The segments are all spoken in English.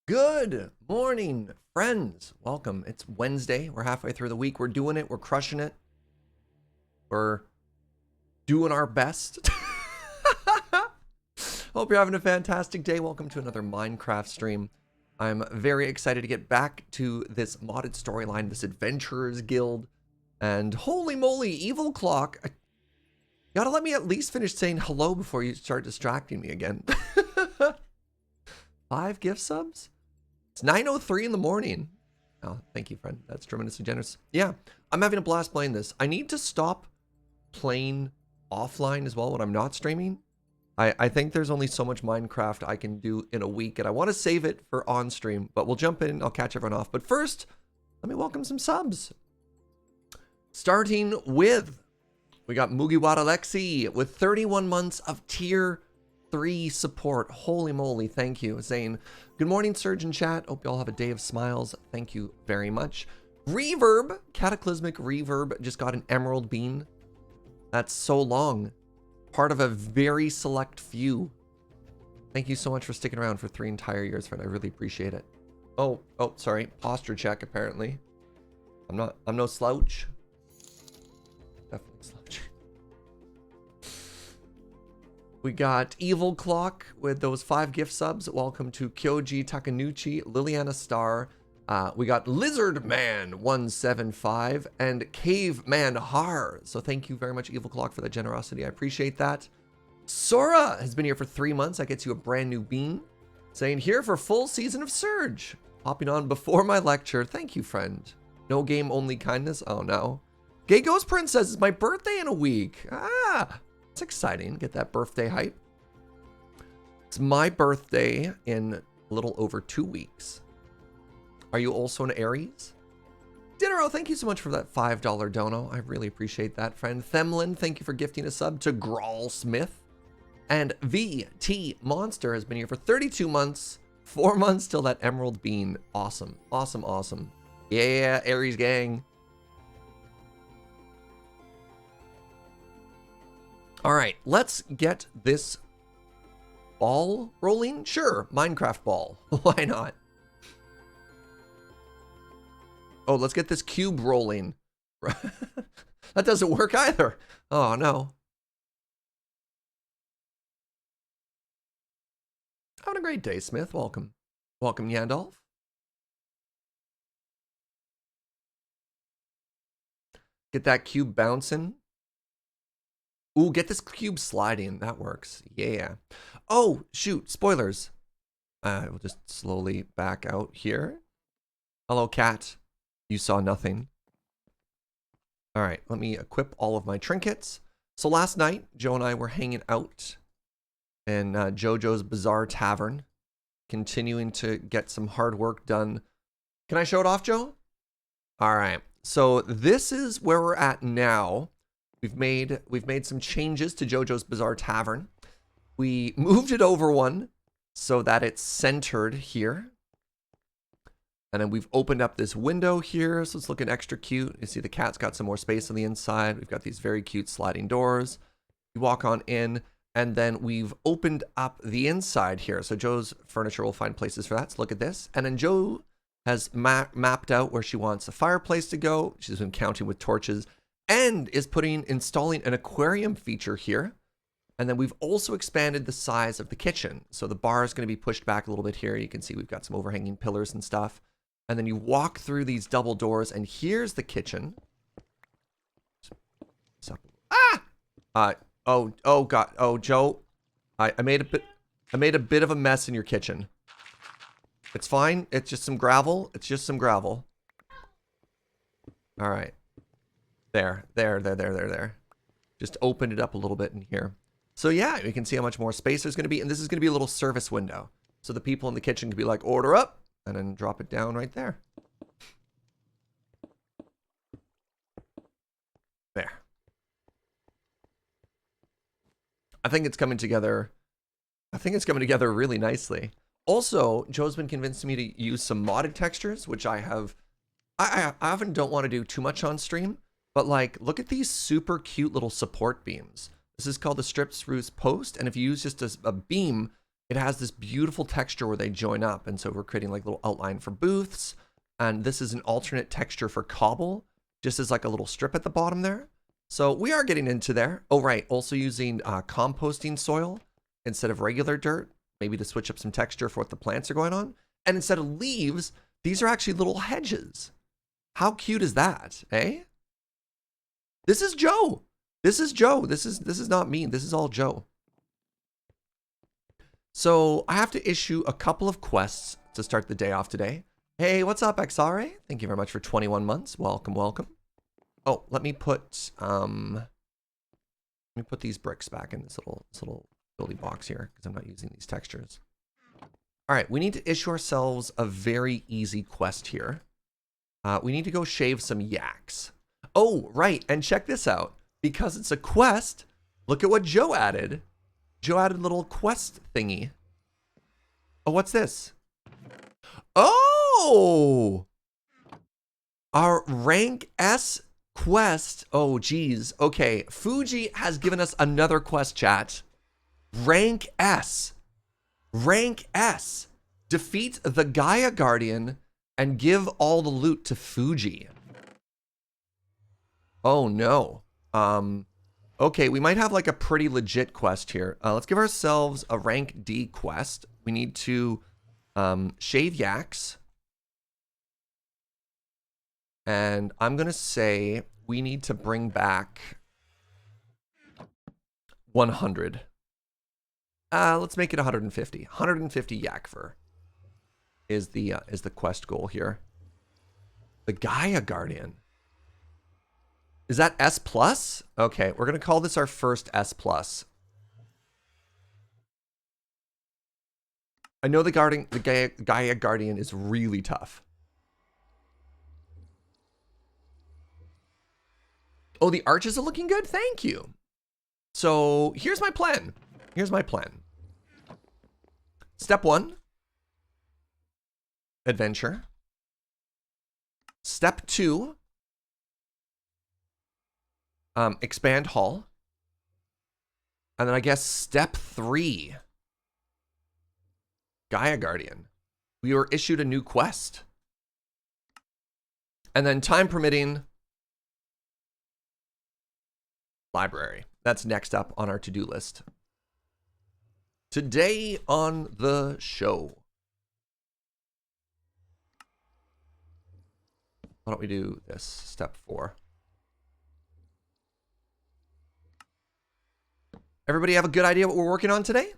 Good morning, friends. Welcome. It's Wednesday. We're halfway through the week. We're doing it. We're crushing it. We're doing our best. Hope you're having a fantastic day. Welcome to another Minecraft stream. I'm very excited to get back to this modded storyline, this Adventurers Guild. And holy moly, Evil Clock. You gotta let me at least finish saying hello before you start distracting me again. 5 gift subs? It's 9:03 in the morning. Oh, thank you, friend. That's tremendously generous. Yeah, I'm having a blast playing this. I need to stop playing offline as well when I'm not streaming. I think there's only so much Minecraft I can do in a week, and I want to save it for on stream, but we'll jump in. I'll catch everyone off. But first, let me welcome some subs. Starting with, we got Mugiwara Alexi with 31 months of tier 3 support. Holy moly, thank you. Saying, good morning, Surgeon Chat. Hope you all have a day of smiles. Thank you very much. Reverb, Cataclysmic Reverb, just got an emerald bean. That's so long. Part of a very select few. Thank you so much for sticking around for 3 entire years, friend. I really appreciate it. Oh, sorry. Posture check, apparently. I'm no slouch. Definitely slouch. We got Evil Clock with those 5 gift subs. Welcome to Kyoji Takanuchi, Liliana Star. We got Lizard Man 175 and Caveman Har. So thank you very much, Evil Clock, for the generosity. I appreciate that. Sora has been here for 3 months. I get you a brand new bean. Saying here for full season of Surge. Hopping on before my lecture. Thank you, friend. No game, only kindness. Oh no. Gay Ghost Princess, it's my birthday in a week. Ah. It's exciting. Get that birthday hype. It's my birthday in a little over 2 weeks. Are you also an Aries? Dinero, thank you so much for that $5 dono. I really appreciate that, friend. Themlin, thank you for gifting a sub to Grawl Smith. And VT Monster has been here for 32 months. 4 months till that emerald bean. Awesome. Awesome, awesome. Yeah, Aries gang. All right, let's get this ball rolling. Sure, Minecraft ball. Why not? Oh, let's get this cube rolling. That doesn't work either. Oh, no. Having a great day, Smith. Welcome. Welcome, Yandolf. Get that cube bouncing. Ooh, get this cube sliding. That works. Yeah. Oh, shoot. Spoilers. We'll just slowly back out here. Hello, cat. You saw nothing. All right, let me equip all of my trinkets. So last night, Joe and I were hanging out in JoJo's Bizarre Tavern, continuing to get some hard work done. Can I show it off, Joe? All right. So this is where we're at now. We've made some changes to JoJo's Bizarre Tavern. We moved it over one so that it's centered here. And then we've opened up this window here, so it's looking extra cute. You see the cat's got some more space on the inside. We've got these very cute sliding doors. You walk on in, and then we've opened up the inside here. So Joe's furniture will find places for that. So look at this. And then Joe has mapped out where she wants a fireplace to go. She's been counting with torches and is installing an aquarium feature here. And then we've also expanded the size of the kitchen. So the bar is going to be pushed back a little bit here. You can see we've got some overhanging pillars and stuff. And then you walk through these double doors, and here's the kitchen. Ah! Oh God! Oh, Joe, I made a bit of a mess in your kitchen. It's fine. It's just some gravel. It's just some gravel. All right. There. Just opened it up a little bit in here. So yeah, you can see how much more space there's going to be, and this is going to be a little service window. So the people in the kitchen can be like, order up, and then drop it down right there. There. I think it's coming together. I think it's coming together really nicely. Also, Joe's been convincing me to use some modded textures, which I have. I often don't want to do too much on stream, but like, look at these super cute little support beams. This is called the Strip Spruce Post, and if you use just a beam, it has this beautiful texture where they join up. And so we're creating like little outline for booths. And this is an alternate texture for cobble, just as like a little strip at the bottom there. So we are getting into there. Oh, right. Also using composting soil instead of regular dirt, maybe to switch up some texture for what the plants are going on. And instead of leaves, these are actually little hedges. How cute is that, eh? This is Joe. This is Joe. This is not me. This is all Joe. So I have to issue a couple of quests to start the day off today. Hey, what's up, XRA? Thank you very much for 21 months. Welcome, welcome. Oh, let me put these bricks back in this little building box here because I'm not using these textures. All right, we need to issue ourselves a very easy quest here. We need to go shave some yaks. Oh, right, and check this out. Because it's a quest, look at what Joe added. Joe added a little quest thingy. Oh, what's this? Oh! Our rank S quest. Oh, geez. Okay, Fugi has given us another quest, chat. Rank S. Rank S. Defeat the Gaia Guardian and give all the loot to Fugi. Oh, no. Okay, we might have like a pretty legit quest here. Let's give ourselves a rank D quest. We need to shave yaks. And I'm going to say we need to bring back 100. Let's make it 150. 150 yak fur is the quest goal here. The Gaia Guardian. Is that S plus? Okay, we're gonna call this our first S plus. I know the Gaia Guardian is really tough. Oh, the arches are looking good. Thank you. So here's my plan. Here's my plan. Step 1, adventure. Step 2. Expand hall. And then I guess step 3. Gaia Guardian. We were issued a new quest. And then time permitting, library. That's next up on our to-do list. Today on the show. Why don't we do this? Step 4. Everybody have a good idea what we're working on today?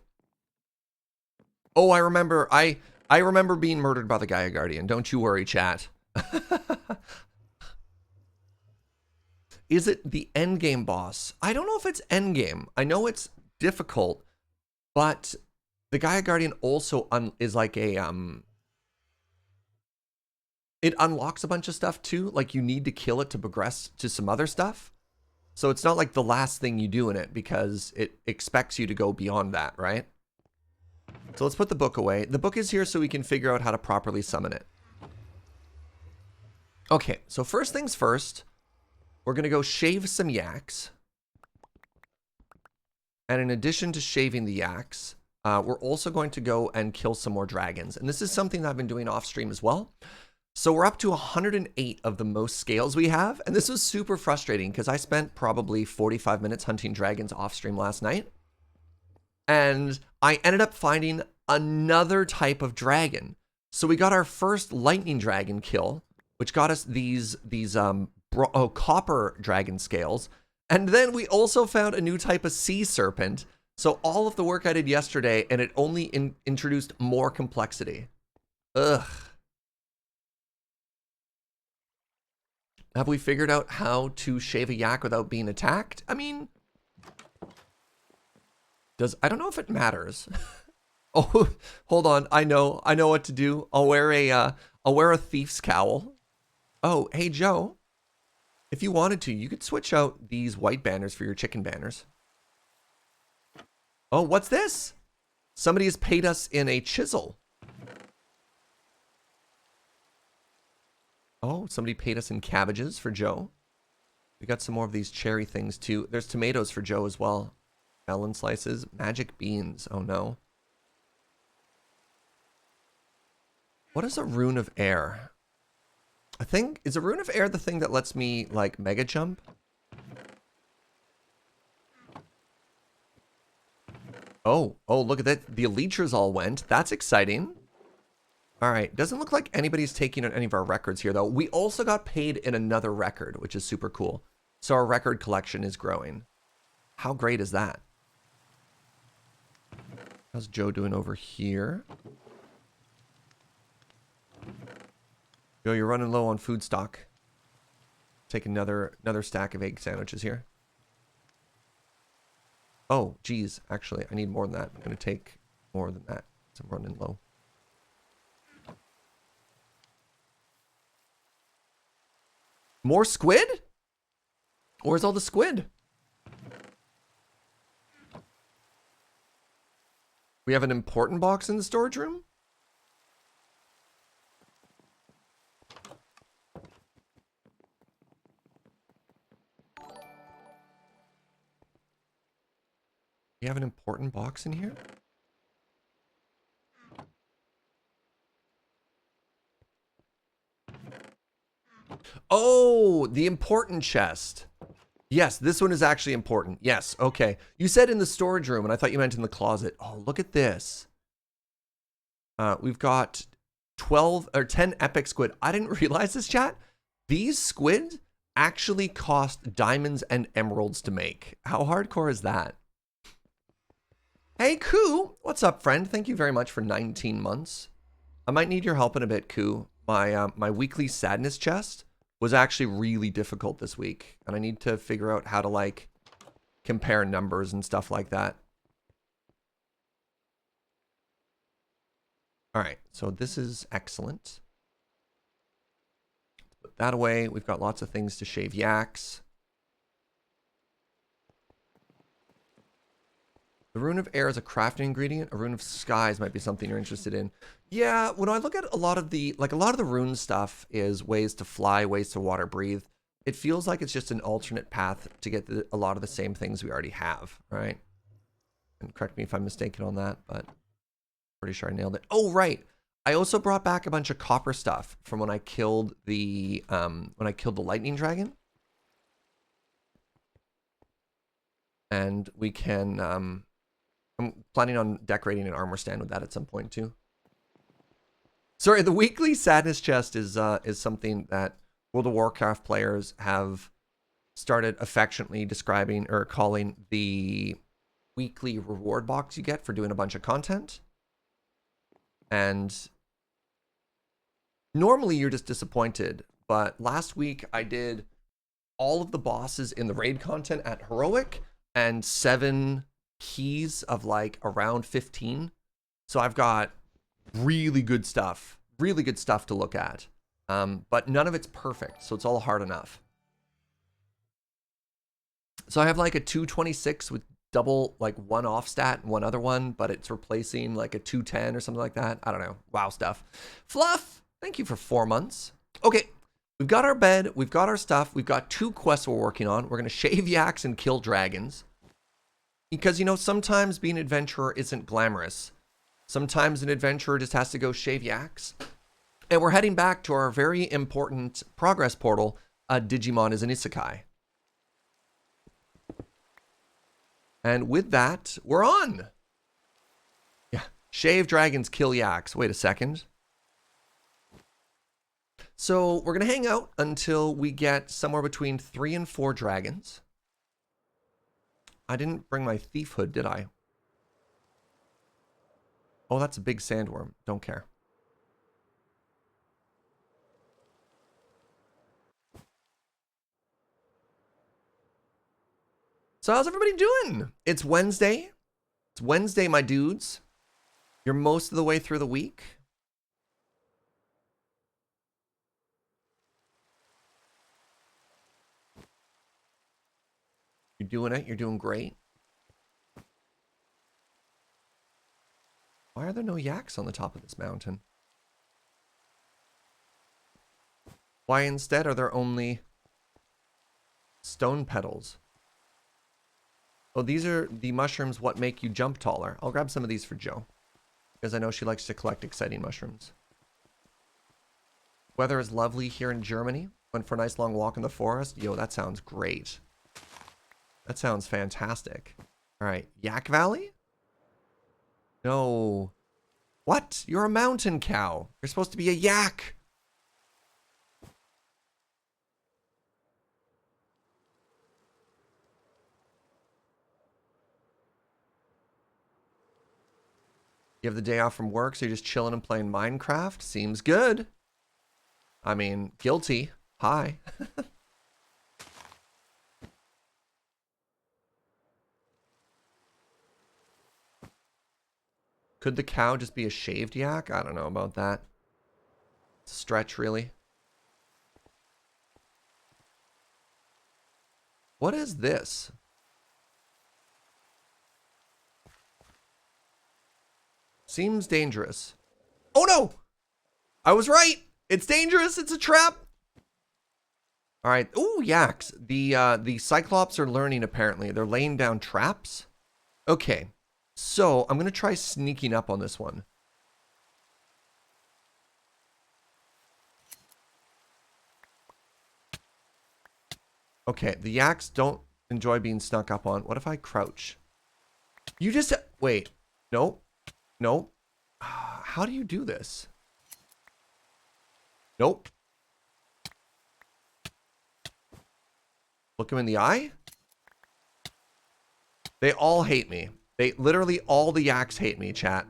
Oh, I remember. I remember being murdered by the Gaia Guardian. Don't you worry, chat. Is it the endgame boss? I don't know if it's endgame. I know it's difficult, but the Gaia Guardian also is like a it unlocks a bunch of stuff too. Like you need to kill it to progress to some other stuff. So it's not like the last thing you do in it because it expects you to go beyond that, right? So let's put the book away. The book is here so we can figure out how to properly summon it. Okay, so first things first, we're going to go shave some yaks. And in addition to shaving the yaks, we're also going to go and kill some more dragons. And this is something that I've been doing off stream as well. So we're up to 108 of the most scales we have. And this was super frustrating because I spent probably 45 minutes hunting dragons off stream last night. And I ended up finding another type of dragon. So we got our first lightning dragon kill, which got us these copper dragon scales. And then we also found a new type of sea serpent. So all of the work I did yesterday, and it only introduced more complexity. Ugh. Have we figured out how to shave a yak without being attacked? I mean, I don't know if it matters. Oh, hold on. I know what to do. I'll wear a thief's cowl. Oh, hey Joe. If you wanted to, you could switch out these white banners for your chicken banners. Oh, what's this? Somebody has paid us in a chisel. Oh, somebody paid us in cabbages for Joe. We got some more of these cherry things too. There's tomatoes for Joe as well. Melon slices, magic beans. Oh no. What is a rune of air? I think, is a rune of air the thing that lets me, like, mega jump? Oh, look at that. The Elytras all went. That's exciting. All right. Doesn't look like anybody's taking on any of our records here, though. We also got paid in another record, which is super cool. So our record collection is growing. How great is that? How's Joe doing over here? Joe, you're running low on food stock. Take another stack of egg sandwiches here. Oh, geez. Actually, I need more than that. I'm going to take more than that. So I'm running low. More squid? Where's all the squid? We have an important box in the storage room? We have an important box in here? Oh, the important chest. Yes, this one is actually important. Yes, okay. You said in the storage room, and I thought you meant in the closet. Oh, look at this. We've got 12 or 10 epic squid. I didn't realize this, chat. These squid actually cost diamonds and emeralds to make. How hardcore is that? Hey, Koo. What's up, friend? Thank you very much for 19 months. I might need your help in a bit, Koo. My weekly sadness chest was actually really difficult this week, and I need to figure out how to, like, compare numbers and stuff like that. All right, so this is excellent. Put that away. We've got lots of things to shave yaks. The rune of air is a crafting ingredient. A rune of skies might be something you're interested in. Yeah, when I look at a lot of the rune stuff is ways to fly, ways to water breathe. It feels like it's just an alternate path to get a lot of the same things we already have, right? And correct me if I'm mistaken on that, but pretty sure I nailed it. Oh, right. I also brought back a bunch of copper stuff from when I killed the lightning dragon. And we can I'm planning on decorating an armor stand with that at some point too. Sorry, the weekly sadness chest is something that World of Warcraft players have started affectionately describing or calling the weekly reward box you get for doing a bunch of content. And normally you're just disappointed, but last week I did all of the bosses in the raid content at heroic and 7 keys of like around 15. So I've got really good stuff to look at. But none of it's perfect, so it's all hard enough. So I have like a 226 with double, like, one off stat and one other one, but it's replacing like a 210 or something like that. I don't know. Wow stuff. Fluff, thank you for 4 months. Okay, we've got our bed, we've got our stuff, we've got 2 quests we're working on. We're gonna shave yaks and kill dragons. Because, you know, sometimes being an adventurer isn't glamorous. Sometimes an adventurer just has to go shave yaks. And we're heading back to our very important progress portal, Digimon is an Isekai. And with that, we're on. Yeah, shave dragons, kill yaks. Wait a second. So we're going to hang out until we get somewhere between 3 and 4 dragons. I didn't bring my thief hood, did I? Oh, that's a big sandworm. Don't care. So how's everybody doing? It's Wednesday. It's Wednesday, my dudes. You're most of the way through the week. You're doing it. You're doing great. Why are there no yaks on the top of this mountain? Why instead are there only stone petals? Oh, these are the mushrooms what make you jump taller. I'll grab some of these for Joe, because I know she likes to collect exciting mushrooms. Weather is lovely here in Germany. Went for a nice long walk in the forest. Yo, that sounds great. That sounds fantastic. All right, Yak Valley? No. What? You're a mountain cow. You're supposed to be a yak. You have the day off from work, so you're just chilling and playing Minecraft? Seems good. I mean, guilty. Hi. Could the cow just be a shaved yak? I don't know about that. It's a stretch, really. What is this? Seems dangerous. Oh no! I was right! It's dangerous! It's a trap! Alright. Ooh, yaks. The Cyclops are learning, apparently. They're laying down traps. Okay. So, I'm going to try sneaking up on this one. Okay, the yaks don't enjoy being snuck up on. What if I crouch? You just... Wait. Nope. Nope. How do you do this? Nope. Look him in the eye? They all hate me. They literally, all the yaks hate me, chat.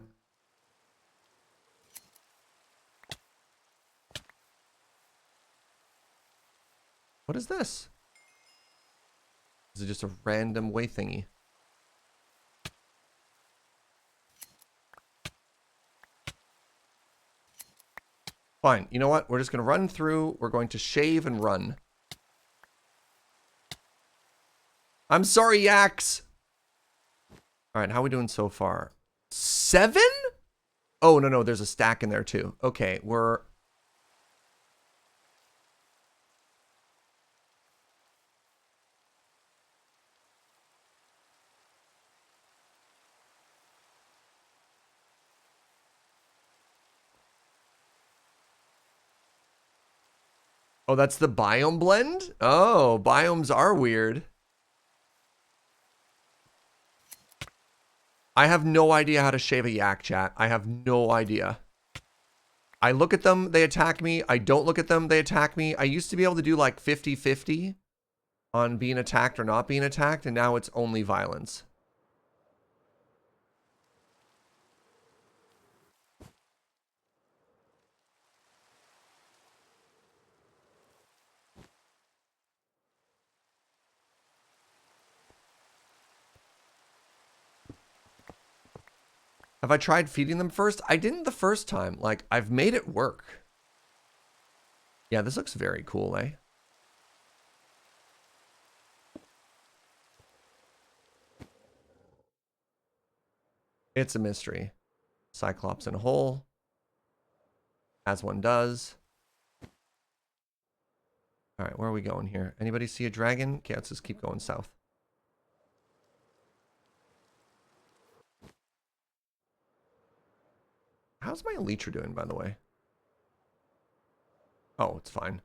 What is this? Is it just a random way thingy? Fine. You know what? We're just going to run through. We're going to shave and run. I'm sorry, yaks. All right. How are we doing so far? 7? Oh, no. There's a stack in there, too. Okay. We're... Oh, that's the biome blend? Oh, biomes are weird. I have no idea how to shave a yak, chat. I have no idea. I look at them, they attack me. I don't look at them, they attack me. I used to be able to do like 50-50 on being attacked or not being attacked, and now it's only violence. Have I tried feeding them first? I didn't the first time. Like, I've made it work. Yeah, this looks very cool, eh? It's a mystery. Cyclops in a hole. As one does. All right, where are we going here? Anybody see a dragon? Okay, let's just keep going south. How's my elytra doing, by the way? Oh, it's fine.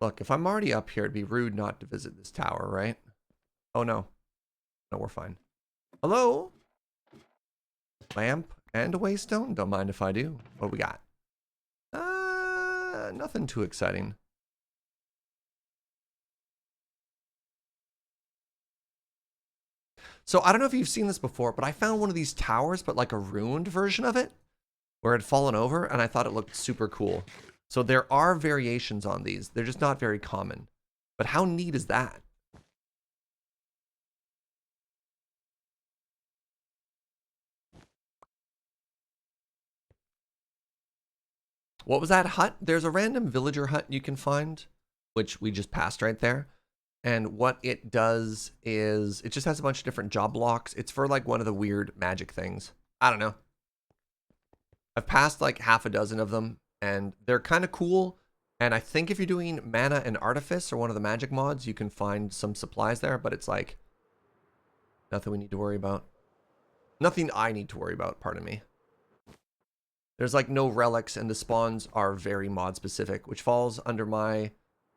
Look, if I'm already up here, it'd be rude not to visit this tower, right? Oh, no. No, we're fine. Hello? Lamp and a waystone? Don't mind if I do. What do we got? Nothing too exciting. So I don't know if you've seen this before, but I found one of these towers, but like a ruined version of it, where it had fallen over, and I thought it looked super cool. So there are variations on these. They're just not very common. But how neat is that? What was that hut? There's a random villager hut you can find, which we just passed right there. And what it does is it just has a bunch of different job blocks. It's for like one of the weird magic things. I don't know. I've passed like half a dozen of them, and they're kind of cool, And I think if you're doing Mana and Artifice or one of the magic mods, you can find some supplies there, but it's like nothing we need to worry about. Nothing I need to worry about, pardon me. There's like no relics, and the spawns are very mod specific, which falls under my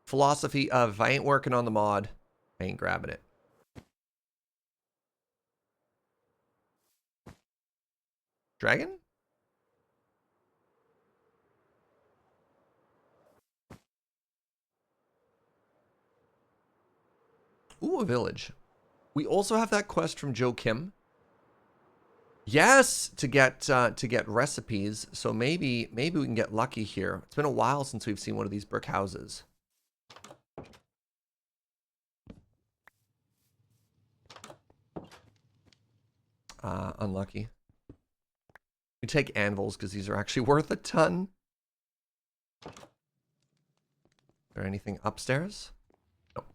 philosophy of if I ain't working on the mod, I ain't grabbing it. Dragon? Ooh, a village. We also have that quest from Joe Kim. Yes, to get recipes. So maybe we can get lucky here. It's been a while since we've seen one of these brick houses. Unlucky. We take anvils because these are actually worth a ton. Is there anything upstairs? Nope.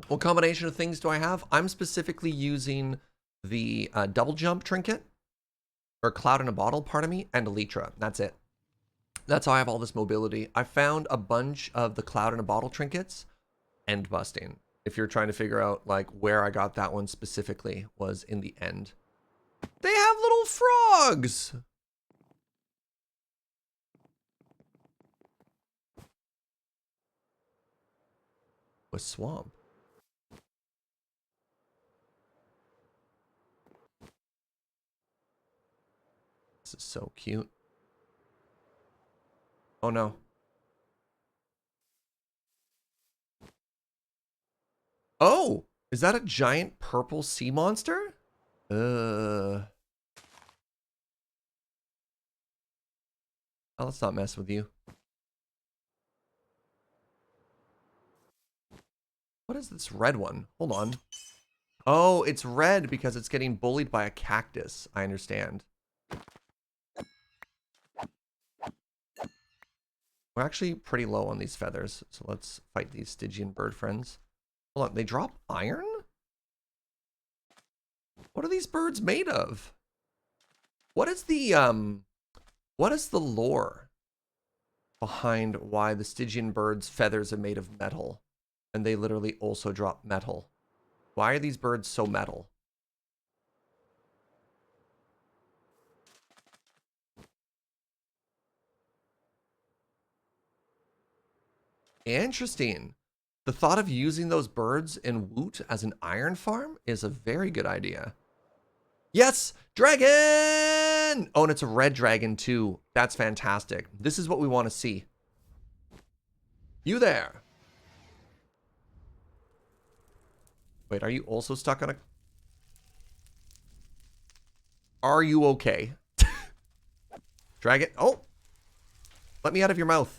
What combination of things do I have? I'm specifically using the double jump trinket, or cloud in a bottle, pardon me, and elytra. That's it. That's how I have all this mobility. I found a bunch of the cloud in a bottle trinkets end busting. If you're trying to figure out like where I got that one specifically, was in the end. They have little frogs. A swamp. This is so cute. Oh no. Oh, is that a giant purple sea monster? Oh, let's not mess with you. What is this red one? Hold on. Oh, it's red because it's getting bullied by a cactus. I understand. We're actually pretty low on these feathers, so let's fight these Stygian bird friends. Hold on, they drop iron? What are these birds made of? What is the lore behind why the Stygian birds' feathers are made of metal? And they literally also drop metal. Why are these birds so metal? Interesting. The thought of using those birds in Woot as an iron farm is a very good idea. Yes, dragon! Oh, and it's a red dragon too. That's fantastic. This is what we want to see. You there. Wait, are you also stuck on a... Are you okay? Dragon. Oh! Let me out of your mouth.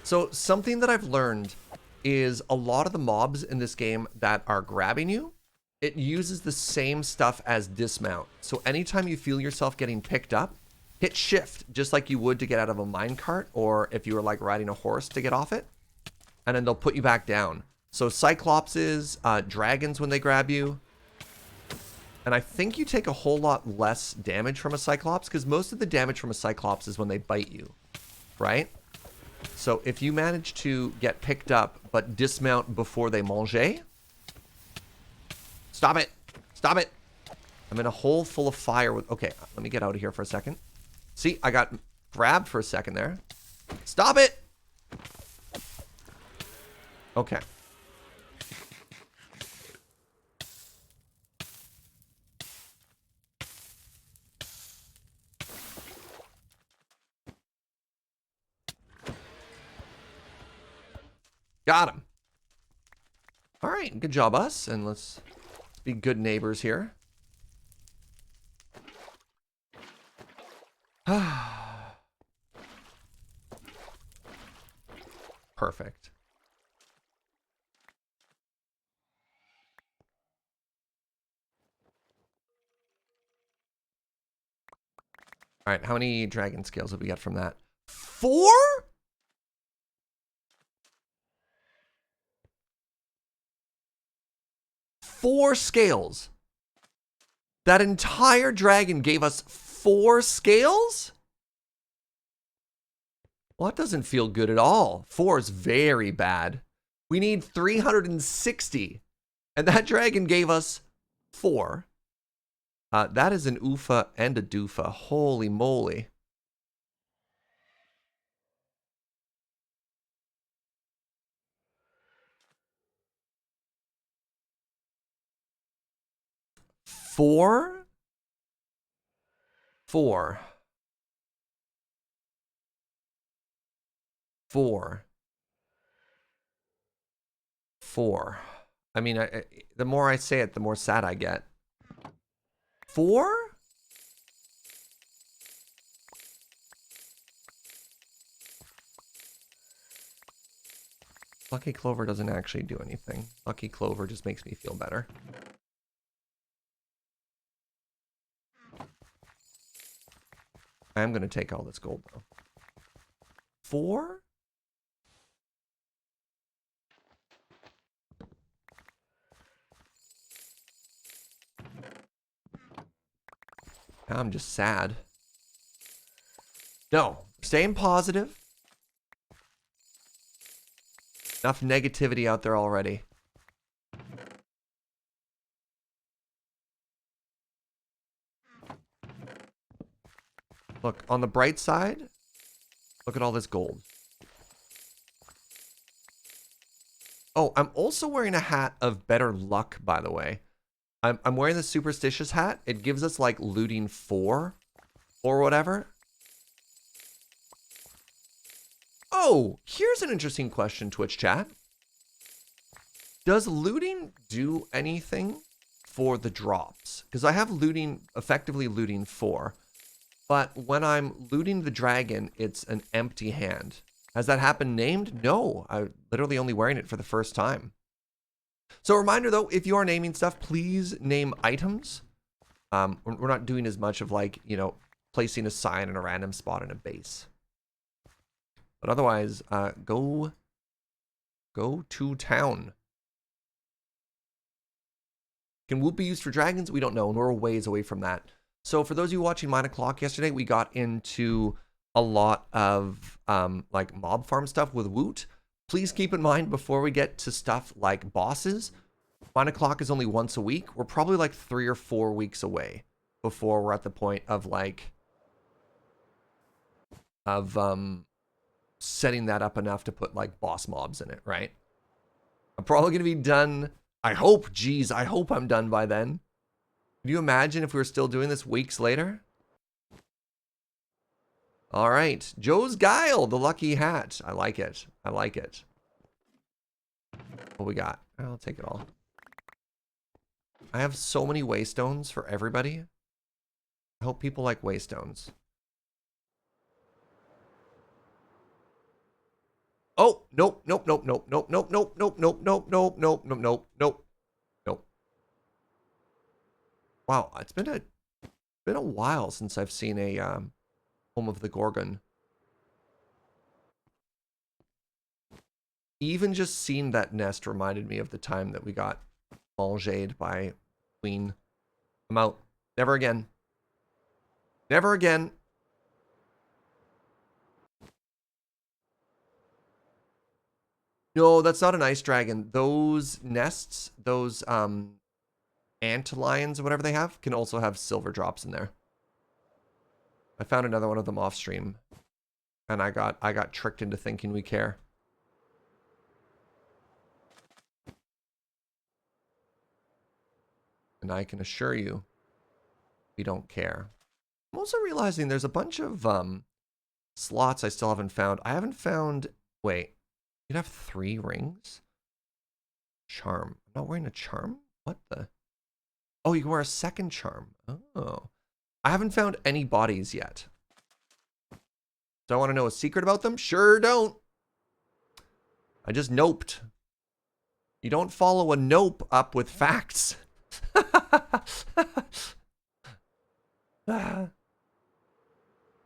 So something that I've learned is a lot of the mobs in this game that are grabbing you, it uses the same stuff as dismount. So anytime you feel yourself getting picked up, hit shift, just like you would to get out of a minecart, or if you were like riding a horse to get off it, and then they'll put you back down. So Cyclopses, dragons when they grab you, and I think you take a whole lot less damage from a Cyclops, because most of the damage from a Cyclops is when they bite you, right? So if you manage to get picked up, but dismount before they mange... Stop it! Stop it! I'm in a hole full of fire with... Okay, let me get out of here for a second. See, I got grabbed for a second there. Stop it! Okay. Got him. All right, good job, us. And let's be good neighbors here. Perfect. All right, how many dragon scales have we got from that? 4? Four scales. That entire dragon gave us 4 scales? Well, that doesn't feel good at all. 4 is very bad. We need 360. And that dragon gave us 4. That is an oofa and a doofa. Holy moly. Four? 4. 4. 4. I mean, the more I say it, the more sad I get. 4? Lucky Clover doesn't actually do anything. Lucky Clover just makes me feel better. I am going to take all this gold, though. 4? Now I'm just sad. No, staying positive. Enough negativity out there already. Look, on the bright side, look at all this gold. Oh, I'm also wearing a hat of better luck, by the way. I'm wearing the superstitious hat. It gives us like looting 4 or whatever. Oh, here's an interesting question, Twitch chat. Does looting do anything for the drops? Because I have looting, effectively looting 4. But when I'm looting the dragon, it's an empty hand. Has that happened named? No, I'm literally only wearing it for the first time. So a reminder though, if you are naming stuff, please name items. We're not doing as much of like, you know, placing a sign in a random spot in a base. But otherwise, go to town. Can Whoop be used for dragons? We don't know, and we're a ways away from that. So for those of you watching 9 o'clock yesterday, we got into a lot of like mob farm stuff with Woot. Please keep in mind before we get to stuff like bosses, 9 o'clock is only once a week. We're probably like 3 or 4 weeks away before we're at the point of like, setting that up enough to put like boss mobs in it, right? I'm probably going to be done. I hope, geez, I hope I'm done by then. Can you imagine if we were still doing this weeks later? All right, Joe's Guile, the lucky hat. I like it. I like it. What we got? I'll take it all. I have so many waystones for everybody. I hope people like waystones. Oh, nope, nope, nope, nope, nope, nope, nope, nope, nope, nope, nope, nope, nope, nope, nope, nope. Wow, it's been a while since I've seen a Home of the Gorgon. Even just seeing that nest reminded me of the time that we got manged by Queen. I'm out. Never again. Never again. No, that's not an ice dragon. Those nests, those antlions or whatever they have, can also have silver drops in there. I found another one of them off stream, and I got tricked into thinking we care. And I can assure you, we don't care. I'm also realizing there's a bunch of slots I still haven't found. I haven't found. Wait, you'd have 3 rings. Charm. I'm not wearing a charm. What the? Oh, you can wear a second charm. Oh. I haven't found any bodies yet. Do I want to know a secret about them? Sure don't. I just noped. You don't follow a nope up with facts. Because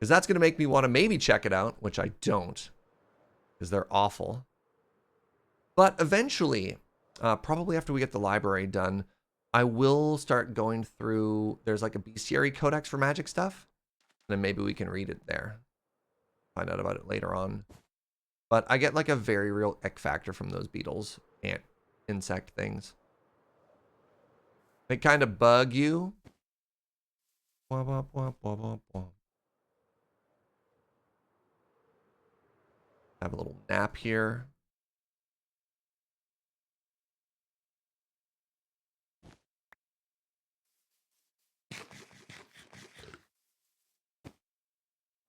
that's going to make me want to maybe check it out, which I don't. Because they're awful. But eventually, probably after we get the library done, I will start going through, there's like a bestiary codex for magic stuff. Then maybe we can read it there. Find out about it later on. But I get like a very real ick factor from those beetles, ant, insect things. They kind of bug you. Have a little nap here.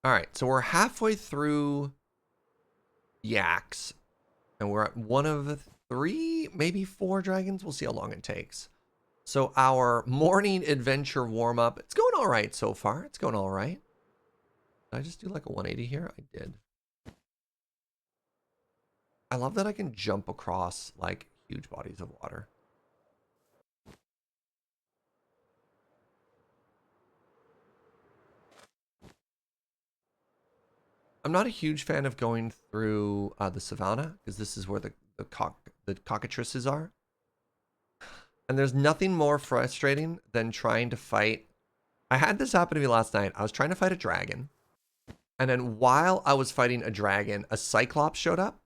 All right, so we're halfway through yaks, and we're at one of 3, maybe 4 dragons. We'll see how long it takes. So our morning adventure warm-up, it's going all right so far. It's going all right. Did I just do like a 180 here? I did. I love that I can jump across like huge bodies of water. I'm not a huge fan of going through the savannah because this is where the cockatrices are. And there's nothing more frustrating than trying to fight. I had this happen to me last night. I was trying to fight a dragon. And then while I was fighting a dragon, a cyclops showed up.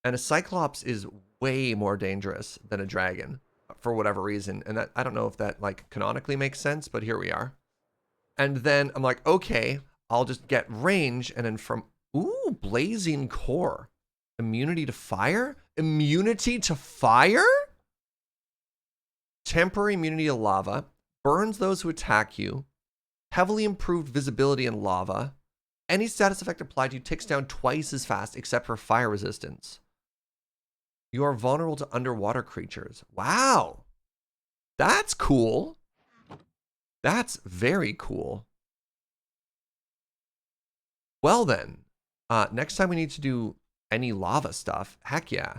And a cyclops is way more dangerous than a dragon for whatever reason. And that, I don't know if that like canonically makes sense, but here we are. And then I'm like, okay, I'll just get range. And then from, ooh, blazing core. Immunity to fire? Immunity to fire? Temporary immunity to lava. Burns those who attack you. Heavily improved visibility in lava. Any status effect applied to you ticks down twice as fast except for fire resistance. You are vulnerable to underwater creatures. Wow. That's cool. That's very cool. Well then, next time we need to do any lava stuff, heck yeah.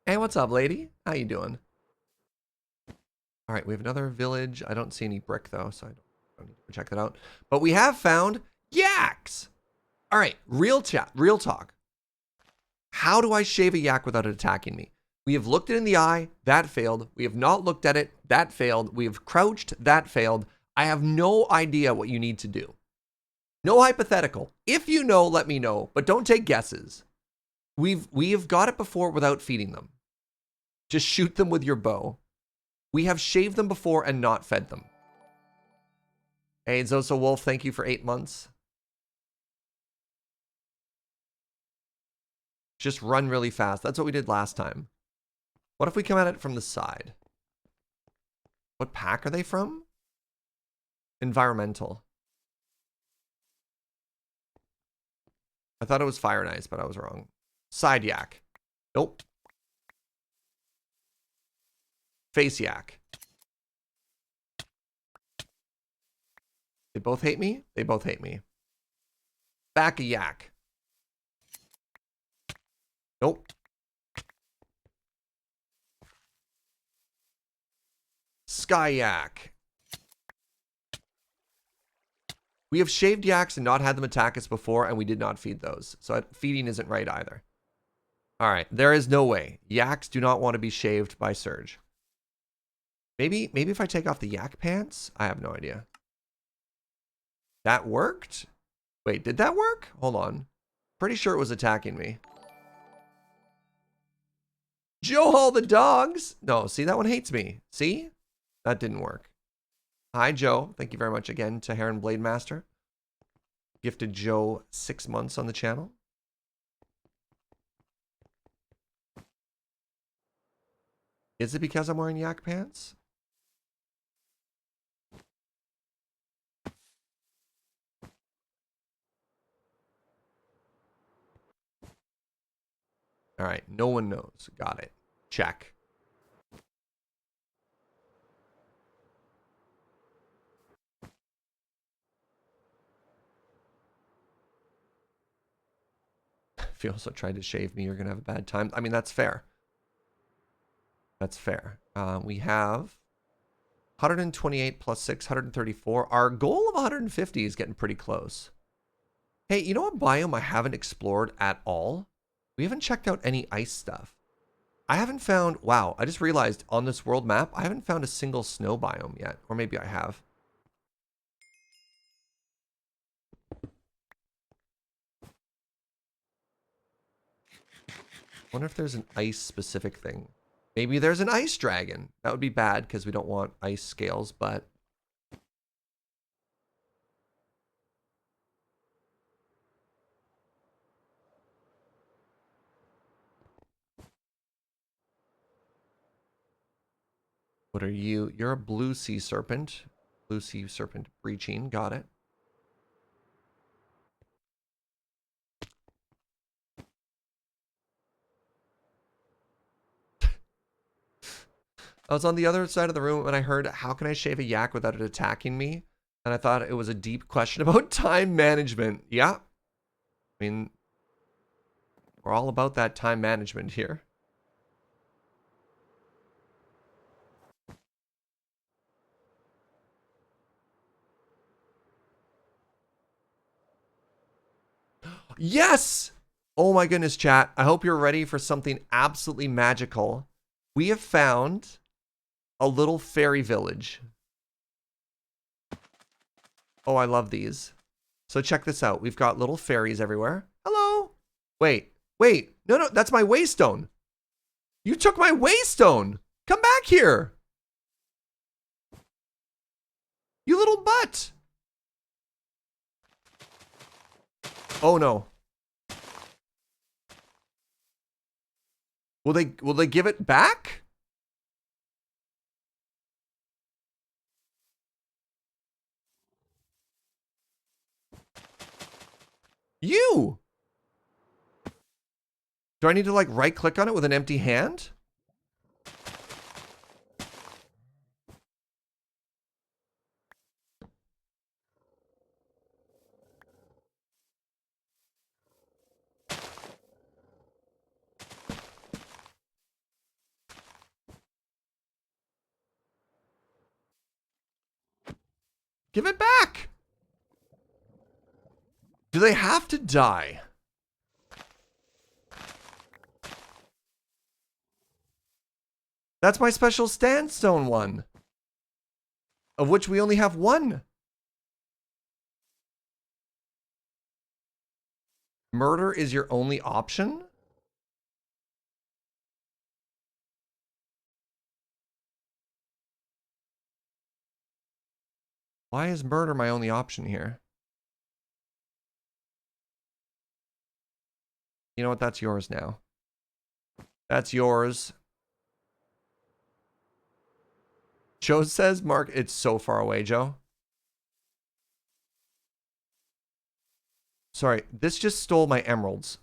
Hey, what's up, lady? How you doing? All right, we have another village. I don't see any brick though, so I don't need to check that out. But we have found yaks. All right, real talk. How do I shave a yak without it attacking me? We have looked it in the eye, that failed. We have not looked at it, that failed. We have crouched, that failed. I have no idea what you need to do. No hypothetical. If you know, let me know, but don't take guesses. We have got it before without feeding them. Just shoot them with your bow. We have shaved them before and not fed them. Hey, Zoso Wolf, thank you for 8 months. Just run really fast. That's what we did last time. What if we come at it from the side? What pack are they from? Environmental. I thought it was Fire and Ice, but I was wrong. Side yak. Nope. Face yak. They both hate me? They both hate me. Back a yak. Nope. Sky yak. We have shaved yaks and not had them attack us before, and we did not feed those. So feeding isn't right either. All right, there is no way. Yaks do not want to be shaved by Surge. Maybe if I take off the yak pants? I have no idea. That worked? Wait, did that work? Hold on. Pretty sure it was attacking me. Joe Hall the dogs. No, see, that one hates me. See? That didn't work. Hi, Joe. Thank you very much again to Heron Blade Master. Gifted Joe 6 months on the channel. Is it because I'm wearing yak pants? All right, no one knows. Got it. Check. If you also tried to shave me, you're going to have a bad time. I mean, that's fair. That's fair. We have 128 plus 6, 134. Our goal of 150 is getting pretty close. Hey, you know what biome I haven't explored at all? We haven't checked out any ice stuff. I haven't found... Wow, I just realized on this world map, I haven't found a single snow biome yet. Or maybe I have. Wonder if there's an ice specific thing. Maybe there's an ice dragon. That would be bad because we don't want ice scales, but... What are you? You're a blue sea serpent. Blue sea serpent breaching. Got it. I was on the other side of the room and I heard, how can I shave a yak without it attacking me? And I thought it was a deep question about time management. Yeah. I mean, we're all about that time management here. Yes! Oh my goodness, chat. I hope you're ready for something absolutely magical. We have found a little fairy village. Oh, I love these. So check this out. We've got little fairies everywhere. Hello. Wait. No, that's my waystone. You took my waystone. Come back here. You little butt. Oh no. Will they give it back? You. Do I need to like right click on it with an empty hand? Give it back. Do they have to die? That's my special sandstone one, of which we only have one. Murder is your only option? Why is murder my only option here? You know what? That's yours now. That's yours. Joe says, Mark, it's so far away, Joe. Sorry, this just stole my emeralds.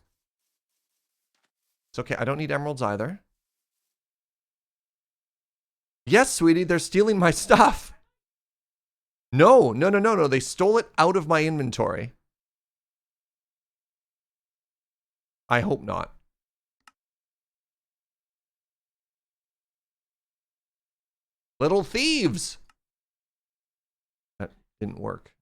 It's okay, I don't need emeralds either. Yes, sweetie, they're stealing my stuff. No, they stole it out of my inventory. I hope not. Little thieves! That didn't work.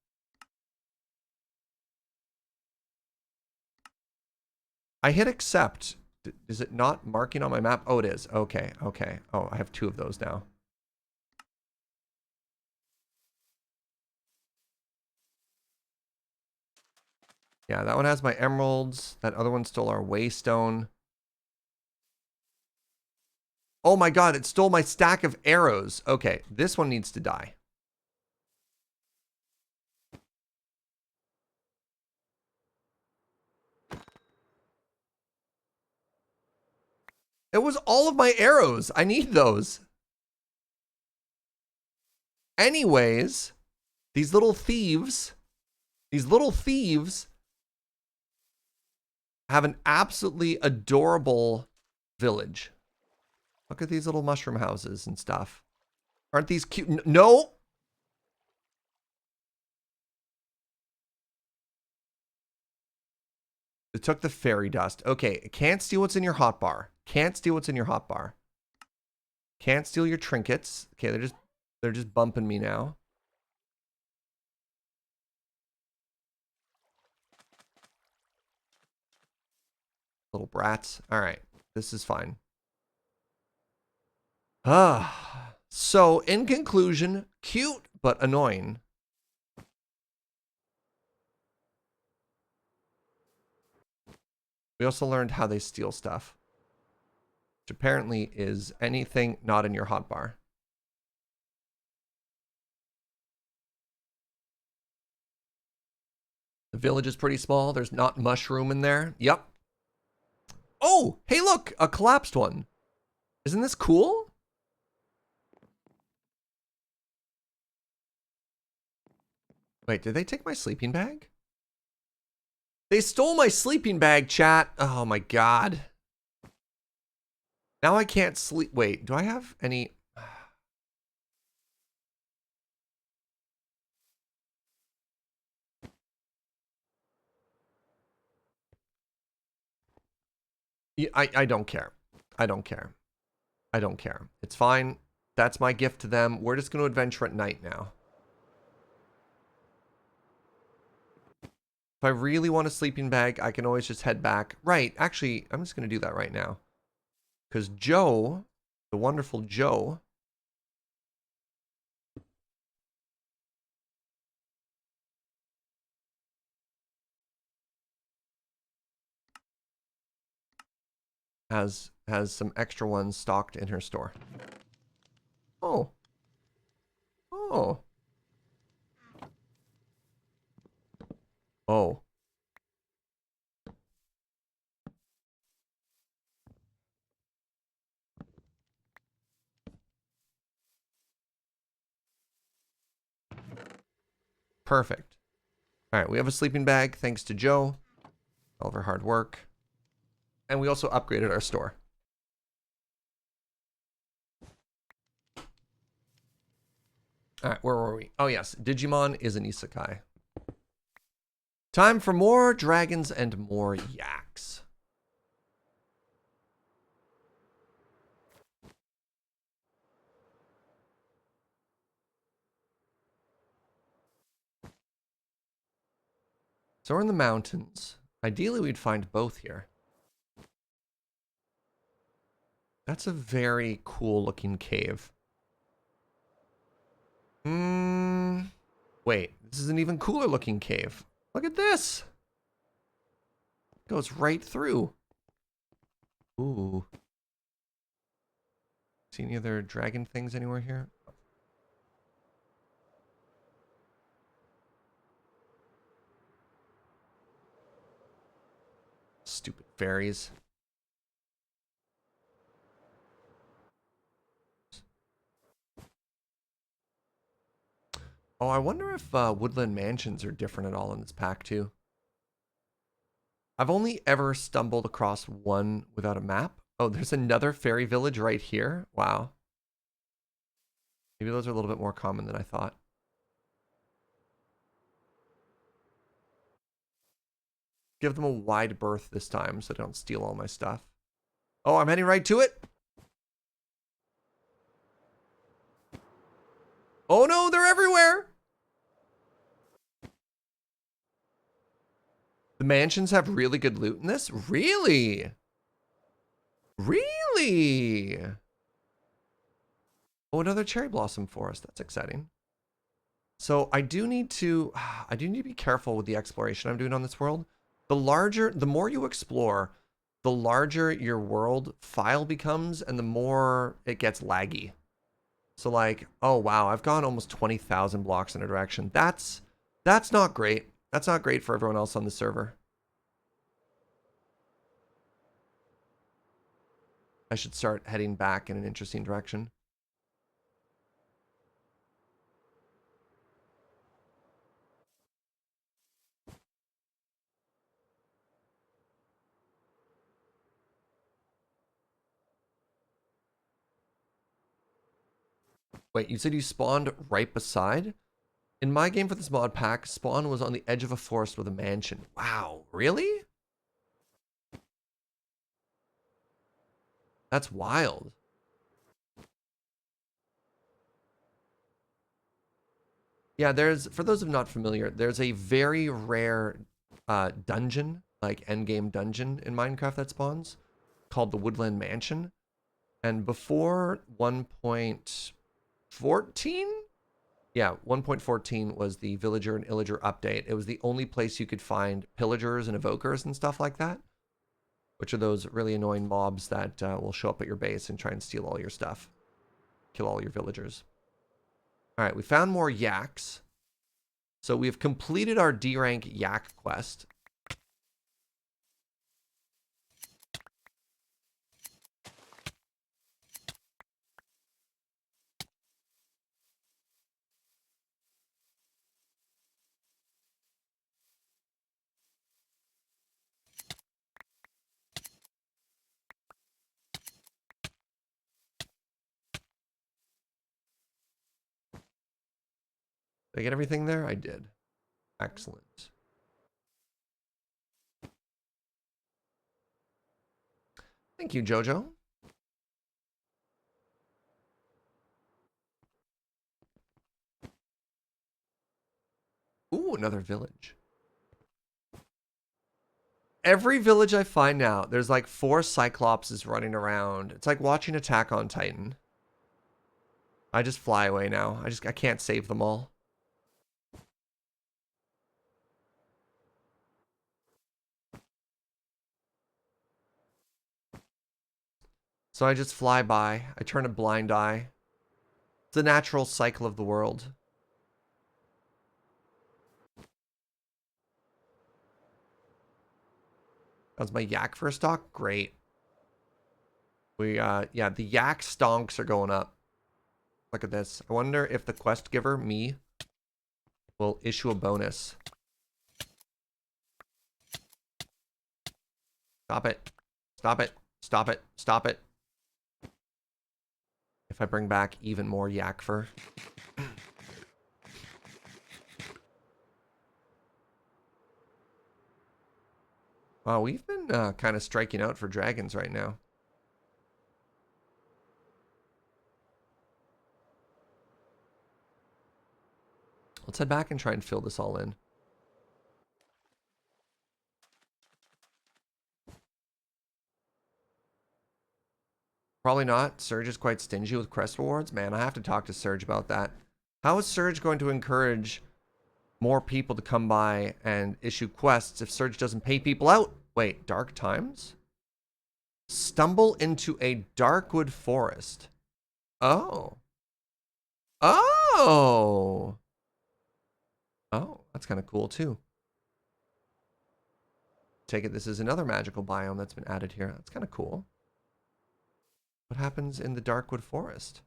I hit accept. Is it not marking on my map? Oh, it is. Okay. Oh, I have 2 of those now. Yeah, that one has my emeralds. That other one stole our waystone. Oh my god, it stole my stack of arrows. Okay, this one needs to die. It was all of my arrows. I need those. Anyways, these little thieves have an absolutely adorable village. Look at these little mushroom houses and stuff. Aren't these cute? No! It took the fairy dust. Okay, can't steal what's in your hotbar. Can't steal what's in your hotbar. Can't steal your trinkets. Okay, they're just bumping me now. Little brats. All right, this is fine. So in conclusion, cute but annoying. We also learned how they steal stuff. which apparently is anything not in your hotbar. The village is pretty small. There's not mushroom in there. Yep. Oh, hey, look, a collapsed one. Isn't this cool? Wait, did they take my sleeping bag? They stole my sleeping bag, chat. Oh my god. Now I can't sleep. Wait, do I have any? I don't care. I don't care. I don't care. It's fine. That's my gift to them. We're just going to adventure at night now. If I really want a sleeping bag, I can always just head back. Right. Actually, I'm just going to do that right now. Because Joe, the wonderful Joe, has some extra ones stocked in her store. Oh. Oh. Oh. Perfect. All right, we have a sleeping bag thanks to Joe. All of her hard work. And we also upgraded our store. All right, where were we? Oh, yes. Digimon is an isekai. Time for more dragons and more yaks. So we're in the mountains. Ideally, we'd find both here. That's a very cool looking cave. Wait, this is an even cooler looking cave. Look at this. It goes right through. Ooh. See any other dragon things anywhere here? Stupid fairies. Oh, I wonder if woodland mansions are different at all in this pack too. I've only ever stumbled across one without a map. Oh, there's another fairy village right here. Wow. Maybe those are a little bit more common than I thought. Give them a wide berth this time so they don't steal all my stuff. Oh, I'm heading right to it. Oh no, they're everywhere. The mansions have really good loot in this? Really? Really? Oh, another cherry blossom forest. That's exciting. So I do need to be careful with the exploration I'm doing on this world. The more you explore, the larger your world file becomes and the more it gets laggy. So like, oh wow, I've gone almost 20,000 blocks in a direction. That's not great. That's not great for everyone else on the server. I should start heading back in an interesting direction. Wait, you said you spawned right beside? In my game for this mod pack, spawn was on the edge of a forest with a mansion. Wow, really? That's wild. Yeah, for those of not familiar, there's a very rare dungeon, like endgame dungeon in Minecraft that spawns, called the Woodland Mansion. And before 1.14? Yeah, 1.14 was the Villager and Illager update. It was the only place you could find pillagers and evokers and stuff like that. which are those really annoying mobs that will show up at your base and try and steal all your stuff. Kill all your villagers. All right, we found more yaks. So we've completed our D rank yak quest. Did I get everything there? I did. Excellent. Thank you, Jojo. Ooh, another village. Every village I find now, there's like 4 Cyclopses running around. It's like watching Attack on Titan. I just fly away now. I can't save them all. So I just fly by. I turn a blind eye. It's the natural cycle of the world. That was my yak first stock. Great. Yeah, the yak stonks are going up. Look at this. I wonder if the quest giver, me, will issue a bonus. Stop it. Stop it. Stop it. Stop it. If I bring back even more yak fur. Wow, we've been kind of striking out for dragons right now. Let's head back and try and fill this all in. Probably not. Surge is quite stingy with quest rewards. Man, I have to talk to Surge about that. How is Surge going to encourage more people to come by and issue quests if Surge doesn't pay people out? Wait, Dark Times? Stumble into a Darkwood forest. Oh. Oh. Oh, that's kind of cool too. Take it this is another magical biome that's been added here. That's kind of cool. What happens in the Darkwood forest?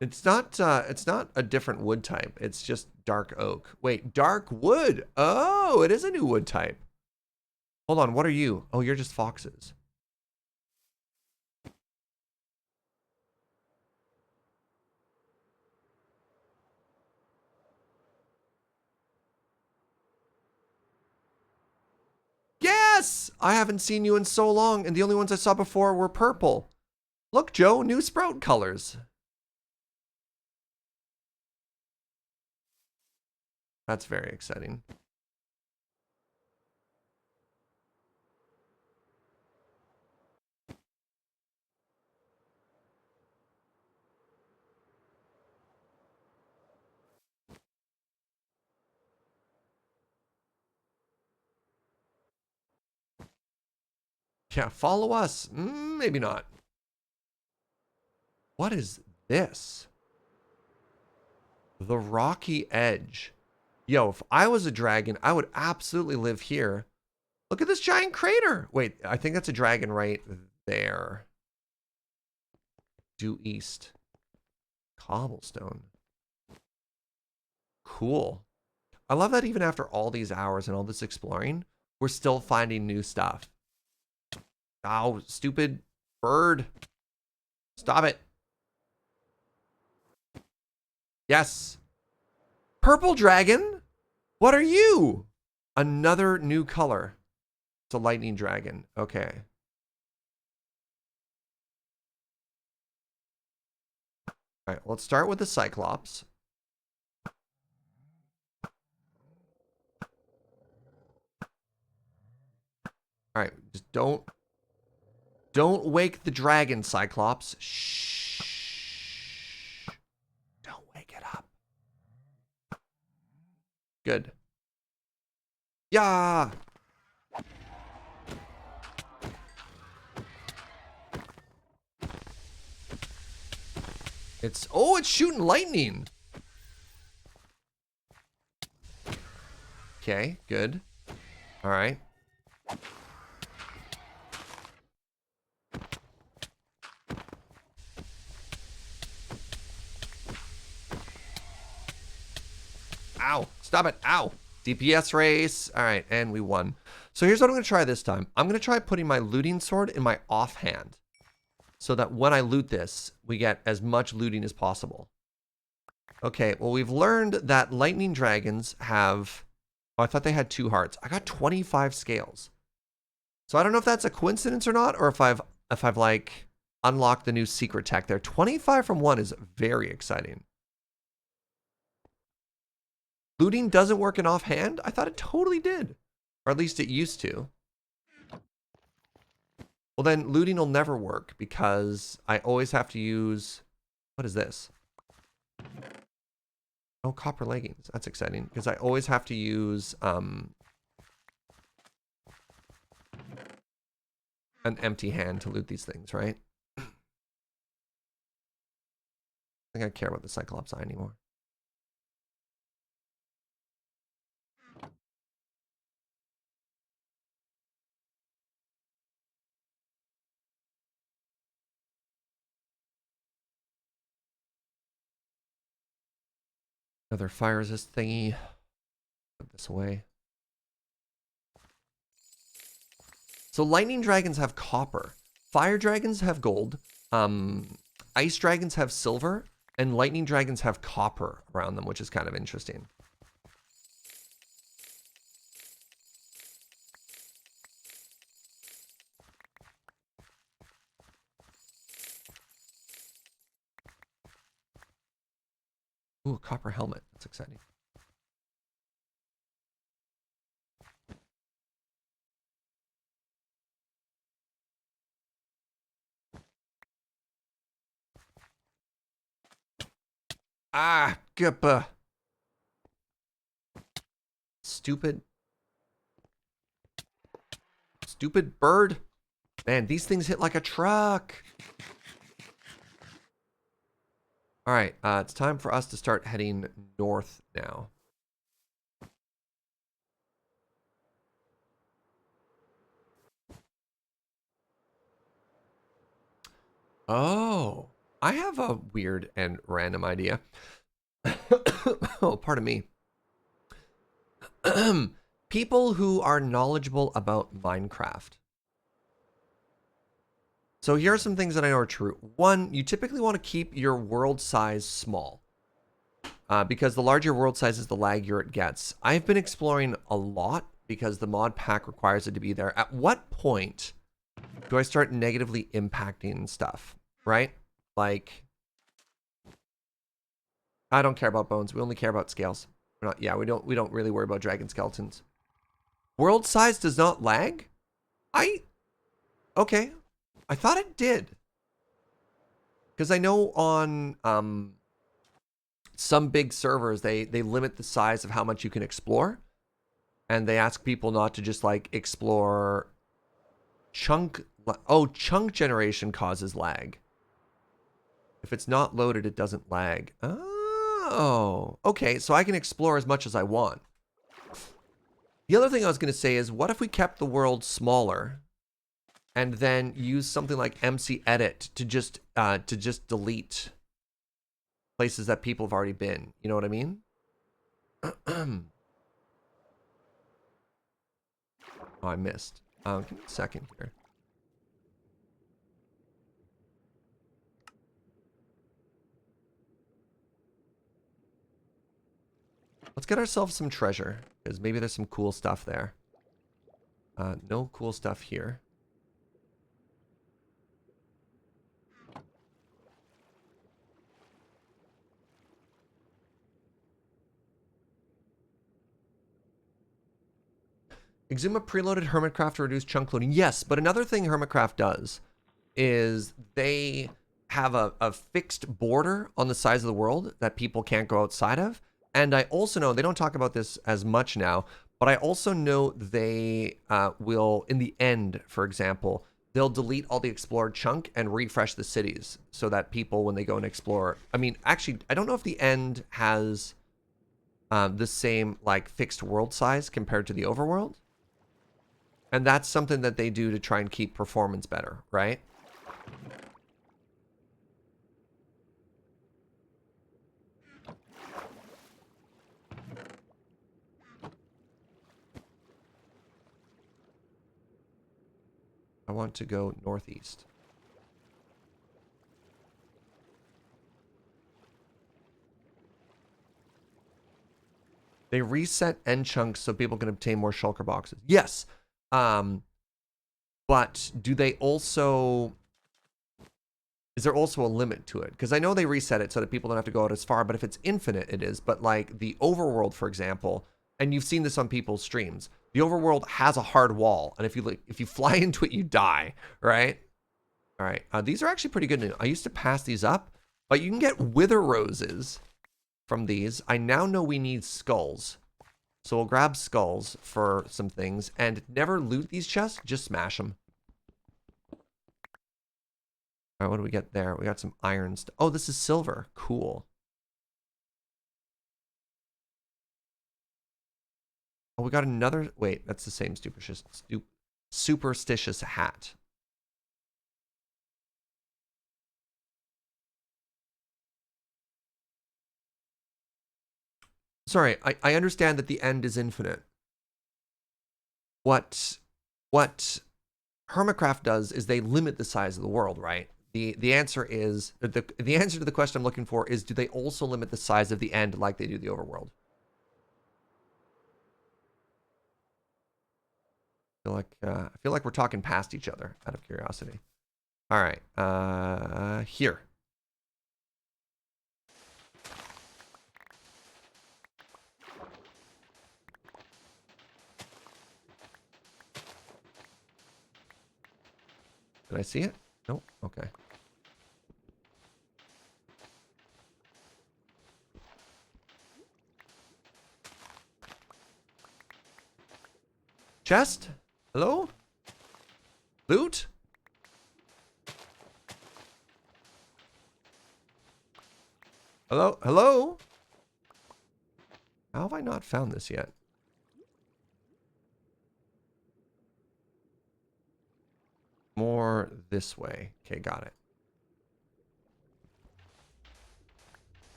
It's not a different wood type. It's just dark oak. Wait, dark wood. Oh, it is a new wood type. Hold on, what are you? Oh, you're just foxes. Yes! I haven't seen you in so long, and the only ones I saw before were purple. Look, Joe, new sprout colors. That's very exciting. Yeah, follow us. Maybe not. What is this? The Rocky Edge. Yo, if I was a dragon, I would absolutely live here. Look at this giant crater. Wait, I think that's a dragon right there. Due east. Cobblestone. Cool. I love that even after all these hours and all this exploring, we're still finding new stuff. Oh, stupid bird. Stop it. Yes. Purple dragon? What are you? Another new color. It's a lightning dragon. Okay. All right, let's start with the Cyclops. All right, just don't wake the dragon, Cyclops. Shh. Don't wake it up. Good. Yeah. It's shooting lightning. Okay, good. All right. Ow. Stop it. Ow. DPS race. All right, and we won. So here's what I'm going to try this time. I'm going to try putting my looting sword in my offhand so that when I loot this, we get as much looting as possible. Okay, well, we've learned that lightning dragons have... Oh, I thought they had 2 hearts. I got 25 scales. So I don't know if that's a coincidence or not, or if I've like unlocked the new secret tech there. 25 from 1 is very exciting. Looting doesn't work in offhand? I thought it totally did. Or at least it used to. Well, then looting will never work because I always have to use... What is this? Oh, copper leggings. That's exciting because I always have to use an empty hand to loot these things, right? I think I care about the Cyclops eye anymore. Another fire resist thingy. Put this away. So lightning dragons have copper. Fire dragons have gold. Ice dragons have silver. And lightning dragons have copper around them, which is kind of interesting. Ooh, a copper helmet. That's exciting. Ah, guppa. Stupid. Stupid bird. Man, these things hit like a truck. All right, it's time for us to start heading north now. Oh, I have a weird and random idea. Oh, pardon me. People who are knowledgeable about Minecraft. So here are some things that I know are true. One, you typically want to keep your world size small. Because the larger world size is the laggier it gets. I've been exploring a lot because the mod pack requires it to be there. At what point do I start negatively impacting stuff, right? Like, I don't care about bones. We only care about scales. We're not, yeah, we don't really worry about dragon skeletons. World size does not lag? Okay. I thought it did. Because I know on some big servers, they limit the size of how much you can explore. And they ask people not to just like explore chunk. Oh, chunk generation causes lag. If it's not loaded, it doesn't lag. Oh, okay. So I can explore as much as I want. The other thing I was going to say is, what if we kept the world smaller and then use something like MC Edit to just delete places that people have already been? You know what I mean? Oh, I missed. Give me a second here. Let's get ourselves some treasure, because maybe there's some cool stuff there. No cool stuff here. Exuma preloaded Hermitcraft to reduce chunk loading. Yes, but another thing Hermitcraft does is they have a fixed border on the size of the world that people can't go outside of. And I also know, they don't talk about this as much now, but I also know they will, in the end, for example, they'll delete all the explored chunk and refresh the cities so that people, when they go and explore... I mean, actually, I don't know if the end has the same, like, fixed world size compared to the overworld. And that's something that they do to try and keep performance better, right? I want to go northeast. They reset end chunks so people can obtain more shulker boxes. Yes. But do they also... Is there also a limit to it? Because I know they reset it so that people don't have to go out as far, but if it's infinite, it is. But like the overworld, for example, and you've seen this on people's streams, the overworld has a hard wall, and if you fly into it, you die, right? All right, these are actually pretty good. I used to pass these up, but you can get wither roses from these. I now know we need skulls, so we'll grab skulls for some things, and never loot these chests, just smash them. All right, what do we get there? We got some iron stuff. Oh, this is silver. Cool. Oh, we got another... Wait, that's the same superstitious hat. Sorry, I understand that the end is infinite. What Hermitcraft does is they limit the size of the world, right? The answer is... The answer to the question I'm looking for is, do they also limit the size of the end like they do the overworld? I feel like we're talking past each other out of curiosity. All right, here. Did I see it? Nope. Okay. Chest? Hello? Loot? Hello? Hello? How have I not found this yet? More this way. Okay, got it.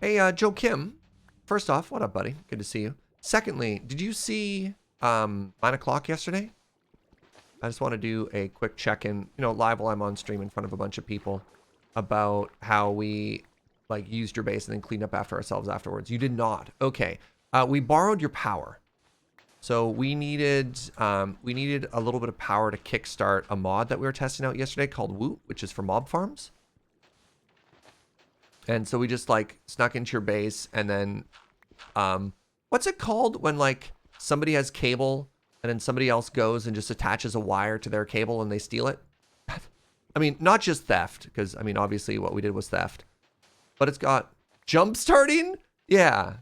Hey, Joe Kim. First off, what up, buddy? Good to see you. Secondly, did you see 9 o'clock yesterday? I just want to do a quick check-in, live while I'm on stream in front of a bunch of people about how we like used your base and then cleaned up after ourselves afterwards. You did not. Okay. We borrowed your power. So we needed a little bit of power to kickstart a mod that we were testing out yesterday called Woot, which is for mob farms. And so we just like snuck into your base and then what's it called when like somebody has cable and then somebody else goes and just attaches a wire to their cable and they steal it? I mean, not just theft, because I mean obviously what we did was theft. But it's got jump starting? Yeah.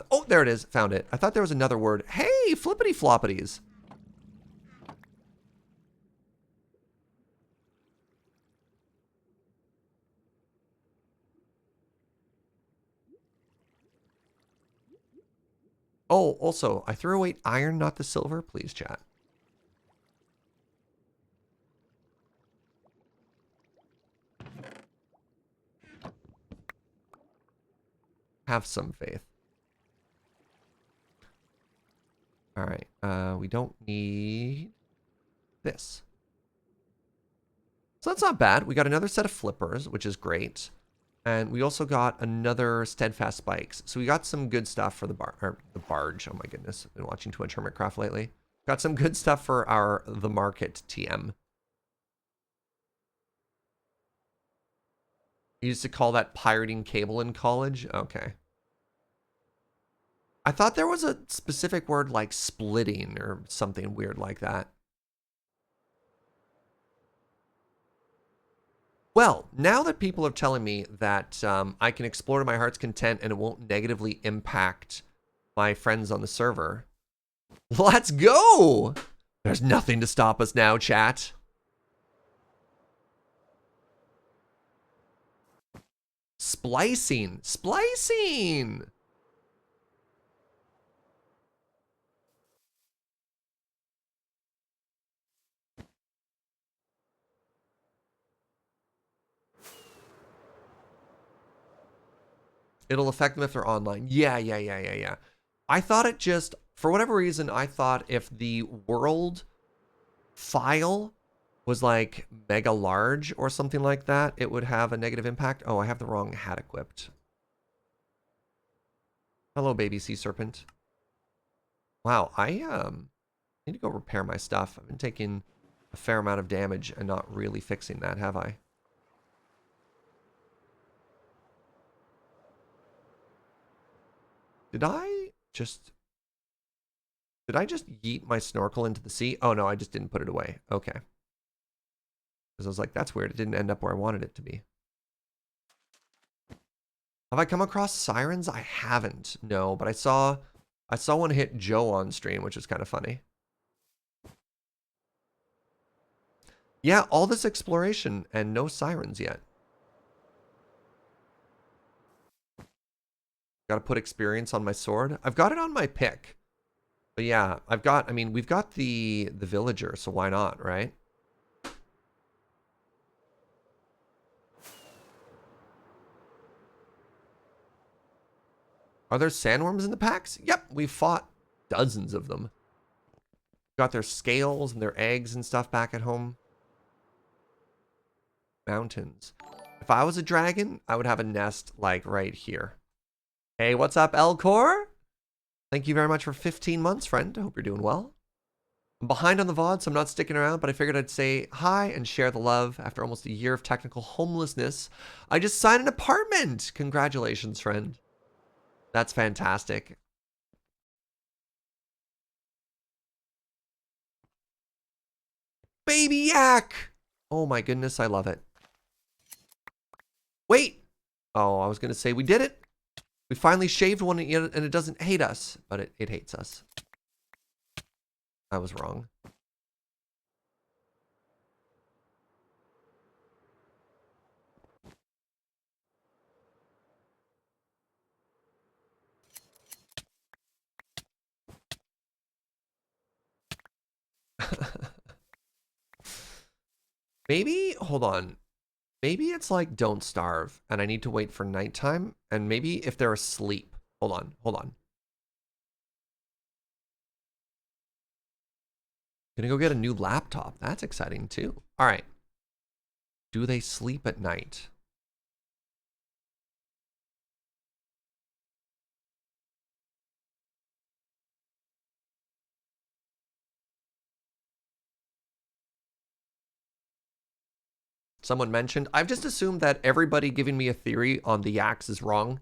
Oh, there it is. Found it. I thought there was another word. Hey, flippity floppities. Oh, also, I threw away iron, not the silver. Please, chat. Have some faith. All right. We don't need this. So that's not bad. We got another set of flippers, which is great. And we also got another steadfast spikes. So we got some good stuff for the barge. Oh my goodness. I've been watching too much Hermitcraft lately. Got some good stuff for the market TM. You used to call that pirating cable in college? Okay. I thought there was a specific word like splitting or something weird like that. Well, now that people are telling me that I can explore to my heart's content and it won't negatively impact my friends on the server, let's go! There's nothing to stop us now, chat. Splicing. Splicing! It'll affect them if they're online. Yeah. I thought it just, for whatever reason, I thought if the world file was like mega large or something like that, it would have a negative impact. Oh, I have the wrong hat equipped. Hello, baby sea serpent. Wow, I need to go repair my stuff. I've been taking a fair amount of damage and not really fixing that, have I? Did I just yeet my snorkel into the sea? Oh no, I just didn't put it away. Okay. Because I was like, that's weird. It didn't end up where I wanted it to be. Have I come across sirens? I haven't. No, but I saw one hit Joe on stream, which was kind of funny. Yeah, all this exploration and no sirens yet. Got to put experience on my sword. I've got it on my pick. But yeah, I mean, we've got the villager, so why not, right? Are there sandworms in the packs? Yep, we've fought dozens of them. Got their scales and their eggs and stuff back at home. Mountains. If I was a dragon, I would have a nest like right here. Hey, what's up, Elcor? Thank you very much for 15 months, friend. I hope you're doing well. I'm behind on the VOD, so I'm not sticking around, but I figured I'd say hi and share the love. After almost a year of technical homelessness, I just signed an apartment. Congratulations, friend. That's fantastic. Baby yak! Oh my goodness, I love it. Wait! Oh, I was going to say we did it. We finally shaved one and it doesn't hate us, but it hates us. I was wrong. Maybe, hold on. Maybe it's like don't starve and I need to wait for nighttime. And maybe if they're asleep. Hold on. Gonna go get a new laptop. That's exciting too. All right. Do they sleep at night? Someone mentioned, I've just assumed that everybody giving me a theory on the yaks is wrong.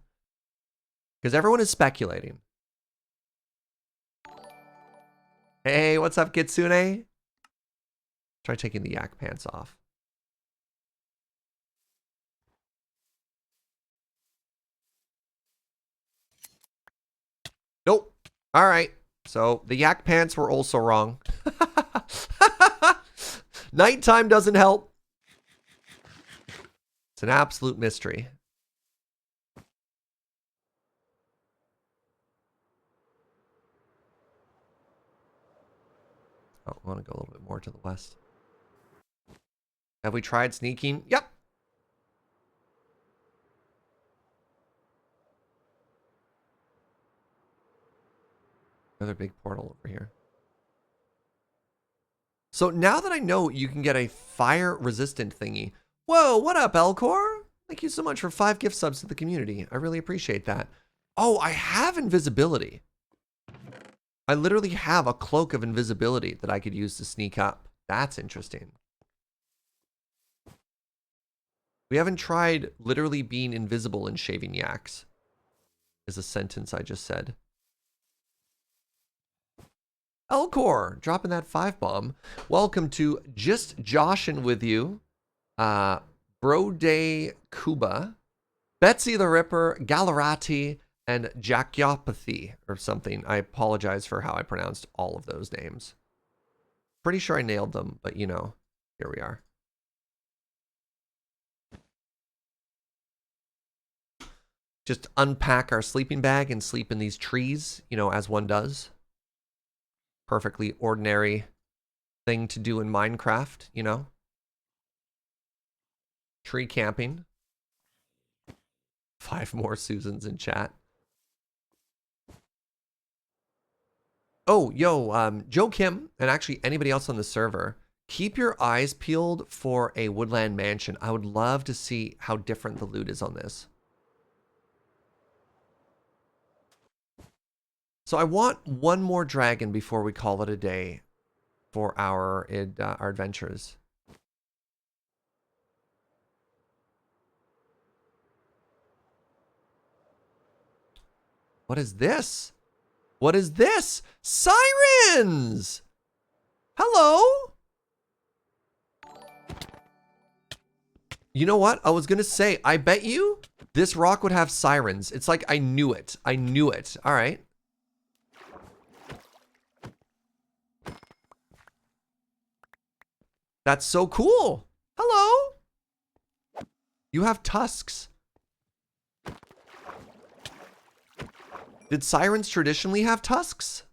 Because everyone is speculating. Hey, what's up, Kitsune? Try taking the yak pants off. Nope. All right. So the yak pants were also wrong. Nighttime doesn't help. It's an absolute mystery. Oh, I want to go a little bit more to the west. Have we tried sneaking? Yep. Another big portal over here. So now that I know you can get a fire resistant thingy. Whoa, what up, Elcor? Thank you so much for 5 gift subs to the community. I really appreciate that. Oh, I have invisibility. I literally have a cloak of invisibility that I could use to sneak up. That's interesting. We haven't tried literally being invisible and shaving yaks, is a sentence I just said. Elcor, dropping that 5-bomb. Welcome to Just Joshin' with you. Brode Kuba, Betsy the Ripper, Galarati, and Jakyopathy, or something. I apologize for how I pronounced all of those names. Pretty sure I nailed them, but you know, here we are. Just unpack our sleeping bag and sleep in these trees, you know, as one does. Perfectly ordinary thing to do in Minecraft, you know? Tree camping. 5 more Susans in chat. Oh, yo, Joe Kim, and actually anybody else on the server, keep your eyes peeled for a woodland mansion. I would love to see how different the loot is on this. So I want one more dragon before we call it a day for our adventures. What is this? What is this? Sirens! Hello? You know what? I was gonna say, I bet you this rock would have sirens. It's like I knew it. I knew it. All right. That's so cool. Hello? You have tusks. Did sirens traditionally have tusks?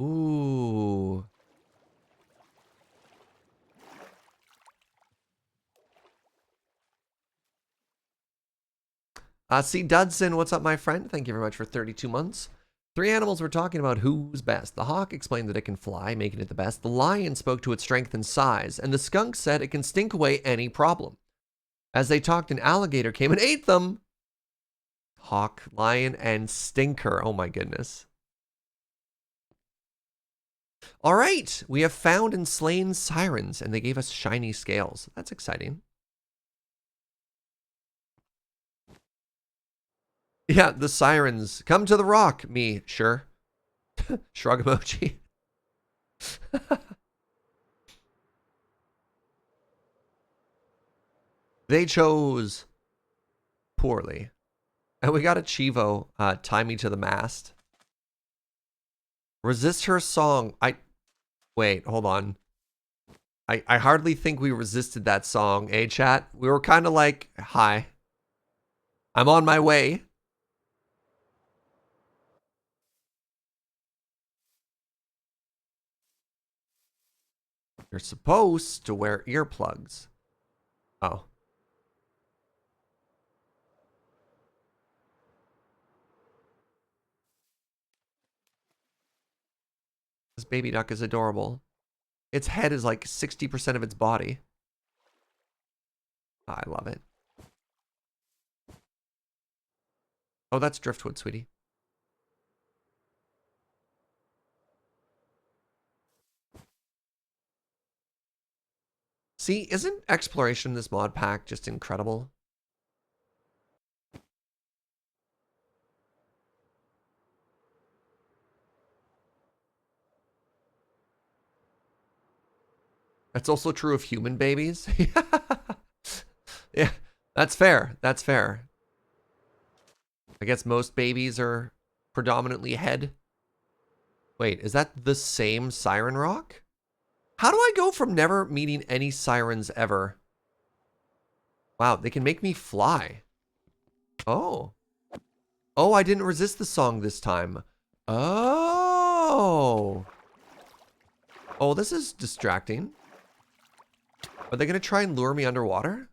Ooh. C. Dudson, what's up, my friend? Thank you very much for 32 months. 3 animals were talking about who's best. The hawk explained that it can fly, making it the best. The lion spoke to its strength and size. And the skunk said it can stink away any problem. As they talked, an alligator came and ate them. Hawk, lion, and stinker. Oh my goodness. All right. We have found and slain sirens, and they gave us shiny scales. That's exciting. Yeah, the sirens. Come to the rock. Me, sure. Shrug emoji. They chose poorly. And we got a Chivo, tie me to the mast. Resist her song. Wait, hold on. I hardly think we resisted that song, eh, chat? We were kind of like, hi. I'm on my way. You're supposed to wear earplugs. Oh. This baby duck is adorable. Its head is like 60% of its body. Oh, I love it. Oh, that's driftwood, sweetie. See, isn't exploration in this mod pack just incredible? That's also true of human babies. Yeah, that's fair. That's fair. I guess most babies are predominantly head. Wait, is that the same siren rock? How do I go from never meeting any sirens ever? Wow, they can make me fly. Oh. Oh, I didn't resist the song this time. Oh. Oh, this is distracting. Are they going to try and lure me underwater?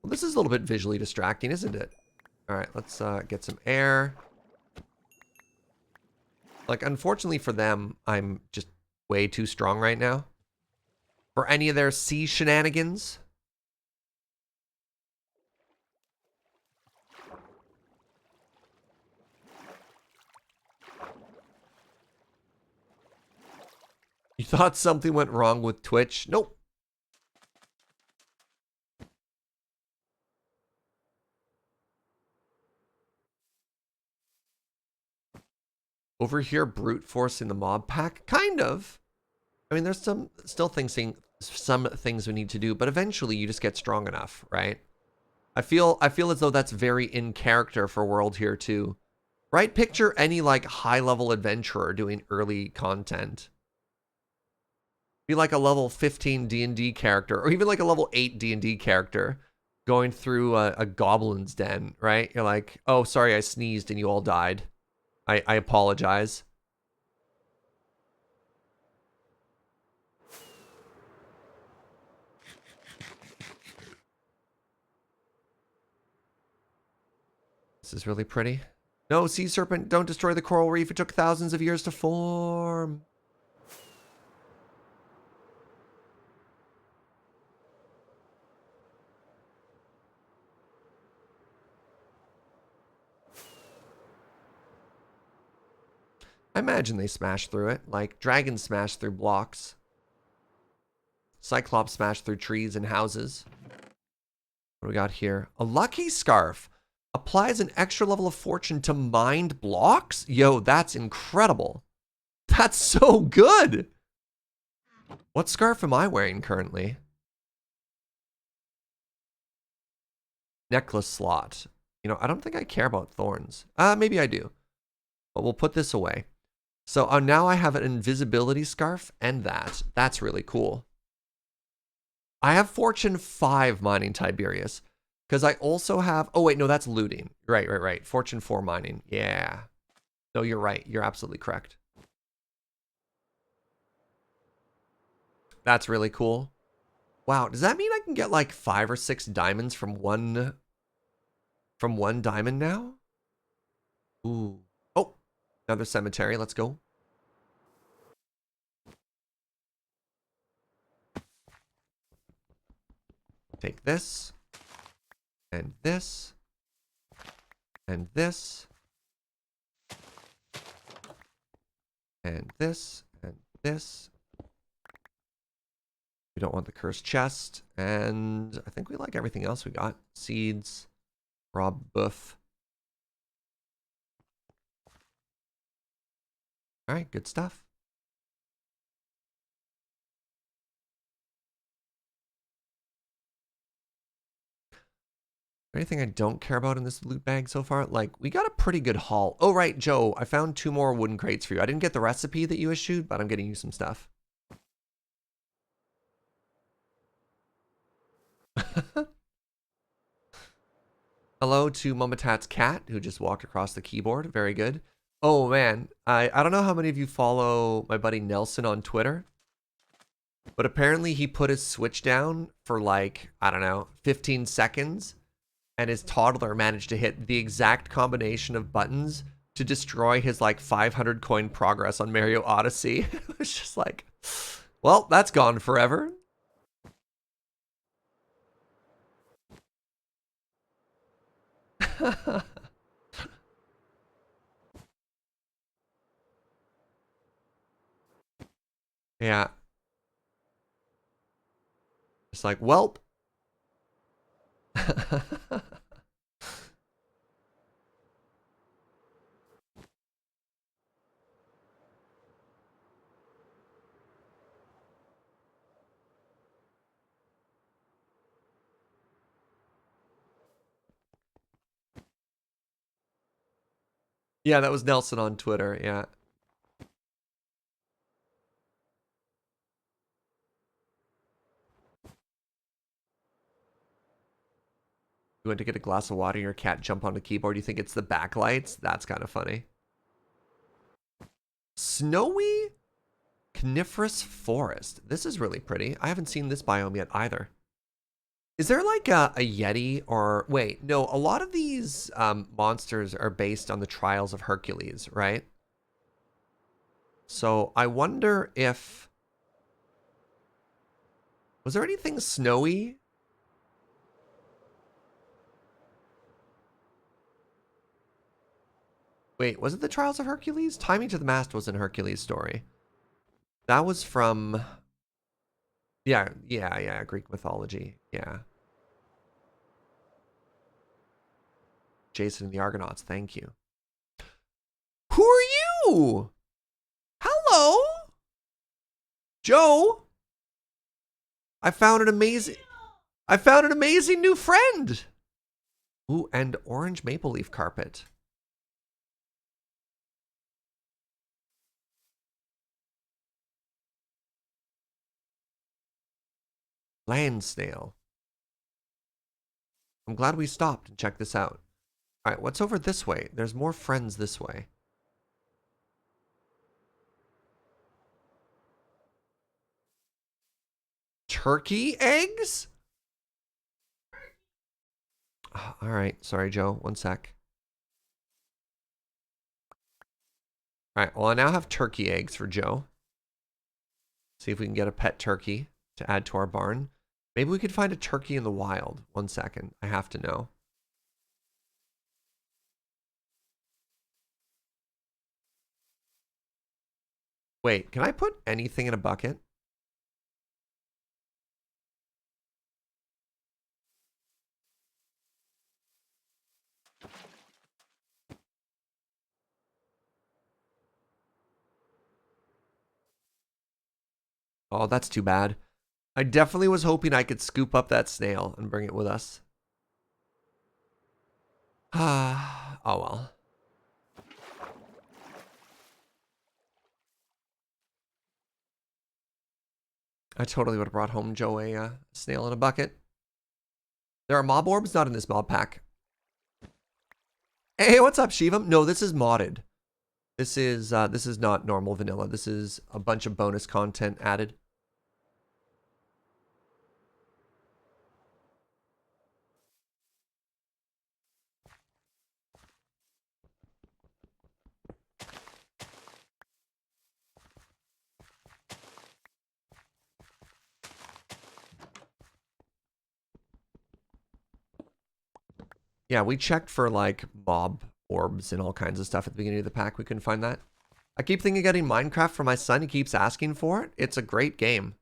Well, this is a little bit visually distracting, isn't it? All right, let's get some air. Like, unfortunately for them, I'm just way too strong right now for any of their sea shenanigans. You thought something went wrong with Twitch? Nope. Over here, brute forcing the mob pack? Kind of. I mean, there's some things we need to do, but eventually you just get strong enough, right? I feel as though that's very in character for World here too. Right? Picture any like high-level adventurer doing early content. Be like a level 15 D&D character, or even like a level 8 D&D character going through a goblin's den, right? You're like, oh, sorry, I sneezed and you all died. I apologize. This is really pretty. No, sea serpent, don't destroy the coral reef. It took thousands of years to form. I imagine they smash through it, like dragons smash through blocks. Cyclops smash through trees and houses. What do we got here? A lucky scarf. Applies an extra level of fortune to mined blocks? Yo, that's incredible. That's so good. What scarf am I wearing currently? Necklace slot. You know, I don't think I care about thorns. Maybe I do. But we'll put this away. So now I have an invisibility scarf and that. That's really cool. I have Fortune 5 mining Tiberius. Because I also have... Oh, wait, no, that's looting. Right. Fortune 4 mining. Yeah. No, you're right. You're absolutely correct. That's really cool. Wow, does that mean I can get like 5 or 6 diamonds from one diamond now? Ooh. Oh, another cemetery. Let's go. Take this. And this. And this. And this. And this. We don't want the cursed chest. And I think we like everything else we got. Seeds. Raw buff. Alright, good stuff. Anything I don't care about in this loot bag so far? Like, we got a pretty good haul. Oh, right, Joe, I found 2 more wooden crates for you. I didn't get the recipe that you issued, but I'm getting you some stuff. Hello to Momatat's cat, who just walked across the keyboard. Very good. Oh, man. I don't know how many of you follow my buddy Nelson on Twitter, but apparently he put his Switch down for like, I don't know, 15 seconds, and his toddler managed to hit the exact combination of buttons to destroy his like 500 coin progress on Mario Odyssey. It's just like, well, that's gone forever. Yeah. It's like, welp. Yeah, that was Nelson on Twitter. Yeah. You went to get a glass of water, your cat jump on the keyboard. You think it's the backlights? That's kind of funny. Snowy coniferous forest. This is really pretty. I haven't seen this biome yet either. Is there like a Yeti or... Wait, no. A lot of these monsters are based on the trials of Hercules, right? So I wonder if... Was there anything snowy? Wait, was it the Trials of Hercules? Tie Me to the Mast was in Hercules' story. That was from... Yeah, Greek mythology. Yeah. Jason and the Argonauts, thank you. Who are you? Hello? Joe? I found an amazing new friend. Ooh, and orange maple leaf carpet. Land snail. I'm glad we stopped and checked this out. All right, what's over this way? There's more friends this way. Turkey eggs? Oh, all right, sorry, Joe. One sec. All right, well, I now have turkey eggs for Joe. See if we can get a pet turkey to add to our barn. Maybe we could find a turkey in the wild. One second. I have to know. Wait, can I put anything in a bucket? Oh, that's too bad. I definitely was hoping I could scoop up that snail and bring it with us. Ah, oh well. I totally would have brought home Joe a snail in a bucket. There are mob orbs not in this mob pack. Hey, what's up, Shivam? No, this is modded. This is not normal vanilla. This is a bunch of bonus content added. Yeah, we checked for like mob orbs and all kinds of stuff at the beginning of the pack. We couldn't find that. I keep thinking of getting Minecraft for my son. He keeps asking for it. It's a great game.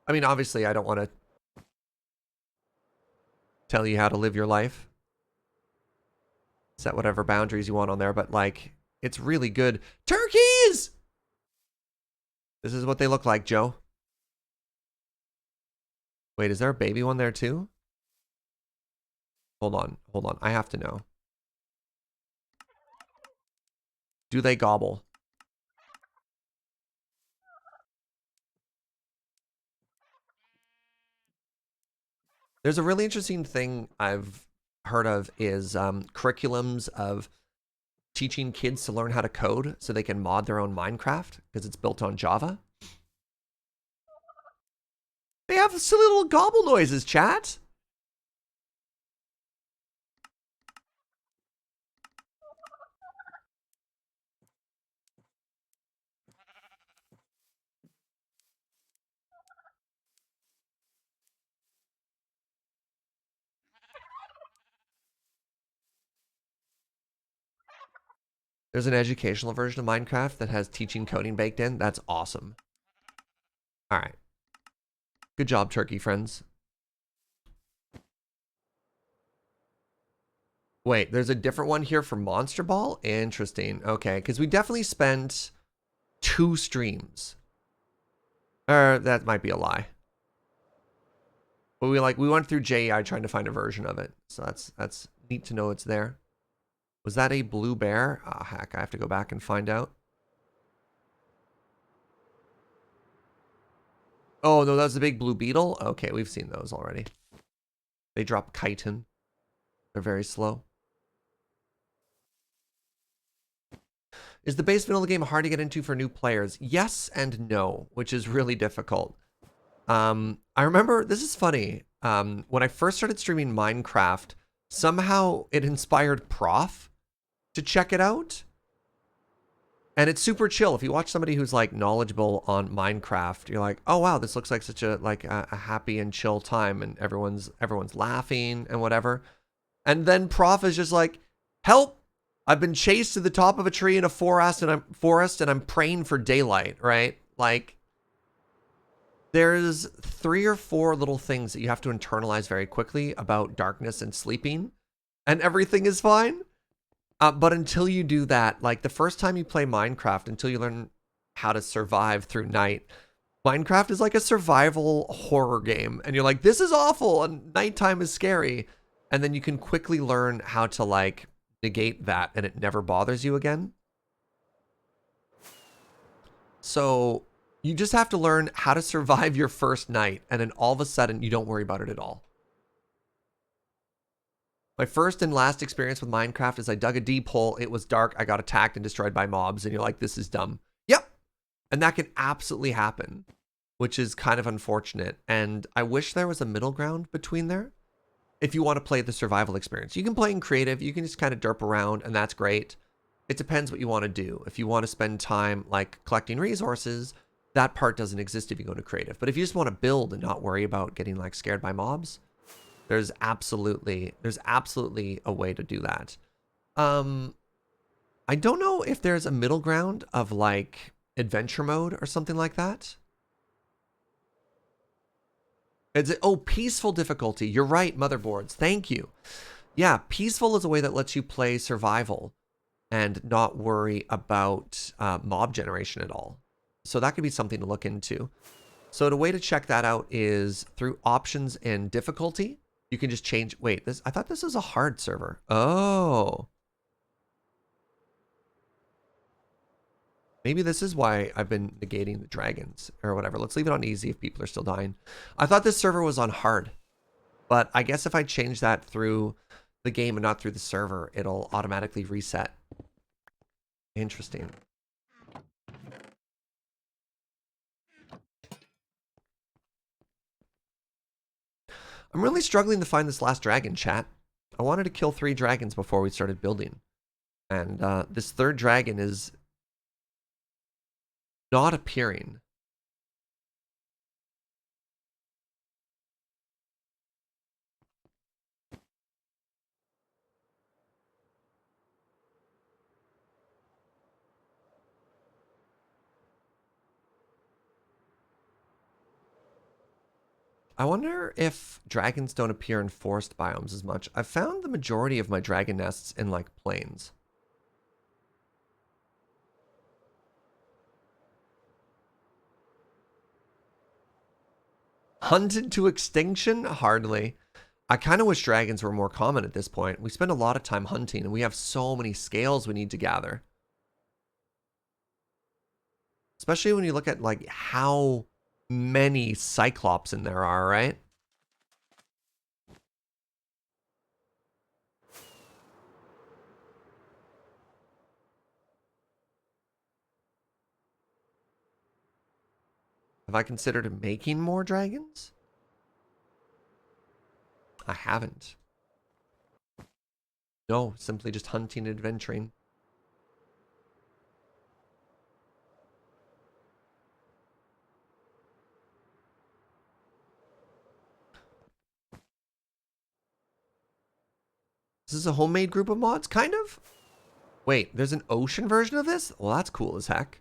I mean, obviously, I don't want to tell you how to live your life. Set whatever boundaries you want on there, but like, it's really good. Turkeys! This is what they look like, Joe. Wait, is there a baby one there too? Hold on. I have to know. Do they gobble? There's a really interesting thing I've heard of is curriculums of teaching kids to learn how to code so they can mod their own Minecraft because it's built on Java. They have silly little gobble noises, chat. There's an educational version of Minecraft that has teaching coding baked in. That's awesome. All right. Good job, turkey friends. Wait, there's a different one here for Monster Ball? Interesting. Okay, because we definitely spent 2 streams. That might be a lie. But we went through JEI trying to find a version of it. So that's neat to know it's there. Was that a blue bear? Ah, heck, I have to go back and find out. Oh, no, that was the big blue beetle? Okay, we've seen those already. They drop chitin. They're very slow. Is the base vanilla game hard to get into for new players? Yes and no, which is really difficult. I remember, this is funny, when I first started streaming Minecraft, somehow it inspired Prof to check it out. And it's super chill. If you watch somebody who's like knowledgeable on Minecraft, you're like, oh wow, this looks like such a happy and chill time, and everyone's laughing and whatever. And then Prof is just like, help, I've been chased to the top of a tree in a forest and I'm praying for daylight, right? Like, there's 3 or 4 little things that you have to internalize very quickly about darkness and sleeping, and everything is fine. But until you do that, like the first time you play Minecraft, until you learn how to survive through night, Minecraft is like a survival horror game. And you're like, this is awful, and nighttime is scary. And then you can quickly learn how to like negate that, and it never bothers you again. So you just have to learn how to survive your first night, and then all of a sudden you don't worry about it at all. My first and last experience with Minecraft is I dug a deep hole, it was dark, I got attacked and destroyed by mobs, and you're like, this is dumb. Yep. And that can absolutely happen, which is kind of unfortunate. And I wish there was a middle ground between there. If you want to play the survival experience, you can play in creative, you can just kind of derp around, and that's great. It depends what you want to do. If you want to spend time like collecting resources, that part doesn't exist if you go to creative. But if you just want to build and not worry about getting like scared by mobs, there's absolutely a way to do that. I don't know if there's a middle ground of like adventure mode or something like that. Oh, peaceful difficulty. You're right, motherboards. Thank you. Yeah, peaceful is a way that lets you play survival and not worry about mob generation at all. So that could be something to look into. So the way to check that out is through options and difficulty. You can just change. Wait, I thought this was a hard server. Oh. Maybe this is why I've been negating the dragons or whatever. Let's leave it on easy if people are still dying. I thought this server was on hard, but I guess if I change that through the game and not through the server, it'll automatically reset. Interesting. I'm really struggling to find this last dragon, chat. I wanted to kill 3 dragons before we started building. And this 3rd dragon is not appearing. I wonder if dragons don't appear in forest biomes as much. I've found the majority of my dragon nests in like plains. Hunted to extinction? Hardly. I kind of wish dragons were more common at this point. We spend a lot of time hunting and we have so many scales we need to gather. Especially when you look at like how many cyclops in there are, right? Have I considered making more dragons? I haven't. No, simply just hunting and adventuring. Is this a homemade group of mods? Kind of. Wait, there's an ocean version of this? Well, that's cool as heck.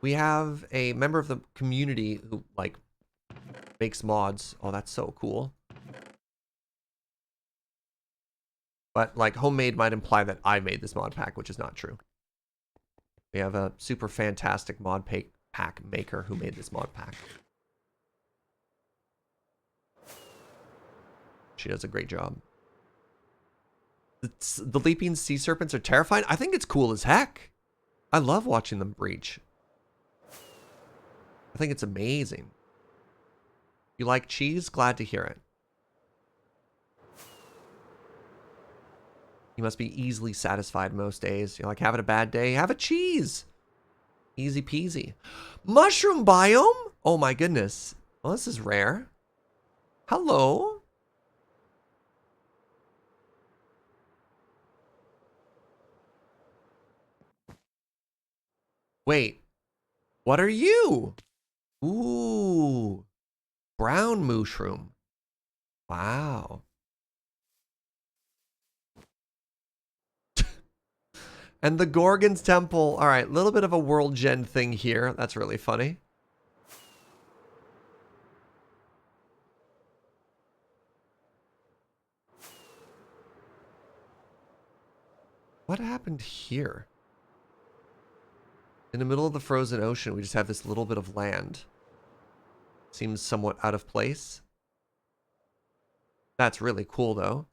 We have a member of the community who, like, makes mods. Oh, that's so cool. But, like, homemade might imply that I made this mod pack, which is not true. We have a super fantastic mod pack maker who made this mod pack. She does a great job. The leaping sea serpents are terrifying. I think it's cool as heck. I love watching them breach. I think it's amazing. You like cheese? Glad to hear it. You must be easily satisfied most days. You're like having a bad day, have a cheese. Easy peasy. Mushroom biome? Oh my goodness. Well, this is rare. Hello. Wait, what are you? Ooh, brown mushroom. Wow. And the Gorgon's Temple. All right, a little bit of a world gen thing here. That's really funny. What happened here? In the middle of the frozen ocean, we just have this little bit of land. Seems somewhat out of place. That's really cool, though.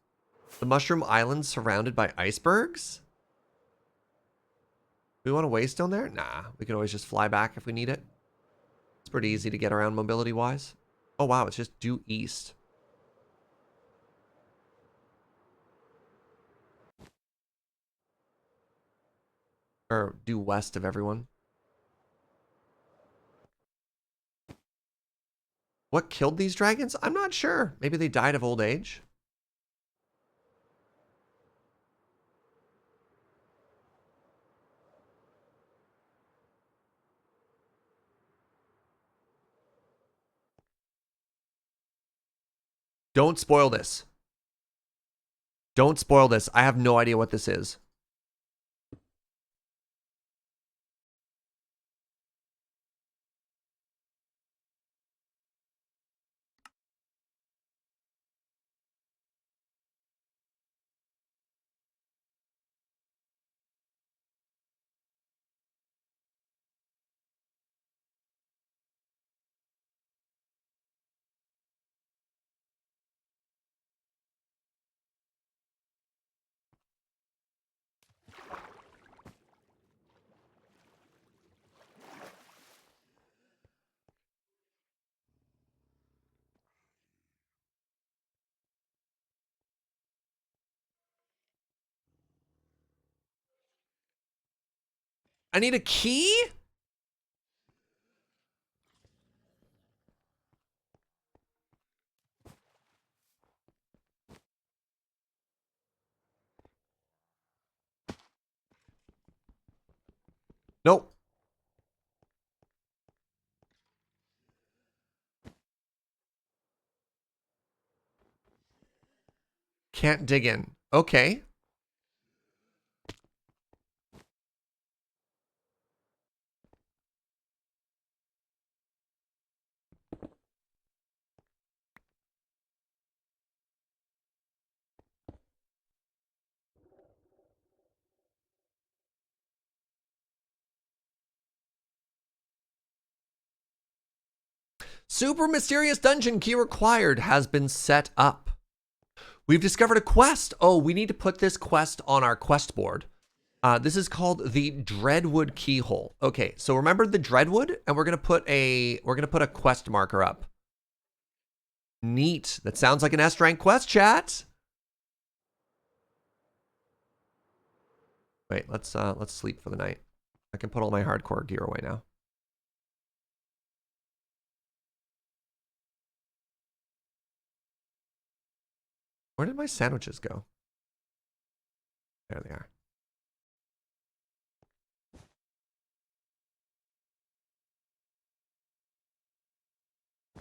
The Mushroom Island surrounded by icebergs? We want a waystone there? Nah, we can always just fly back if we need it. It's pretty easy to get around mobility-wise. Oh, wow, it's just due east. Or due west of everyone. What killed these dragons? I'm not sure. Maybe they died of old age. Don't spoil this. Don't spoil this. I have no idea what this is. I need a key? Nope. Can't dig in. Okay. Super mysterious dungeon key required has been set up. We've discovered a quest. Oh, we need to put this quest on our quest board. This is called the Dreadwood Keyhole. Okay, so remember the Dreadwood, and we're gonna put a quest marker up. Neat. That sounds like an S rank quest, chat. Wait, let's sleep for the night. I can put all my hardcore gear away now. Where did my sandwiches go? There they are.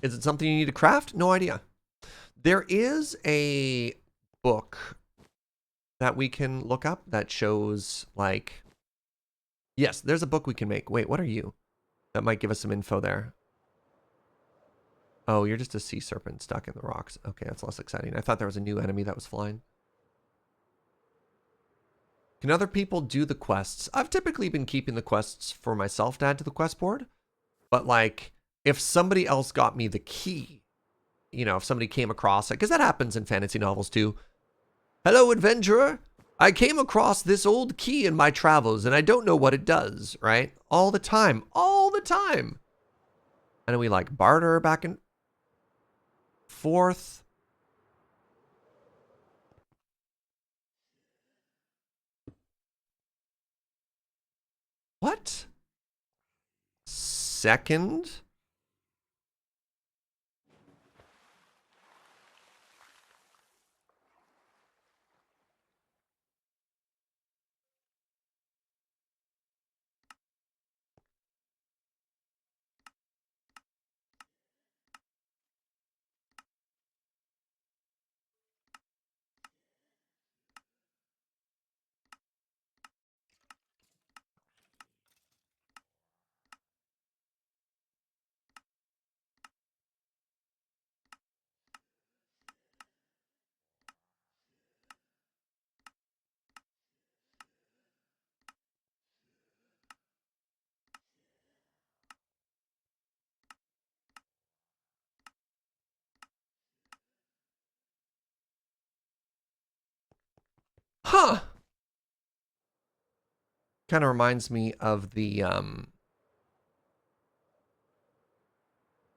Is it something you need to craft? No idea. There is a book that we can look up that shows, like... Yes, there's a book we can make. Wait, what are you? That might give us some info there. Oh, you're just a sea serpent stuck in the rocks. Okay, that's less exciting. I thought there was a new enemy that was flying. Can other people do the quests? I've typically been keeping the quests for myself to add to the quest board. But, like, if somebody else got me the key, you know, if somebody came across it, because that happens in fantasy novels too. Hello, adventurer. I came across this old key in my travels, and I don't know what it does, right? All the time. All the time. And then we, like, barter back and forth. What? Second? Huh. Kind of reminds me of the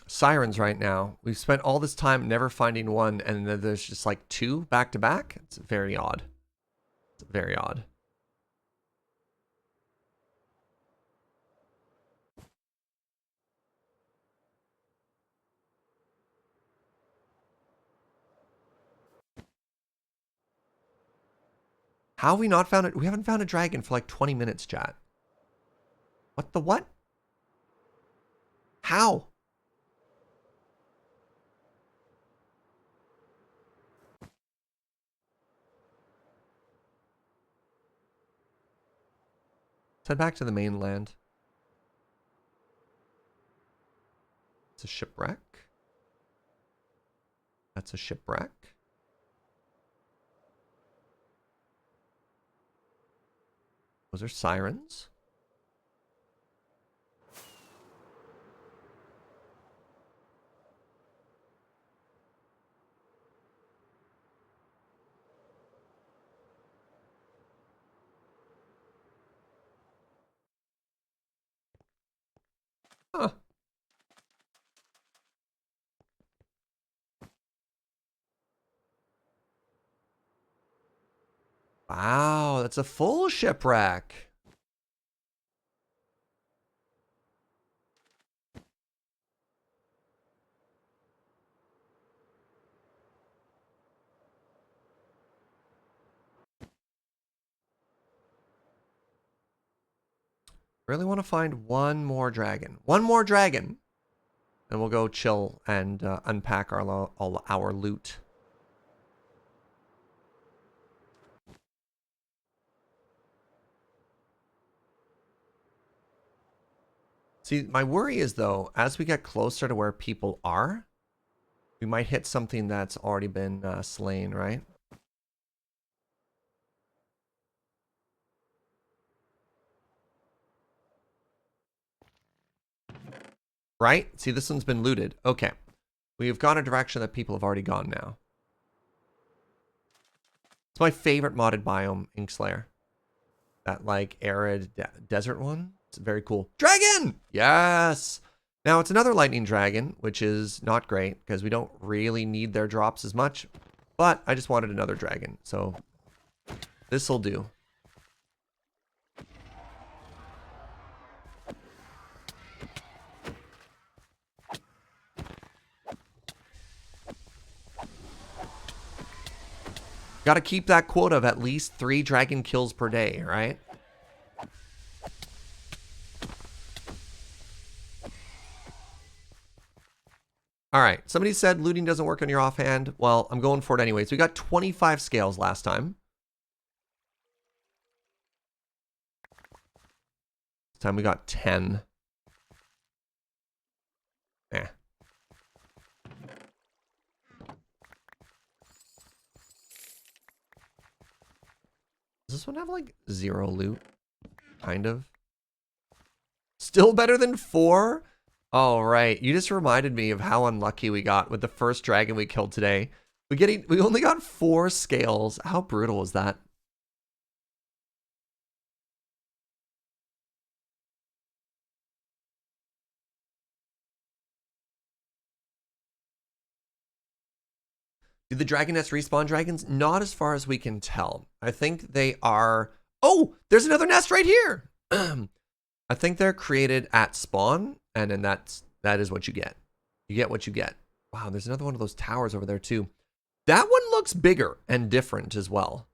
sirens right now. We've spent all this time never finding one, and then there's just like two back to back. It's very odd. It's very odd. How have we not found it? We haven't found a dragon for like 20 minutes, chat. What the what? How? Let's head back to the mainland. It's a shipwreck. That's a shipwreck. Those are sirens. Huh. Wow, that's a full shipwreck. Really want to find one more dragon. One more dragon. And we'll go chill and unpack all our loot. See, my worry is, though, as we get closer to where people are, we might hit something that's already been slain, right? Right? See, this one's been looted. Okay. We've gone a direction that people have already gone now. It's my favorite modded biome, Inkslayer. That, like, arid desert one. It's very cool. Dragon! Yes! Now, it's another lightning dragon, which is not great, because we don't really need their drops as much. But I just wanted another dragon, so this'll do. Got to keep that quota of at least 3 dragon kills per day, right? All right. Somebody said looting doesn't work on your offhand. Well, I'm going for it anyways. We got 25 scales last time. This time we got 10. Eh. Does this one have like 0 loot? Kind of. Still better than 4? Oh, right. You just reminded me of how unlucky we got with the first dragon we killed today. We only got 4 scales. How brutal was that? Do the dragon nests respawn dragons? Not as far as we can tell. I think they are... Oh, there's another nest right here. I think they're created at spawn, and then that is what you get. You get what you get. Wow, there's another one of those towers over there too. That one looks bigger and different as well.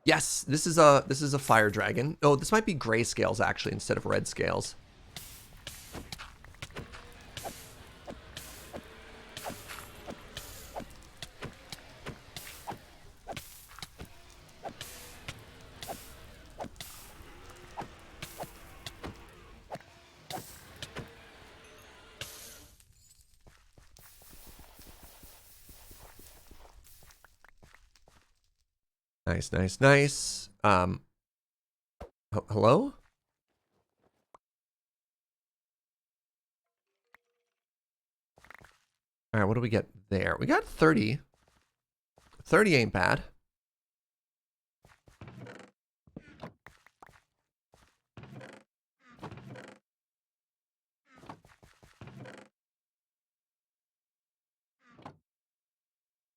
Yes, this is a fire dragon. Oh, this might be gray scales actually instead of red scales. Nice, nice, nice. Hello? All right, what do we get there? We got 30. 30 ain't bad.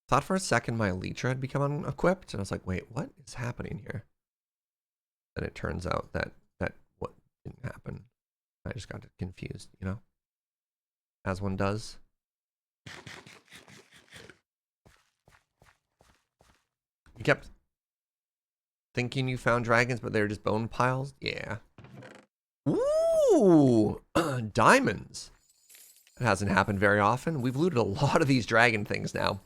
Thought for a second my Elytra had become unequipped, and I was like, wait, what is happening here? Then it turns out that what didn't happen. I just got confused, you know? As one does. You kept thinking you found dragons, but they were just bone piles? Yeah. Ooh! Diamonds. It hasn't happened very often. We've looted a lot of these dragon things now.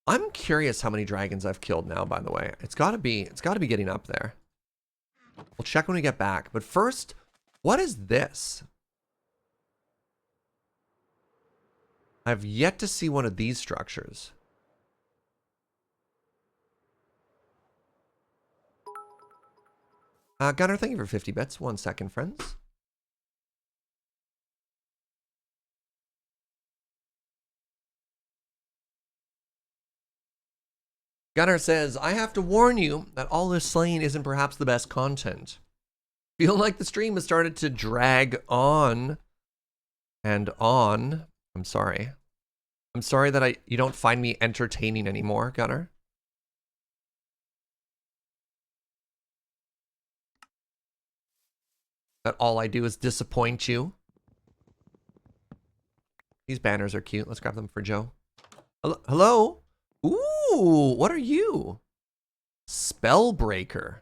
I'm curious how many dragons I've killed now, by the way. It's gotta be getting up there. We'll check when we get back. But first, what is this? I've yet to see one of these structures. Gunnar, thank you for 50 bits. 1 second, friends. Gunnar says, I have to warn you that all this slaying isn't perhaps the best content. Feel like the stream has started to drag on and on. I'm sorry. I'm sorry that you don't find me entertaining anymore, Gunnar. That all I do is disappoint you. These banners are cute. Let's grab them for Joe. Hello? Ooh, what are you? Spellbreaker.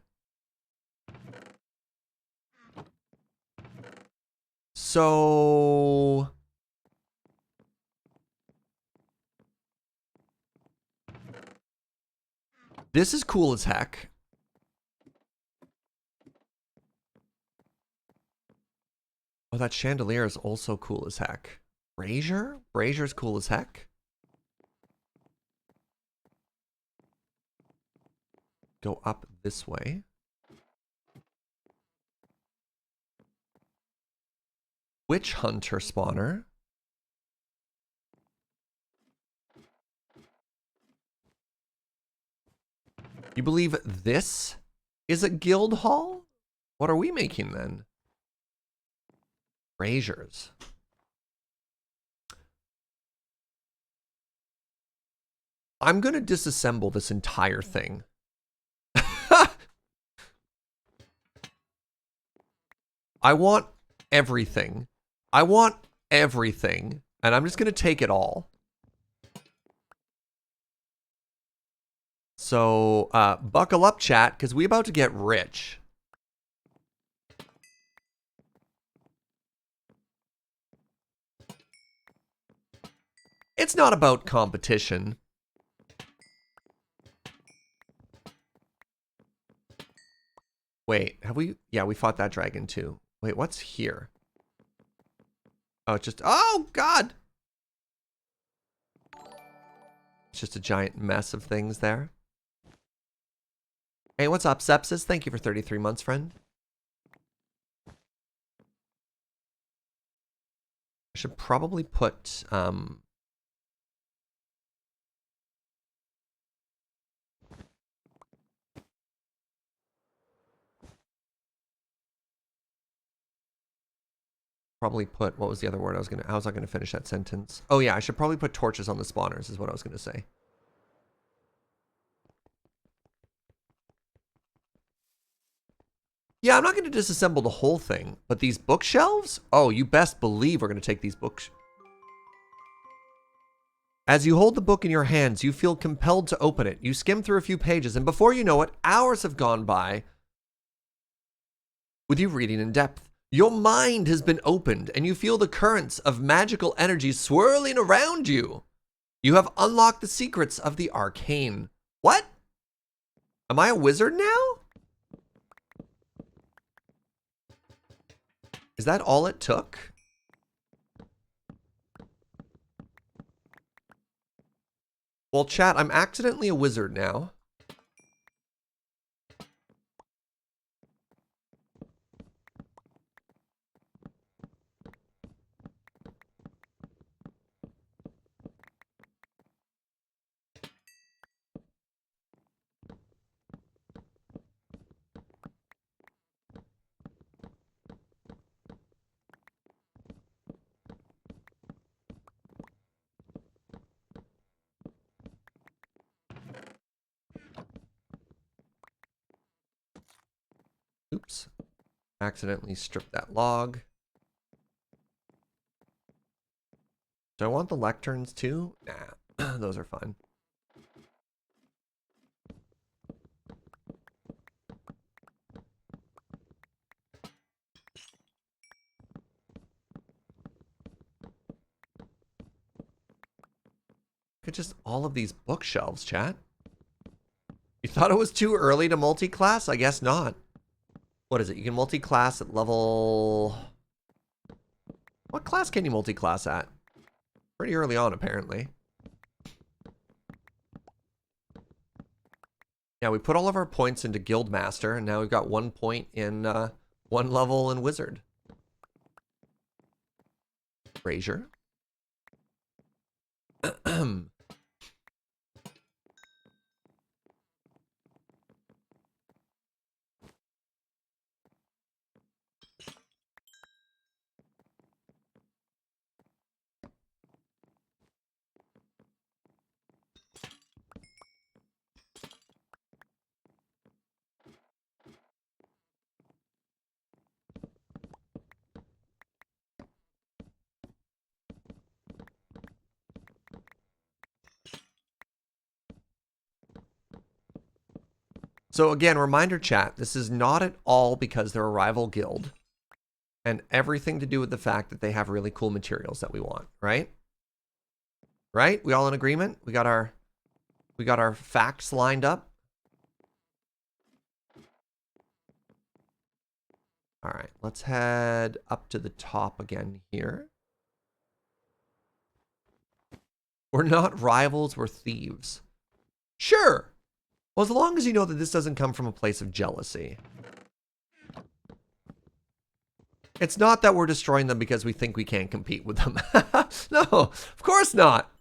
So... this is cool as heck. Oh, that chandelier is also cool as heck. Brazier? Brazier's cool as heck. Go up this way. Witch Hunter spawner. You believe this is a guild hall? What are we making then? Braziers. I'm gonna disassemble this entire thing. I want everything. I want everything. And I'm just gonna take it all. So, buckle up, chat, because we about to get rich. It's not about competition. Wait, have we? Yeah, we fought that dragon too. Wait, what's here? Oh, it's just, oh, God. It's just a giant mess of things there. Hey, what's up, Sepsis? Thank you for 33 months, friend. I should probably put, what was the other word I was gonna, how was I gonna finish that sentence? Oh yeah, I should probably put torches on the spawners is what I was gonna say. Yeah, I'm not gonna disassemble the whole thing, but these bookshelves? Oh, you best believe we're gonna take these books. As you hold the book in your hands, you feel compelled to open it. You skim through a few pages, and before you know it, hours have gone by with you reading in depth. Your mind has been opened, and you feel the currents of magical energy swirling around you. You have unlocked the secrets of the arcane. What? Am I a wizard now? Is that all it took? Well, chat, I'm accidentally a wizard now. Oops. Accidentally stripped that log. Do I want the lecterns too? Nah, those are fine. Look at just all of these bookshelves, chat. You thought it was too early to multi-class? I guess not. What is it? You can multi-class at level... What class can you multi-class at? Pretty early on, apparently. Yeah, we put all of our points into Guildmaster, and now we've got 1 point in 1 level in Wizard. Brazier. So again, reminder chat, this is not at all because they're a rival guild, and everything to do with the fact that they have really cool materials that we want, right? Right? We all in agreement? We got our facts lined up. All right, let's head up to the top again here. We're not rivals, we're thieves. Sure. Well, as long as you know that this doesn't come from a place of jealousy. It's not that we're destroying them because we think we can't compete with them. No, of course not.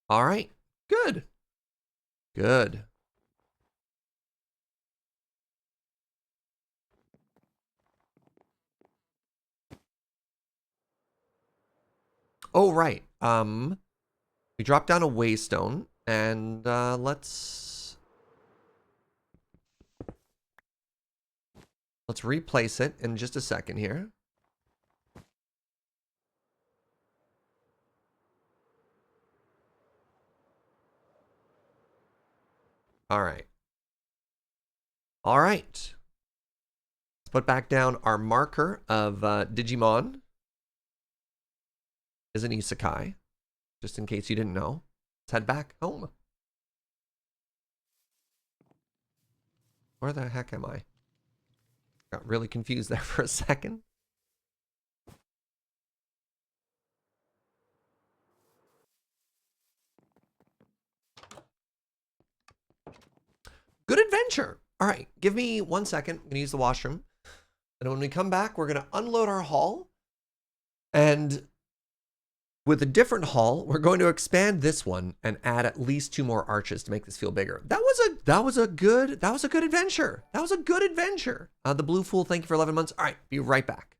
All right, good. Good. Oh, right. We dropped down a waystone, and let's replace it in just a second here. All right. All right. Let's put back down our marker of Digimon is an isekai, just in case you didn't know. Let's head back home. Where the heck am I? Got really confused there for a second. Good adventure. All right, give me 1 second. I'm gonna use the washroom. And when we come back, we're gonna unload our haul. And with a different haul, we're going to expand this one and add at least 2 more arches to make this feel bigger. That was a good adventure. That was a good adventure. The Blue Fool, thank you for 11 months. All right, be right back.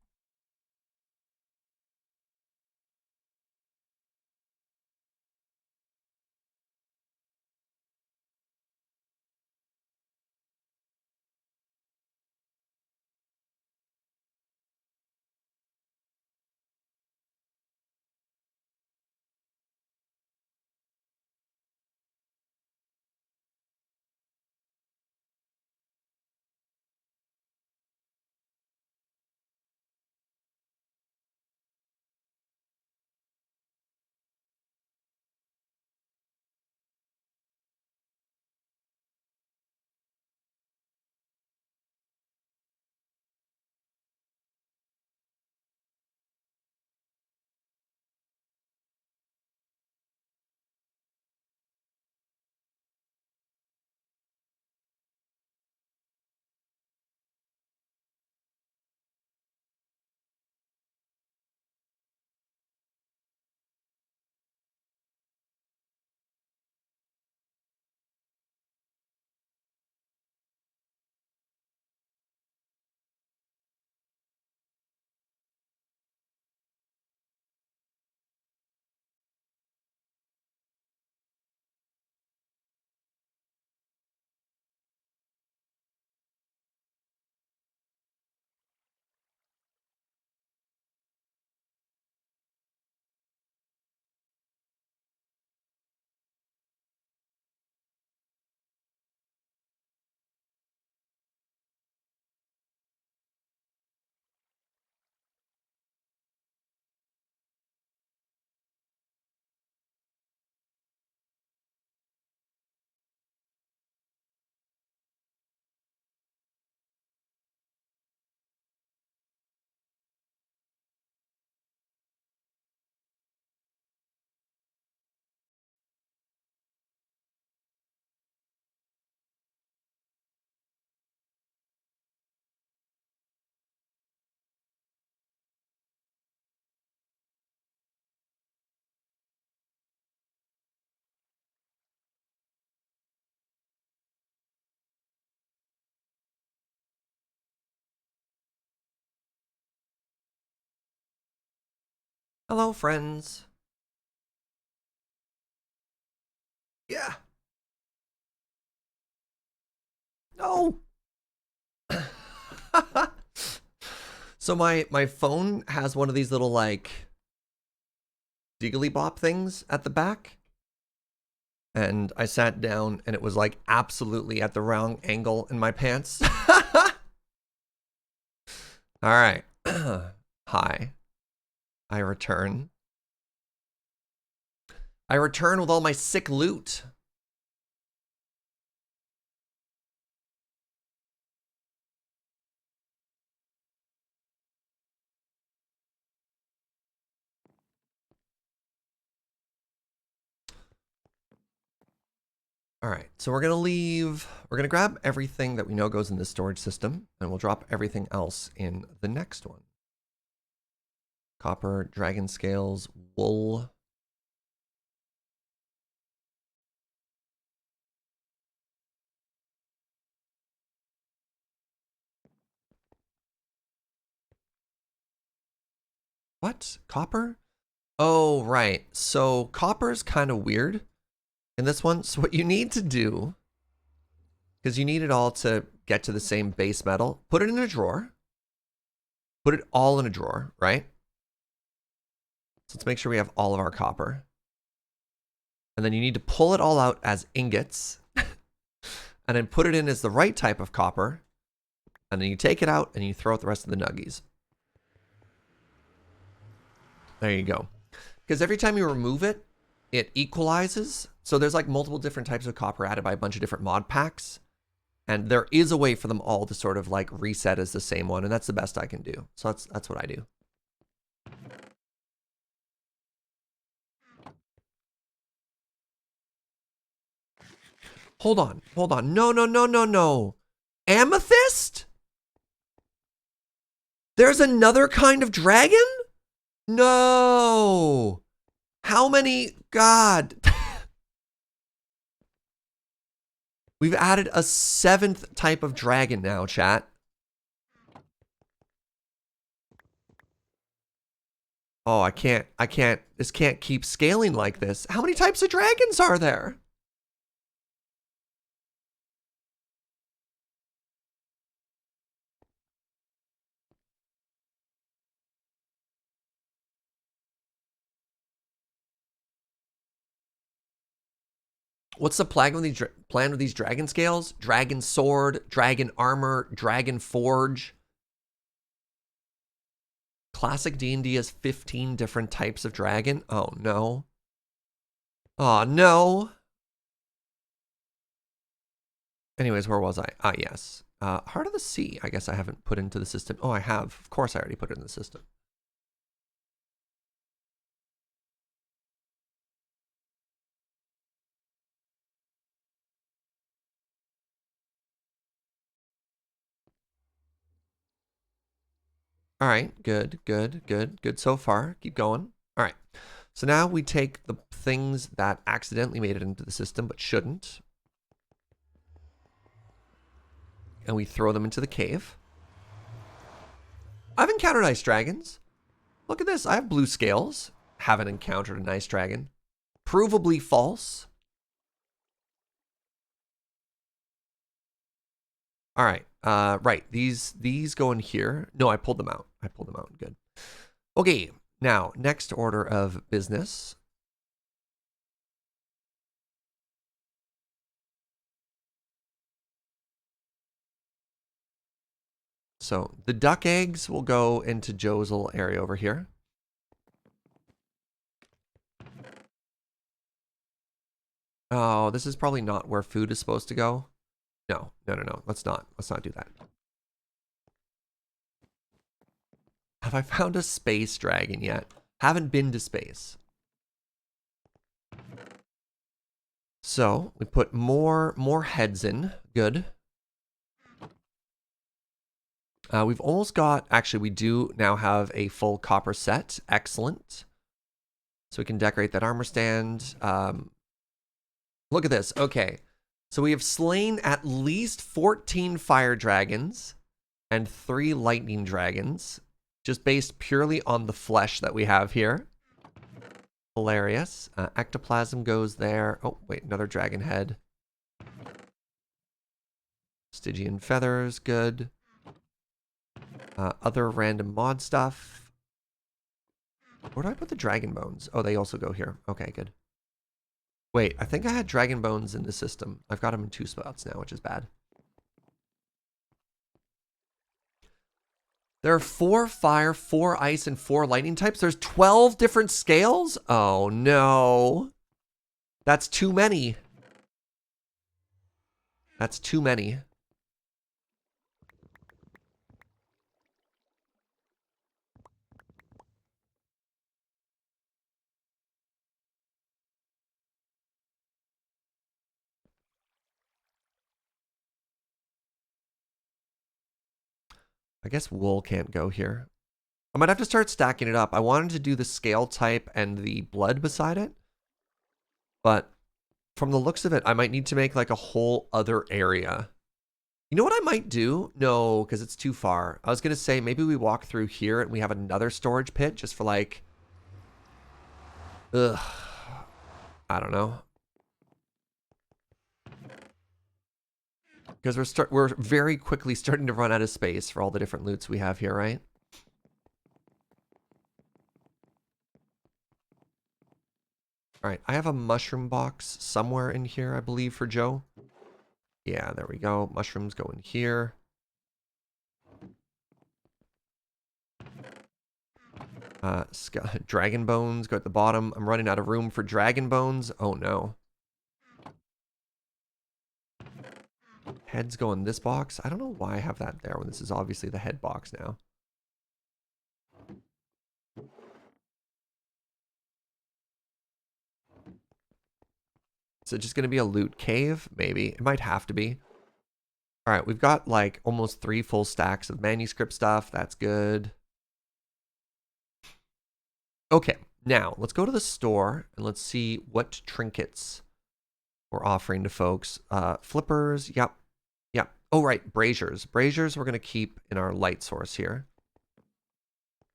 Hello, friends. Yeah. No. So my phone has one of these little like diggly bop things at the back. And I sat down and it was like absolutely at the wrong angle in my pants. All right. Hi. I return. I return with all my sick loot. All right, so we're gonna grab everything that we know goes in this storage system, and we'll drop everything else in the next one. Copper, dragon scales, wool. What? Copper? Oh, right. So copper's kind of weird in this one. So what you need to do, because you need it all to get to the same base metal, put it in a drawer. Put it all in a drawer, right? So let's make sure we have all of our copper. And then you need to pull it all out as ingots. And then put it in as the right type of copper. And then you take it out and you throw out the rest of the nuggies. There you go. Because every time you remove it, it equalizes. So there's like multiple different types of copper added by a bunch of different mod packs. And there is a way for them all to sort of like reset as the same one. And that's the best I can do. So that's what I do. Hold on. No. Amethyst? There's another kind of dragon? No. How many? God. We've added a 7th type of dragon now, chat. Oh, I can't. This can't keep scaling like this. How many types of dragons are there? What's the plan with these dragon scales? Dragon sword, dragon armor, dragon forge. Classic D&D has 15 different types of dragon. Oh no. Oh no. Anyways, where was I? Ah, yes. Heart of the Sea, I guess I haven't put into the system. Oh, I have. Of course I already put it in the system. All right, good so far. Keep going. All right, so now we take the things that accidentally made it into the system but shouldn't, and we throw them into the cave. I've encountered ice dragons. Look at this, I have blue scales. Haven't encountered an ice dragon. Provably false. All right, right, these go in here. No, I pulled them out. Good. Okay, now, next order of business. So the duck eggs will go into Joe's little area over here. Oh, this is probably not where food is supposed to go. No. Let's not do that. Have I found a space dragon yet? Haven't been to space. So we put more heads in. Good. We've almost got, actually we do now have a full copper set. Excellent. So we can decorate that armor stand. Look at this. Okay. So we have slain at least 14 fire dragons and 3 lightning dragons, just based purely on the flesh that we have here. Hilarious. Ectoplasm goes there. Oh, wait, another dragon head. Stygian feathers, good. Other random mod stuff. Where do I put the dragon bones? Oh, they also go here. Okay, good. Wait, I think I had dragon bones in the system. I've got them in 2 spots now, which is bad. There are 4 fire, 4 ice, and 4 lightning types. There's 12 different scales? Oh, no. That's too many. That's too many. I guess wool can't go here. I might have to start stacking it up. I wanted to do the scale type and the blood beside it. But from the looks of it, I might need to make like a whole other area. You know what I might do? No, because it's too far. I was going to say maybe we walk through here and we have another storage pit just for like... Ugh. I don't know. Because we're very quickly starting to run out of space for all the different loots we have here, right? All right, I have a mushroom box somewhere in here, I believe, for Joe. Yeah, there we go. Mushrooms go in here. Dragon bones go at the bottom. I'm running out of room for dragon bones. Oh no. Heads go in this box. I don't know why I have that there when this is obviously the head box now. Is it just going to be a loot cave? Maybe. It might have to be. All right, we've got like almost 3 full stacks of manuscript stuff. That's good. Okay, now let's go to the store and let's see what trinkets we're offering to folks. Flippers, yep. Yep. Oh, right, braziers. Braziers we're going to keep in our light source here.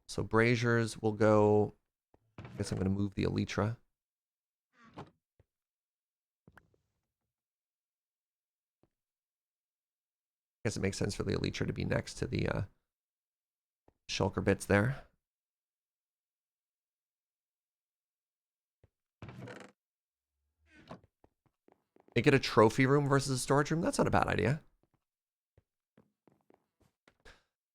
So braziers will go... I guess I'm going to move the elytra. I guess it makes sense for the elytra to be next to the shulker bits there. Make it a trophy room versus a storage room? That's not a bad idea.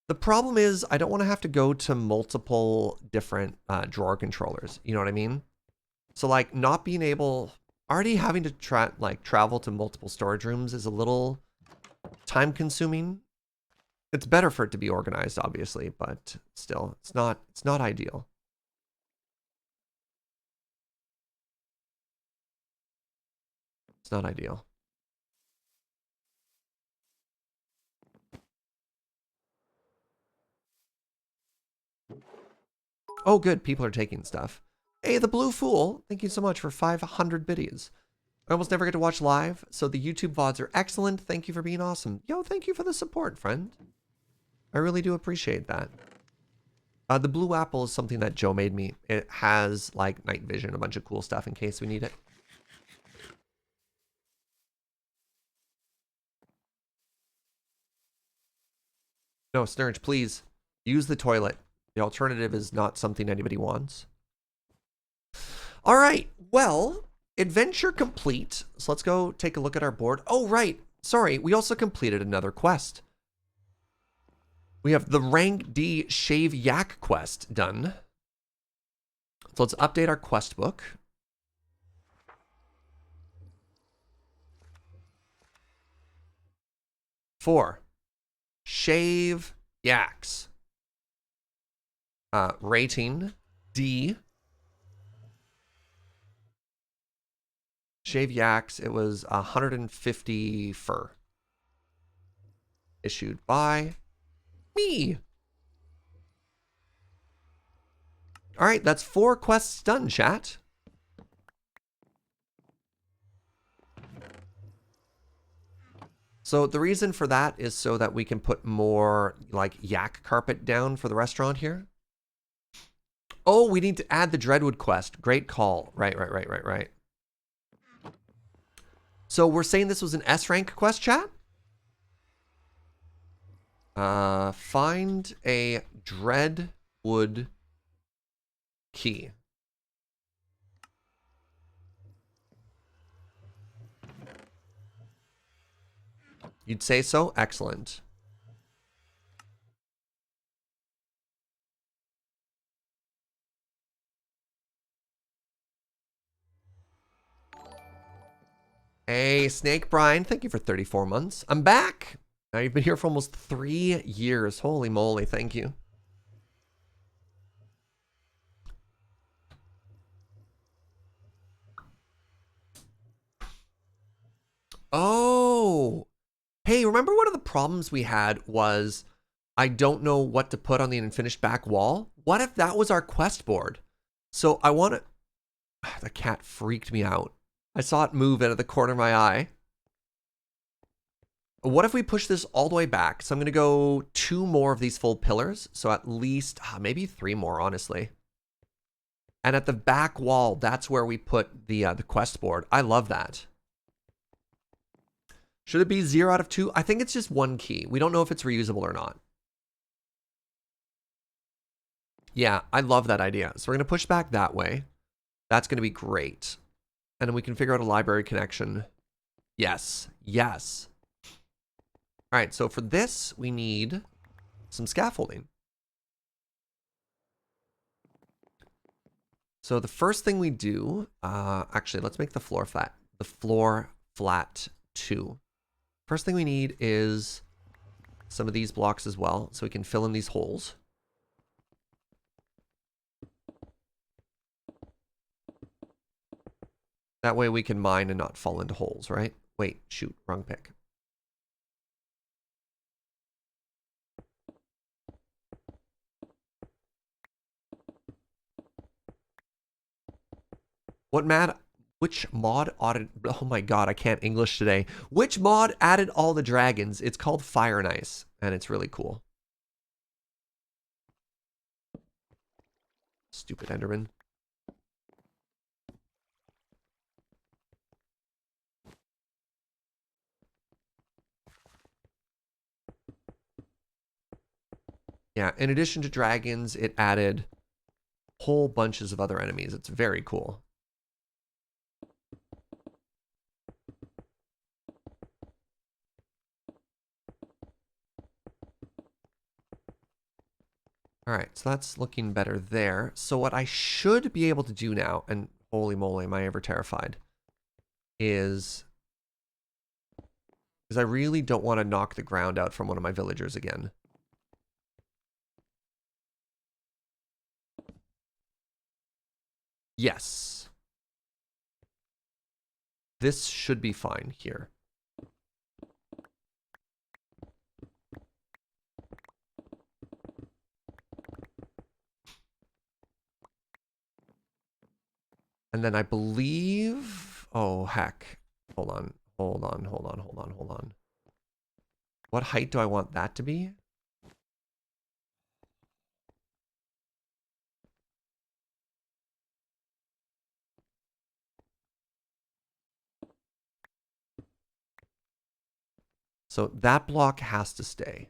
The problem is I don't want to have to go to multiple different drawer controllers. You know what I mean? So like not being able... Already having to travel to multiple storage rooms is a little time consuming. It's better for it to be organized, obviously, but still, it's not ideal. It's not ideal. Oh, good. People are taking stuff. Hey, the Blue Fool. Thank you so much for 500 biddies. I almost never get to watch live, so the YouTube VODs are excellent. Thank you for being awesome. Yo, thank you for the support, friend. I really do appreciate that. The Blue Apple is something that Joe made me. It has, like, night vision, a bunch of cool stuff in case we need it. No, Snurge, please. Use the toilet. The alternative is not something anybody wants. All right, well, adventure complete. So let's go take a look at our board. Oh, right. Sorry, we also completed another quest. We have the rank D Shave Yak quest done. So let's update our quest book. Four. Shave Yaks. Rating D. Shave Yaks, it was 150 fur. Issued by me. All right, that's 4 quests done, chat. So the reason for that is so that we can put more like yak carpet down for the restaurant here. Oh, we need to add the Dreadwood quest. Great call. Right. So we're saying this was an S rank quest, chat? Find a Dreadwood key. You'd say so? Excellent. Hey, Snake Brian, thank you for 34 months. I'm back. Now you've been here for almost 3 years. Holy moly, thank you. Oh, hey, remember one of the problems we had was I don't know what to put on the unfinished back wall? What if that was our quest board? So I want to... The cat freaked me out. I saw it move out of the corner of my eye. What if we push this all the way back? So I'm going to go 2 more of these full pillars. So at least, maybe 3 more, honestly. And at the back wall, that's where we put the quest board. I love that. Should it be 0 out of 2? I think it's just 1 key. We don't know if it's reusable or not. Yeah, I love that idea. So we're going to push back that way. That's going to be great. And then we can figure out a library connection. Yes. Yes. All right, so for this, we need some scaffolding. So the first thing we do, actually, let's make the floor flat. The floor flat 2. First thing we need is some of these blocks as well, so we can fill in these holes. That way we can mine and not fall into holes, right? Wait, shoot, wrong pick. Which mod added, oh my god, I can't English today. Which mod added all the dragons? It's called Fire and Ice, and it's really cool. Stupid Enderman. Yeah, in addition to dragons, it added whole bunches of other enemies. It's very cool. All right, so that's looking better there. So what I should be able to do now, and holy moly, am I ever terrified, is I really don't want to knock the ground out from one of my villagers again. Yes. This should be fine here. And then I believe, oh heck, hold on. What height do I want that to be? So that block has to stay.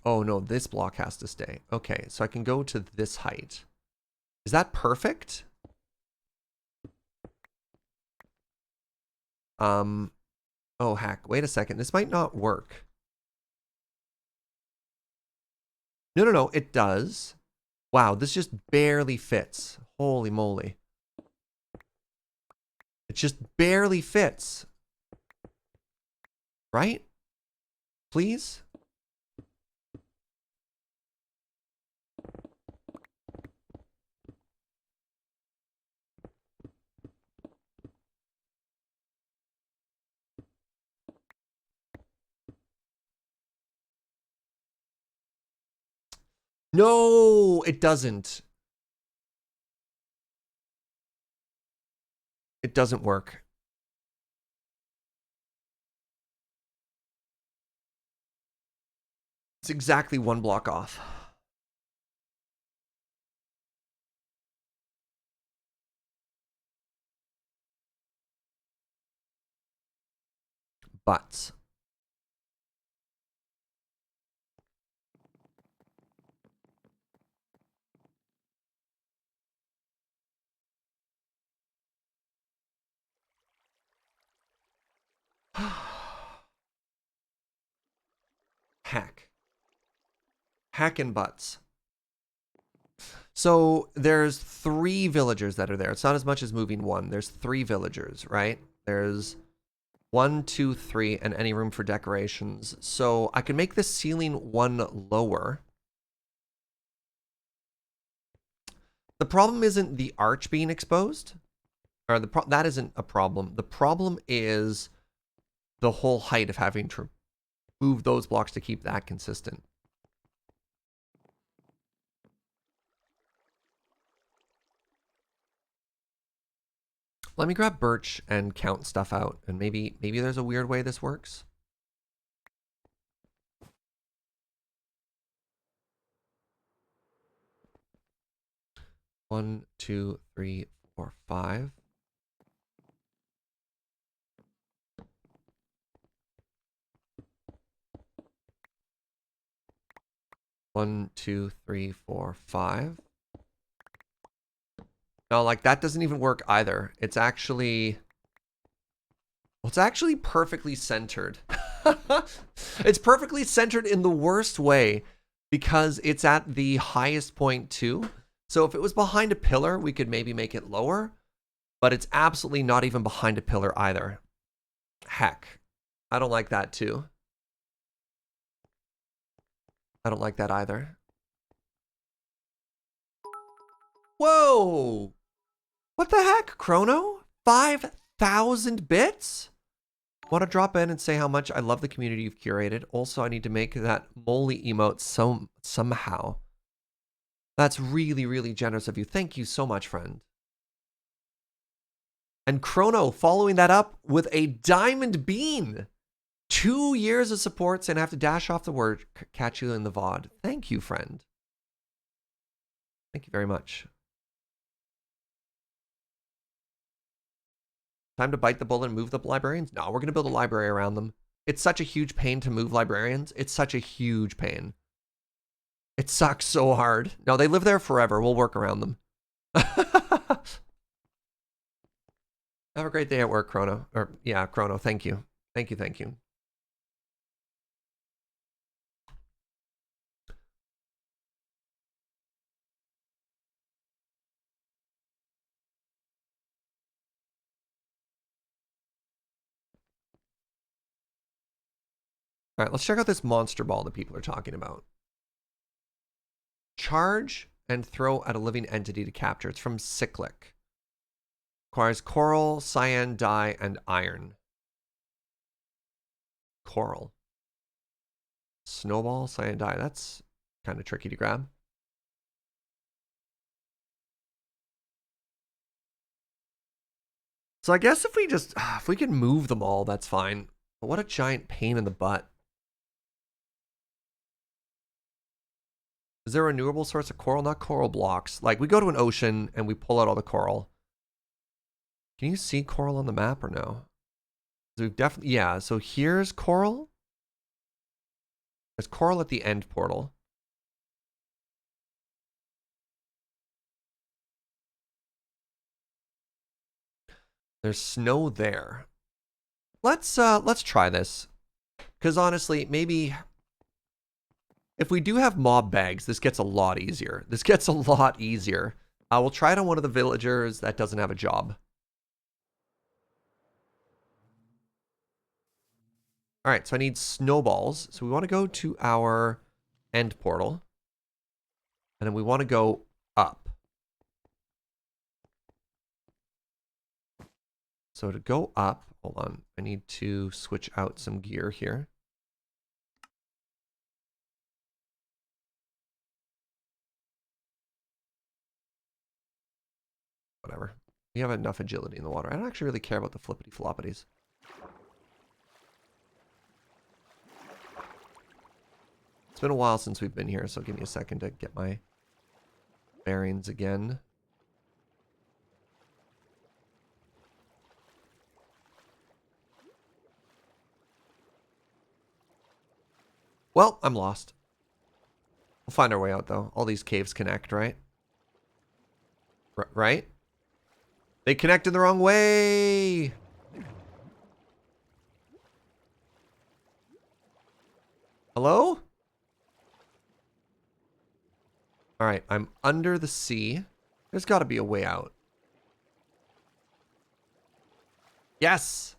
Oh no, this block has to stay. Okay, so I can go to this height. Is that perfect? Oh heck, wait a second. This might not work. No, it does. Wow, this just barely fits. Holy moly. It just barely fits. Right? Please? No, it doesn't. It doesn't work. It's exactly 1 block off. Butts. Hack. Hack and butts. So there's 3 villagers that are there. It's not as much as moving 1. There's 3 villagers, right? There's 1, 2, 3, and any room for decorations. So I can make the ceiling 1 lower. The problem isn't the arch being exposed. Or that isn't a problem. The problem is the whole height of having to move those blocks to keep that consistent. Let me grab birch and count stuff out, and maybe there's a weird way this works. One, 2, 3, 4, 5. One, 2, 3, 4, 5. No, like that doesn't even work either. It's actually, well, it's actually perfectly centered. It's perfectly centered in the worst way because it's at the highest point too. So if it was behind a pillar, we could maybe make it lower, but it's absolutely not even behind a pillar either. Heck, I don't like that too. I don't like that either. Whoa! What the heck, Chrono? 5,000 bits? Want to drop in and say how much I love the community you've curated. Also, I need to make that moly emote somehow. That's really, really generous of you. Thank you so much, friend. And Chrono following that up with a diamond bean. 2 years of support, saying I have to dash off the word. Catch you in the VOD. Thank you, friend. Thank you very much. Time to bite the bullet and move the librarians? No, we're going to build a library around them. It's such a huge pain to move librarians. It's such a huge pain. It sucks so hard. No, they live there forever. We'll work around them. Have a great day at work, Chrono. Or, yeah, Chrono, thank you. Thank you, thank you. All right, let's check out this monster ball that people are talking about. Charge and throw at a living entity to capture. It's from Cyclic. Requires coral, cyan, dye, and iron. Coral. Snowball, cyan, dye. That's kind of tricky to grab. So I guess if we can move them all, that's fine. But what a giant pain in the butt. Is there a renewable source of coral? Not coral blocks. Like, we go to an ocean and we pull out all the coral. Can you see coral on the map or no? We've definitely, yeah, so here's coral. There's coral at the end portal. There's snow there. Let's try this. Because honestly, maybe if we do have mob bags, this gets a lot easier. This gets a lot easier. We'll try it on one of the villagers that doesn't have a job. All right, so I need snowballs. So we want to go to our end portal. And then we want to go up. So to go up, hold on. I need to switch out some gear here. Whatever. We have enough agility in the water. I don't actually really care about the flippity floppities. It's been a while since we've been here, so give me a second to get my bearings again. Well, I'm lost. We'll find our way out, though. All these caves connect, right? Right? They connect in the wrong way! Hello? Alright, I'm under the sea. There's got to be a way out. Yes!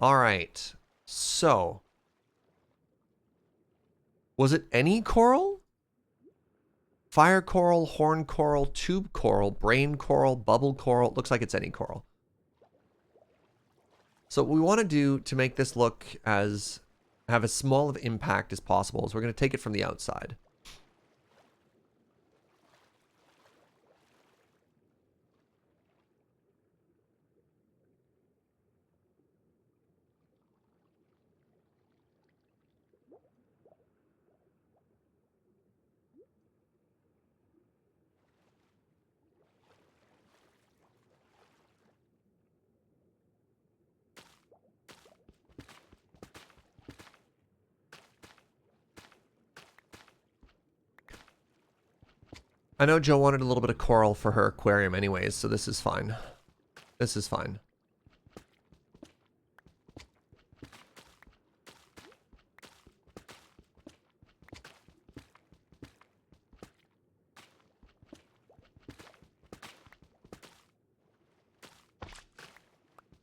Alright. So. Was it any coral? Fire coral, horn coral, tube coral, brain coral, bubble coral. Looks like it's any coral. So what we want to do to make this look as have as small of impact as possible is we're going to take it from the outside. I know Joe wanted a little bit of coral for her aquarium anyways, so this is fine. This is fine.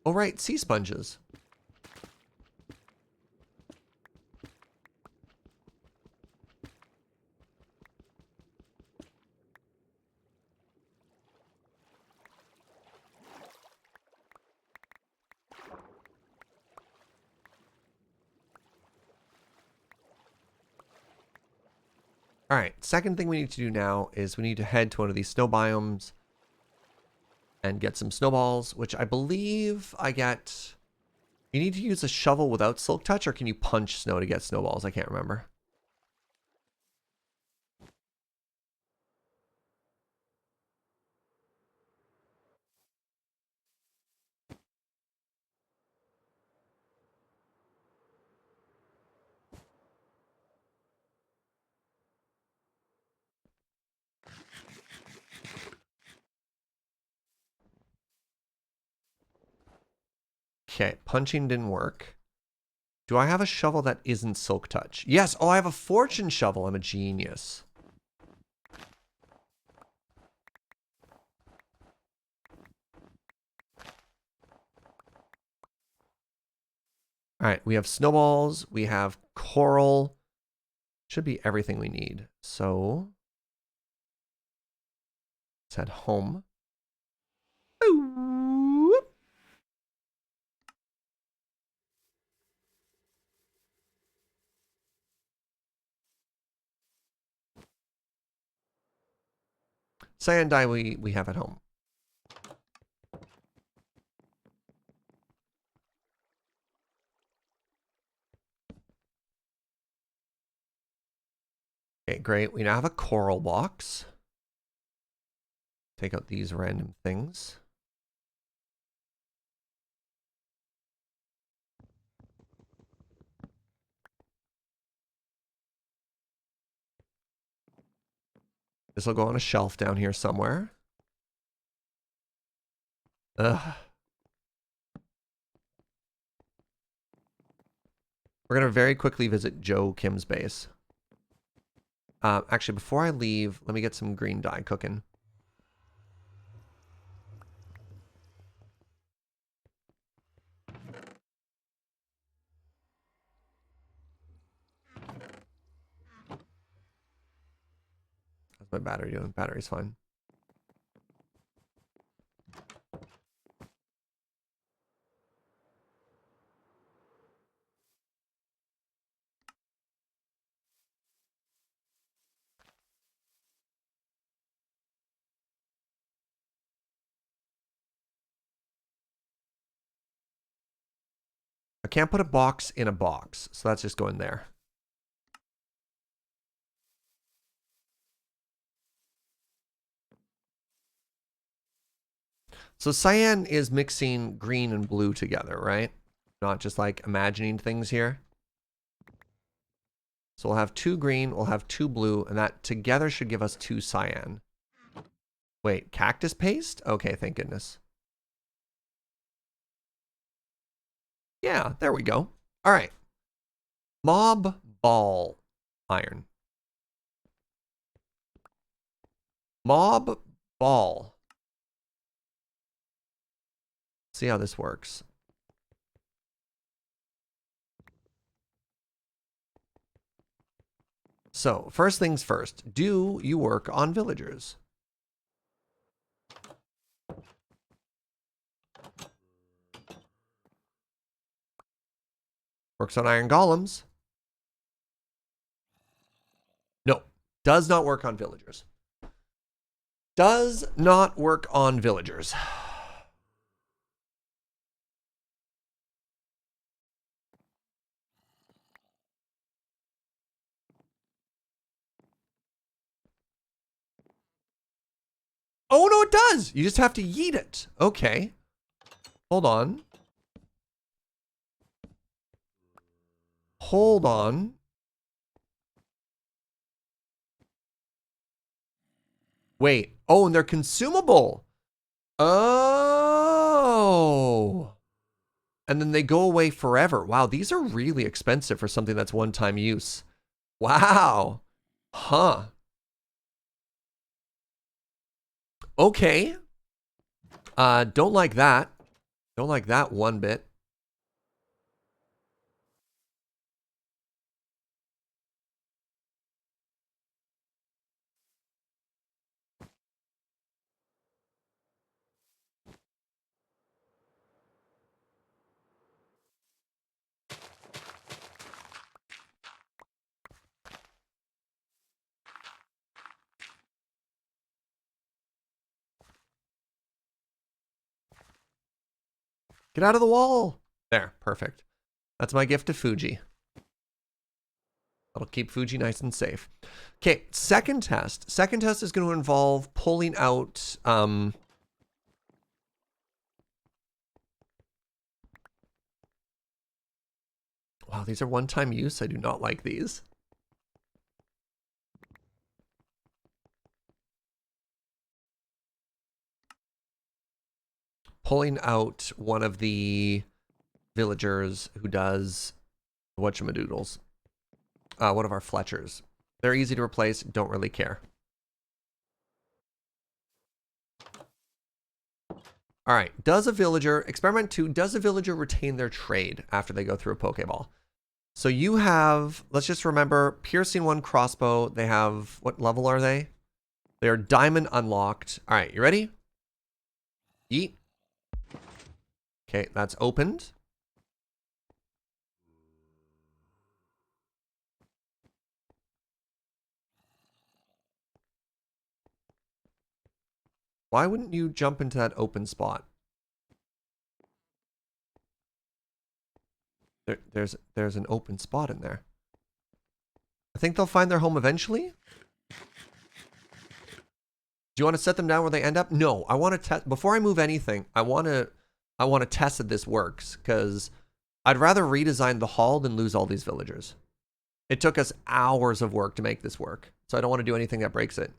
Oh, right, sea sponges. All right, second thing we need to do now is we need to head to one of these snow biomes and get some snowballs, which I believe I get... You need to use a shovel without silk touch, or can you punch snow to get snowballs? I can't remember. Okay, punching didn't work. Do I have a shovel that isn't silk touch? Yes. Oh, I have a fortune shovel. I'm a genius. All right, we have snowballs. We have coral. Should be everything we need. So let's head home. Ooh. Sand dye we have at home. Okay, great. We now have a coral box. Take out these random things. This will go on a shelf down here somewhere. Ugh. We're going to very quickly visit Joe Kim's base. Actually, before I leave, let me get some green dye cooking. How's my battery doing? Battery's fine. I can't put a box in a box, so that's just going there. So cyan is mixing green and blue together, right? Not just like imagining things here. So we'll have 2 green, we'll have 2 blue, and that together should give us 2 cyan. Wait, cactus paste? Okay, thank goodness. Yeah, there we go. All right. Mob ball iron. Mob ball. See how this works. So, first things first, do you work on villagers? Works on iron golems. No, does not work on villagers. Does not work on villagers. Oh, no, it does. You just have to yeet it. Okay. Hold on. Hold on. Wait. Oh, and they're consumable. Oh. And then they go away forever. Wow, these are really expensive for something that's one-time use. Wow. Huh. Okay. Don't like that. Don't like that one bit. Get out of the wall. There, perfect. That's my gift to Fugi. That'll keep Fugi nice and safe. Okay, second test. Second test is going to involve pulling out... Wow, these are one-time use. I do not like these. Pulling out one of the villagers who does whatchamadoodles. One of our Fletchers. They're easy to replace, don't really care. All right, does a villager, experiment 2, does a villager retain their trade after they go through a Pokeball? So you have, let's just remember, piercing 1 crossbow. They have, what level are they? They are diamond unlocked. All right, you ready? Yeet. Okay, that's opened. Why wouldn't you jump into that open spot? There's an open spot in there. I think they'll find their home eventually. Do you want to set them down where they end up? No, I want to test before I move anything. I want to test that this works because I'd rather redesign the hall than lose all these villagers. It took us hours of work to make this work, so I don't want to do anything that breaks it.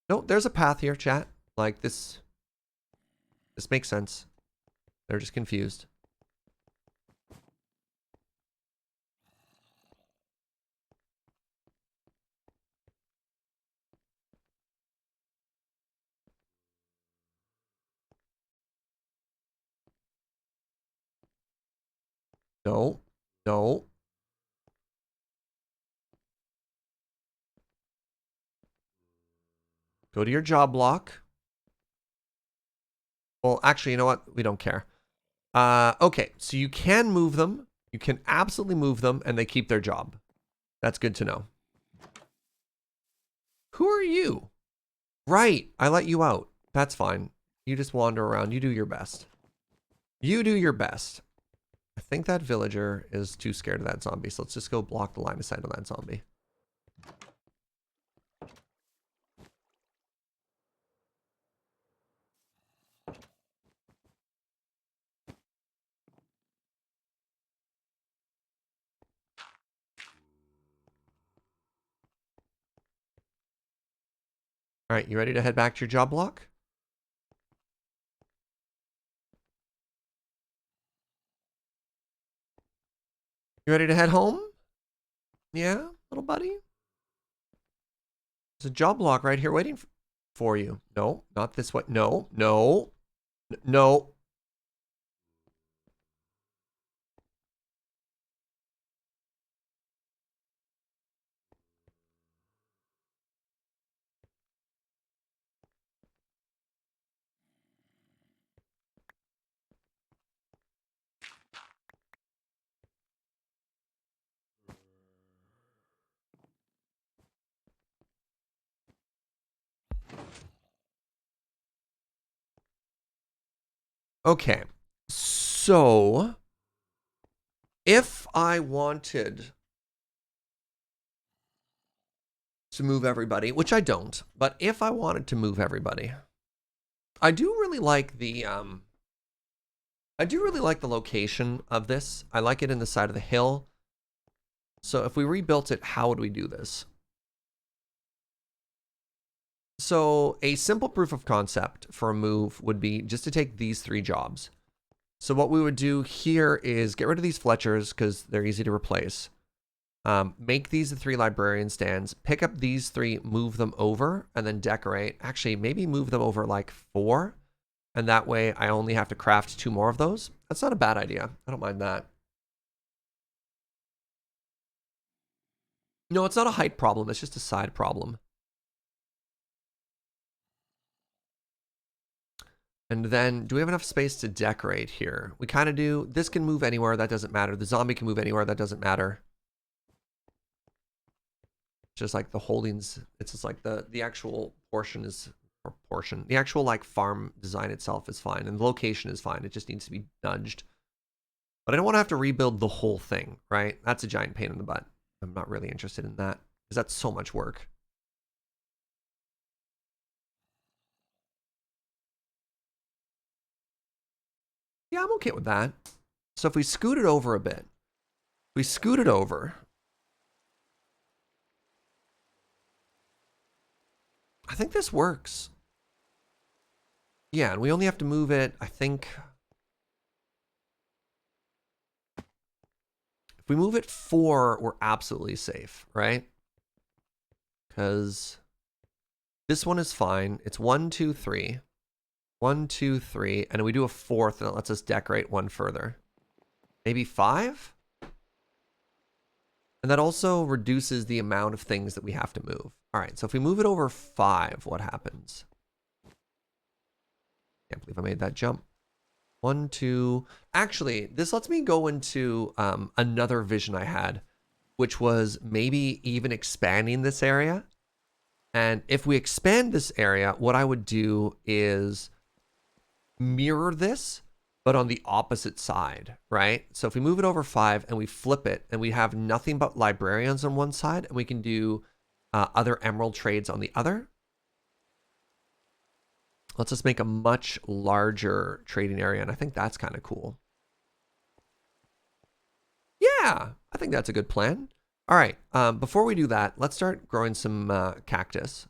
No, there's a path here, chat. Like this makes sense. They're just confused. No, no. Go to your job block. Well, actually, you know what? We don't care. Okay, so you can move them. You can absolutely move them, and they keep their job. That's good to know. Who are you? Right, I let you out. That's fine. You just wander around. You do your best. You do your best. I think that villager is too scared of that zombie, so let's just go block the line of sight on that zombie. All right, you ready to head back to your job block? You ready to head home? Yeah, little buddy? There's a job block right here waiting for you. No, not this way. No, no, no. Okay, so if I wanted to move everybody, which I don't, but if I wanted to move everybody, I do really like the location of this. I like it in the side of the hill. So if we rebuilt it, how would we do this? So a simple proof of concept for a move would be just to take these 3 jobs. So what we would do here is get rid of these Fletchers because they're easy to replace. Make these the 3 librarian stands, pick up these 3, move them over, and then decorate. Actually, maybe move them over like 4, and that way I only have to craft 2 more of those. That's not a bad idea. I don't mind that. No, it's not a height problem. It's just a side problem. And then, do we have enough space to decorate here? We kind of do. This can move anywhere. That doesn't matter. The zombie can move anywhere. That doesn't matter. Just like the holdings, it's just like the actual portion is, or portion, the actual like farm design itself is fine, and the location is fine. It just needs to be nudged. But I don't want to have to rebuild the whole thing, right? That's a giant pain in the butt. I'm not really interested in that because that's so much work. Yeah, I'm okay with that. So if we scoot it over a bit, we scoot it over. I think this works. Yeah, and we only have to move it, I think. If we move it 4, we're absolutely safe, right? Because this one is fine. It's 1, 2, 3. 1, 2, 3. And we do a 4th, and it lets us decorate 1 further. Maybe 5? And that also reduces the amount of things that we have to move. All right, so if we move it over 5, what happens? Can't believe I made that jump. 1, 2. Actually, this lets me go into another vision I had, which was maybe even expanding this area. And if we expand this area, what I would do is mirror this, but on the opposite side, right? So if we move it over 5 and we flip it and we have nothing but librarians on one side, and we can do other emerald trades on the other. Let's just make a much larger trading area, and I think that's kind of cool. Yeah, I think that's a good plan. All right, before we do that, let's start growing some cactus.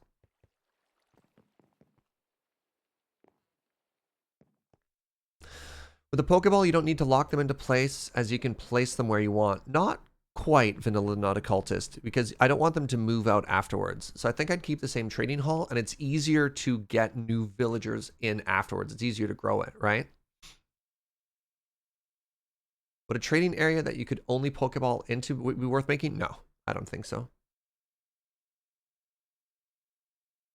With a Pokeball, you don't need to lock them into place, as you can place them where you want. Not quite Vanilla Not a Cultist, because I don't want them to move out afterwards. So I think I'd keep the same trading hall, and it's easier to get new villagers in afterwards. It's easier to grow it, right? Would a trading area that you could only Pokeball into be worth making? No, I don't think so.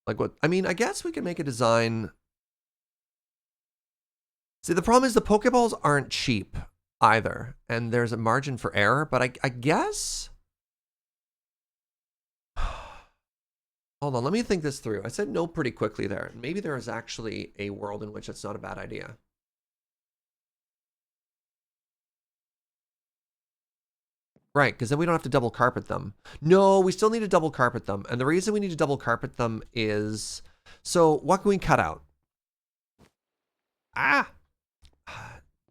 Like what? I mean, I guess we can make a design. See, the problem is the Pokeballs aren't cheap either, and there's a margin for error, but I guess... Hold on, let me think this through. I said no pretty quickly there. Maybe there is actually a world in which it's not a bad idea. Right, because then we don't have to double carpet them. No, we still need to double carpet them. And the reason we need to double carpet them is... So, what can we cut out? Ah!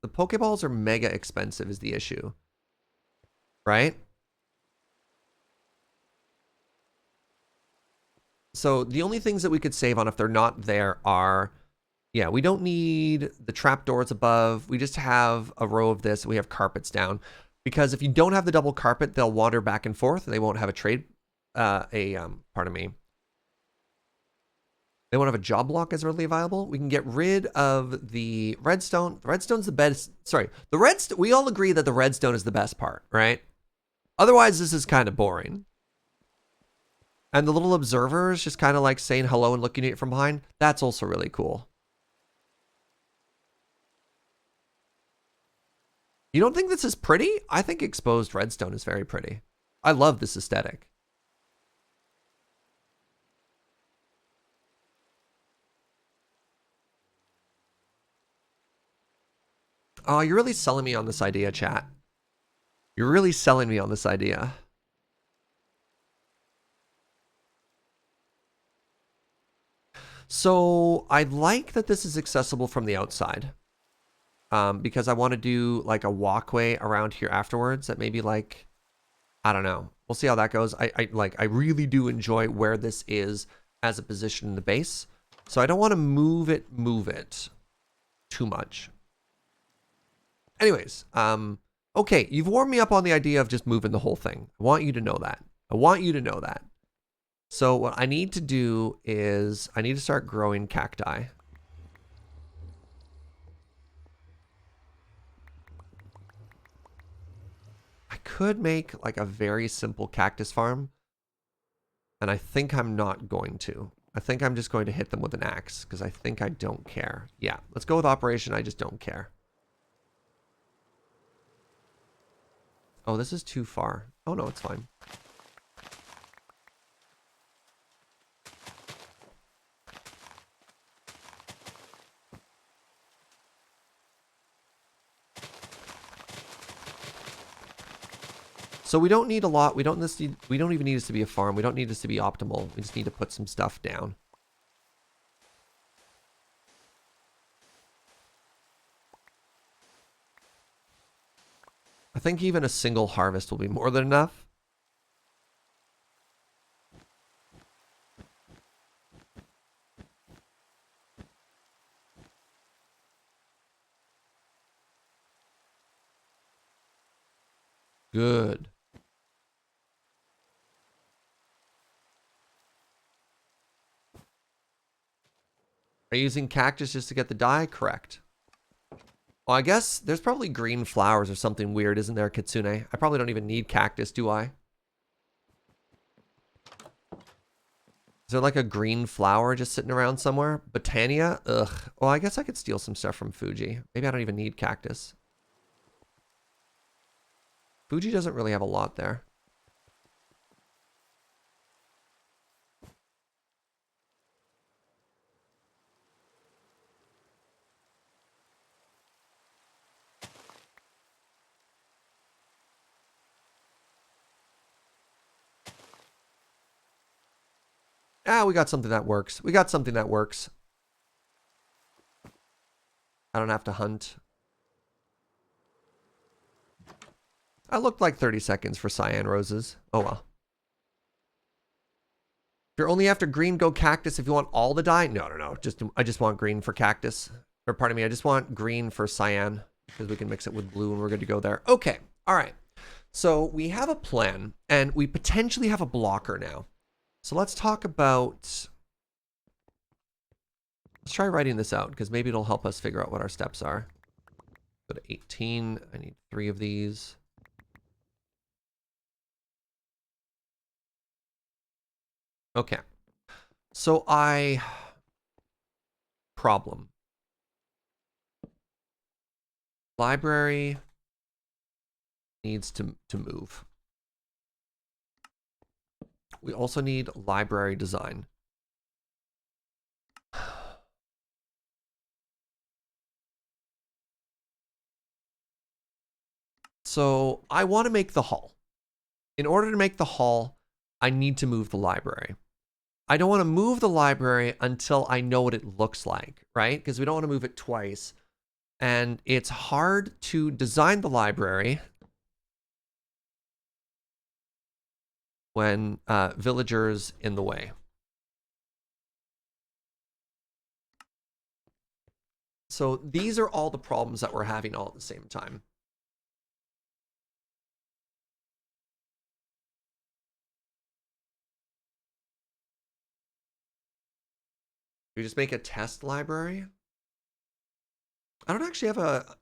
The Pokeballs are mega expensive is the issue. Right? So the only things that we could save on if they're not there are, yeah, we don't need the trapdoors above. We just have a row of this. We have carpets down. Because if you don't have the double carpet, they'll wander back and forth and they won't have a trade, pardon me. They won't have a job block as readily available. We can get rid of the redstone. The redstone's the best. Sorry, the redstone. We all agree that the redstone is the best part, right? Otherwise, this is kind of boring. And the little observers just kind of like saying hello and looking at it from behind. That's also really cool. You don't think this is pretty? I think exposed redstone is very pretty. I love this aesthetic. Oh, you're really selling me on this idea, chat. You're really selling me on this idea. So I like that this is accessible from the outside. Because I want to do like a walkway around here afterwards that maybe like, I don't know. We'll see how that goes. I really do enjoy where this is as a position in the base. So I don't want to move it too much. Anyways, okay, you've warmed me up on the idea of just moving the whole thing. I want you to know that. I want you to know that. So what I need to do is I need to start growing cacti. I could make like a very simple cactus farm. And I think I'm not going to. I think I'm just going to hit them with an axe because I think I don't care. Yeah, let's go with operation. I just don't care. Oh, this is too far. Oh, no, it's fine. So we don't need a lot. We don't even need this to be a farm. We don't need this to be optimal. We just need to put some stuff down. I think even a single harvest will be more than enough. Good. Are you using cactus just to get the dye? Correct. Well, I guess there's probably green flowers or something weird, isn't there, Kitsune? I probably don't even need cactus, do I? Is there like a green flower just sitting around somewhere? Botania? Ugh. Well, I guess I could steal some stuff from Fugi. Maybe I don't even need cactus. Fugi doesn't really have a lot there. Ah, we got something that works. We got something that works. I don't have to hunt. I looked like 30 seconds for cyan roses. Oh well. If you're only after green, go cactus. If you want all the dye, no. I just want green for cactus. Or pardon me, I just want green for cyan because we can mix it with blue and we're good to go there. Okay, all right. So we have a plan and we potentially have a blocker now. So let's talk about, let's try writing this out because maybe it'll help us figure out what our steps are. Go to 18, I need 3 of these. Okay, so problem. Library needs to move. We also need library design. So I want to make the hall. In order to make the hall, I need to move the library. I don't want to move the library until I know what it looks like, right? Because we don't want to move it twice. And it's hard to design the library when villagers in the way. So these are all the problems that we're having all at the same time. We just make a test library. I don't actually have a...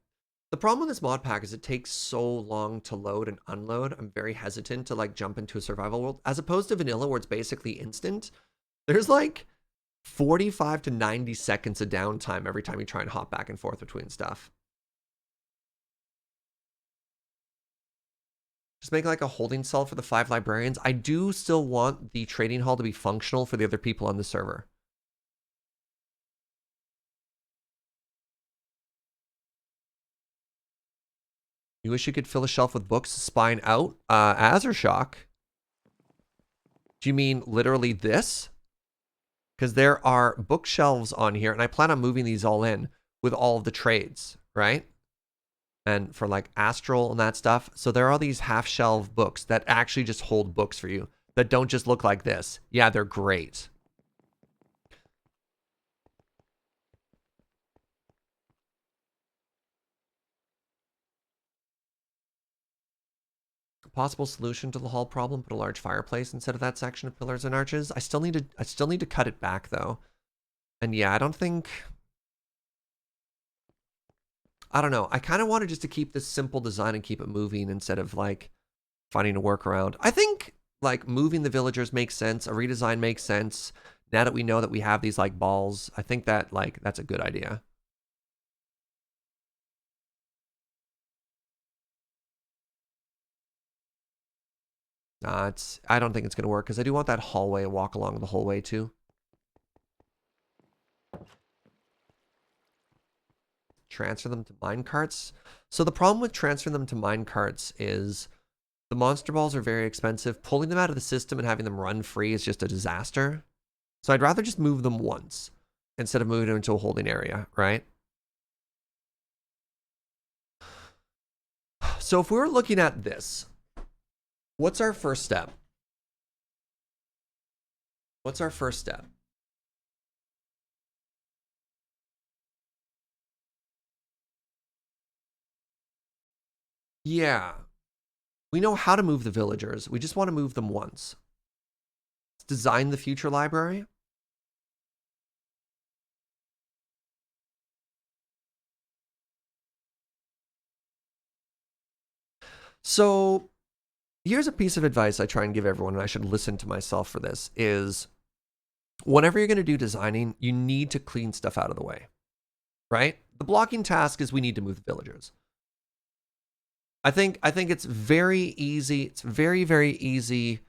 The problem with this mod pack is it takes so long to load and unload. I'm very hesitant to like jump into a survival world. As opposed to vanilla where it's basically instant. There's like 45 to 90 seconds of downtime every time you try and hop back and forth between stuff. Just make like a holding cell for the 5 librarians. I do still want the trading hall to be functional for the other people on the server. You wish you could fill a shelf with books, spine out? Azershock? Do you mean literally this? Because there are bookshelves on here, and I plan on moving these all in with all of the trades, right? And for like Astral and that stuff. So there are these half-shelf books that actually just hold books for you that don't just look like this. Yeah, they're great. Possible solution to the hall problem: put a large fireplace instead of that section of pillars and arches. I still need to cut it back though. And yeah, I don't know. I kind of wanted just to keep this simple design and keep it moving instead of like finding a workaround. I think like moving the villagers makes sense. A redesign makes sense. Now that we know that we have these like balls, I think that like that's a good idea. I don't think it's going to work because I do want that hallway and walk along the whole way too. Transfer them to mine carts. So the problem with transferring them to mine carts is the monster balls are very expensive. Pulling them out of the system and having them run free is just a disaster. So I'd rather just move them once instead of moving them into a holding area, right? So if we were looking at this, what's our first step? What's our first step? Yeah. We know how to move the villagers. We just want to move them once. Let's design the future library. So here's a piece of advice I try and give everyone, and I should listen to myself for this, is whenever you're going to do designing, you need to clean stuff out of the way, right? The blocking task is we need to move the villagers. I think it's very easy. It's very, very easy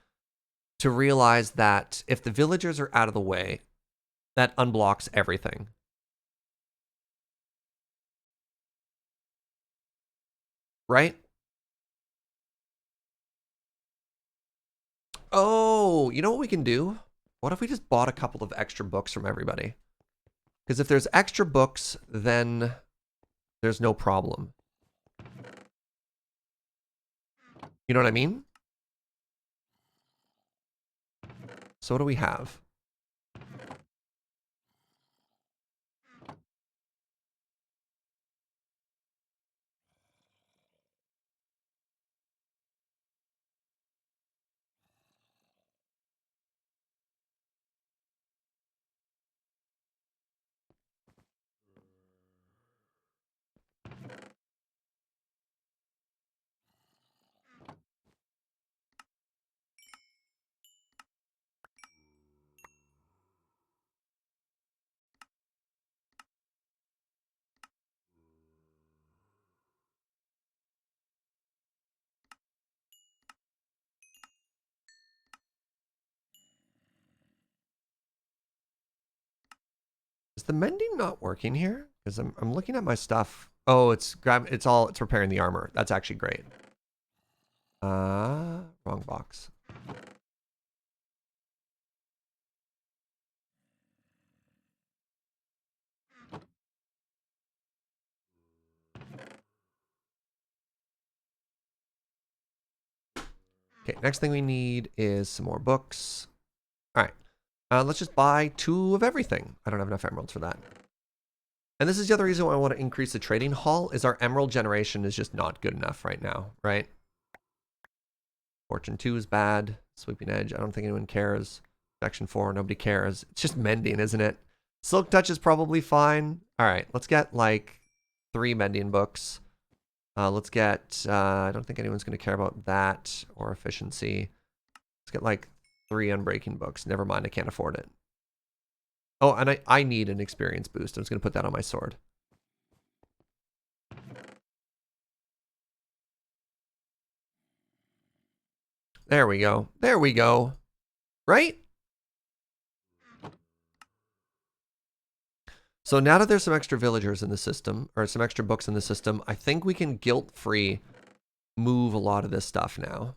to realize that if the villagers are out of the way, that unblocks everything. Right? Oh, you know what we can do? What if we just bought a couple of extra books from everybody? Because if there's extra books, then there's no problem. You know what I mean? So what do we have? Is the mending not working here? Because I'm looking at my stuff. Oh, it's repairing the armor. That's actually great. Wrong box. Okay, next thing we need is some more books. All right, let's just buy 2 of everything. I don't have enough emeralds for that. And this is the other reason why I want to increase the trading hall, is our emerald generation is just not good enough right now, right? Fortune 2 is bad. Sweeping Edge, I don't think anyone cares. Section 4, nobody cares. It's just mending, isn't it? Silk Touch is probably fine. All right, let's get like 3 mending books. Let's get, I don't think anyone's going to care about that or efficiency. Let's get like 3 unbreaking books. Never mind, I can't afford it. Oh, and I need an experience boost. I'm just going to put that on my sword. There we go. There we go. Right? So now that there's some extra villagers in the system, or some extra books in the system, I think we can guilt-free move a lot of this stuff now.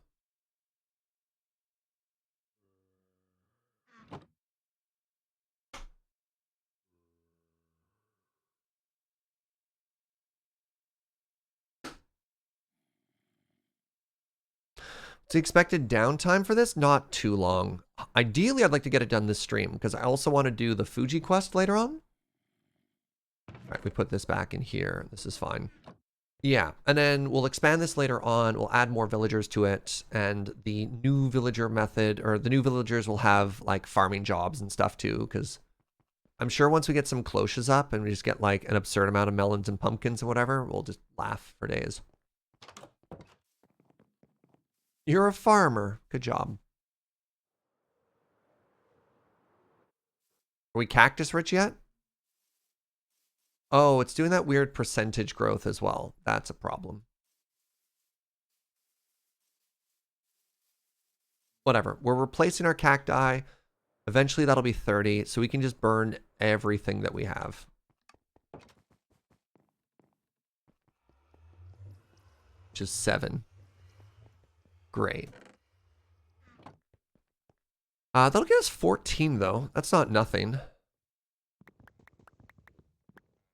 The expected downtime for this? Not too long. Ideally, I'd like to get it done this stream, because I also want to do the Fugi quest later on. All right, we put this back in here. This is fine. Yeah, and then we'll expand this later on. We'll add more villagers to it, and the new villager method, or the new villagers will have, like, farming jobs and stuff, too, because I'm sure once we get some cloches up and we just get, like, an absurd amount of melons and pumpkins and whatever, we'll just laugh for days. You're a farmer. Good job. Are we cactus rich yet? Oh, it's doing that weird percentage growth as well. That's a problem. Whatever. We're replacing our cacti. Eventually that'll be 30, so we can just burn everything that we have. Which is 7. Great. That'll get us 14, though. That's not nothing.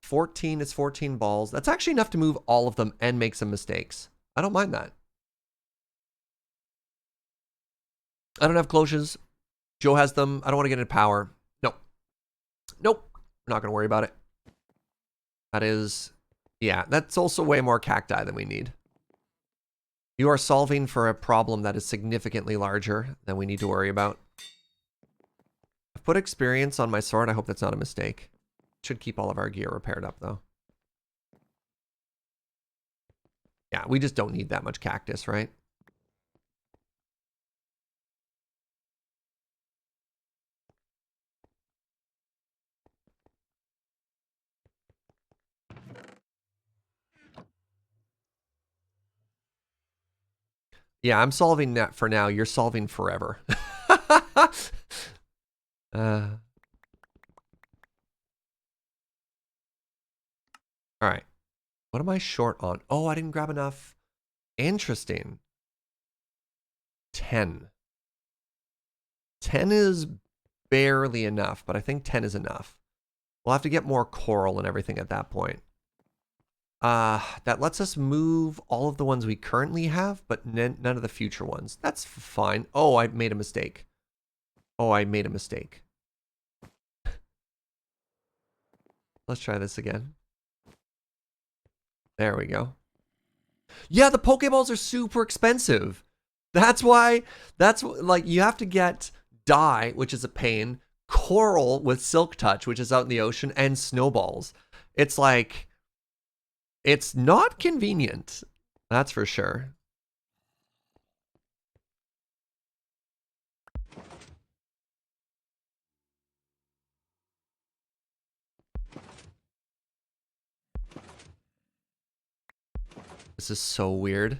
14 is 14 balls. That's actually enough to move all of them and make some mistakes. I don't mind that. I don't have cloches. Joe has them. I don't want to get into power. Nope. Nope. We're not going to worry about it. That is... Yeah, that's also way more cacti than we need. You are solving for a problem that is significantly larger than we need to worry about. I've put experience on my sword. I hope that's not a mistake. Should keep all of our gear repaired up, though. Yeah, we just don't need that much cactus, right? Yeah, I'm solving that for now. You're solving forever. All right. What am I short on? Oh, I didn't grab enough. Interesting. 10. 10 is barely enough, but I think 10 is enough. We'll have to get more coral and everything at that point. That lets us move all of the ones we currently have, but none of the future ones. That's fine. Oh, I made a mistake. Oh, I made a mistake. Let's try this again. There we go. Yeah, the Pokeballs are super expensive. That's why, like, you have to get dye, which is a pain, coral with Silk Touch, which is out in the ocean, and snowballs. It's like, it's not convenient. That's for sure. This is so weird.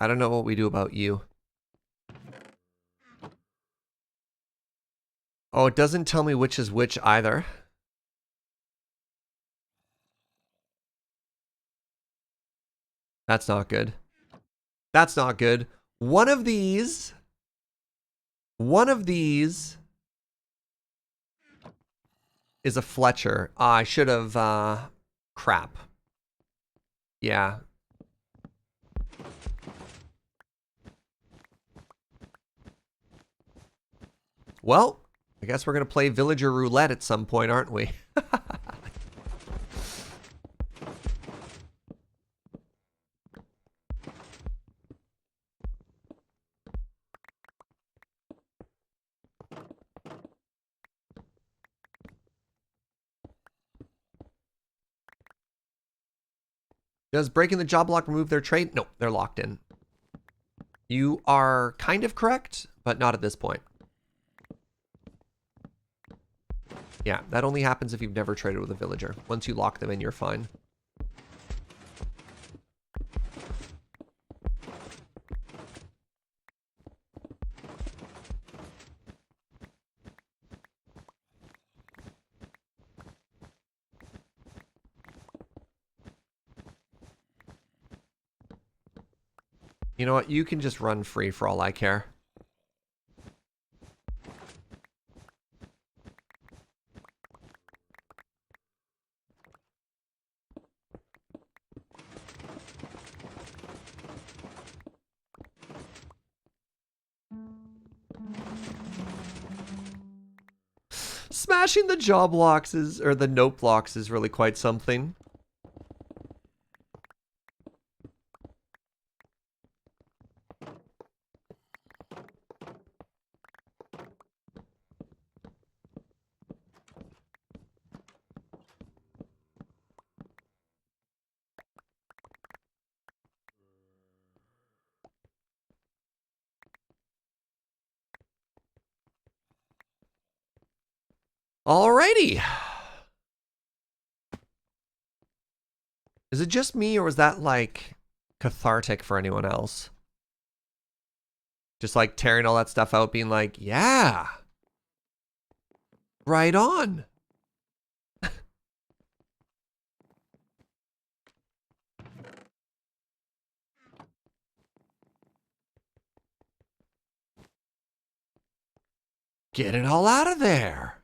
I don't know what we do about you. Oh, it doesn't tell me which is which either. That's not good. That's not good. One of these is a Fletcher. I should have, crap. Yeah. Well, I guess we're going to play villager roulette at some point, aren't we? Does breaking the job lock remove their trade? No, they're locked in. You are kind of correct, but not at this point. Yeah, that only happens if you've never traded with a villager. Once you lock them in, you're fine. You know what? You can just run free for all I care. Smashing the job locks is, or the note blocks is really quite something. Alrighty. Is it just me, or was that, like, cathartic for anyone else? Just, like, tearing all that stuff out, being like, yeah. Right on. Get it all out of there.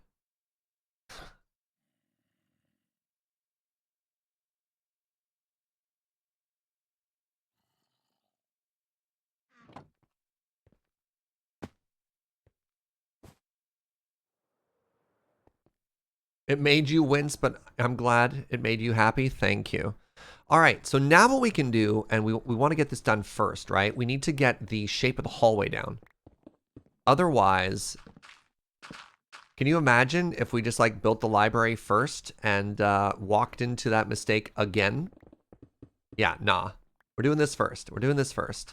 It made you wince, but I'm glad it made you happy. Thank you. All right, so now what we can do, and we want to get this done first, right? We need to get the shape of the hallway down. Otherwise, can you imagine if we just like built the library first and walked into that mistake again? Yeah, nah. We're doing this first. We're doing this first.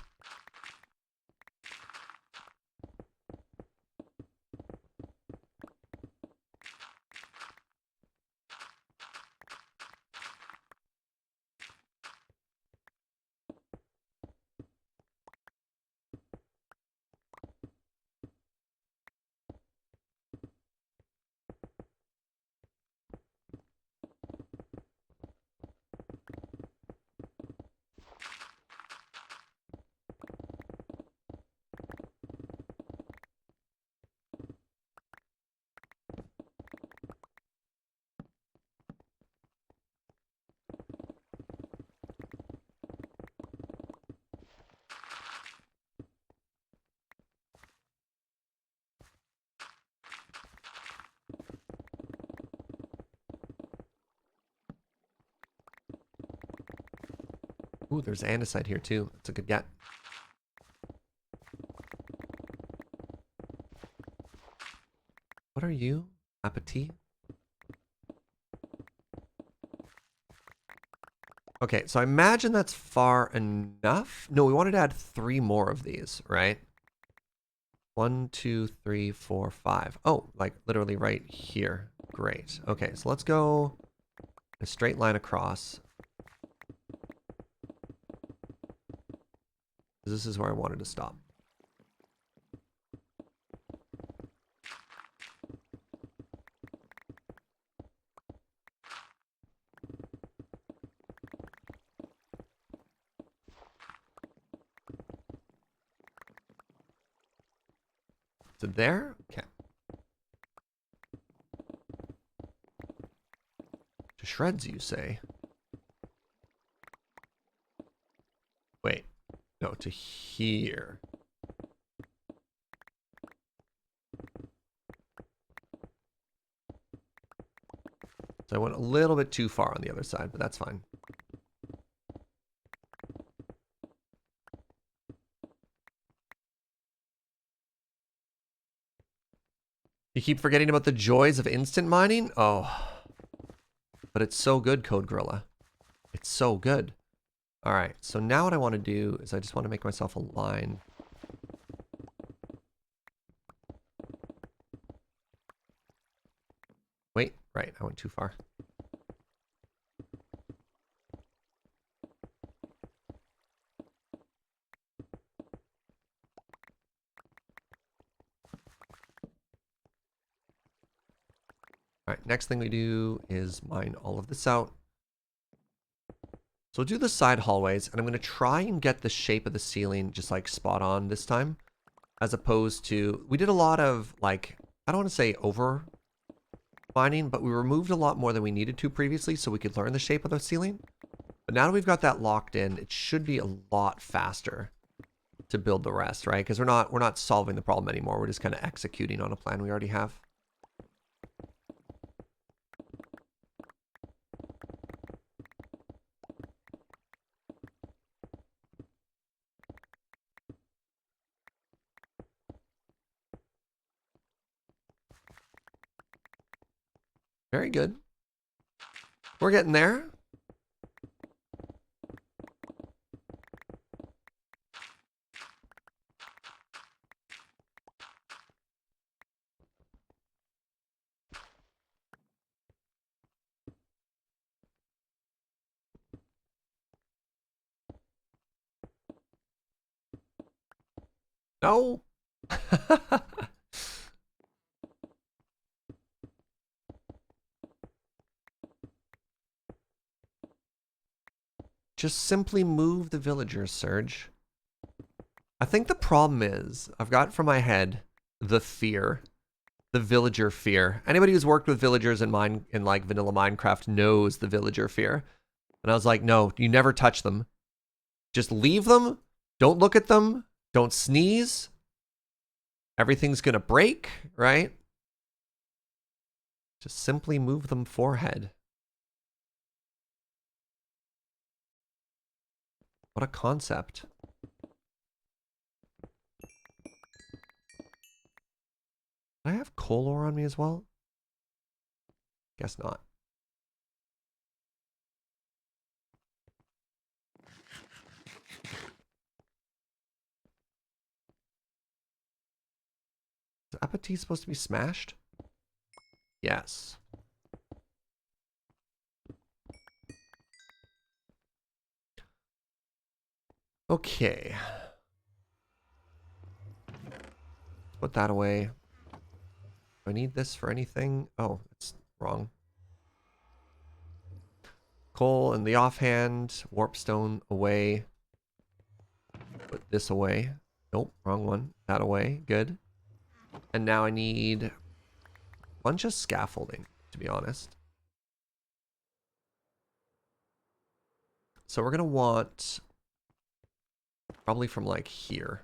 Ooh, there's andesite here too. That's a good get. What are you? Appetit? Okay, so I imagine that's far enough. No, we wanted to add 3 more of these, right? 1, 2, 3, 4, 5. Oh, like literally right here. Great. Okay, so let's go a straight line across. This is where I wanted to stop. To there? Okay. To shreds, you say? Wait. No, to here. So I went a little bit too far on the other side, but that's fine. You keep forgetting about the joys of instant mining? Oh. But it's so good, Code Gorilla. It's so good. All right, so now what I want to do is I just want to make myself a line. Wait, right, I went too far. All right, next thing we do is mine all of this out. So we'll do the side hallways, and I'm going to try and get the shape of the ceiling just like spot on this time, as opposed to, we did a lot of like, I don't want to say over mining, but we removed a lot more than we needed to previously so we could learn the shape of the ceiling. But now that we've got that locked in, it should be a lot faster to build the rest, right? Because we're not solving the problem anymore. We're just kind of executing on a plan we already have. Very good. We're getting there. No. Just simply move the villagers, Surge. I think the problem is, I've got from my head the fear. The villager fear. Anybody who's worked with villagers in like vanilla Minecraft knows the villager fear. And I was like, no, you never touch them. Just leave them. Don't look at them. Don't sneeze. Everything's gonna break, right? Just simply move them forehead. What a concept. Do I have coal ore on me as well? Guess not. Is Apatite supposed to be smashed? Yes. Okay. Put that away. Do I need this for anything? Oh, it's wrong. Coal in the offhand. Warpstone away. Put this away. Nope, wrong one. That away. Good. And now I need a bunch of scaffolding, to be honest. So we're going to want probably from like here.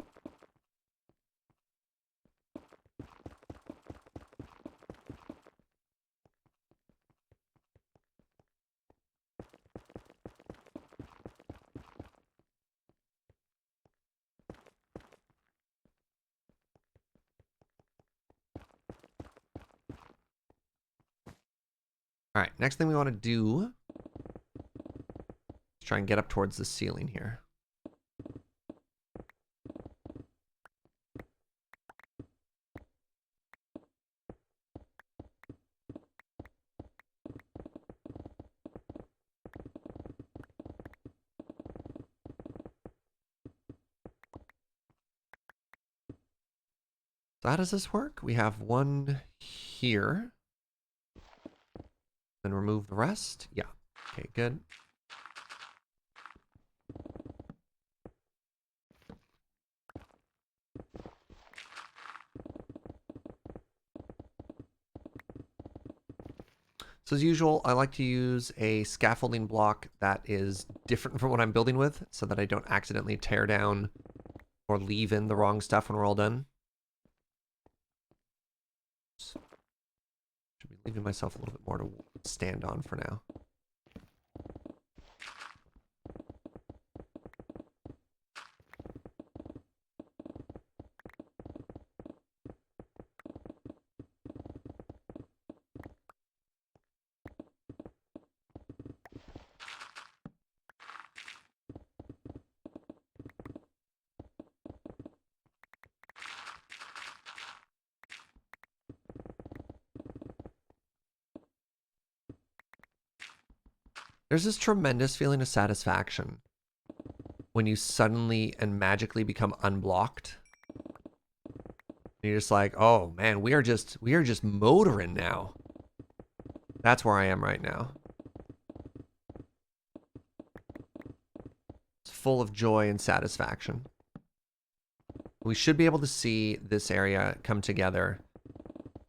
All right, next thing we want to do is try and get up towards the ceiling here. So how does this work? We have one here. Then remove the rest. Yeah. Okay, good. So as usual, I like to use a scaffolding block that is different from what I'm building with so that I don't accidentally tear down or leave in the wrong stuff when we're all done. Should be leaving myself a little bit more to stand on for now. There's this tremendous feeling of satisfaction when you suddenly and magically become unblocked. And you're just like, oh man, we are just motoring now. That's where I am right now. It's full of joy and satisfaction. We should be able to see this area come together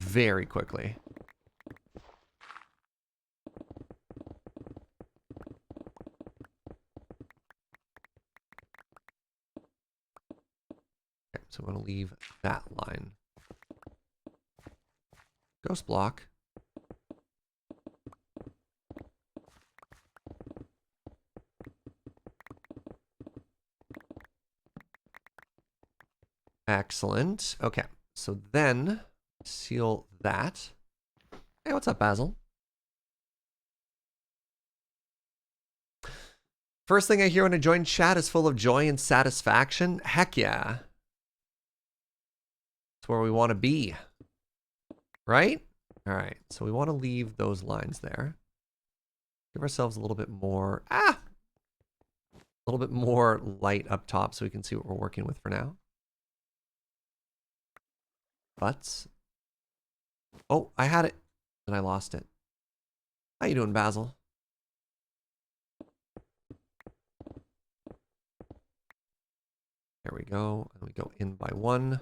very quickly. Okay, so I'm going to leave that line. Ghost block. Excellent. Okay, so then seal that. Hey, what's up, Basil? First thing I hear when I join chat is full of joy and satisfaction. Heck yeah. That's where we want to be. Right? All right, so we want to leave those lines there. Give ourselves a little bit more, a little bit more light up top so we can see what we're working with for now. Butts. Oh, I had it, and I lost it. How you doing, Basil? There we go, and we go in by one.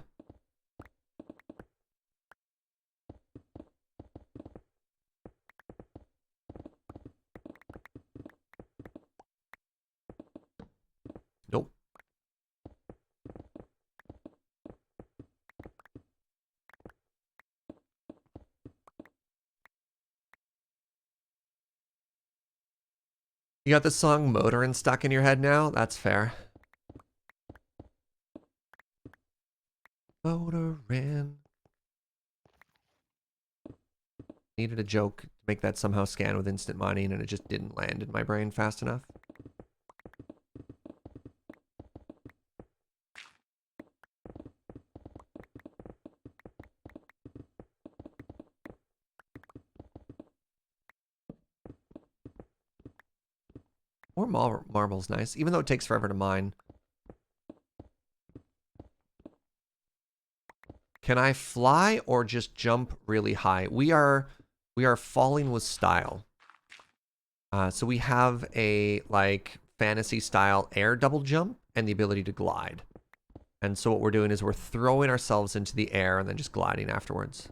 Nope. You got the song Motorin' stuck in your head now? That's fair. Motorin'. Needed a joke to make that somehow scan with instant mining, and it just didn't land in my brain fast enough. More marble's nice, even though it takes forever to mine. Can I fly or just jump really high? We are falling with style. So we have a like fantasy style air double jump and the ability to glide. And so what we're doing is we're throwing ourselves into the air and then just gliding afterwards.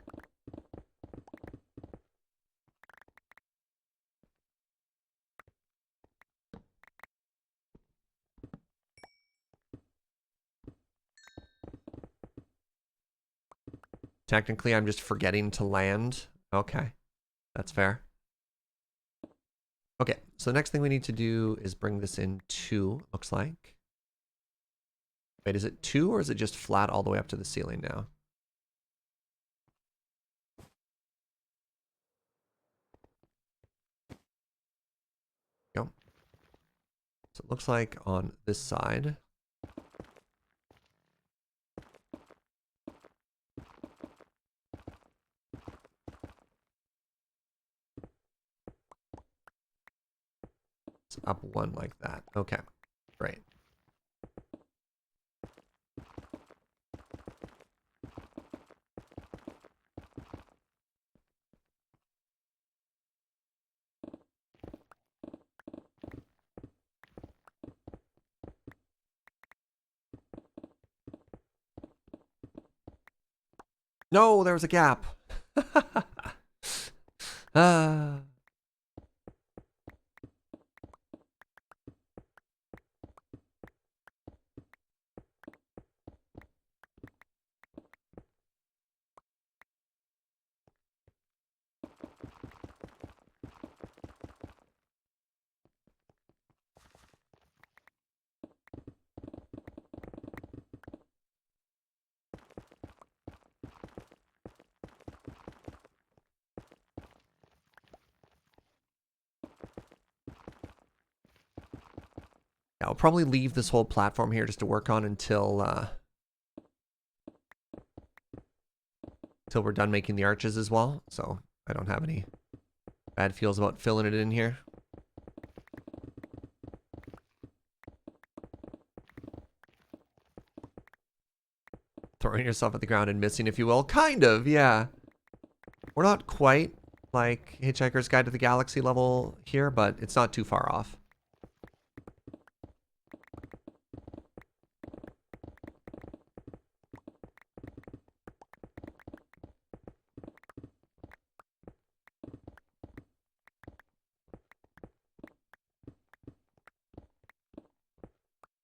Technically, I'm just forgetting to land. Okay, that's fair. Okay, so the next thing we need to do is bring this in 2, looks like. Wait, is it 2 or is it just flat all the way up to the ceiling now? Go. So it looks like on this side. It's up 1 like that. Okay, great. No, there was a gap. Yeah, I'll probably leave this whole platform here just to work on until we're done making the arches as well. So I don't have any bad feels about filling it in here. Throwing yourself at the ground and missing, if you will. Kind of, yeah. We're not quite like Hitchhiker's Guide to the Galaxy level here, but it's not too far off.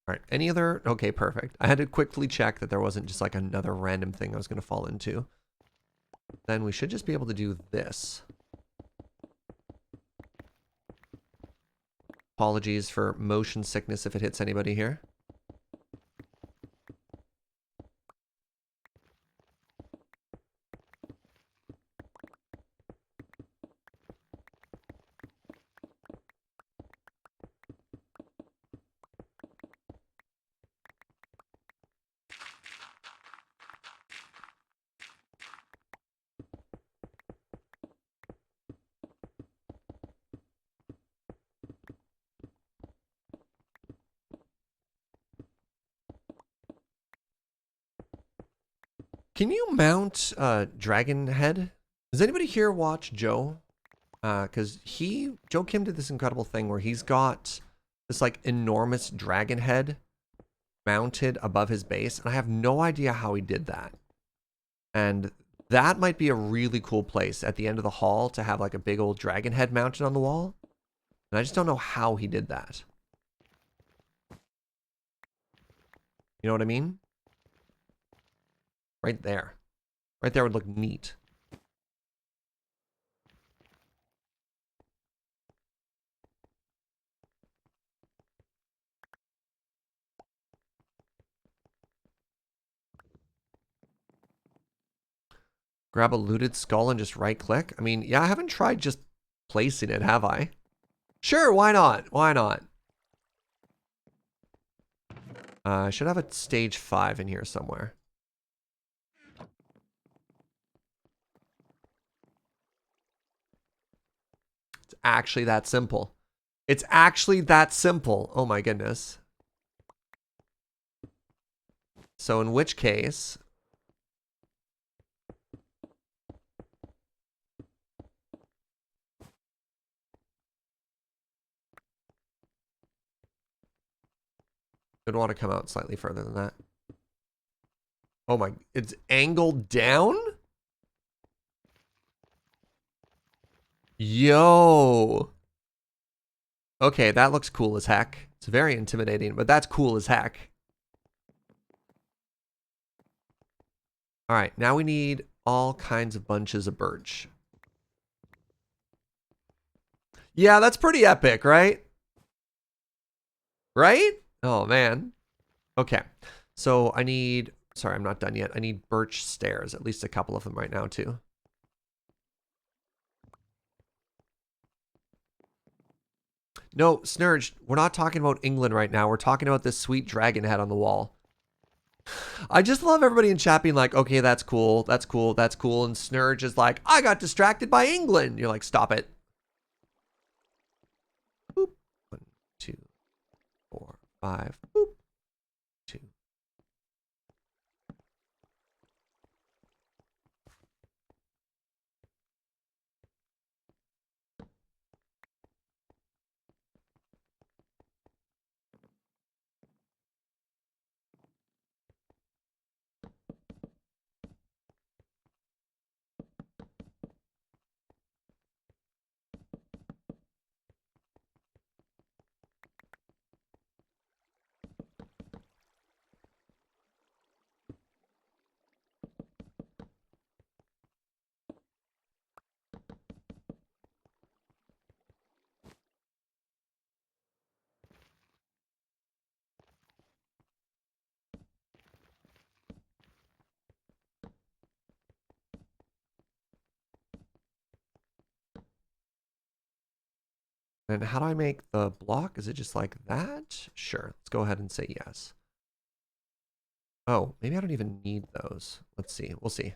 All right, any other? Okay, perfect. I had to quickly check that there wasn't just like another random thing I was going to fall into. Then we should just be able to do this. Apologies for motion sickness if it hits anybody here. Can you mount Dragon Head? Does anybody here watch Joe? Because Joe Kim did this incredible thing where he's got this like enormous dragon head mounted above his base, and I have no idea how he did that. And that might be a really cool place at the end of the hall to have like a big old dragon head mounted on the wall. And I just don't know how he did that. You know what I mean? Right there. Right there would look neat. Grab a looted skull and just right click. I mean, yeah, I haven't tried just placing it, have I? Sure, why not? Why not? I should have a stage 5 in here somewhere. It's actually that simple. It's actually that simple. Oh my goodness. So in which case... I'd want to come out slightly further than that. Oh my... It's angled down? Yo! Okay, that looks cool as heck. It's very intimidating, but that's cool as heck. Alright, now we need all kinds of bunches of birch. Yeah, that's pretty epic, right? Right? Oh, man. Okay. So I need... Sorry, I'm not done yet. I need birch stairs. At least a couple of them right now, too. No, Snurge, we're not talking about England right now. We're talking about this sweet dragon head on the wall. I just love everybody in chat being like, okay, that's cool, that's cool, that's cool. And Snurge is like, I got distracted by England. You're like, stop it. Boop. 1, 2, 4, 5. Boop. 2. And how do I make the block? Is it just like that? Sure. Let's go ahead and say yes. Oh, maybe I don't even need those. Let's see. We'll see.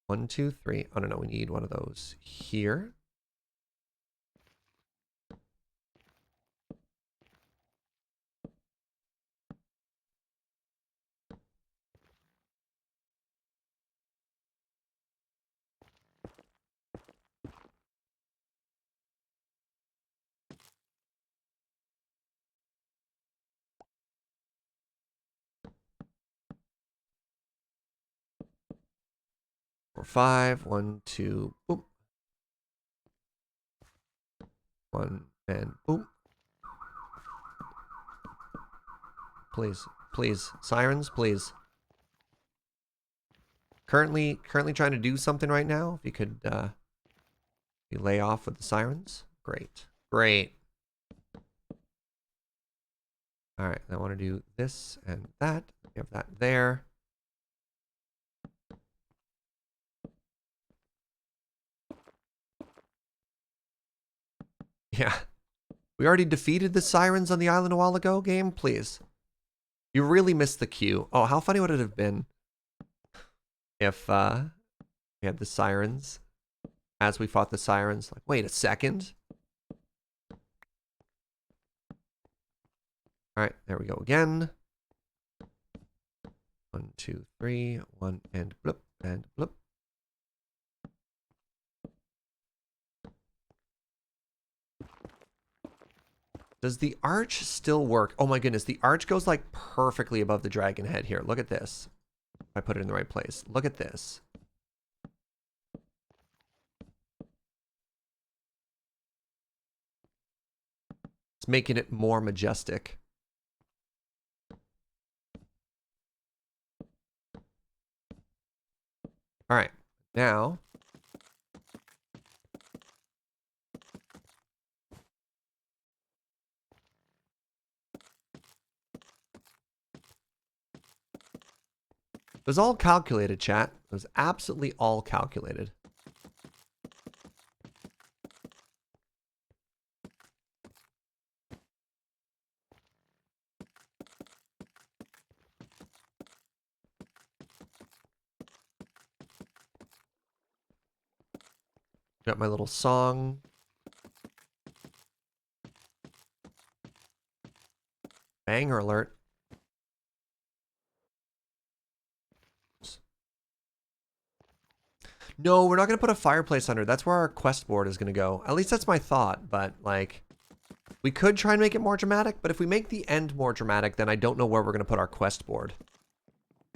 1, 2, 3. Oh, no, we need one of those here. Four, 5. 1, 2. Boop. 1 and boop. Please, please, sirens, please. Currently trying to do something right now. If you could, you lay off with the sirens. Great, great. All right, I want to do this and that. We have that there. Yeah, we already defeated the sirens on the island a while ago. Game, please. You really missed the queue. Oh, how funny would it have been if we had the sirens as we fought the sirens? Like, wait a second. All right, there we go again. 1, 2, 3. 1 and bloop and bloop. Does the arch still work? Oh my goodness, the arch goes like perfectly above the dragon head here. Look at this. If I put it in the right place. Look at this. It's making it more majestic. All right, now. It was all calculated, chat. It was absolutely all calculated. Got my little song. Banger alert. No, we're not going to put a fireplace under. That's where our quest board is going to go. At least that's my thought, but like we could try and make it more dramatic, but if we make the end more dramatic, then I don't know where we're going to put our quest board.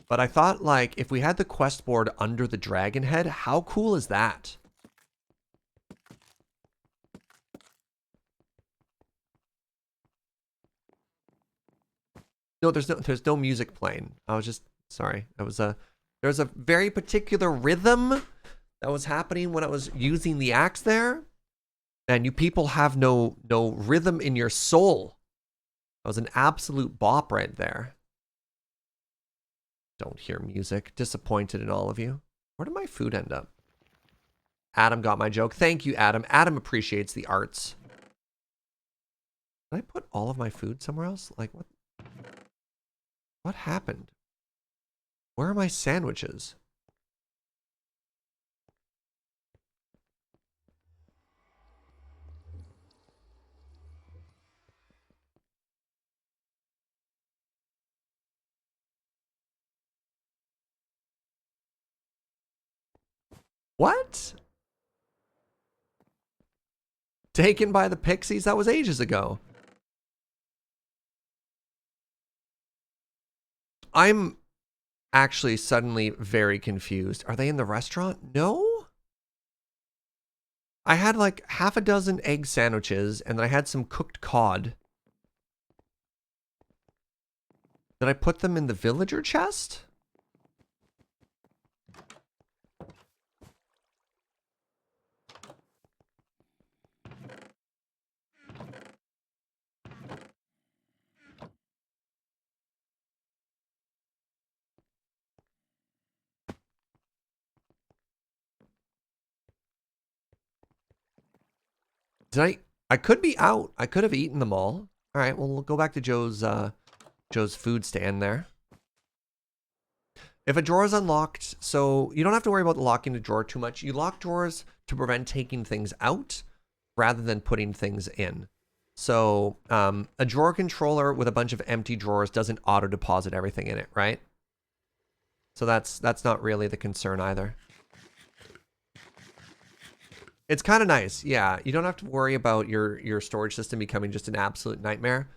But I thought like if we had the quest board under the dragon head, how cool is that? No, there's no music playing. I was just sorry. There's a very particular rhythm that was happening when I was using the axe there. And you people have no rhythm in your soul. That was an absolute bop right there. Don't hear music. Disappointed in all of you. Where did my food end up? Adam got my joke. Thank you, Adam. Adam appreciates the arts. Did I put all of my food somewhere else? Like, what happened? Where are my sandwiches? What? Taken by the pixies? That was ages ago. I'm actually suddenly very confused. Are they in the restaurant? No? I had like half a dozen egg sandwiches and then I had some cooked cod. Did I put them in the villager chest? Did I could be out. I could have eaten them all. All right, well, we'll go back to Joe's food stand there. If a drawer is unlocked, so you don't have to worry about locking the drawer too much. You lock drawers to prevent taking things out rather than putting things in. So a drawer controller with a bunch of empty drawers doesn't auto deposit everything in it, right? So that's not really the concern either. It's kind of nice, yeah. You don't have to worry about your storage system becoming just an absolute nightmare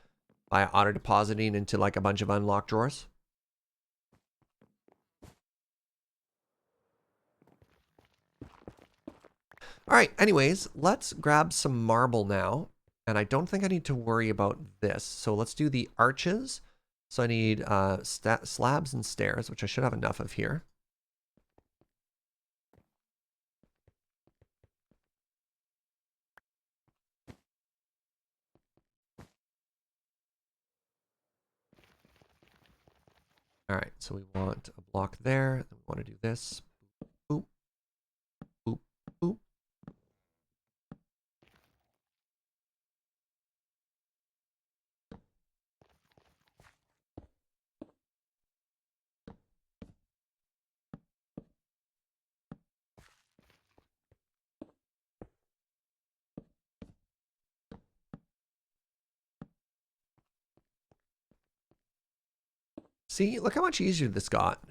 by auto depositing into like a bunch of unlocked drawers. All right, anyways, let's grab some marble now. And I don't think I need to worry about this. So let's do the arches. So I need slabs and stairs, which I should have enough of here. All right, so we want a block there. We want to do this. Boop, boop, boop. See, look how much easier this got.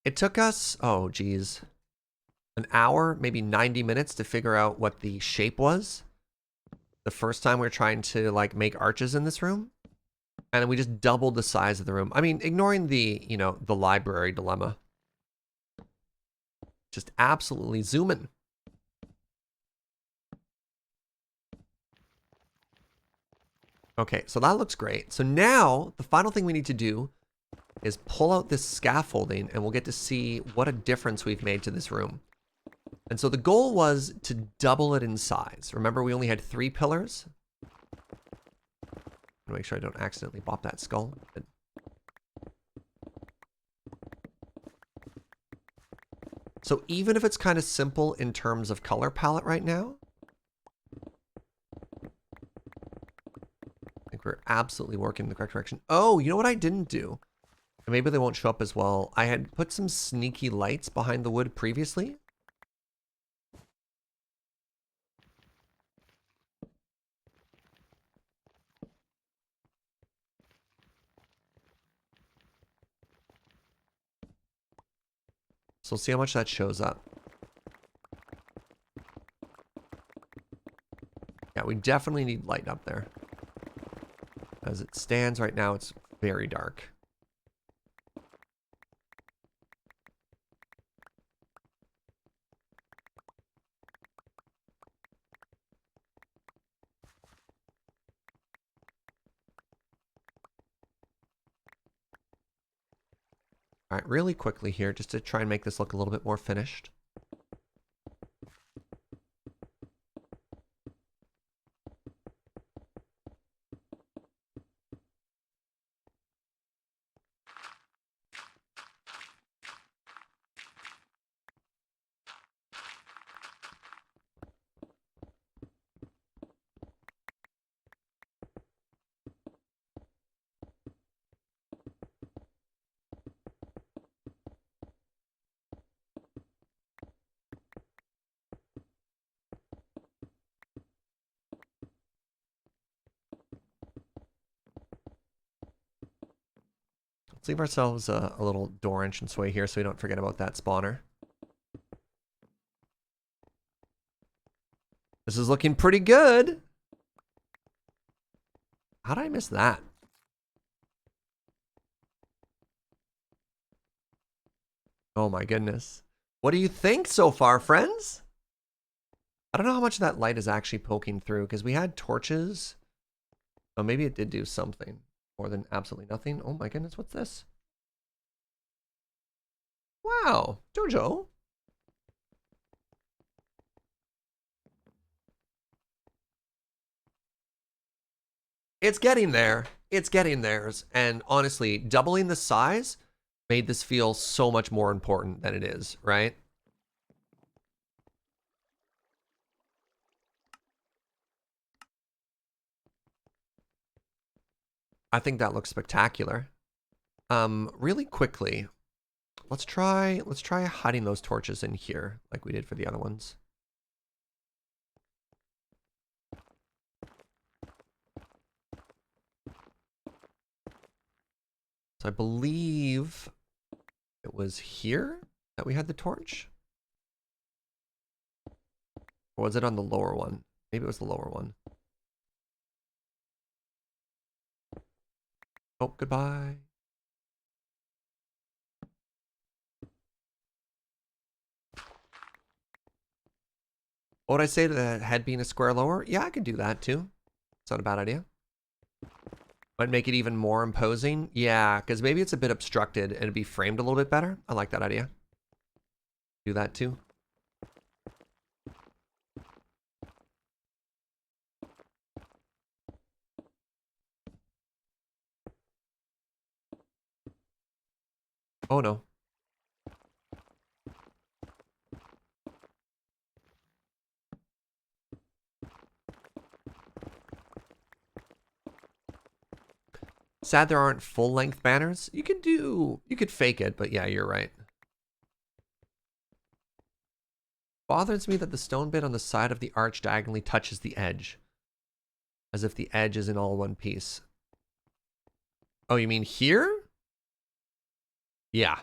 It took us, oh geez, an hour, maybe 90 minutes to figure out what the shape was. The first time we were trying to like make arches in this room. And then we just doubled the size of the room. I mean, ignoring the, you know, the library dilemma. Just absolutely zooming. Okay, so that looks great. So now the final thing we need to do is pull out this scaffolding and we'll get to see what a difference we've made to this room. And so the goal was to double it in size. Remember, we only had 3 pillars. Make sure I don't accidentally bop that skull. So even if it's kind of simple in terms of color palette right now, I think we're absolutely working in the correct direction. Oh, you know what I didn't do? And maybe they won't show up as well. I had put some sneaky lights behind the wood previously. So we'll see how much that shows up. Yeah, we definitely need light up there. As it stands right now, it's very dark. All right, really quickly here, just to try and make this look a little bit more finished. Let's leave ourselves a little door entranceway here so we don't forget about that spawner. This is looking pretty good. How did I miss that? Oh my goodness. What do you think so far, friends? I don't know how much that light is actually poking through because we had torches. Oh, maybe it did do something more than absolutely nothing. Oh my goodness, what's this? Wow, Jojo. It's getting there. It's getting theirs. And honestly, doubling the size made this feel so much more important than it is, right? I think that looks spectacular. Really quickly, let's try hiding those torches in here like we did for the other ones. So I believe it was here that we had the torch. Or was it on the lower one? Maybe it was the lower one. Oh, goodbye. What would I say to the head being a square lower? Yeah, I could do that too. It's not a bad idea. Might make it even more imposing. Yeah, because maybe it's a bit obstructed and it'd be framed a little bit better. I like that idea. Do that too. Oh no. Sad there aren't full-length banners. You could fake it, but yeah, you're right. Bothers me that the stone bit on the side of the arch diagonally touches the edge. As if the edge is in all one piece. Oh, you mean here? Yeah.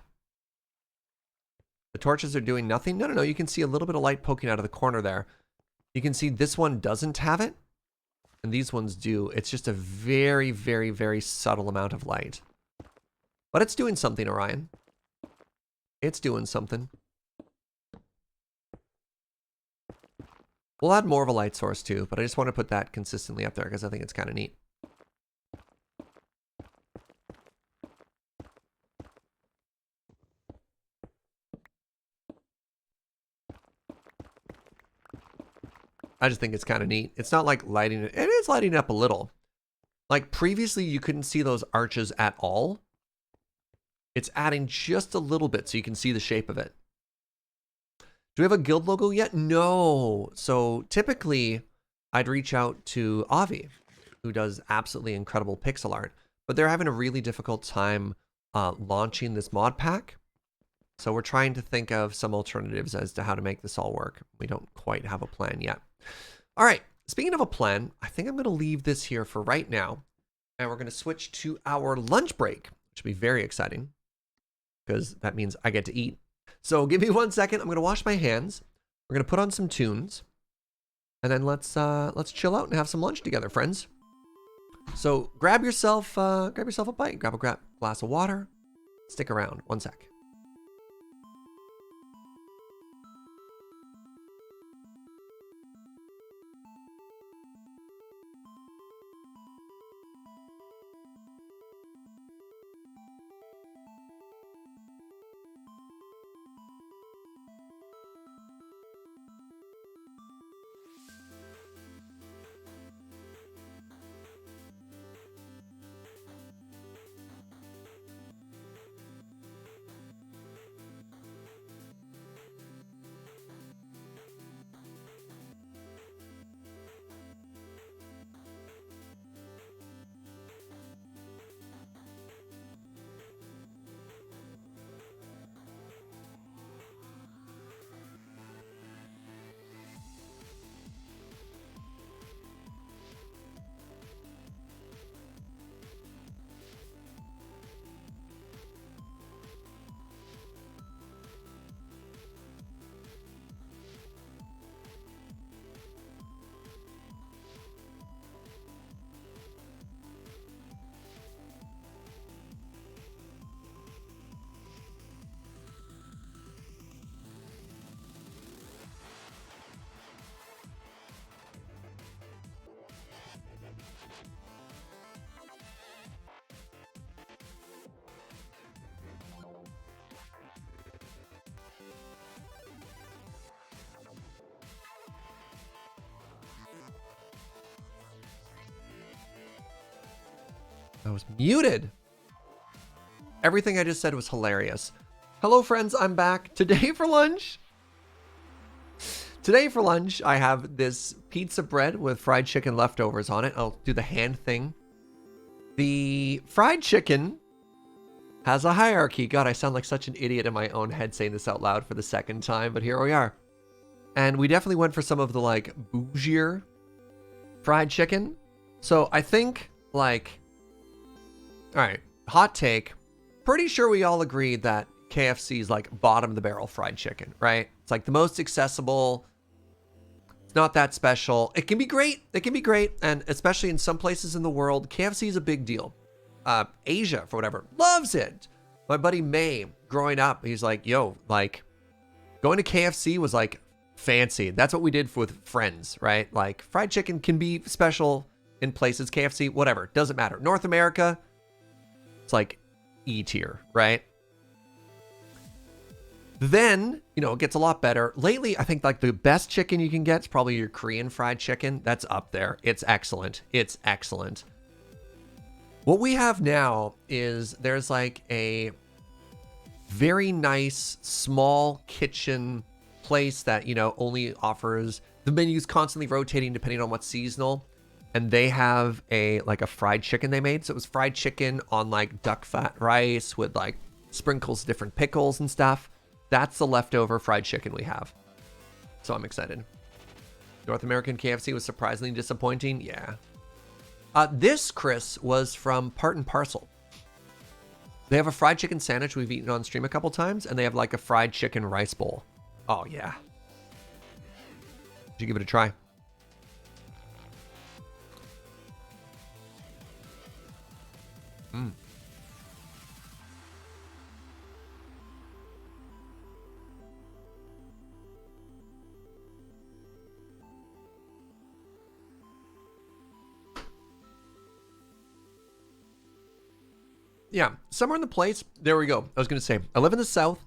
The torches are doing nothing? No, you can see a little bit of light poking out of the corner there. You can see this one doesn't have it. And these ones do. It's just a very, very, very subtle amount of light. But it's doing something, Orion. It's doing something. We'll add more of a light source too, but I just want to put that consistently up there because I think it's kind of neat. I just think it's kind of neat. It's not like lighting it. It is lighting up a little. Like previously you couldn't see those arches at all. It's adding just a little bit so you can see the shape of it. Do we have a guild logo yet? No. So typically I'd reach out to Avi, who does absolutely incredible pixel art, but they're having a really difficult time launching this mod pack. So we're trying to think of some alternatives as to how to make this all work. We don't quite have a plan yet. All right, speaking of a plan, I think I'm going to leave this here for right now. And we're going to switch to our lunch break, which will be very exciting because that means I get to eat. So give me 1 second. I'm going to wash my hands. We're going to put on some tunes. And then let's chill out and have some lunch together, friends. So grab yourself a bite. Grab a glass of water. Stick around. 1 sec. I was muted. Everything I just said was hilarious. Hello, friends. I'm back. Today for lunch, I have this pizza bread with fried chicken leftovers on it. I'll do the hand thing. The fried chicken has a hierarchy. God, I sound like such an idiot in my own head saying this out loud for the second time, but here we are. And we definitely went for some of the like bougier fried chicken. So I think like, all right, hot take. Pretty sure we all agreed that KFC is like bottom of the barrel fried chicken, right? It's like the most accessible. It's not that special. It can be great. It can be great. And especially in some places in the world, KFC is a big deal. Asia, for whatever, loves it. My buddy May, growing up, he's like, yo, like going to KFC was like fancy. That's what we did with friends, right? Like fried chicken can be special in places, KFC, whatever, doesn't matter. North America, it's like E tier, right? Then, you know, it gets a lot better. Lately, I think like the best chicken you can get is probably your Korean fried chicken. That's up there. It's excellent. It's excellent. What we have now is there's like a very nice small kitchen place that, you know, only offers, the menu's constantly rotating depending on what's seasonal. And they have a fried chicken they made. So it was fried chicken on like duck fat rice with like sprinkles, different pickles and stuff. That's the leftover fried chicken we have. So I'm excited. North American KFC was surprisingly disappointing. Yeah. This, Chris, was from Part and Parcel. They have a fried chicken sandwich we've eaten on stream a couple times, and they have like a fried chicken rice bowl. Oh, yeah. Did you give it a try? Yeah, somewhere in the place. There we go. I was going to say, I live in the South,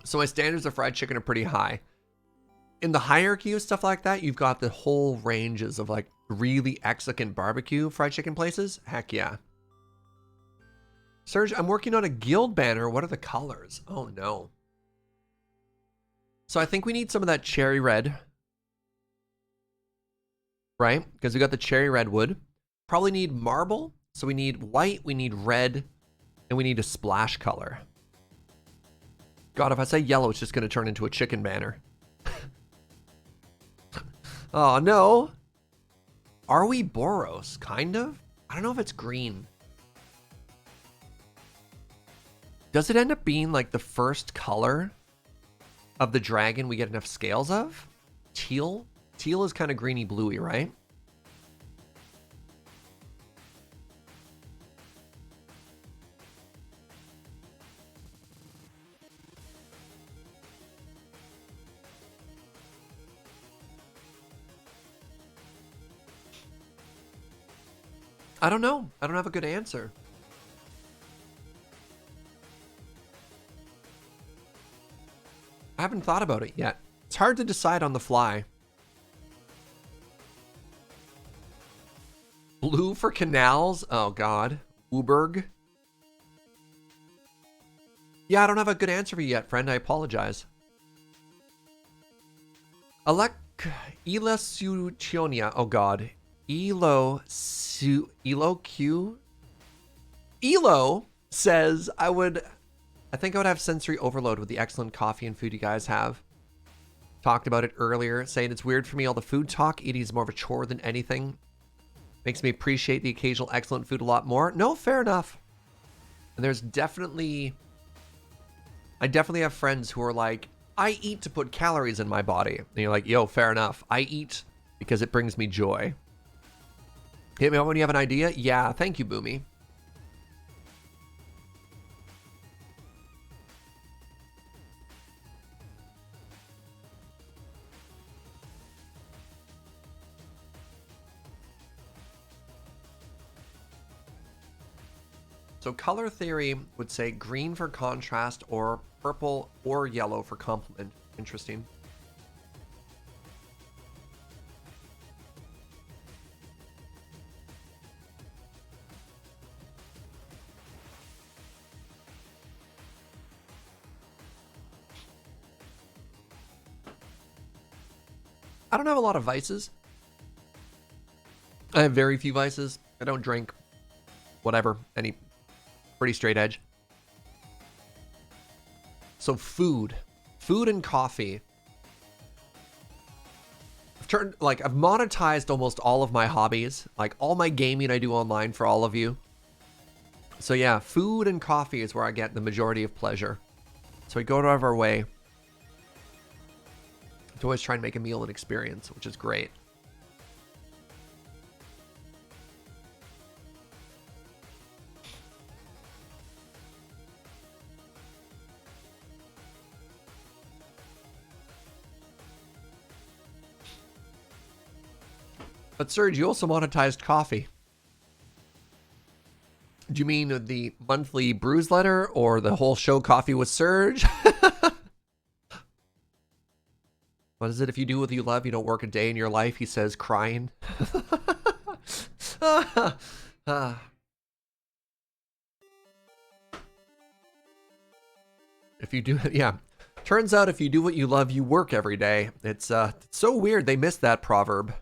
so my standards of fried chicken are pretty high. In the hierarchy of stuff like that, you've got the whole ranges of like really excellent barbecue fried chicken places. Heck yeah. Serge, I'm working on a guild banner. What are the colors? Oh no. So I think we need some of that cherry red. Right? Because we got the cherry red wood. Probably need marble. So we need white, we need red, and we need a splash color. God, if I say yellow, it's just going to turn into a chicken banner. Oh, no. Are we Boros? Kind of? I don't know if it's green. Does it end up being like the first color of the dragon we get enough scales of? Teal? Teal is kind of greeny bluey, right? I don't know. I don't have a good answer. I haven't thought about it yet. It's hard to decide on the fly. Blue for canals? Oh, God. Uberg? Yeah, I don't have a good answer for you yet, friend. I apologize. Elasutionia. Oh, God. Elo says I think I would have sensory overload with the excellent coffee and food you guys have. Talked about it earlier, saying it's weird for me all the food talk. Eating is more of a chore than anything. Makes me appreciate the occasional excellent food a lot more. No, fair enough. And there's definitely, I definitely have friends who are like, I eat to put calories in my body. And you're like, yo, fair enough. I eat because it brings me joy. Hit me up when you have an idea. Yeah, thank you, Boomy. So color theory would say green for contrast or purple or yellow for complement. Interesting. I don't have a lot of vices. I have very few vices. I don't drink. whatever, any pretty straight edge. So food and coffee. I've monetized almost all of my hobbies, like all my gaming I do online for all of you. So yeah, food and coffee is where I get the majority of pleasure. So we go out of our way to always try and make a meal an experience, which is great. But Serge, you also monetized coffee. Do you mean the monthly brews letter or the whole show Coffee with Serge? What is it? If you do what you love, you don't work a day in your life, he says, crying. If you do, yeah. Turns out if you do what you love, you work every day. It's so weird they missed that proverb.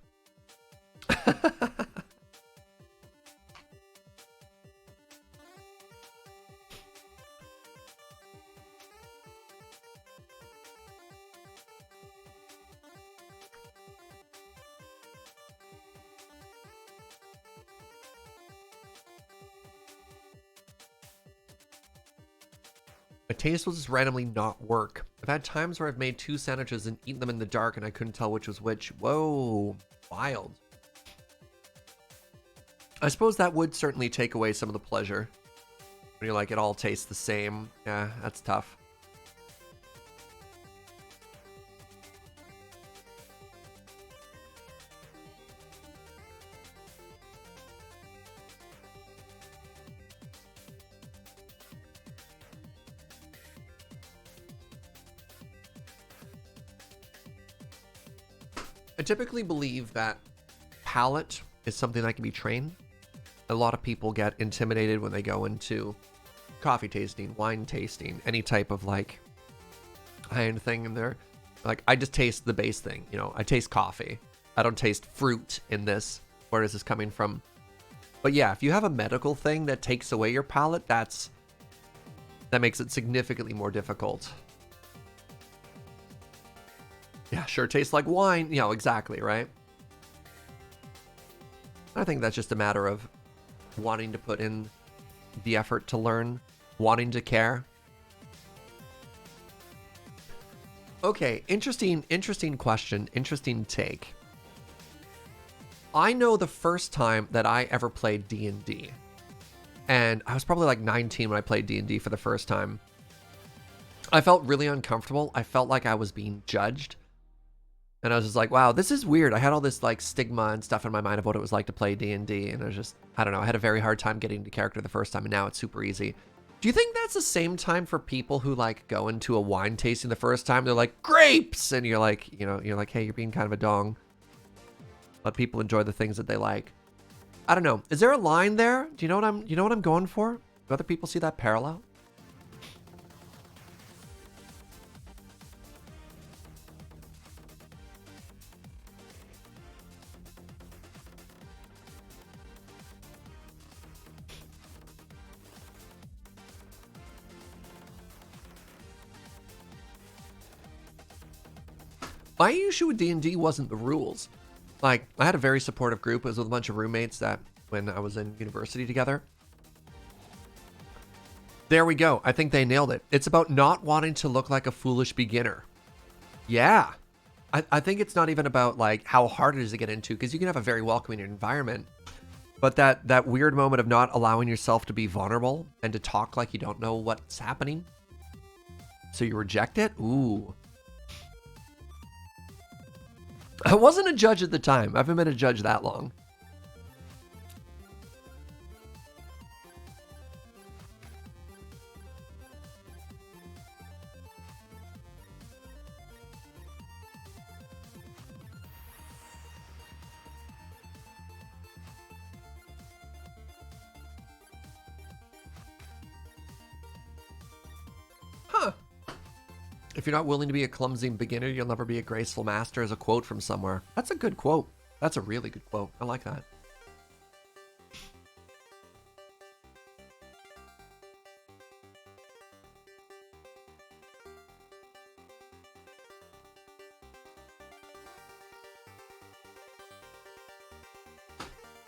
My taste will just randomly not work. I've had times where I've made 2 sandwiches and eaten them in the dark and I couldn't tell which was which. Whoa, wild. I suppose that would certainly take away some of the pleasure. When you're like, it all tastes the same. Yeah, that's tough. I typically believe that palate is something that can be trained. A lot of people get intimidated when they go into coffee tasting, wine tasting, any type of like high-end thing in there. Like, I just taste the base thing, you know, I taste coffee. I don't taste fruit in this. Where is this coming from? But yeah, if you have a medical thing that takes away your palate, that makes it significantly more difficult. Yeah, sure tastes like wine. You know, exactly, right? I think that's just a matter of wanting to put in the effort to learn, wanting to care. Okay, interesting question, interesting take. I know the first time that I ever played D&D, and I was probably like 19 when I played D&D for the first time. I felt really uncomfortable. I felt like I was being judged. And I was just like, wow, this is weird. I had all this like stigma and stuff in my mind of what it was like to play D&D. And I was just, I don't know, I had a very hard time getting into character the first time, and now it's super easy. Do you think that's the same time for people who like go into a wine tasting the first time? They're like, grapes! And you're like, you know, you're like, hey, you're being kind of a dong. Let people enjoy the things that they like. I don't know. Is there a line there? Do you know what I'm going for? Do other people see that parallel? My issue with D&D wasn't the rules. Like, I had a very supportive group. It was with a bunch of roommates that when I was in university together. There we go. I think they nailed it. It's about not wanting to look like a foolish beginner. Yeah. I think it's not even about like how hard it is to get into, because you can have a very welcoming environment. But that weird moment of not allowing yourself to be vulnerable and to talk like you don't know what's happening. So you reject it? Ooh. I wasn't a judge at the time. I haven't been a judge that long. Huh. If you're not willing to be a clumsy beginner, you'll never be a graceful master, is a quote from somewhere. That's a good quote. That's a really good quote. I like that.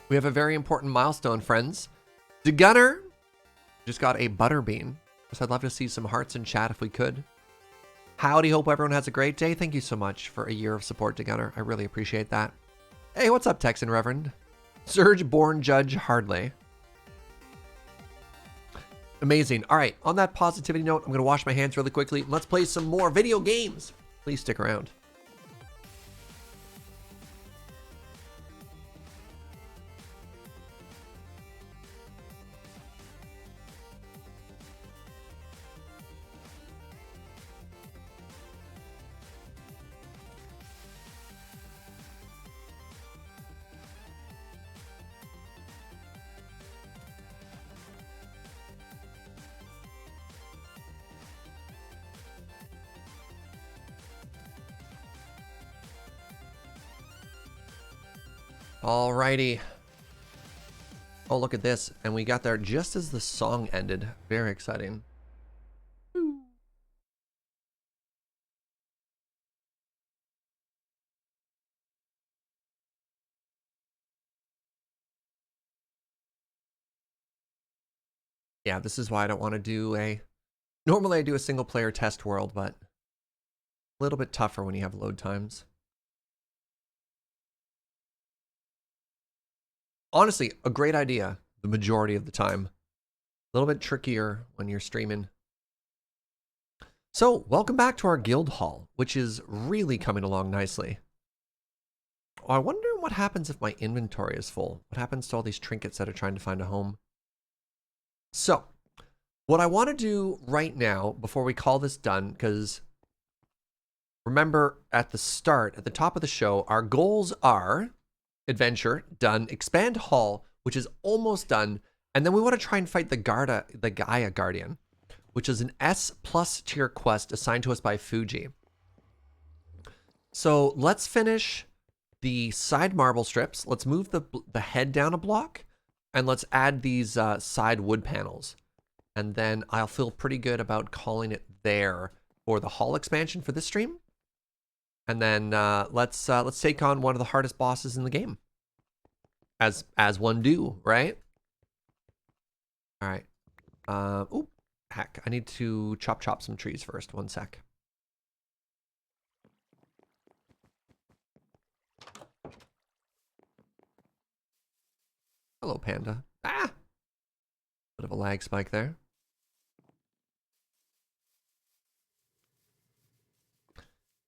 We have a very important milestone, friends. DeGunner just got a butterbean. So I'd love to see some hearts in chat if we could. Howdy, hope everyone has a great day. Thank you so much for a year of support, DeGunner. I really appreciate that. Hey, what's up, Texan Reverend? Surge Born Judge Hardley. Amazing. All right, on that positivity note, I'm going to wash my hands really quickly. Let's play some more video games. Please stick around. Alrighty. Oh, look at this. And we got there just as the song ended. Very exciting. Yeah, this is why I don't want to do a... Normally I do a single player test world, but a little bit tougher when you have load times. Honestly, a great idea the majority of the time. A little bit trickier when you're streaming. So, welcome back to our guild hall, which is really coming along nicely. Oh, I wonder what happens if my inventory is full. What happens to all these trinkets that are trying to find a home? So, what I want to do right now, before we call this done, because remember at the start, at the top of the show, our goals are adventure, done, expand hall, which is almost done, and then we want to try and fight the Gaia Guardian, which is an S+ tier quest assigned to us by Fugi. So let's finish the side marble strips. Let's move the head down a block, and let's add these side wood panels. And then I'll feel pretty good about calling it there for the hall expansion for this stream. And then let's take on one of the hardest bosses in the game, as one do, right? All right. Oop, heck! I need to chop some trees first. One sec. Hello, panda. Ah, bit of a lag spike there.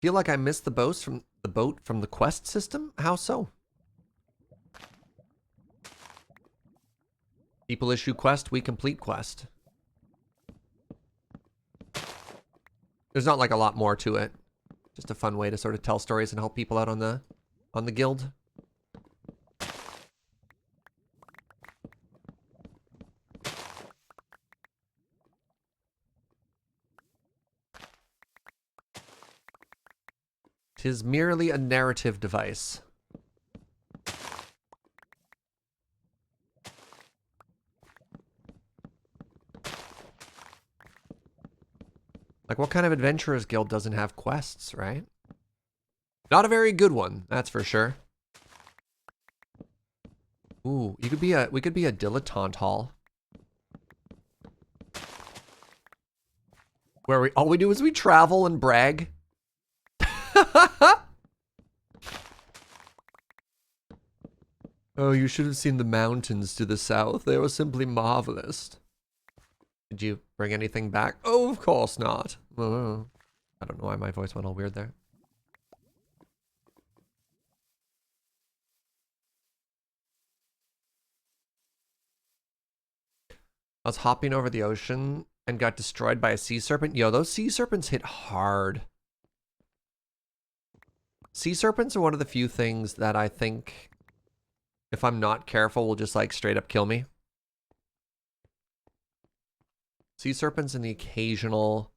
Feel like I missed the boat from the quest system. How so? People issue quest, we complete quest. There's not like a lot more to it. Just a fun way to sort of tell stories and help people out on the guild. Tis merely a narrative device. Like, what kind of adventurers guild doesn't have quests, right? Not a very good one, that's for sure. Ooh, we could be a dilettante hall. Where all we do is we travel and brag. Oh, you should have seen the mountains to the south. They were simply marvelous. Did you bring anything back? Oh, of course not. Oh, I don't know why my voice went all weird there. I was hopping over the ocean and got destroyed by a sea serpent. Yo, those sea serpents hit hard. Sea serpents are one of the few things that I think, if I'm not careful, will just like straight up kill me. Sea serpents and the occasional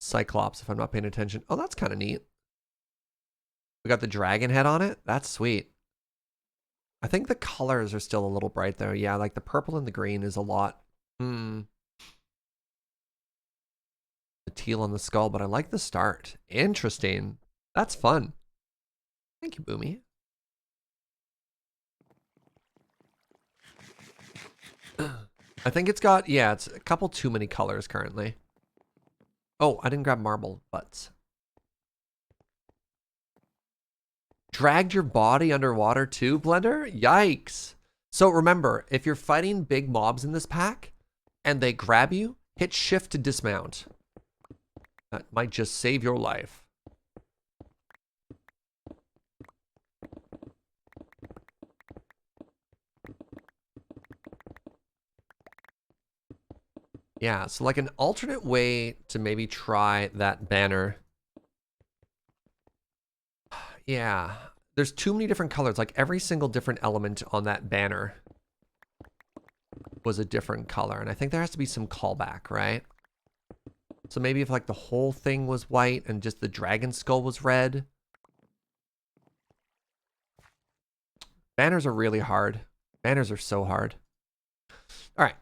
cyclops if I'm not paying attention. Oh, that's kind of neat. We got the dragon head on it. That's sweet. I think the colors are still a little bright there. Yeah, like the purple and the green is a lot. The teal on the skull, but I like the start. Interesting. That's fun. Thank you, Boomy. I think it's got, yeah, it's a couple too many colors currently. Oh, I didn't grab marble butts. Dragged your body underwater too, Blender? Yikes. So remember, if you're fighting big mobs in this pack and they grab you, hit shift to dismount. That might just save your life. Yeah, so like an alternate way to maybe try that banner. Yeah, there's too many different colors. Like every single different element on that banner was a different color. And I think there has to be some callback, right? So maybe if like the whole thing was white and just the dragon skull was red. Banners are really hard. Banners are so hard. All right.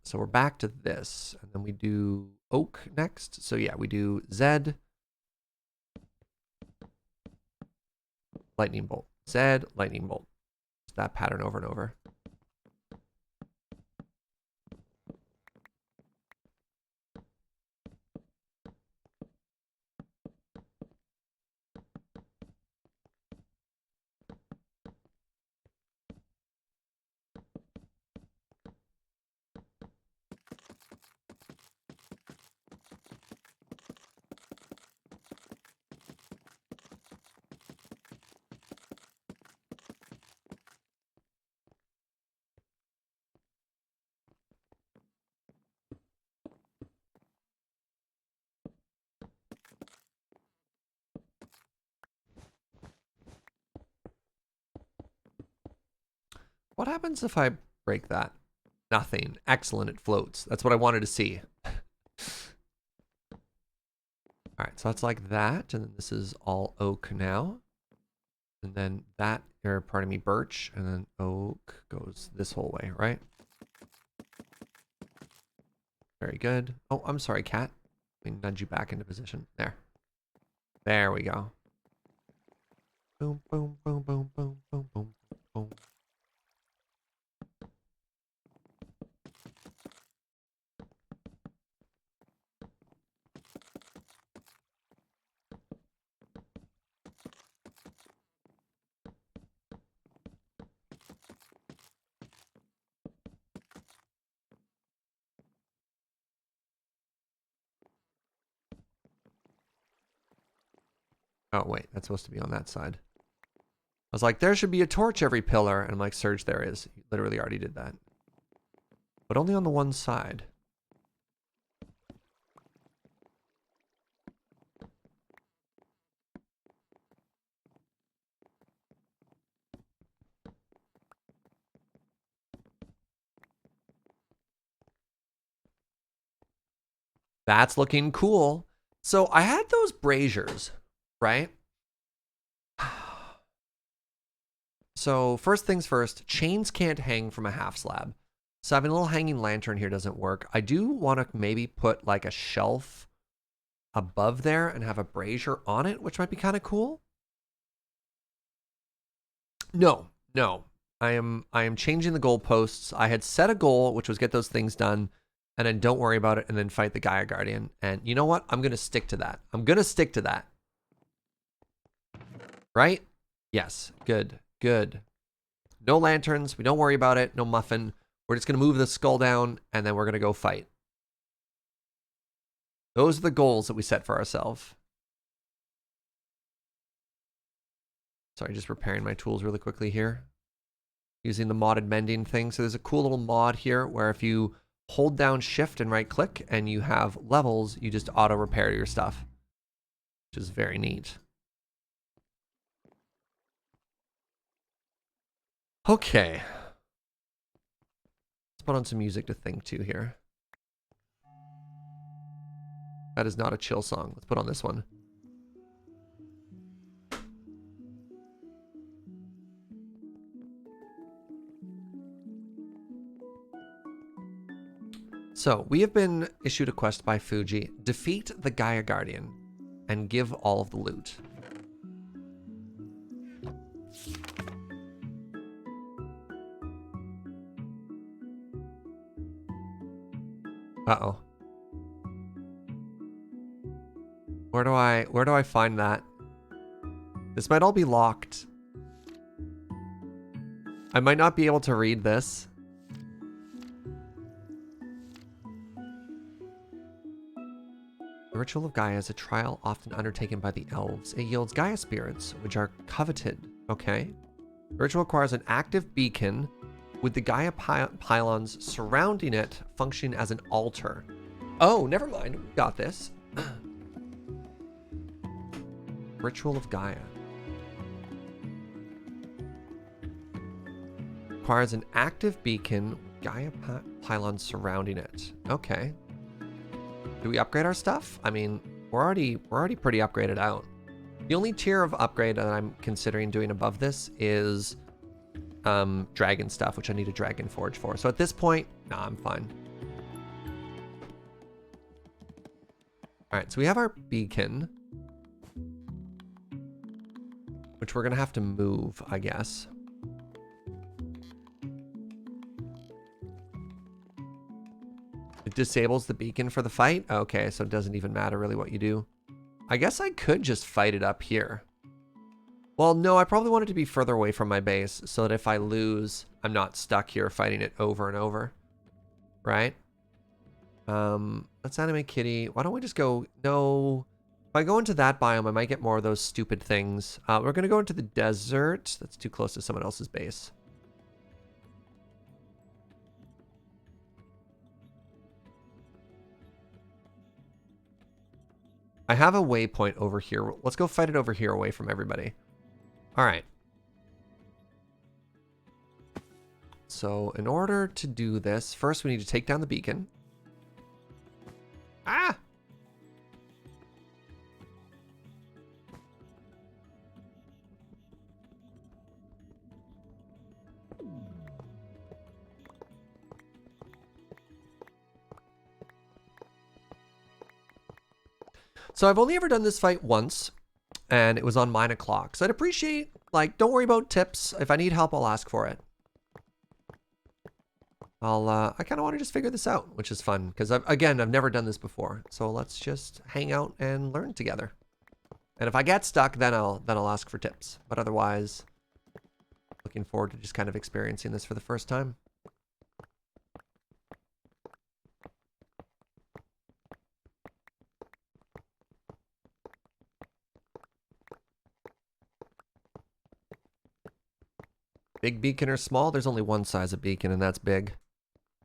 So we're back to this. And then we do oak next. So yeah, we do Z. Lightning bolt. Z, lightning bolt. Just that pattern over and over. What happens if I break that? Nothing. Excellent, it floats. That's what I wanted to see. All right, so that's like that, and then this is all oak now. And then that, or pardon me, birch, and then oak goes this whole way, right? Very good. Oh, I'm sorry, cat. Let me nudge you back into position. There. There we go. Boom, boom, boom, boom, boom, boom, boom, boom. Oh, wait, that's supposed to be on that side. I was like, there should be a torch every pillar. And I'm like, Surge, there is. You literally already did that. But only on the one side. That's looking cool. So I had those braziers, right? So first things first, chains can't hang from a half slab. So having a little hanging lantern here doesn't work. I do want to maybe put like a shelf above there and have a brazier on it, which might be kind of cool. No. I am changing the goalposts. I had set a goal, which was get those things done, and then don't worry about it, and then fight the Gaia Guardian. And you know what? I'm gonna stick to that. Right? Yes. Good. No lanterns. We don't worry about it. No muffin. We're just gonna move the skull down, and then we're gonna go fight. Those are the goals that we set for ourselves. Sorry, just repairing my tools really quickly here. Using the modded mending thing. So there's a cool little mod here where if you hold down shift and right click and you have levels, you just auto repair your stuff, which is very neat. Okay. Let's put on some music to think to here. That is not a chill song. Let's put on this one. So, we have been issued a quest by Fugi. Defeat the Gaia Guardian and give all of the loot. Uh-oh. Where do I find that? This might all be locked. I might not be able to read this. The ritual of Gaia is a trial often undertaken by the elves. It yields Gaia spirits, which are coveted. Okay. The ritual requires an active beacon with the Gaia pylons surrounding it functioning as an altar. Oh, never mind. We got this. Ritual of Gaia. Requires an active beacon with Gaia pylons surrounding it. Okay. Do we upgrade our stuff? I mean, we're already pretty upgraded out. The only tier of upgrade that I'm considering doing above this is dragon stuff, which I need a dragon forge for. So at this point, nah, I'm fine. All right, so we have our beacon, which we're gonna have to move, I guess. It disables the beacon for the fight? Okay, so it doesn't even matter really what you do. I guess I could just fight it up here. Well, no, I probably want it to be further away from my base so that if I lose, I'm not stuck here fighting it over and over. Right? Let's animate kitty. Why don't we just go... No. If I go into that biome, I might get more of those stupid things. We're going to go into the desert. That's too close to someone else's base. I have a waypoint over here. Let's go fight it over here away from everybody. All right. So in order to do this, first we need to take down the beacon. Ah! So I've only ever done this fight once, and it was on mine o'clock. So I'd appreciate, like, don't worry about tips. If I need help, I'll ask for it. I kind of want to just figure this out, which is fun, because I've never done this before. So let's just hang out and learn together. And if I get stuck, then I'll ask for tips. But otherwise, looking forward to just kind of experiencing this for the first time. Big beacon or small? There's only one size of beacon, and that's big.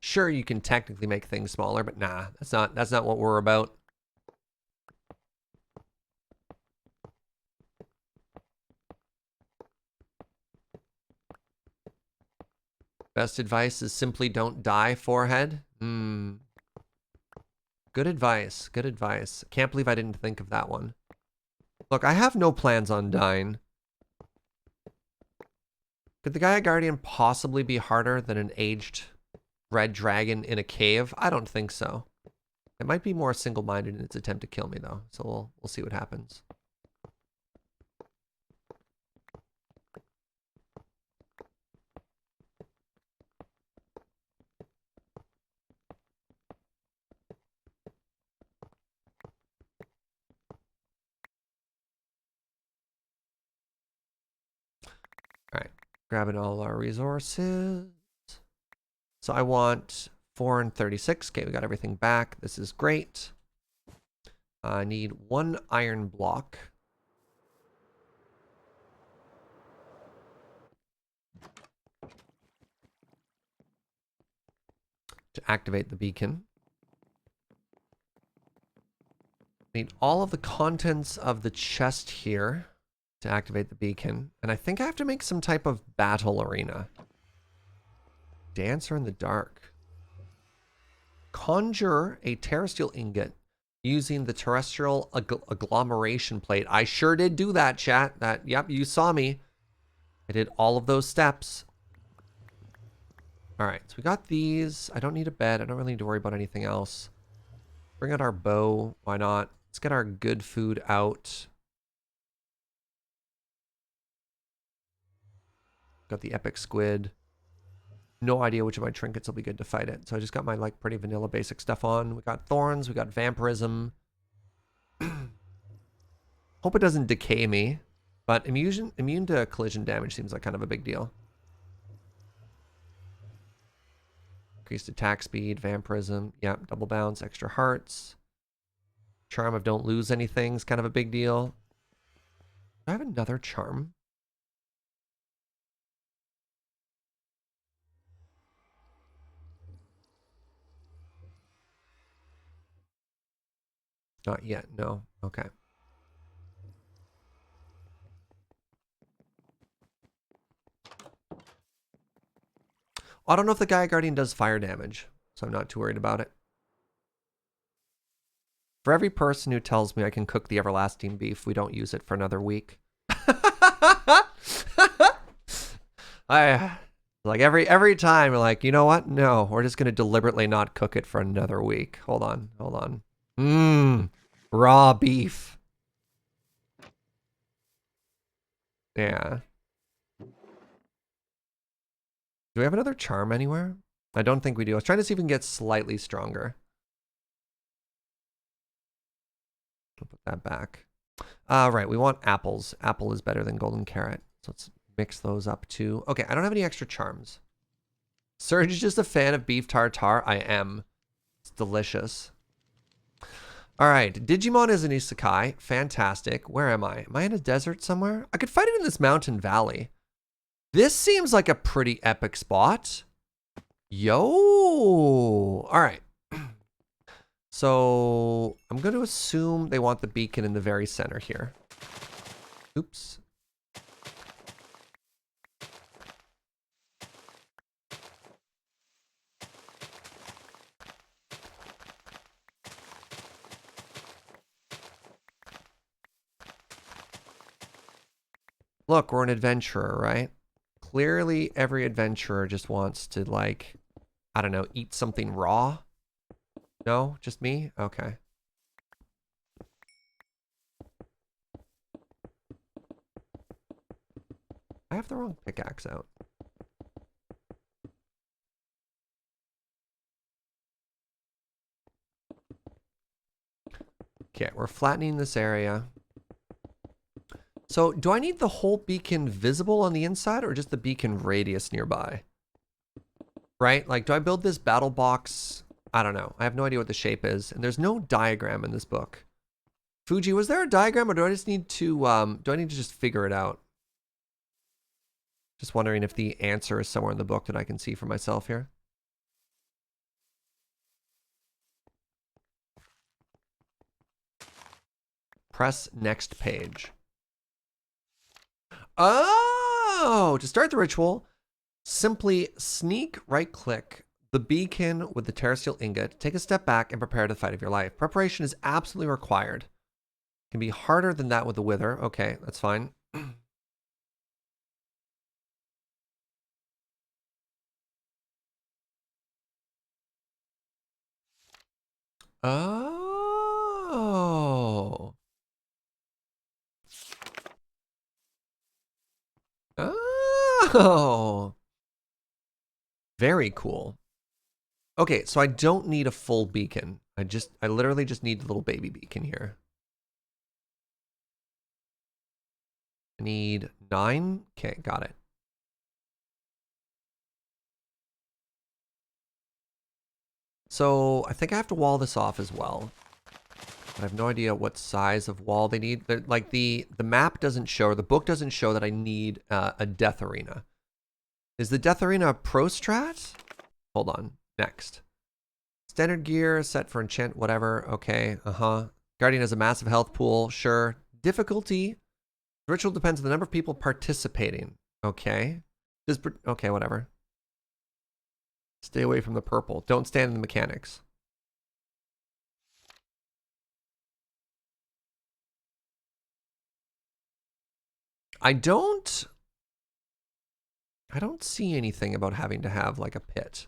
Sure, you can technically make things smaller, but nah, that's not what we're about. Best advice is simply don't die, forehead. Good advice, good advice. Can't believe I didn't think of that one. Look, I have no plans on dying. Could the Gaia Guardian possibly be harder than an aged red dragon in a cave? I don't think so. It might be more single-minded in its attempt to kill me, though. So we'll see what happens. All right, grabbing all our resources. So I want 4 and 36. Okay, we got everything back. This is great. I need 1 iron block. To activate the beacon. Need all of the contents of the chest here to activate the beacon. And I think I have to make some type of battle arena. Dancer in the dark. Conjure a terrestrial ingot using the terrestrial agglomeration plate. I sure did do that, chat. Yep, you saw me. I did all of those steps. All right, so we got these. I don't need a bed. I don't really need to worry about anything else. Bring out our bow. Why not? Let's get our good food out. Got the epic squid. no idea which of my trinkets will be good to fight it. So I just got my like pretty vanilla basic stuff on. We got thorns, we got vampirism. Hope it doesn't decay me, but immune to collision damage seems like kind of a big deal. Increased attack speed, vampirism, yep, double bounce, extra hearts. Charm of don't lose anything is kind of a big deal. Do I have another charm? Not yet, no. Okay. I don't know if the Gaia Guardian does fire damage, so I'm not too worried about it. For every person who tells me I can cook the everlasting beef, we don't use it for another week. I like every time you're like, you know what? No, we're just gonna deliberately not cook it for another week. Hold on. Raw beef. Yeah. Do we have another charm anywhere? I don't think we do. I was trying to see if we can get slightly stronger. I'll put that back. Right, we want apples. Apple is better than golden carrot. So let's mix those up too. Okay, I don't have any extra charms. Surge is just a fan of beef tartare. I am. It's delicious. All right, Digimon is an isekai. Fantastic. Where am I? Am I in a desert somewhere? I could fight it in this mountain valley. This seems like a pretty epic spot. Yo. All right. So I'm going to assume they want the beacon in the very center here. Oops. Look, we're an adventurer, right? Clearly, every adventurer just wants to, like, I don't know, eat something raw. No? Just me? Okay. I have the wrong pickaxe out. Okay, we're flattening this area. So, do I need the whole beacon visible on the inside or just the beacon radius nearby? Right? Like, do I build this battle box? I don't know. I have no idea what the shape is. And there's no diagram in this book. Fugi, was there a diagram or do I just need to, just figure it out? Just wondering if the answer is somewhere in the book that I can see for myself here. Press next page. Oh, to start the ritual, simply sneak right click the beacon with the terrestrial ingot, take a step back and prepare the fight of your life. Preparation is absolutely required. It can be harder than that with the wither. Okay, that's fine. Oh. Oh. Very cool. Okay, so I don't need a full beacon. I literally just need the little baby beacon here. I need 9. Okay, got it. So I think I have to wall this off as well. I have no idea what size of wall they need. Like the map doesn't show, or the book doesn't show that I need a death arena. Is the death arena a pro strat? Hold on. Next. Standard gear, set for enchant, whatever. Okay, Guardian has a massive health pool, sure. Difficulty. Ritual depends on the number of people participating. Okay. Okay, whatever. Stay away from the purple. Don't stand in the mechanics. I don't see anything about having to have like a pit.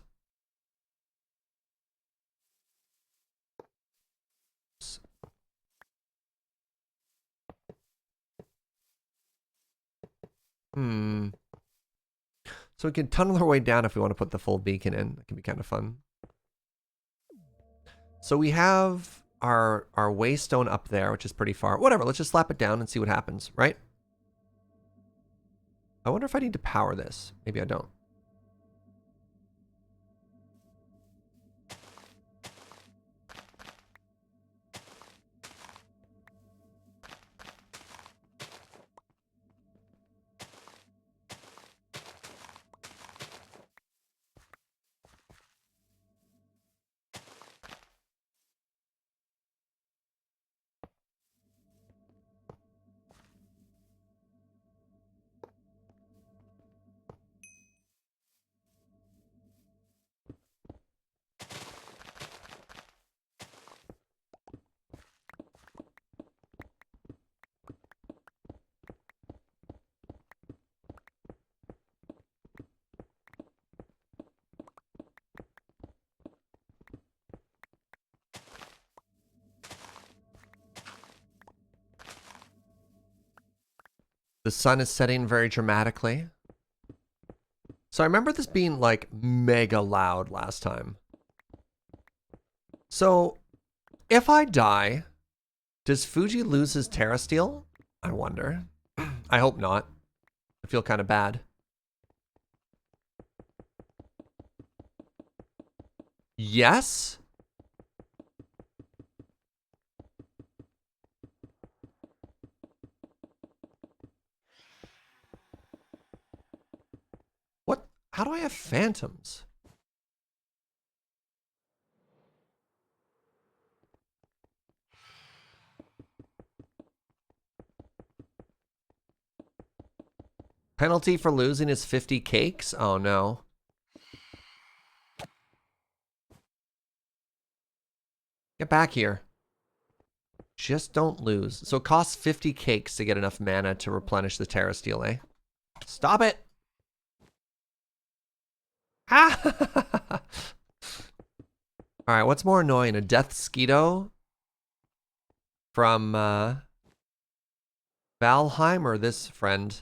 So we can tunnel our way down if we want to put the full beacon in. That can be kind of fun. So we have our waystone up there, which is pretty far. Whatever, let's just slap it down and see what happens, right? I wonder if I need to power this. Maybe I don't. The sun is setting very dramatically. So I remember this being like mega loud last time. So if I die, does Fugi lose his Terra Steel? I wonder. I hope not. I feel kind of bad. Yes? What? How do I have phantoms? Penalty for losing is 50 cakes? Oh no. Get back here. Just don't lose. So it costs 50 cakes to get enough mana to replenish the Terra Steel, eh? Stop it! Ah! Alright, what's more annoying? A death Skeeto from Valheim or this friend?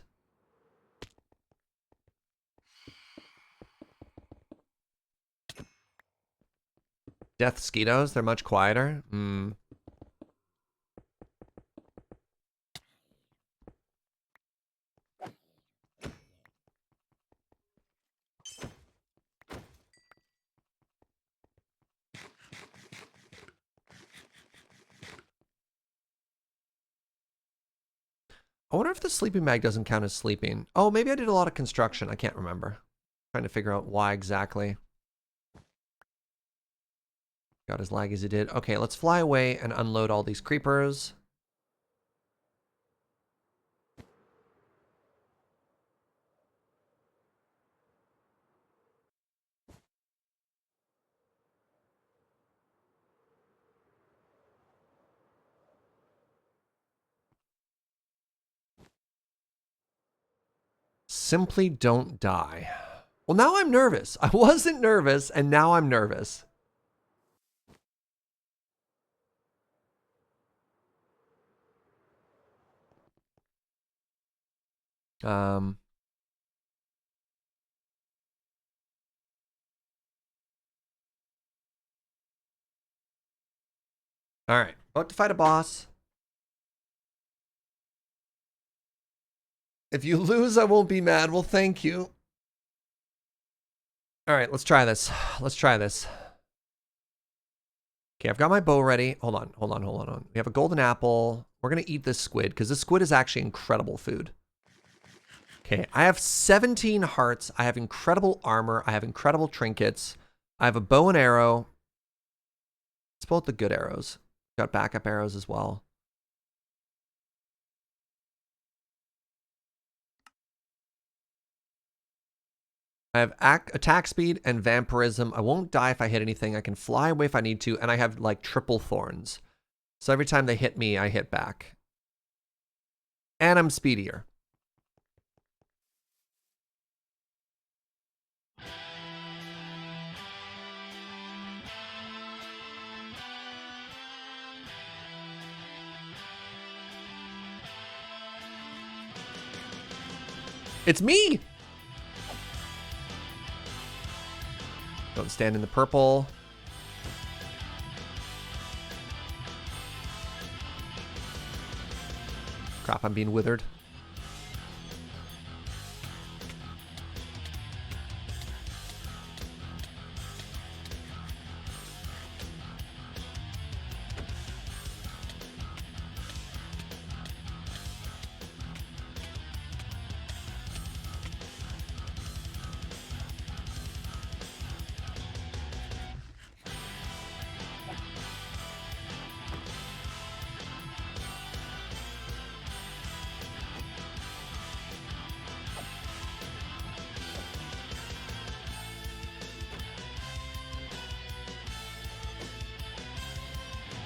Death Skeetos, they're much quieter. I wonder if the sleeping bag doesn't count as sleeping. Oh, maybe I did a lot of construction. I can't remember. Trying to figure out why exactly. Got as laggy as it did. Okay, let's fly away and unload all these creepers. Simply don't die. Well, now I'm nervous. I wasn't nervous, and now I'm nervous. All right, about to fight a boss. If you lose, I won't be mad. Well, thank you. All right, let's try this. Let's try this. Okay, I've got my bow ready. Hold on. We have a golden apple. We're going to eat this squid because this squid is actually incredible food. Okay, I have 17 hearts. I have incredible armor. I have incredible trinkets. I have a bow and arrow. It's both the good arrows. Got backup arrows as well. I have attack speed and vampirism. I won't die if I hit anything. I can fly away if I need to. And I have like triple thorns. So every time they hit me, I hit back. And I'm speedier. It's me! Don't stand in the purple. Crap, I'm being withered.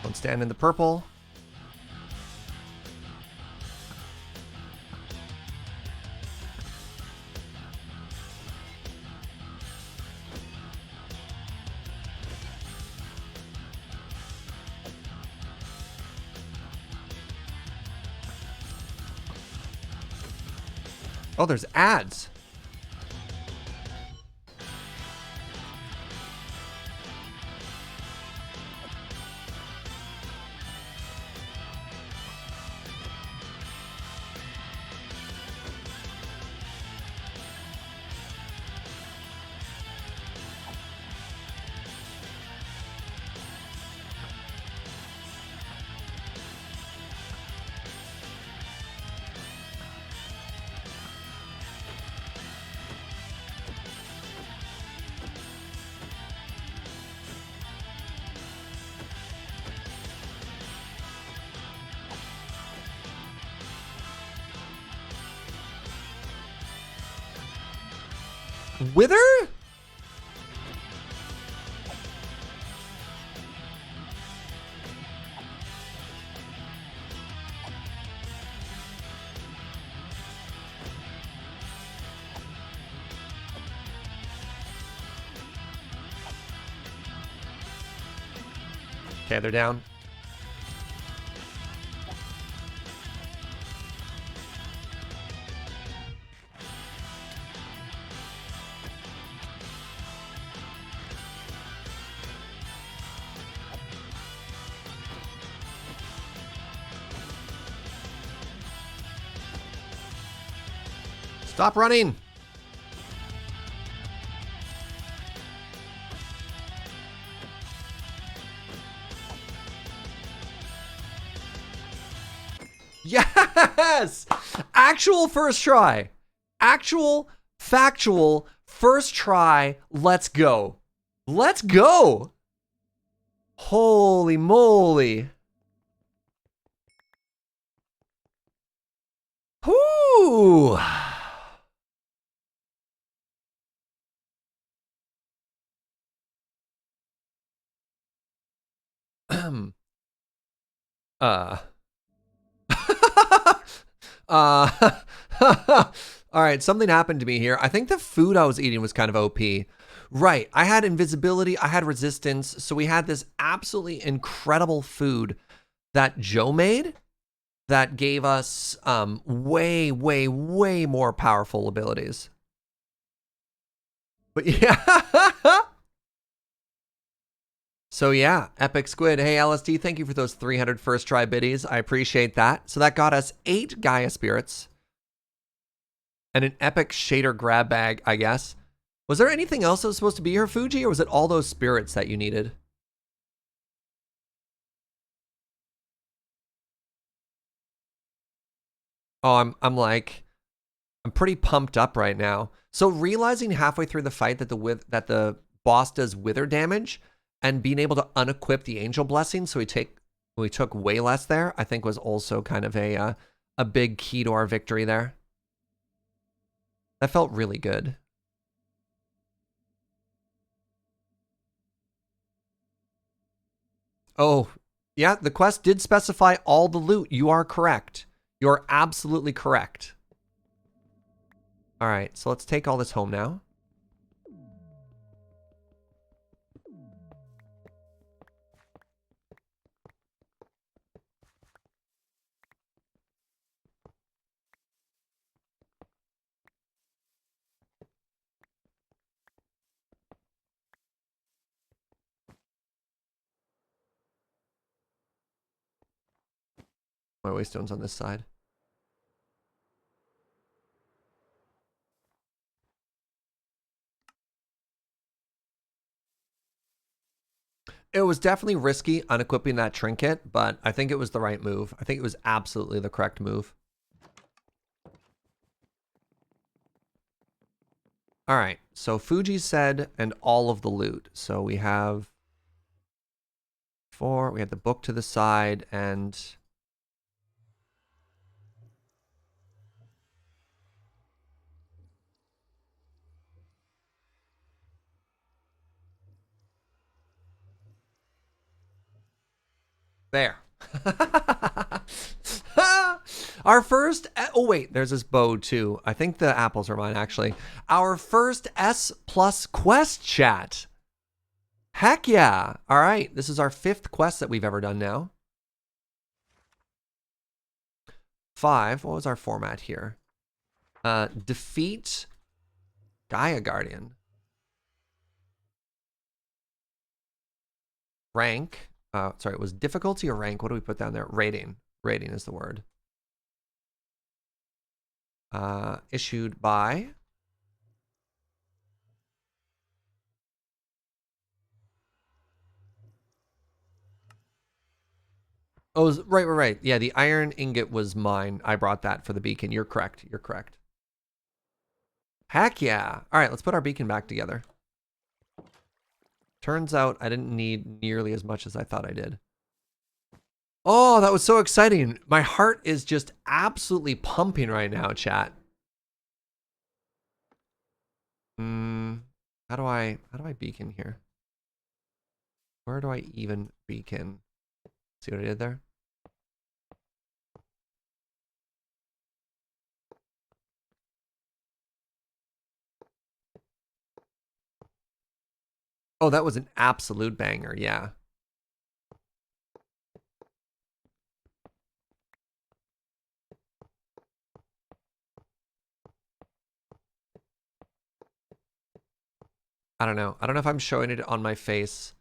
Don't stand in the purple. Oh, there's ads. Wither? Okay, they're down. Stop running. Yes! Actual first try. Actual, factual, first try. Let's go. Let's go. Holy moly. Whoo! uh. All right, something happened to me here. I think the food I was eating was kind of OP. Right, I had invisibility, I had resistance, so we had this absolutely incredible food that Joe made that gave us way, way, way more powerful abilities. But yeah. So yeah, Epic Squid. Hey, LSD, thank you for those 300 first try biddies. I appreciate that. So that got us 8 Gaia spirits and an epic shader grab bag, I guess. Was there anything else that was supposed to be here, Fugi, or was it all those spirits that you needed? Oh, I'm pretty pumped up right now. So realizing halfway through the fight that the boss does wither damage and being able to unequip the angel blessing, so we took way less there, I think was also kind of a big key to our victory there. That felt really good. Oh, yeah, the quest did specify all the loot. You are correct. You're absolutely correct. All right, so let's take all this home now. my waystones on this side. It was definitely risky unequipping that trinket, but I think it was the right move. I think it was absolutely the correct move. All right, so Fugi said, and all of the loot. So we have 4, we have the book to the side, and there. Our first, oh wait, there's this bow too. I think the apples are mine actually. Our first S+ quest, chat. Heck yeah. All right, this is our 5th quest that we've ever done now. 5, what was our format here? Defeat Gaia Guardian. Rank, sorry, it was difficulty or rank? What do we put down there? Rating. Rating is the word. Issued by oh, right. Yeah, the iron ingot was mine. I brought that for the beacon. You're correct. You're correct. Heck yeah. All right, let's put our beacon back together. Turns out I didn't need nearly as much as I thought I did. Oh, that was so exciting. My heart is just absolutely pumping right now, chat. How do I beacon here? Where do I even beacon? See what I did there? Oh, that was an absolute banger, yeah. I don't know. I don't know if I'm showing it on my face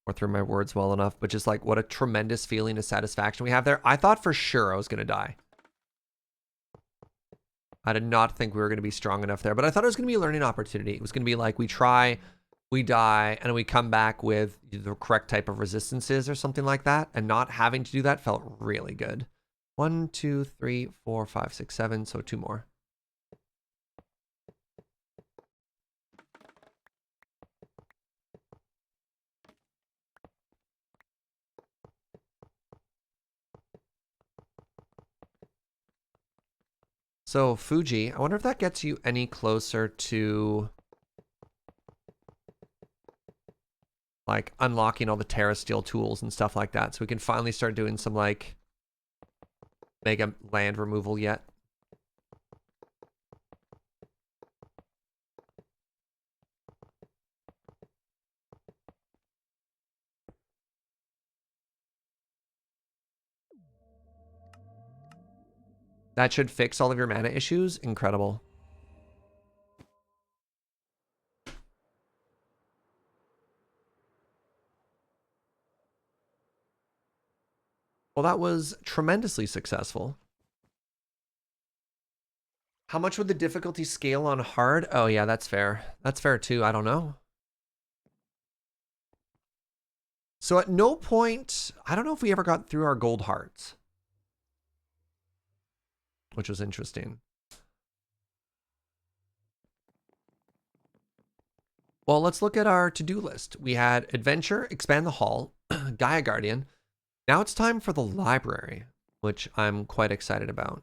or through my words well enough, but just like what a tremendous feeling of satisfaction we have there. I thought for sure I was going to die. I did not think we were going to be strong enough there, but I thought it was going to be a learning opportunity. It was going to be like we try, we die, and we come back with the correct type of resistances or something like that. And not having to do that felt really good. 1, 2, 3, 4, 5, 6, 7. So 2 more. So Fugi, I wonder if that gets you any closer to like unlocking all the Terra Steel tools and stuff like that. So we can finally start doing some like mega land removal yet. That should fix all of your mana issues. Incredible. Well, that was tremendously successful. How much would the difficulty scale on hard? Oh, yeah, that's fair. That's fair, too. I don't know. So at no point, I don't know if we ever got through our gold hearts, which was interesting. Well, let's look at our to-do list. We had adventure, expand the hall, Gaia Guardian. Now it's time for the library, which I'm quite excited about.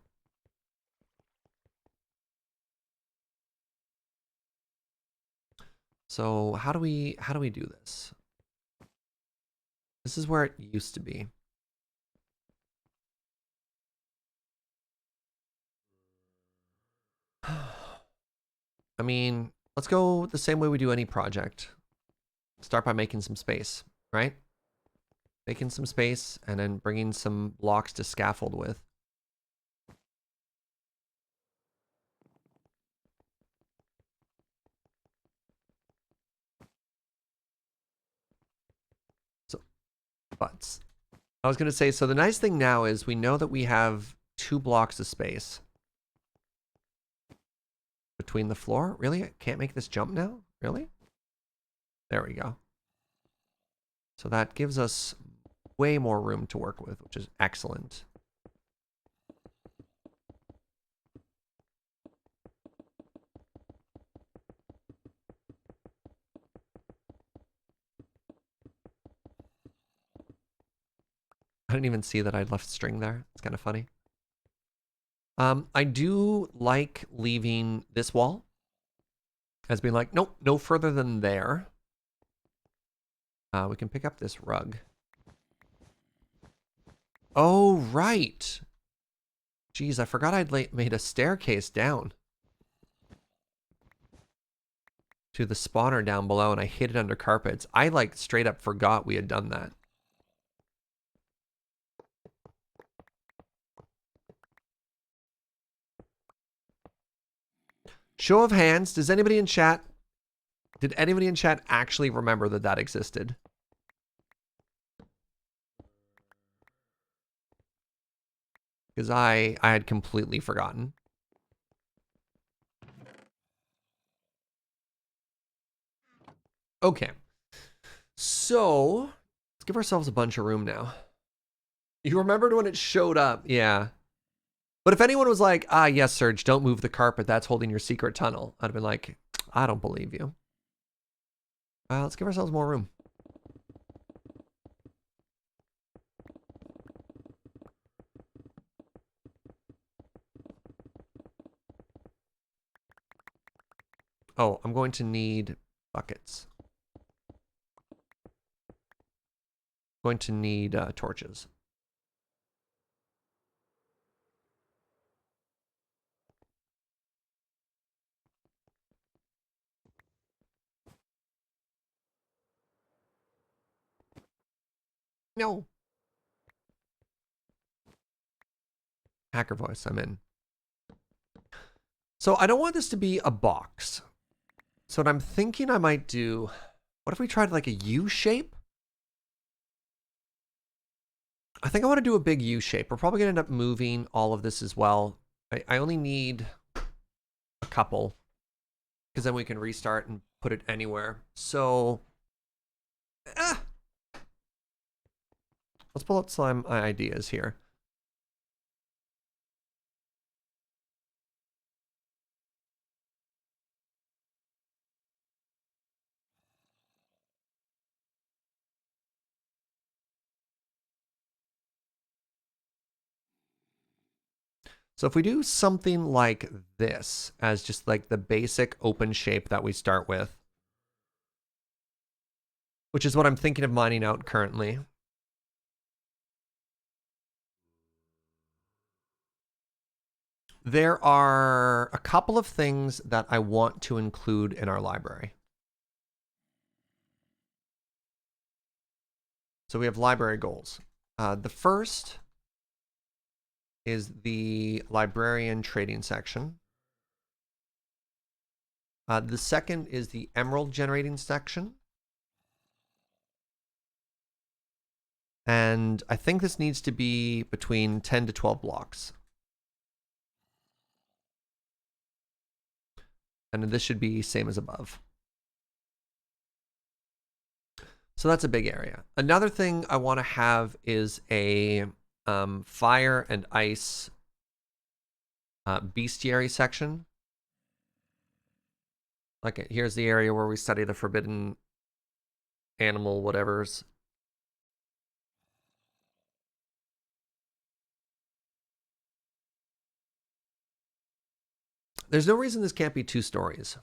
So how do we do this? This is where it used to be. I mean, let's go the same way we do any project. Start by making some space, right? Making some space and then bringing some blocks to scaffold with. So, butts. I was going to say, so the nice thing now is we know that we have 2 blocks of space between the floor. Really? I can't make this jump now? Really? There we go. So that gives us way more room to work with, which is excellent. I didn't even see that I'd left string there. It's kind of funny. I do like leaving this wall as being like, nope, no further than there. We can pick up this rug. Oh, right. Geez, I forgot I'd made a staircase down to the spawner down below, and I hid it under carpets. I, like, straight up forgot we had done that. Show of hands, does anybody in chat... Did anybody in chat actually remember that that existed? Because I had completely forgotten. Okay. So, let's give ourselves a bunch of room now. You remembered when it showed up, yeah. But if anyone was like, ah, yes, Serge, don't move the carpet, that's holding your secret tunnel, I'd have been like, I don't believe you. Let's give ourselves more room. Oh, I'm going to need buckets. I'm going to need torches. No. Hacker voice, I'm in. So I don't want this to be a box. So what I'm thinking I might do, what if we tried like a U shape? I think I want to do a big U shape. We're probably going to end up moving all of this as well. I only need a couple, because then we can restart and put it anywhere. So, let's pull out some ideas here. So if we do something like this as just like the basic open shape that we start with, which is what I'm thinking of mining out currently. There are a couple of things that I want to include in our library. So we have library goals. The first is the librarian trading section. The second is the emerald generating section. And I think this needs to be between 10 to 12 blocks. And this should be same as above. So that's a big area. Another thing I want to have is a fire and ice bestiary section. Like here's the area where we study the forbidden animal whatevers. There's no reason this can't be 2 stories.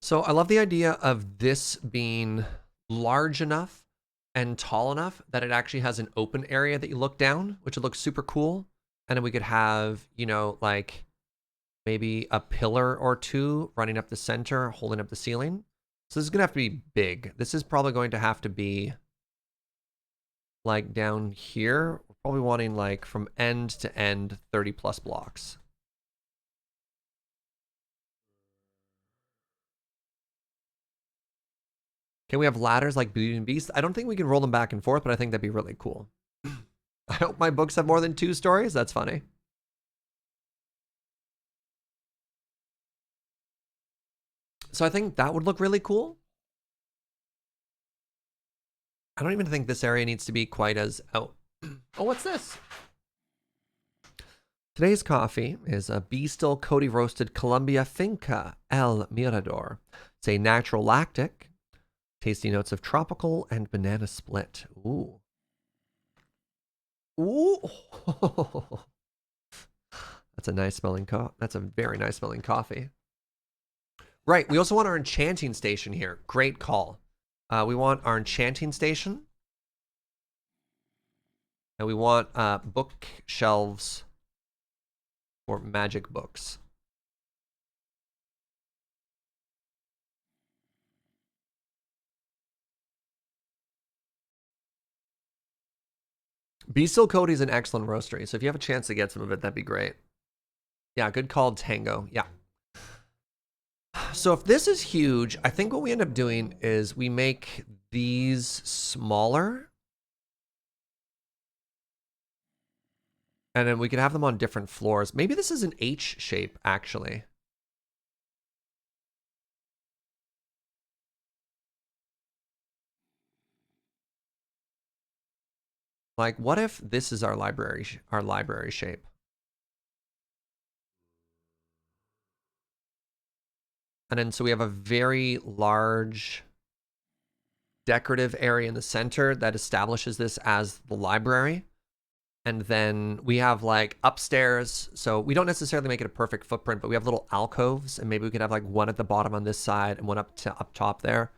So I love the idea of this being large enough and tall enough that it actually has an open area that you look down, which would look super cool. And then we could have, you know, like maybe a pillar or two running up the center, holding up the ceiling. So this is going to have to be big. This is probably going to have to be like down here. We're probably wanting like from end to end 30 plus blocks. Can we have ladders like Beauty and Beast? I don't think we can roll them back and forth, but I think that'd be really cool. I hope my books have more than 2 stories. That's funny. So I think that would look really cool. I don't even think this area needs to be quite as... Oh, what's this? Today's coffee is a Be Still Cody Roasted Colombia Finca El Mirador. It's a natural lactic. Tasty notes of tropical and banana split. Ooh. Ooh. That's a nice smelling That's a very nice smelling coffee. Right. We also want our enchanting station here. Great call. We want our enchanting station. And we want bookshelves for magic books. Be Still Cody is an excellent roastery, so if you have a chance to get some of it, that'd be great. Yeah, good call, Tango. Yeah. So if this is huge, I think what we end up doing is we make these smaller. And then we could have them on different floors. Maybe this is an H shape, actually. Like, what if this is our library shape? And then so we have a very large decorative area in the center that establishes this as the library. And then we have like upstairs. So we don't necessarily make it a perfect footprint, but we have little alcoves, and maybe we could have like one at the bottom on this side and one up top there.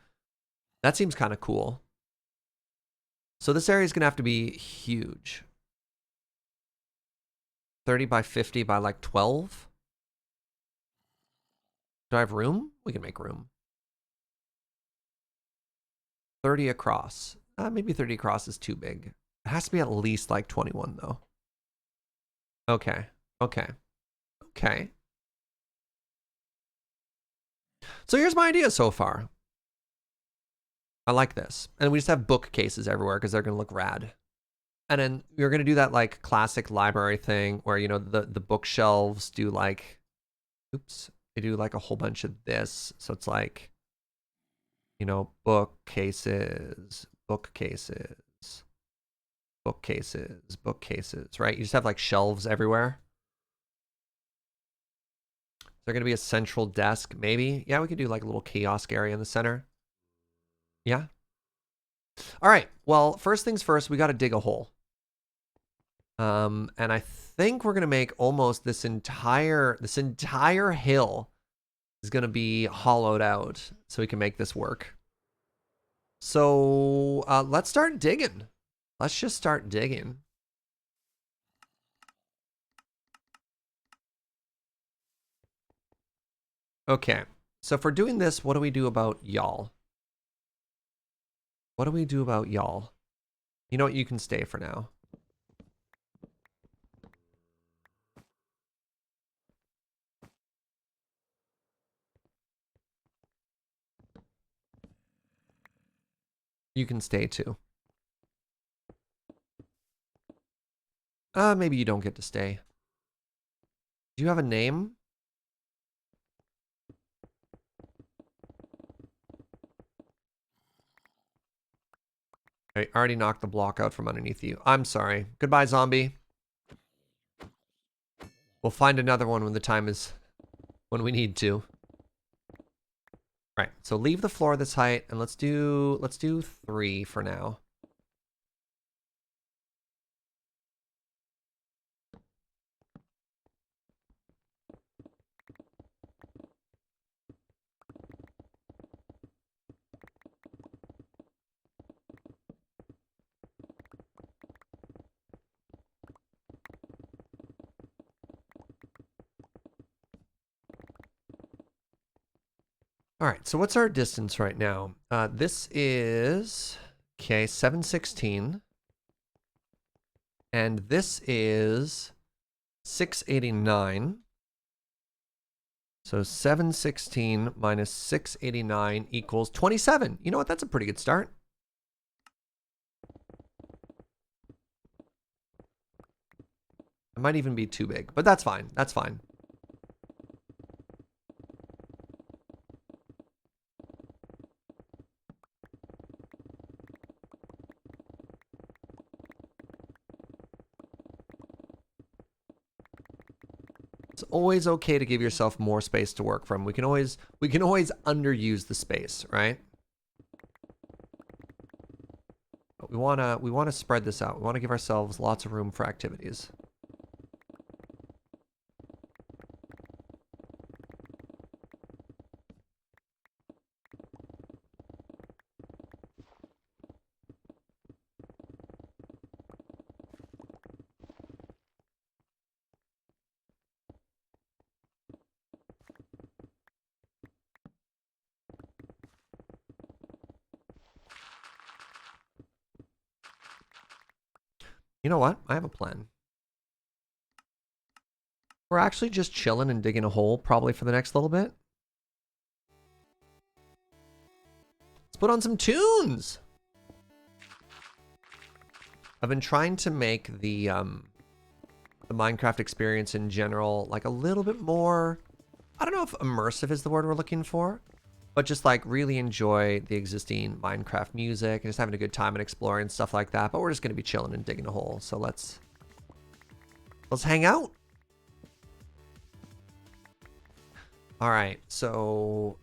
That seems kind of cool. So this area is going to have to be huge. 30 by 50 by like 12. Do I have room? We can make room. 30 across. Maybe 30 across is too big. It has to be at least like 21 though. Okay. Okay. Okay. So here's my idea so far. I like this. And we just have bookcases everywhere because they're going to look rad. And then we're going to do that like classic library thing where, you know, the bookshelves do like, oops, they do like a whole bunch of this. So it's like, you know, bookcases, bookcases, bookcases, bookcases, right? You just have like shelves everywhere. Is there going to be a central desk? Maybe. Yeah, we could do like a little kiosk area in the center. Yeah. All right. Well, first things first, we got to dig a hole. And I think we're going to make almost this entire hill is going to be hollowed out so we can make this work. So let's start digging. Let's just start digging. Okay. So if we're doing this, what do we do about y'all? What do we do about y'all? You know what? You can stay for now. You can stay too. Maybe you don't get to stay. Do you have a name? I already knocked the block out from underneath you. I'm sorry. Goodbye, zombie. We'll find another one when the time is... when we need to. Right, so leave the floor this height, and let's do 3 for now. All right, so what's our distance right now? This is, okay, 716. And this is 689. So 716 minus 689 equals 27. You know what? That's a pretty good start. It might even be too big, but that's fine. That's fine. It's always okay to give yourself more space to work from. We can always underuse the space, right? But we wanna spread this out. We wanna give ourselves lots of room for activities. You know what? I have a plan. We're actually just chilling and digging a hole probably for the next little bit. Let's put on some tunes. I've been trying to make the Minecraft experience in general like a little bit more, I don't know if immersive is the word we're looking for, but just like really enjoy the existing Minecraft music and just having a good time and exploring stuff like that. But we're just going to be chilling and digging a hole. So let's hang out. All right. So,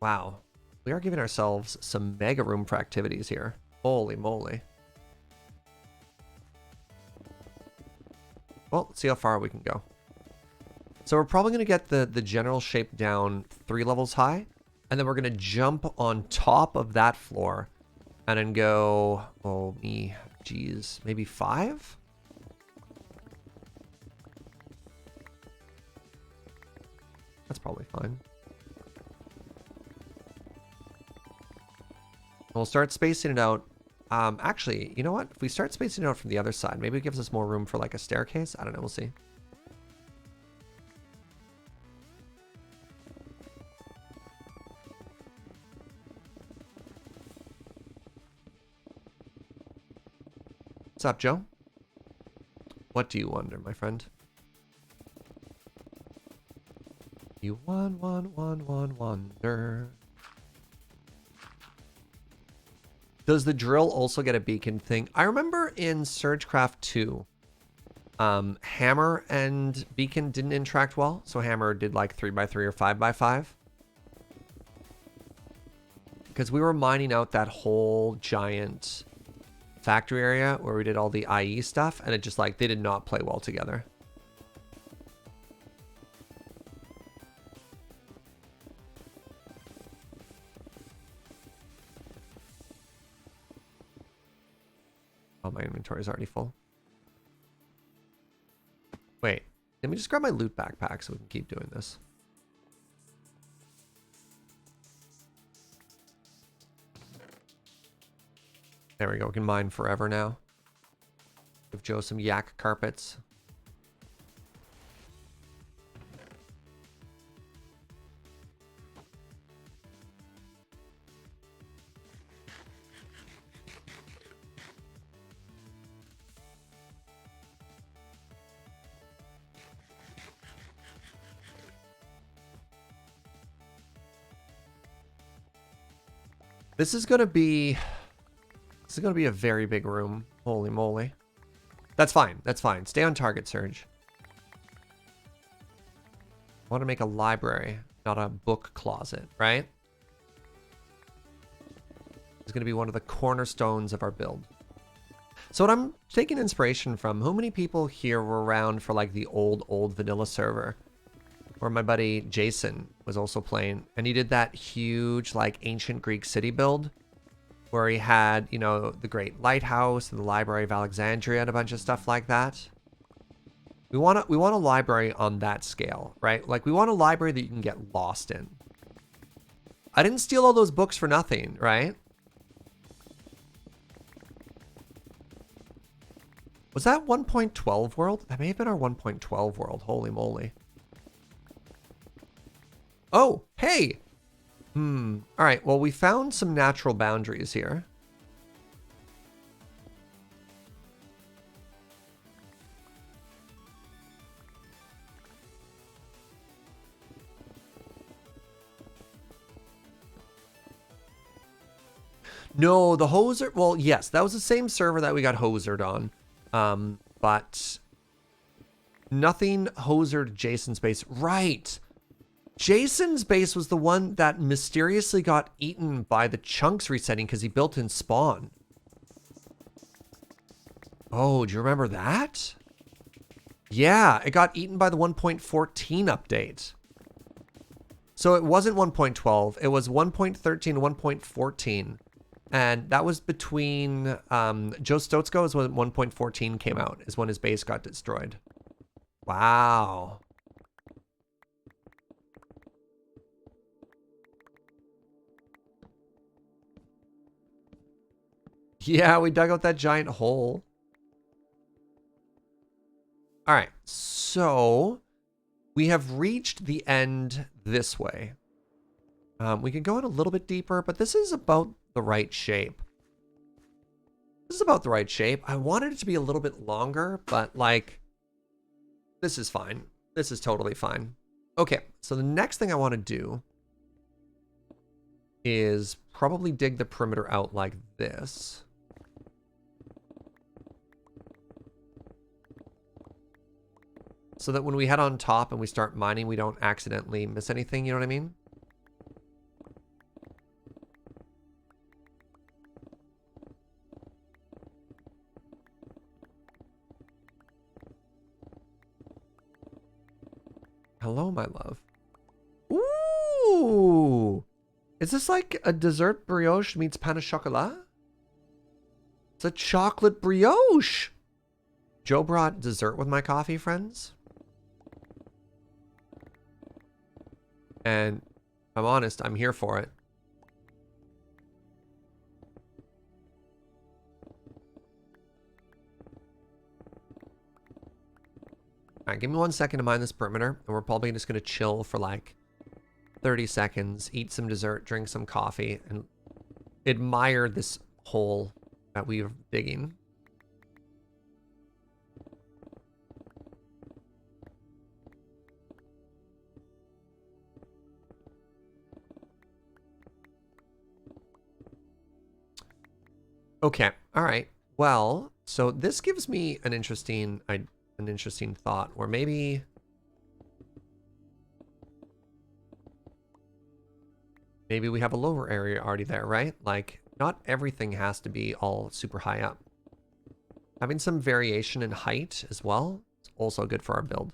wow. We are giving ourselves some mega room for activities here. Holy moly. Well, let's see how far we can go. So we're probably going to get the general shape down 3 levels high. And then we're going to jump on top of that floor. And then go, oh me, geez, maybe 5? That's probably fine. We'll start spacing it out. Actually, you know what? If we start spacing it out from the other side, maybe it gives us more room for like a staircase. I don't know. We'll see. What's up, Joe? What do you wonder, my friend? You wonder. Does the drill also get a beacon thing? I remember in Surgecraft 2, Hammer and beacon didn't interact well. So Hammer did like 3x3 or 5x5. Because we were mining out that whole giant factory area where we did all the IE stuff. And it just like, they did not play well together. Oh, my inventory is already full. Wait, let me just grab my loot backpack so we can keep doing this. There we go. We can mine forever now. Give Joe some yak carpets. This is gonna be a very big room. Holy moly. That's fine. That's fine. Stay on target, Surge. I want to make a library, not a book closet, right? It's going to be one of the cornerstones of our build. So what I'm taking inspiration from, how many people here were around for like the old vanilla server? Where my buddy Jason was also playing. And he did that huge like ancient Greek city build. Where he had, you know, the Great Lighthouse and the Library of Alexandria and a bunch of stuff like that. We want a library on that scale, right? Like we want a library that you can get lost in. I didn't steal all those books for nothing, right? Was that 1.12 world? That may have been our 1.12 world. Holy moly. Oh, hey! All right, well, we found some natural boundaries here. No, the hoser, well, yes, that was the same server that we got hosered on. But nothing hosered Jason's base. Right. Jason's base was the one that mysteriously got eaten by the chunks resetting because he built in spawn. Oh, do you remember that? Yeah, it got eaten by the 1.14 update. So it wasn't 1.12, it was 1.13 and 1.14. And that was between Joe Stotsko is when 1.14 came out, is when his base got destroyed. Wow. Yeah, we dug out that giant hole. All right, so we have reached the end this way. We can go in a little bit deeper, but this is about the right shape. This is about the right shape. I wanted it to be a little bit longer, but like, this is fine. This is totally fine. Okay, so the next thing I want to do is probably dig the perimeter out like this. So that when we head on top and we start mining, we don't accidentally miss anything, you know what I mean? Hello, my love. Ooh! Is this like a dessert brioche meets pain au chocolat? It's a chocolate brioche! Joe brought dessert with my coffee, friends. And if I'm honest, I'm here for it. All right, give me 1 second to mine this perimeter, and we're probably just going to chill for like 30 seconds, eat some dessert, drink some coffee, and admire this hole that we're digging. Okay, all right. Well, so this gives me an interesting thought, or maybe we have a lower area already there, right? Like, not everything has to be all super high up. Having some variation in height as well is also good for our build.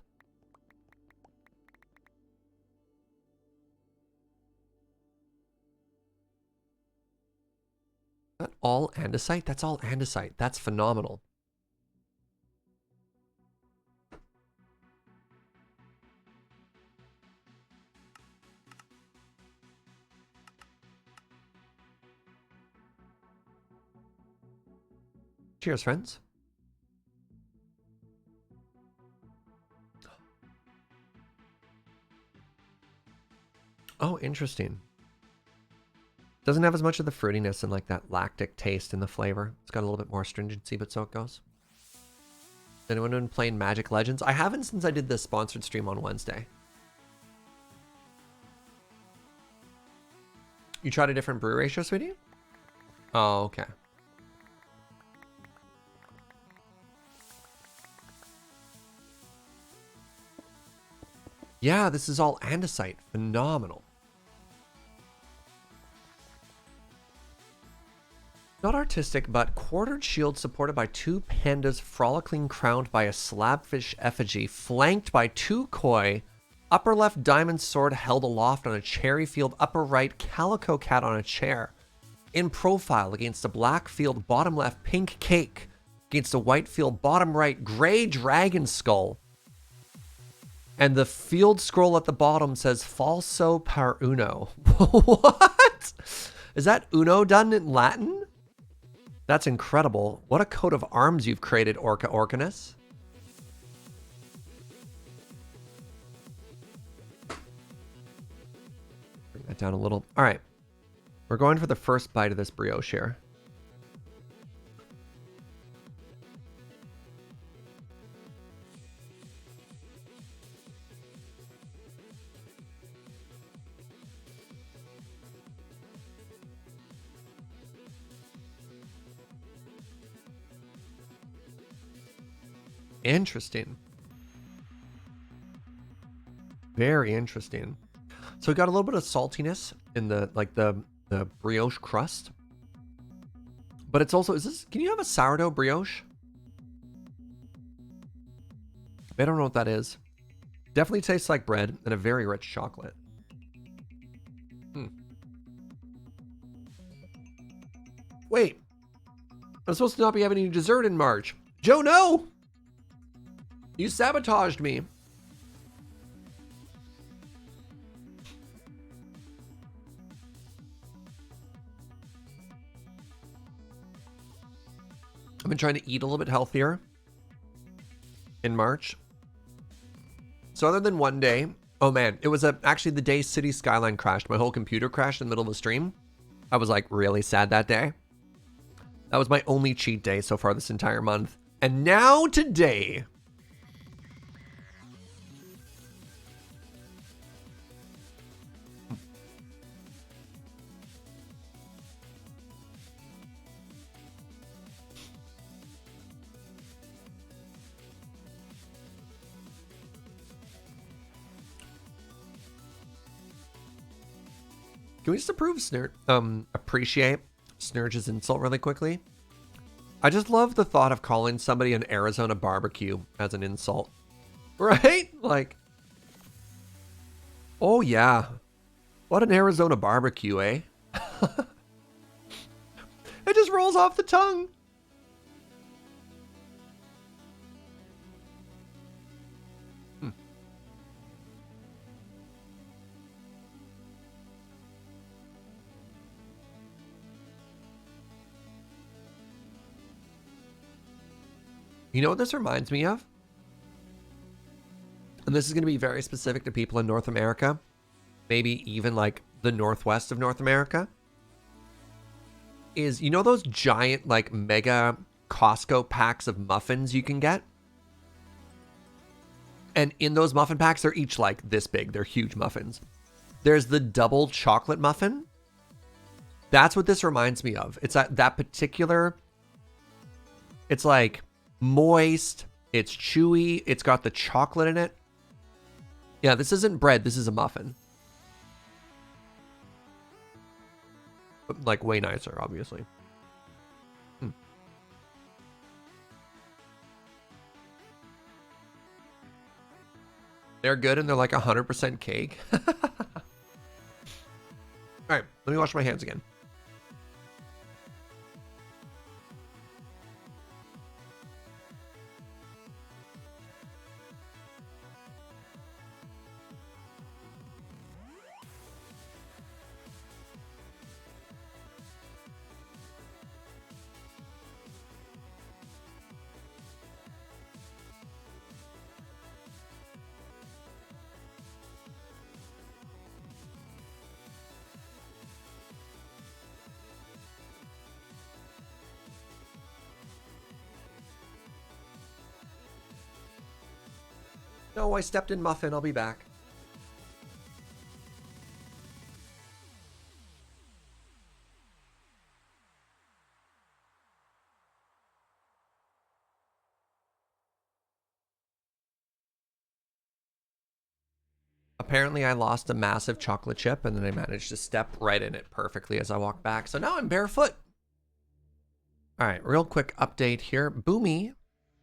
Is that all andesite? That's all andesite. That's phenomenal. Cheers, friends. Oh, interesting. Doesn't have as much of the fruitiness and like that lactic taste in the flavor. It's got a little bit more astringency, but so it goes. Has anyone been playing Magic Legends? I haven't since I did the sponsored stream on Wednesday. You tried a different brew ratio, sweetie? Oh, okay. Yeah, this is all andesite. Phenomenal. Not artistic, but quartered shield supported by 2 pandas frolicking crowned by a slabfish effigy, flanked by 2 koi, upper left diamond sword held aloft on a cherry field, upper right calico cat on a chair. In profile against a black field, bottom left pink cake, against a white field, bottom right gray dragon skull. And the field scroll at the bottom says falso par uno. What? What? Is that Uno done in Latin? That's incredible. What a coat of arms you've created, Orca Orcanus. Bring that down a little. All right. We're going for the first bite of this brioche here. Interesting. Very interesting. So we got a little bit of saltiness in the the brioche crust. But it's also, can you have a sourdough brioche? I don't know what that is. Definitely tastes like bread and a very rich chocolate. Wait. I'm supposed to not be having any dessert in March. Joe, no! You sabotaged me. I've been trying to eat a little bit healthier in March. So other than one day, oh man, it was actually the day City Skyline crashed. My whole computer crashed in the middle of the stream. I was like really sad that day. That was my only cheat day so far this entire month. And now today, can we just appreciate Snurge's insult really quickly? I just love the thought of calling somebody an Arizona barbecue as an insult. Right? Like, oh yeah. What an Arizona barbecue, eh? It just rolls off the tongue. You know what this reminds me of? And this is going to be very specific to people in North America. Maybe even like the northwest of North America. Is, you know those giant like mega Costco packs of muffins you can get? And in those muffin packs, they're each like this big. They're huge muffins. There's the double chocolate muffin. That's what this reminds me of. It's that particular, it's like moist, it's chewy, it's got the chocolate in it. Yeah, this isn't bread, this is a muffin. But like way nicer, obviously. They're good and they're like 100% cake. All right, let me wash my hands again. No, I stepped in muffin. I'll be back. Apparently, I lost a massive chocolate chip, and then I managed to step right in it perfectly as I walked back. So now I'm barefoot. All right, real quick update here. Boomy,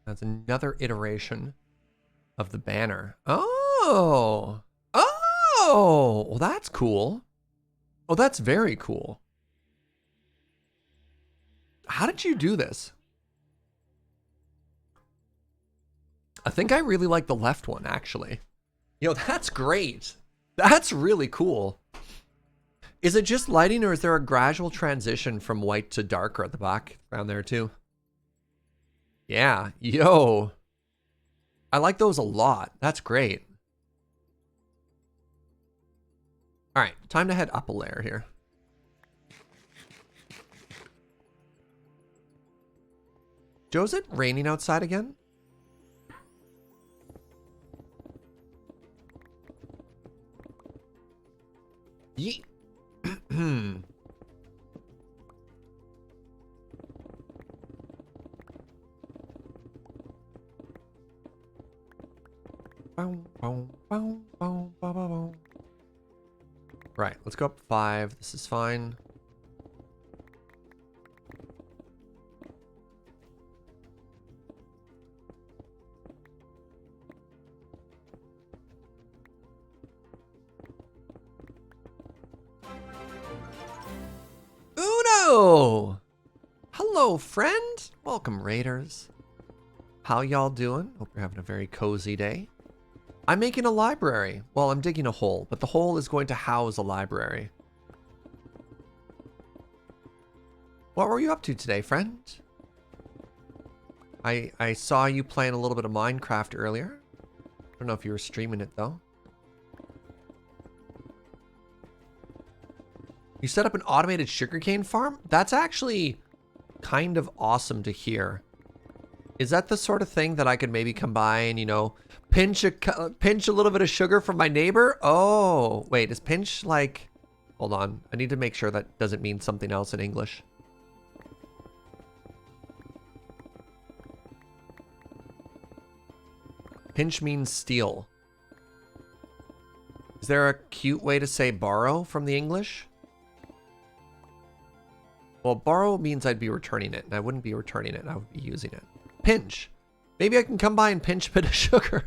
that's another iteration of the banner. Oh, well, that's cool. Oh, that's very cool. How did you do this? I think I really like the left one, actually. Yo, that's great. That's really cool. Is it just lighting, or is there a gradual transition from white to darker at the back around there too? Yeah, yo. I like those a lot. That's great. All right, time to head up a layer here. Joe, is it raining outside again? Yeet. Right, let's go up 5. This is fine. Uno! Hello, friend. Welcome, Raiders. How y'all doing? Hope you're having a very cozy day. I'm making a library. Well, I'm digging a hole, but the hole is going to house a library. What were you up to today, friend? I saw you playing a little bit of Minecraft earlier. I don't know if you were streaming it, though. You set up an automated sugarcane farm? That's actually kind of awesome to hear. Is that the sort of thing that I could maybe come by and, you know, pinch a little bit of sugar from my neighbor? Oh, wait, is pinch like... Hold on, I need to make sure that doesn't mean something else in English. Pinch means steal. Is there a cute way to say borrow from the English? Well, borrow means I'd be returning it, and I wouldn't be returning it, I would be using it. Pinch. Maybe I can come by and pinch a bit of sugar.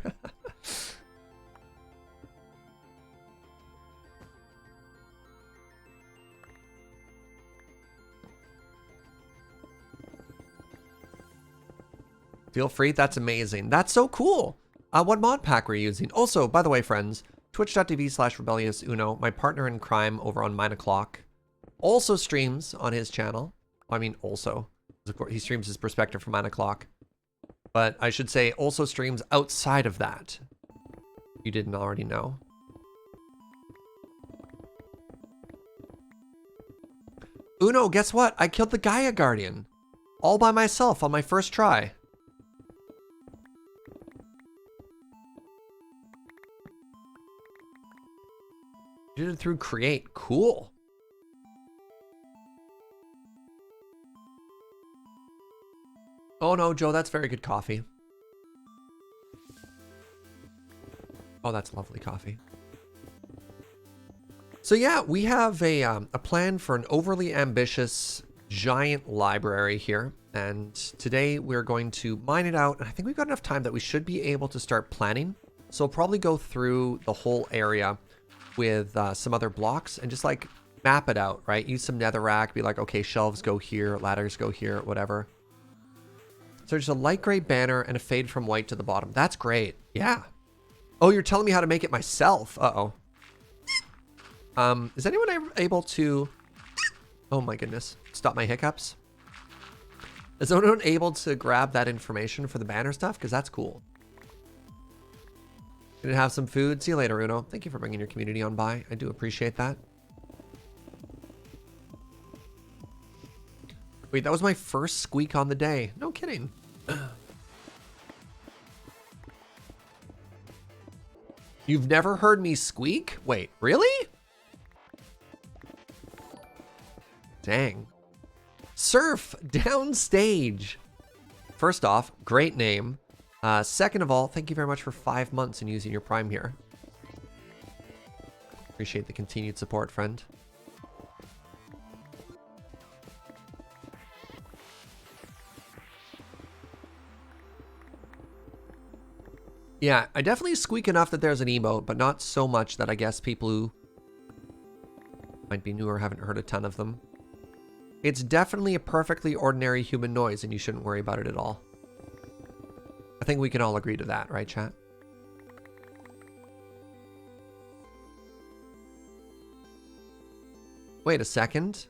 Feel free, that's amazing. That's so cool. What mod pack were you using? Also, by the way, friends, twitch.tv/rebelliousUno, my partner in crime over on 9 o'clock, also streams on his channel. I mean, also. He streams his perspective from 9 o'clock. But I should say also streams outside of that. You didn't already know. Uno, guess what? I killed the Gaia Guardian. All by myself on my first try. Did it through create. Cool. Oh no, Joe, that's very good coffee. Oh, that's lovely coffee. So yeah, we have a plan for an overly ambitious giant library here. And today we're going to mine it out. And I think we've got enough time that we should be able to start planning. So we'll probably go through the whole area with some other blocks and just like map it out, right? Use some netherrack, be like, okay, shelves go here, ladders go here, whatever. So there's a light gray banner and a fade from white to the bottom. That's great. Yeah. Oh, you're telling me how to make it myself. Uh-oh. Is anyone able to... Oh my goodness. Stop my hiccups. Is anyone able to grab that information for the banner stuff? Because that's cool. Gonna have some food. See you later, Uno. Thank you for bringing your community on by. I do appreciate that. Wait, that was my first squeak on the day. No kidding. You've never heard me squeak? Wait, really? Dang. Surf downstage. First off, great name. Second of all, thank you very much for 5 months and using your Prime here. Appreciate the continued support, friend. Yeah, I definitely squeak enough that there's an emote, but not so much that I guess people who might be newer haven't heard a ton of them. It's definitely a perfectly ordinary human noise, and you shouldn't worry about it at all. I think we can all agree to that, right, chat? Wait a second.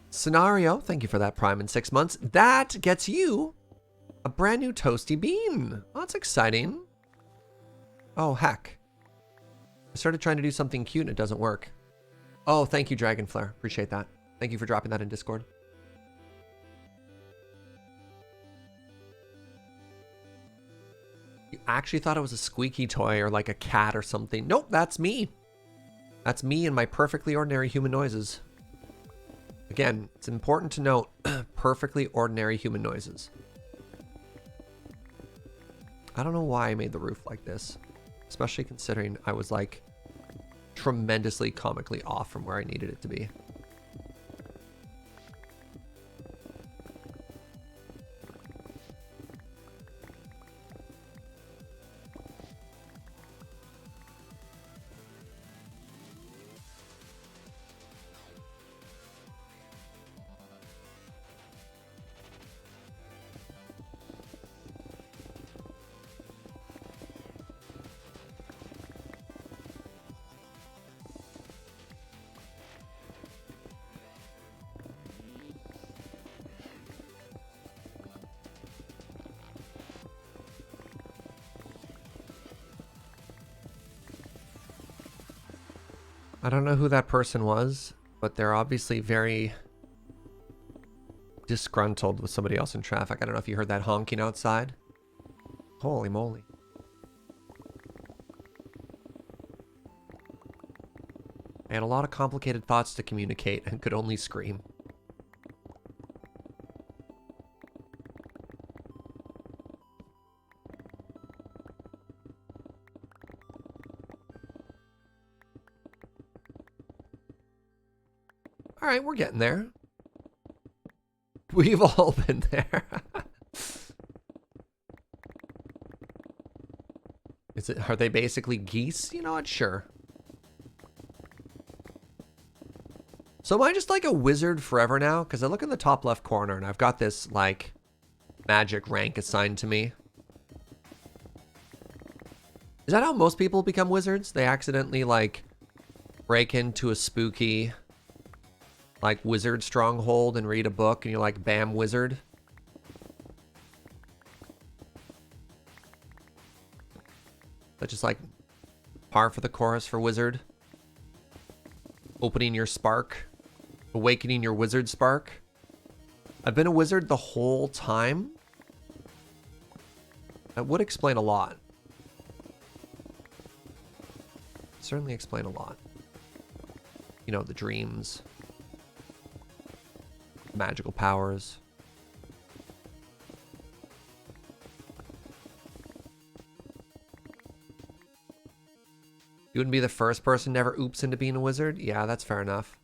Scenario, thank you for that Prime in 6 months. That gets you a brand new toasty bean. Oh, that's exciting. Oh, heck. I started trying to do something cute and it doesn't work. Oh, thank you, Dragonflare. Appreciate that. Thank you for dropping that in Discord. You actually thought it was a squeaky toy or like a cat or something. Nope, that's me. That's me and my perfectly ordinary human noises. Again, it's important to note, perfectly ordinary human noises. I don't know why I made the roof like this, especially considering I was like tremendously comically off from where I needed it to be. I don't know who that person was, but they're obviously very disgruntled with somebody else in traffic. I don't know if you heard that honking outside. Holy moly. I had a lot of complicated thoughts to communicate and could only scream. All right, we're getting there. We've all been there. Are they basically geese? You know what? Sure. So am I just like a wizard forever now? Because I look in the top left corner and I've got this like magic rank assigned to me. Is that how most people become wizards? They accidentally like break into a spooky like wizard stronghold and read a book and you're like, bam, wizard. That's just like par for the course for wizard. Opening your spark. Awakening your wizard spark. I've been a wizard the whole time. That would explain a lot. Certainly explain a lot. You know, the dreams. Magical powers. You wouldn't be the first person to ever oops into being a wizard? Yeah, that's fair enough.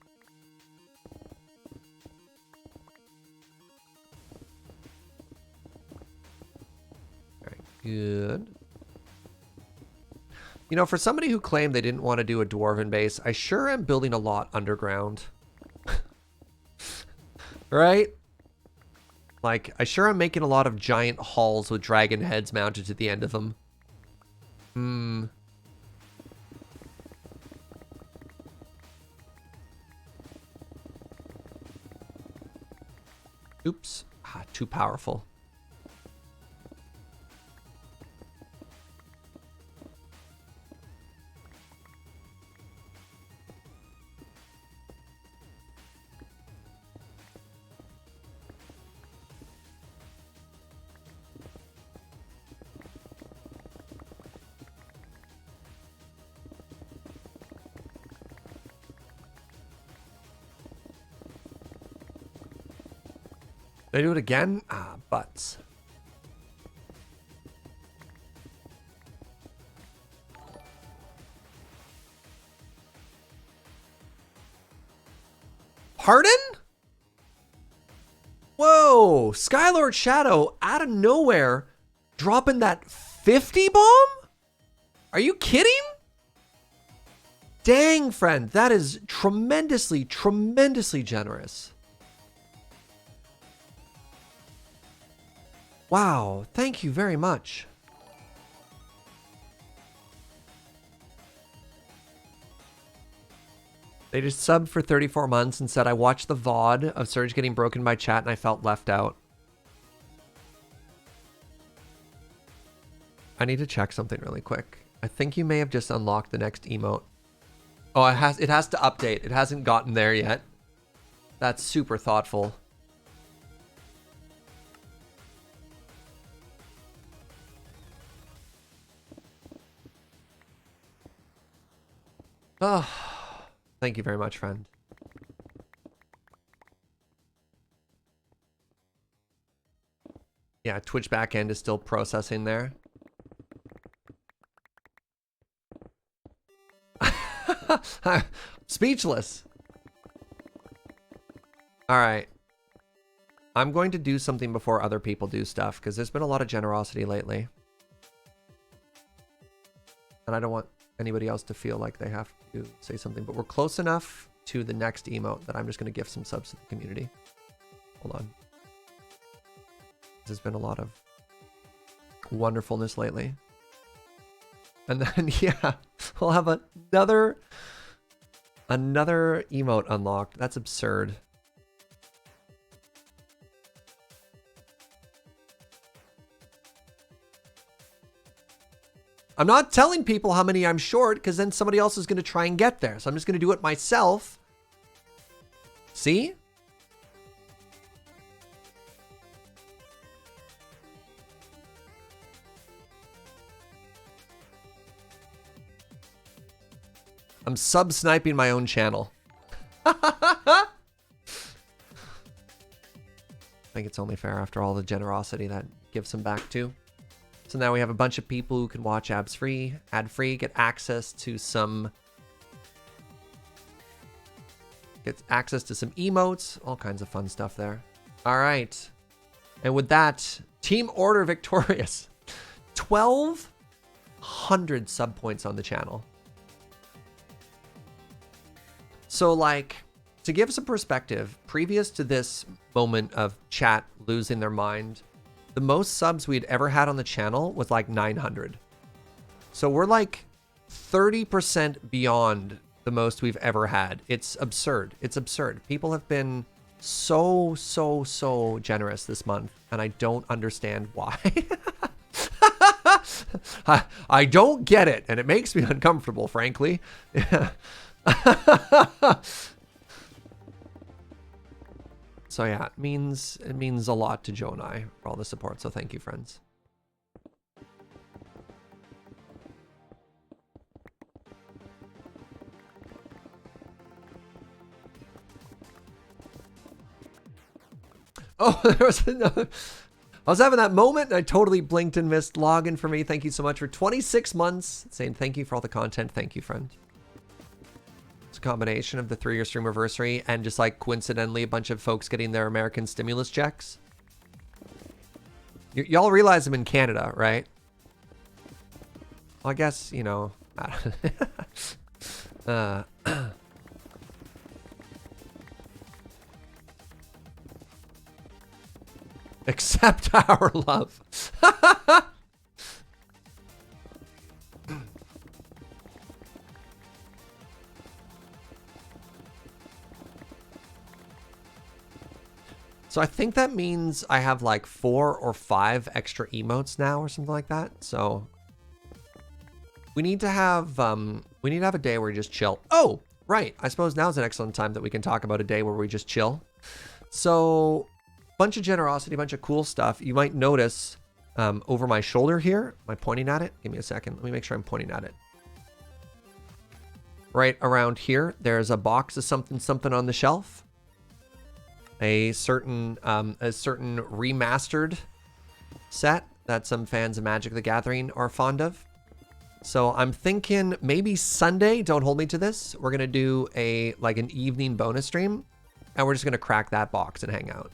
Alright, good. You know, for somebody who claimed they didn't want to do a dwarven base, I sure am building a lot underground. Right? Like, I sure am making a lot of giant halls with dragon heads mounted to the end of them. Oops. Ah, too powerful. Did I do it again? Ah, butts. Pardon? Whoa, Skylord Shadow out of nowhere dropping that 50 bomb? Are you kidding? Dang, friend, that is tremendously, tremendously generous. Wow, thank you very much. They just subbed for 34 months and said, I watched the VOD of Surge getting broken by chat and I felt left out. I need to check something really quick. I think you may have just unlocked the next emote. Oh, it has to update. It hasn't gotten there yet. That's super thoughtful. Oh, thank you very much, friend. Yeah, Twitch backend is still processing there. Speechless. All right. I'm going to do something before other people do stuff because there's been a lot of generosity lately. And I don't want anybody else to feel like they have to say something, but we're close enough to the next emote that I'm just going to give some subs to the community. Hold on. There's been a lot of wonderfulness lately. And then, yeah, we'll have another emote unlocked. That's absurd. I'm not telling people how many I'm short because then somebody else is going to try and get there. So I'm just going to do it myself. See? I'm sub-sniping my own channel. I think it's only fair after all the generosity that gives some back to. So now we have a bunch of people who can watch ad-free, get access to some emotes, all kinds of fun stuff there. All right. And with that, Team Order victorious. 1,200 sub points on the channel. So like, to give some perspective, previous to this moment of chat losing their mind, the most subs we'd ever had on the channel was like 900. So we're like 30% beyond the most we've ever had. It's absurd. It's absurd. People have been so generous this month, and I don't understand why. I don't get it, and it makes me uncomfortable, frankly. So yeah, it means a lot to Joe and I for all the support. So thank you, friends. Oh, there was another. I was having that moment and I totally blinked and missed. Login for me. Thank you so much for 26 months. Saying thank you for all the content. Thank you, friend. It's a combination of the 3-year streamiversary and just like coincidentally a bunch of folks getting their American stimulus checks. Y'all realize I'm in Canada, right? Well, I guess, you know. Accept our love. So I think that means I have like 4 or 5 extra emotes now or something like that. So we need to have a day where we just chill. Oh, right. I suppose now's an excellent time that we can talk about a day where we just chill. So bunch of generosity, bunch of cool stuff. You might notice over my shoulder here. Am I pointing at it? Give me a second. Let me make sure I'm pointing at it. Right around here, there's a box of something on the shelf. A certain remastered set that some fans of Magic the Gathering are fond of. So I'm thinking maybe Sunday, don't hold me to this, we're gonna do an evening bonus stream, and we're just gonna crack that box and hang out.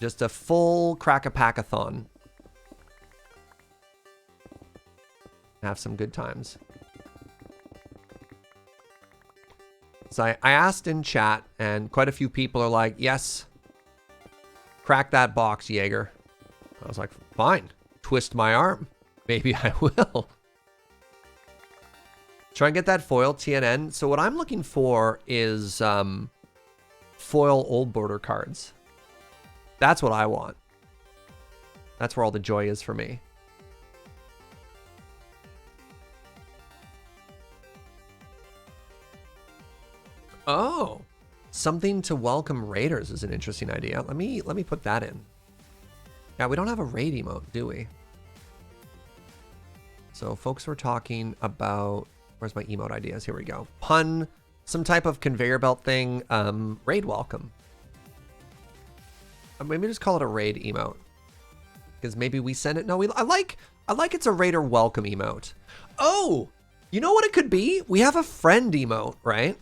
Just a full crack-a-pack-a-thon. Have some good times. So I asked in chat, and quite a few people are like, yes, crack that box, Jaeger. I was like, fine, twist my arm. Maybe I will. Try and get that foil TNN. So what I'm looking for is foil old border cards. That's what I want. That's where all the joy is for me. Oh, something to welcome raiders is an interesting idea. Let me put that in. Yeah, we don't have a raid emote, do we? So folks were talking about, where's my emote ideas? Here we go. Pun, some type of conveyor belt thing. Raid welcome. Maybe just call it a raid emote. Because maybe we send it. No, I like it's a raider welcome emote. Oh, you know what it could be? We have a friend emote, right?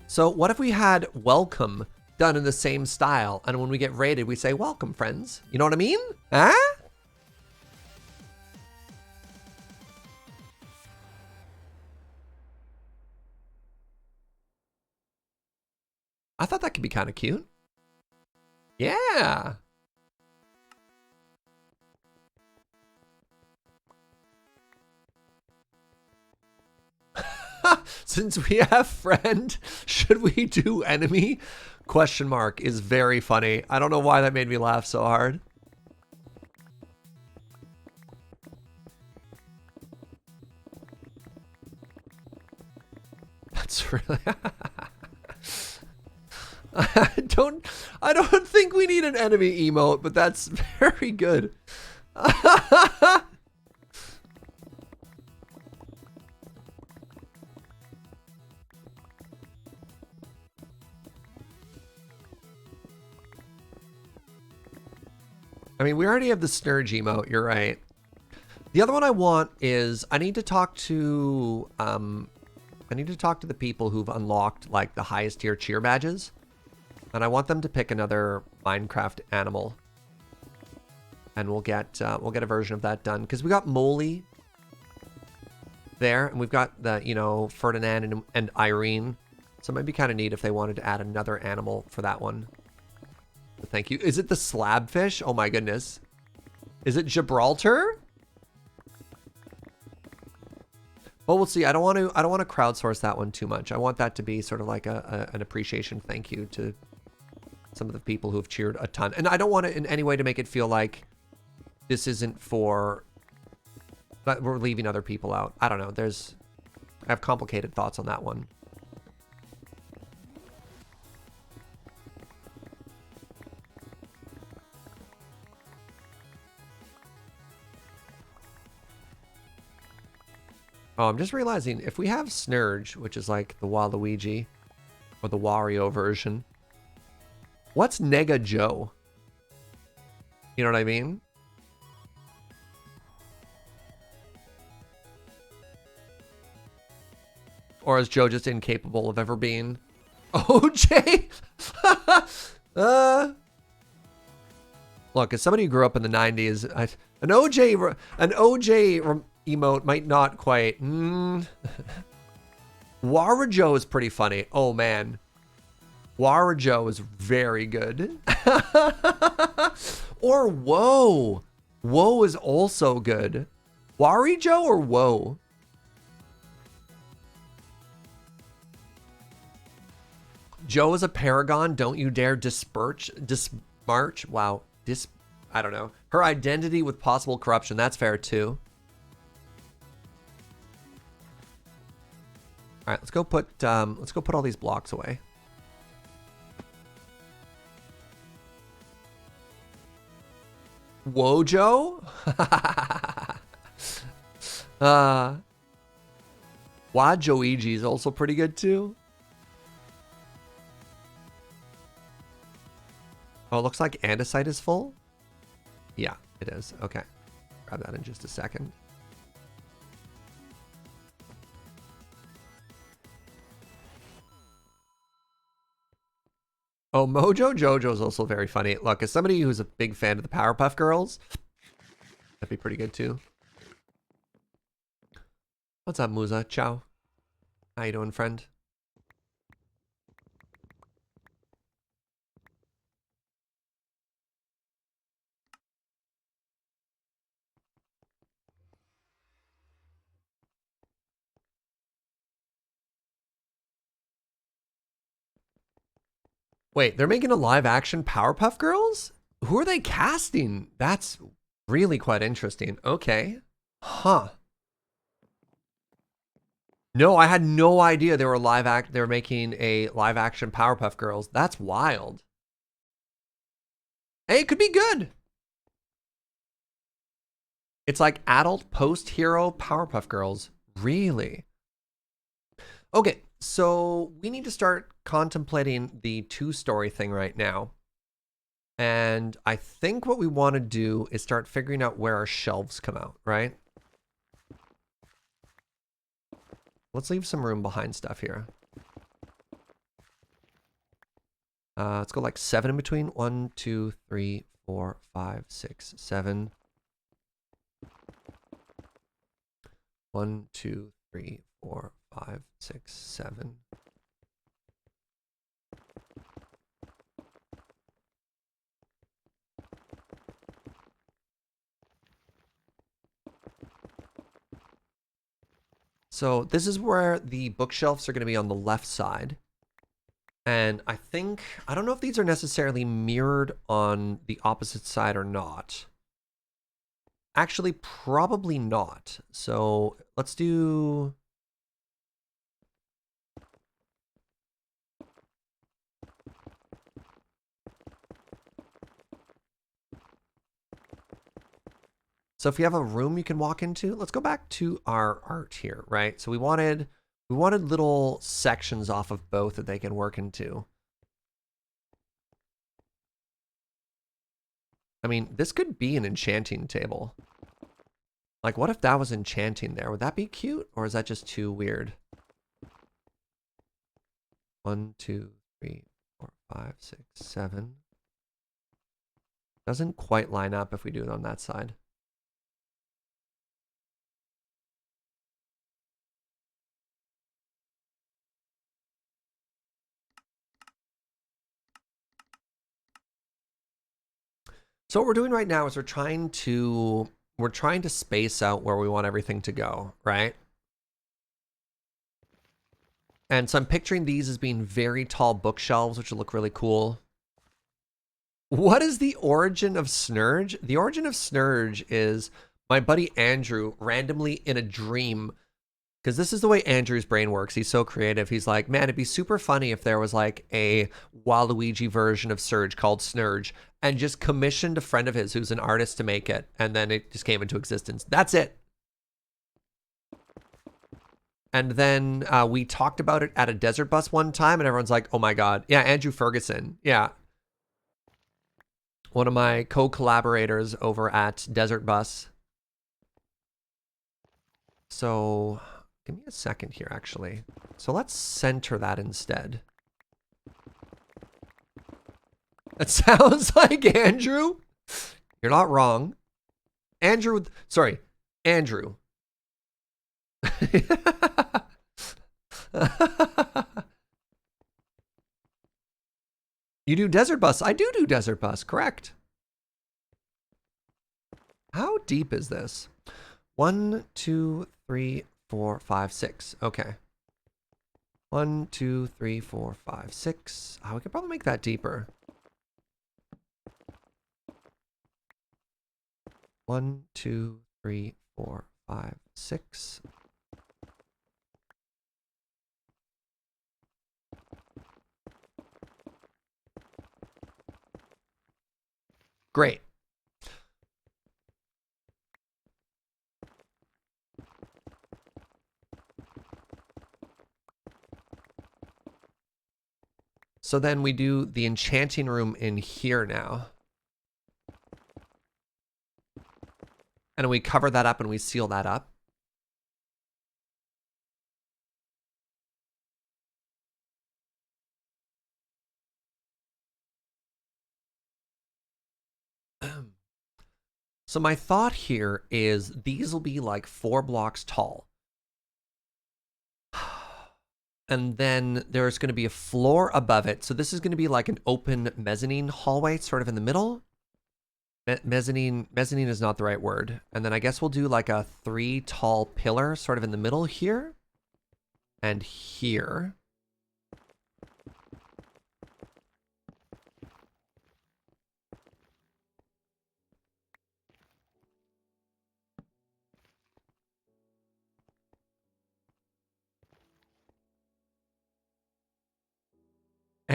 So what if we had welcome done in the same style, and when we get raided, we say welcome, friends. You know what I mean? Huh? I thought that could be kind of cute. Yeah. Since we have friend, should we do enemy? Question mark is very funny. I don't know why that made me laugh so hard. That's really I don't think we need an enemy emote, but that's very good. I mean, we already have the Snurge emote, you're right. The other one I want is I need to talk to the people who've unlocked like the highest tier cheer badges. And I want them to pick another Minecraft animal. And we'll get a version of that done. Because we got Molly there, and we've got the, you know, Ferdinand and Irene. So it might be kind of neat if they wanted to add another animal for that one. But thank you. Is it the slabfish? Oh my goodness. Is it Gibraltar? Well, we'll see. I don't want to crowdsource that one too much. I want that to be sort of like an appreciation thank you to some of the people who have cheered a ton. And I don't want it in any way to make it feel like this isn't for, that we're leaving other people out. I don't know. I have complicated thoughts on that one. Oh, I'm just realizing if we have Snurge, which is like the Waluigi or the Wario version, what's Nega Joe? You know what I mean? Or is Joe just incapable of ever being OJ? Look, as somebody who grew up in the 90s, an OJ emote might not quite. Warajo is pretty funny. Oh man, Warajo is very good. Or Whoa. Whoa is also good. Warijo or Whoa? Joe is a paragon. Don't you dare dismarch. Wow. I don't know. Her identity with possible corruption. That's fair too. All right, let's go put all these blocks away. Wojo? Wajoiji is also pretty good too. Oh, it looks like andesite is full. Yeah, it is. Okay. Grab that in just a second. Oh, Mojo Jojo is also very funny. Look, as somebody who's a big fan of the Powerpuff Girls, that'd be pretty good too. What's up, Musa? Ciao. How you doing, friend? Wait, they're making a live action Powerpuff Girls? Who are they casting? That's really quite interesting. Okay. Huh. No, I had no idea they were they were making a live action Powerpuff Girls. That's wild. Hey, it could be good. It's like adult post-hero Powerpuff Girls. Really? Okay, so we need to start contemplating the two-story thing right now. And I think what we want to do is start figuring out where our shelves come out, right? Let's leave some room behind stuff here. Let's go like 7 in between. 1, 2, 3, 4, 5, 6, 7. 1, 2, 3, 4, 5, 6, 7. So this is where the bookshelves are going to be on the left side. And I don't know if these are necessarily mirrored on the opposite side or not. Actually, probably not. So let's do... So if you have a room you can walk into, let's go back to our art here, right? So we wanted little sections off of both that they can work into. I mean, this could be an enchanting table. Like, what if that was enchanting there? Would that be cute, or is that just too weird? 1, 2, 3, 4, 5, 6, 7. Doesn't quite line up if we do it on that side. So what we're doing right now is we're trying to space out where we want everything to go, right? And so I'm picturing these as being very tall bookshelves, which will look really cool. What is the origin of Snurge? The origin of Snurge is my buddy Andrew randomly in a dream, because this is the way Andrew's brain works. He's so creative. He's like, man, it'd be super funny if there was like a Waluigi version of Surge called Snurge, and just commissioned a friend of his who's an artist to make it. And then it just came into existence. That's it. And then we talked about it at a desert bus one time, and everyone's like, oh my God. Yeah, Andrew Ferguson. Yeah. One of my co-collaborators over at Desert Bus. So give me a second here, actually. So let's center that instead. That sounds like Andrew. You're not wrong. Andrew. You do Desert Bus. I do Desert Bus, correct. How deep is this? 1, 2, 3, 4, 5, 6. Okay. 1, 2, 3, 4, 5, 6. Oh, we could probably make that deeper. 1, 2, 3, 4, 5, 6. Great. So then we do the enchanting room in here now. And we cover that up and we seal that up. So my thought here is these will be like 4 blocks tall. And then there's going to be a floor above it. So this is going to be like an open mezzanine hallway sort of in the middle. Mezzanine is not the right word. And then I guess we'll do like a 3 tall pillar sort of in the middle here. And here.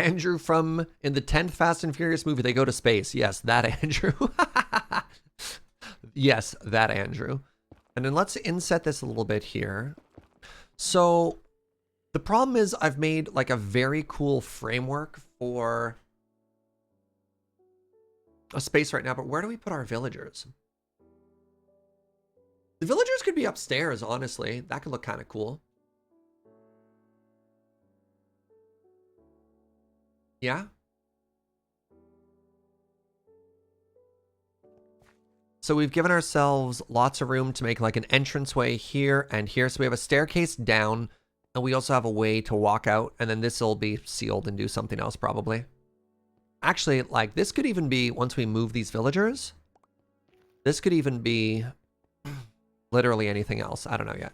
Andrew from in the 10th Fast and Furious movie, they go to space. Yes, that Andrew. Yes, that Andrew. And then let's inset this a little bit here. So the problem is I've made like a very cool framework for a space right now, but where do we put our villagers? The villagers could be upstairs, honestly. That could look kind of cool. Yeah. So we've given ourselves lots of room to make like an entranceway here and here. So we have a staircase down, and we also have a way to walk out, and then this will be sealed and do something else probably. Actually, like this could even be, once we move these villagers, this could even be literally anything else. I don't know yet.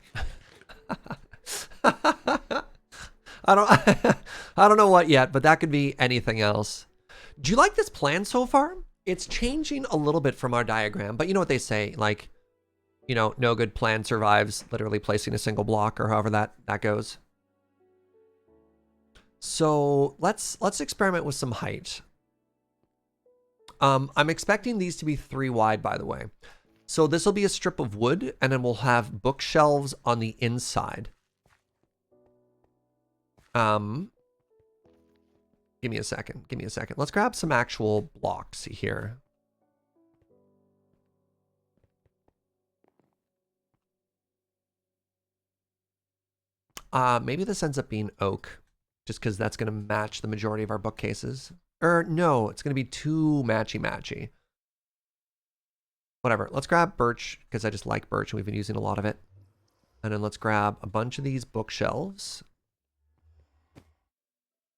I don't know what yet, but that could be anything else. Do you like this plan so far? It's changing a little bit from our diagram, but you know what they say, like, you know, no good plan survives literally placing a single block, or however that goes. So let's experiment with some height. I'm expecting these to be 3 wide, by the way. So this will be a strip of wood, and then we'll have bookshelves on the inside. Give me a second. Give me a second. Let's grab some actual blocks here. Maybe this ends up being oak, just because that's going to match the majority of our bookcases. Or no, it's going to be too matchy-matchy. Whatever. Let's grab birch, because I just like birch, and we've been using a lot of it. And then let's grab a bunch of these bookshelves.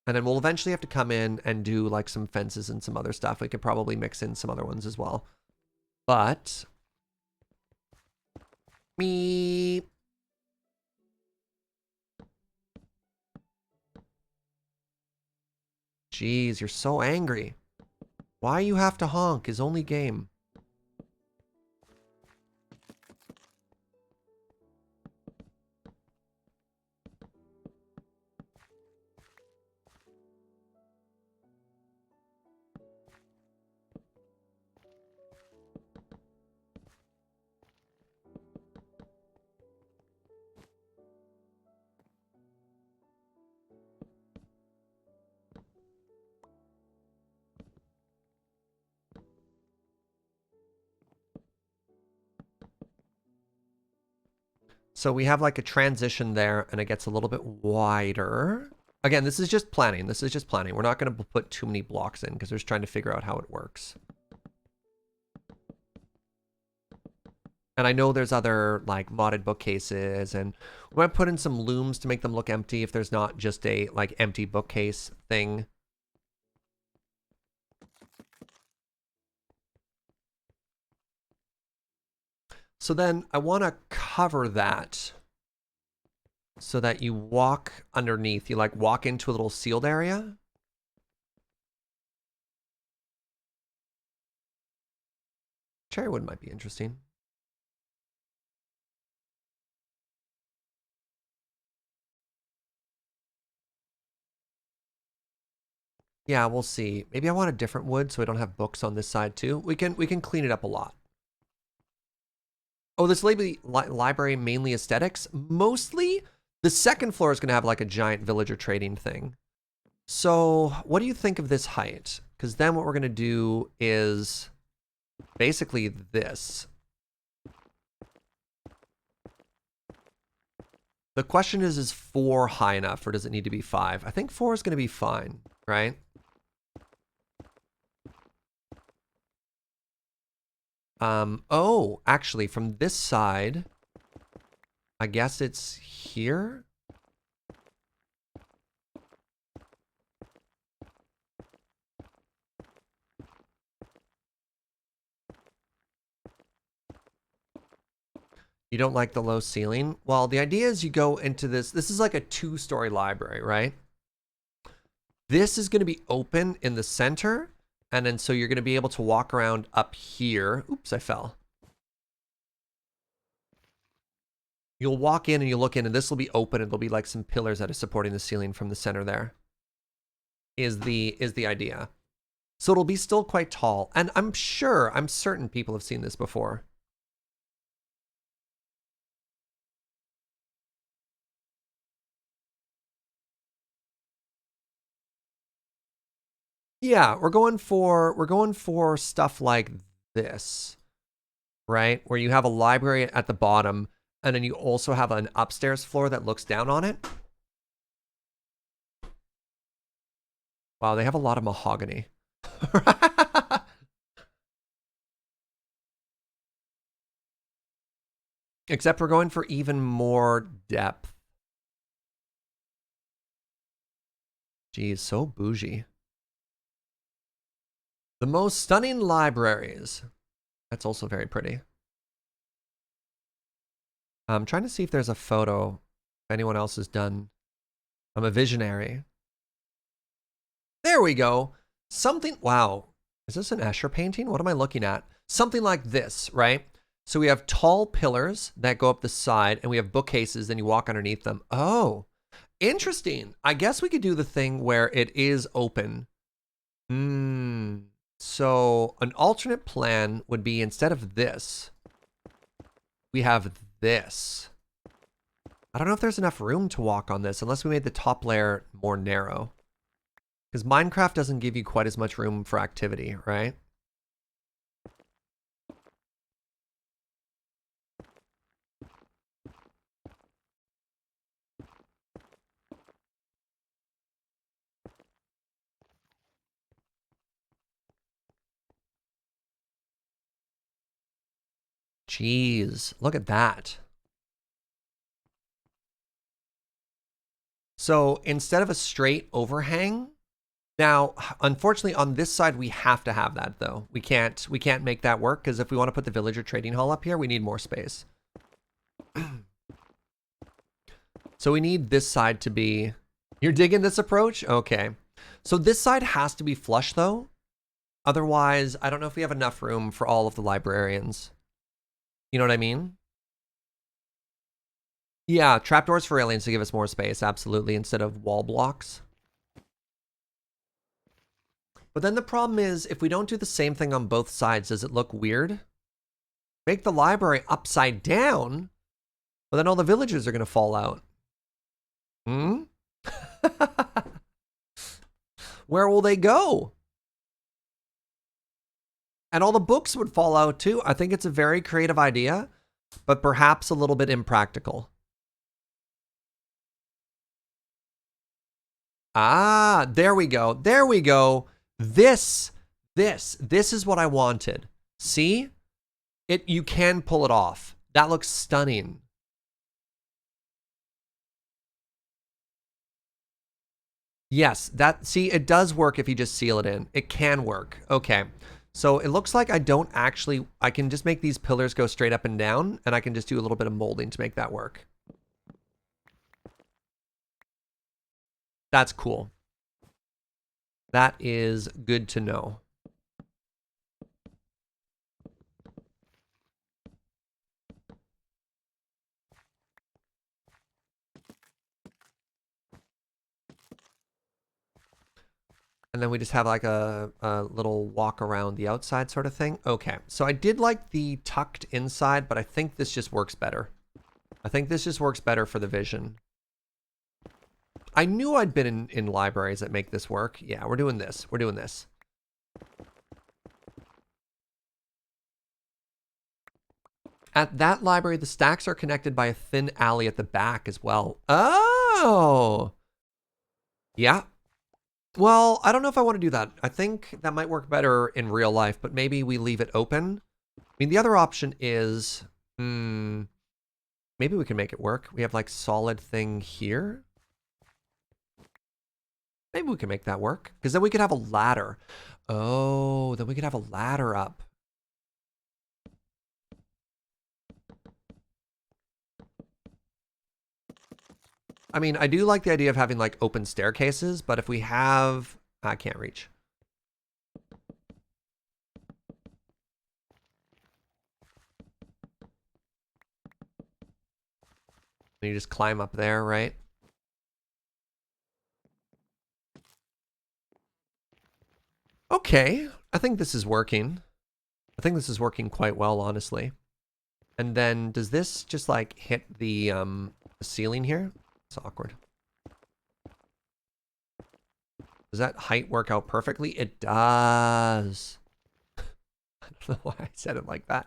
And then we'll eventually have to come in and do like some fences and some other stuff. We could probably mix in some other ones as well. But me. Jeez, you're so angry. Why you have to honk is only game. So we have like a transition there, and it gets a little bit wider. Again, this is just planning. This is just planning. We're not going to put too many blocks in because we're just trying to figure out how it works. And I know there's other like modded bookcases, and we might put in some looms to make them look empty if there's not just a like empty bookcase thing. So then I want to cover that so that you walk underneath. You like walk into a little sealed area. Cherrywood might be interesting. Yeah, we'll see. Maybe I want a different wood so we don't have books on this side too. We can clean it up a lot. Oh, this library mainly aesthetics. Mostly, the second floor is going to have like a giant villager trading thing. So what do you think of this height? Because then what we're going to do is basically this. The question is 4 high enough, or does it need to be 5? I think 4 is going to be fine, right? Oh, actually, from this side, I guess it's here? You don't like the low ceiling? Well, the idea is you go into this. This is like a 2-story library, right? This is going to be open in the center. And then so you're going to be able to walk around up here. Oops, I fell. You'll walk in and you look in, and this will be open, and there'll be like some pillars that are supporting the ceiling from the center there. is the idea. So it'll be still quite tall. And I'm certain people have seen this before. Yeah, we're going for stuff like this, right? Where you have a library at the bottom, and then you also have an upstairs floor that looks down on it. Wow, they have a lot of mahogany. Except we're going for even more depth. Geez, so bougie. The most stunning libraries. That's also very pretty. I'm trying to see if there's a photo anyone else has done. I'm a visionary. There we go. Something, wow. Is this an Escher painting? What am I looking at? Something like this, right? So we have tall pillars that go up the side, and we have bookcases, and you walk underneath them. Oh, interesting. I guess we could do the thing where it is open. So an alternate plan would be, instead of this, we have this. I don't know if there's enough room to walk on this unless we made the top layer more narrow. Because Minecraft doesn't give you quite as much room for activity, right? Jeez, look at that. So instead of a straight overhang, now, unfortunately, on this side, we have to have that, though. We can't make that work, because if we want to put the villager trading hall up here, we need more space. So we need this side to be... You're digging this approach? Okay. So this side has to be flush, though. Otherwise, I don't know if we have enough room for all of the librarians. You know what I mean? Yeah, trapdoors for aliens to give us more space, absolutely, instead of wall blocks. But then the problem is, if we don't do the same thing on both sides, does it look weird? Make the library upside down, but then all the villagers are going to fall out. Where will they go? And all the books would fall out too. I think it's a very creative idea, but perhaps a little bit impractical. Ah, there we go. There we go. This is what I wanted. See? You can pull it off. That looks stunning. Yes, see, it does work if you just seal it in. It can work. Okay. So it looks like I can just make these pillars go straight up and down, and I can just do a little bit of molding to make that work. That's cool. That is good to know. And then we just have like a little walk around the outside sort of thing. Okay, so I did like the tucked inside, but I think this just works better. I think this just works better for the vision. I knew I'd been in libraries that make this work. Yeah, we're doing this. We're doing this. At that library, the stacks are connected by a thin alley at the back as well. Oh! Yeah. Well, I don't know if I want to do that. I think that might work better in real life, but maybe we leave it open. I mean, the other option is... maybe we can make it work. We have like solid thing here. Maybe we can make that work. Because then we could have a ladder. Oh, then we could have a ladder up. I mean, I do like the idea of having like open staircases, but if we have... I can't reach. You just climb up there, right? Okay, I think this is working. I think this is working quite well, honestly. And then does this just like hit the ceiling here? It's awkward. Does that height work out perfectly? It does. I don't know why I said it like that.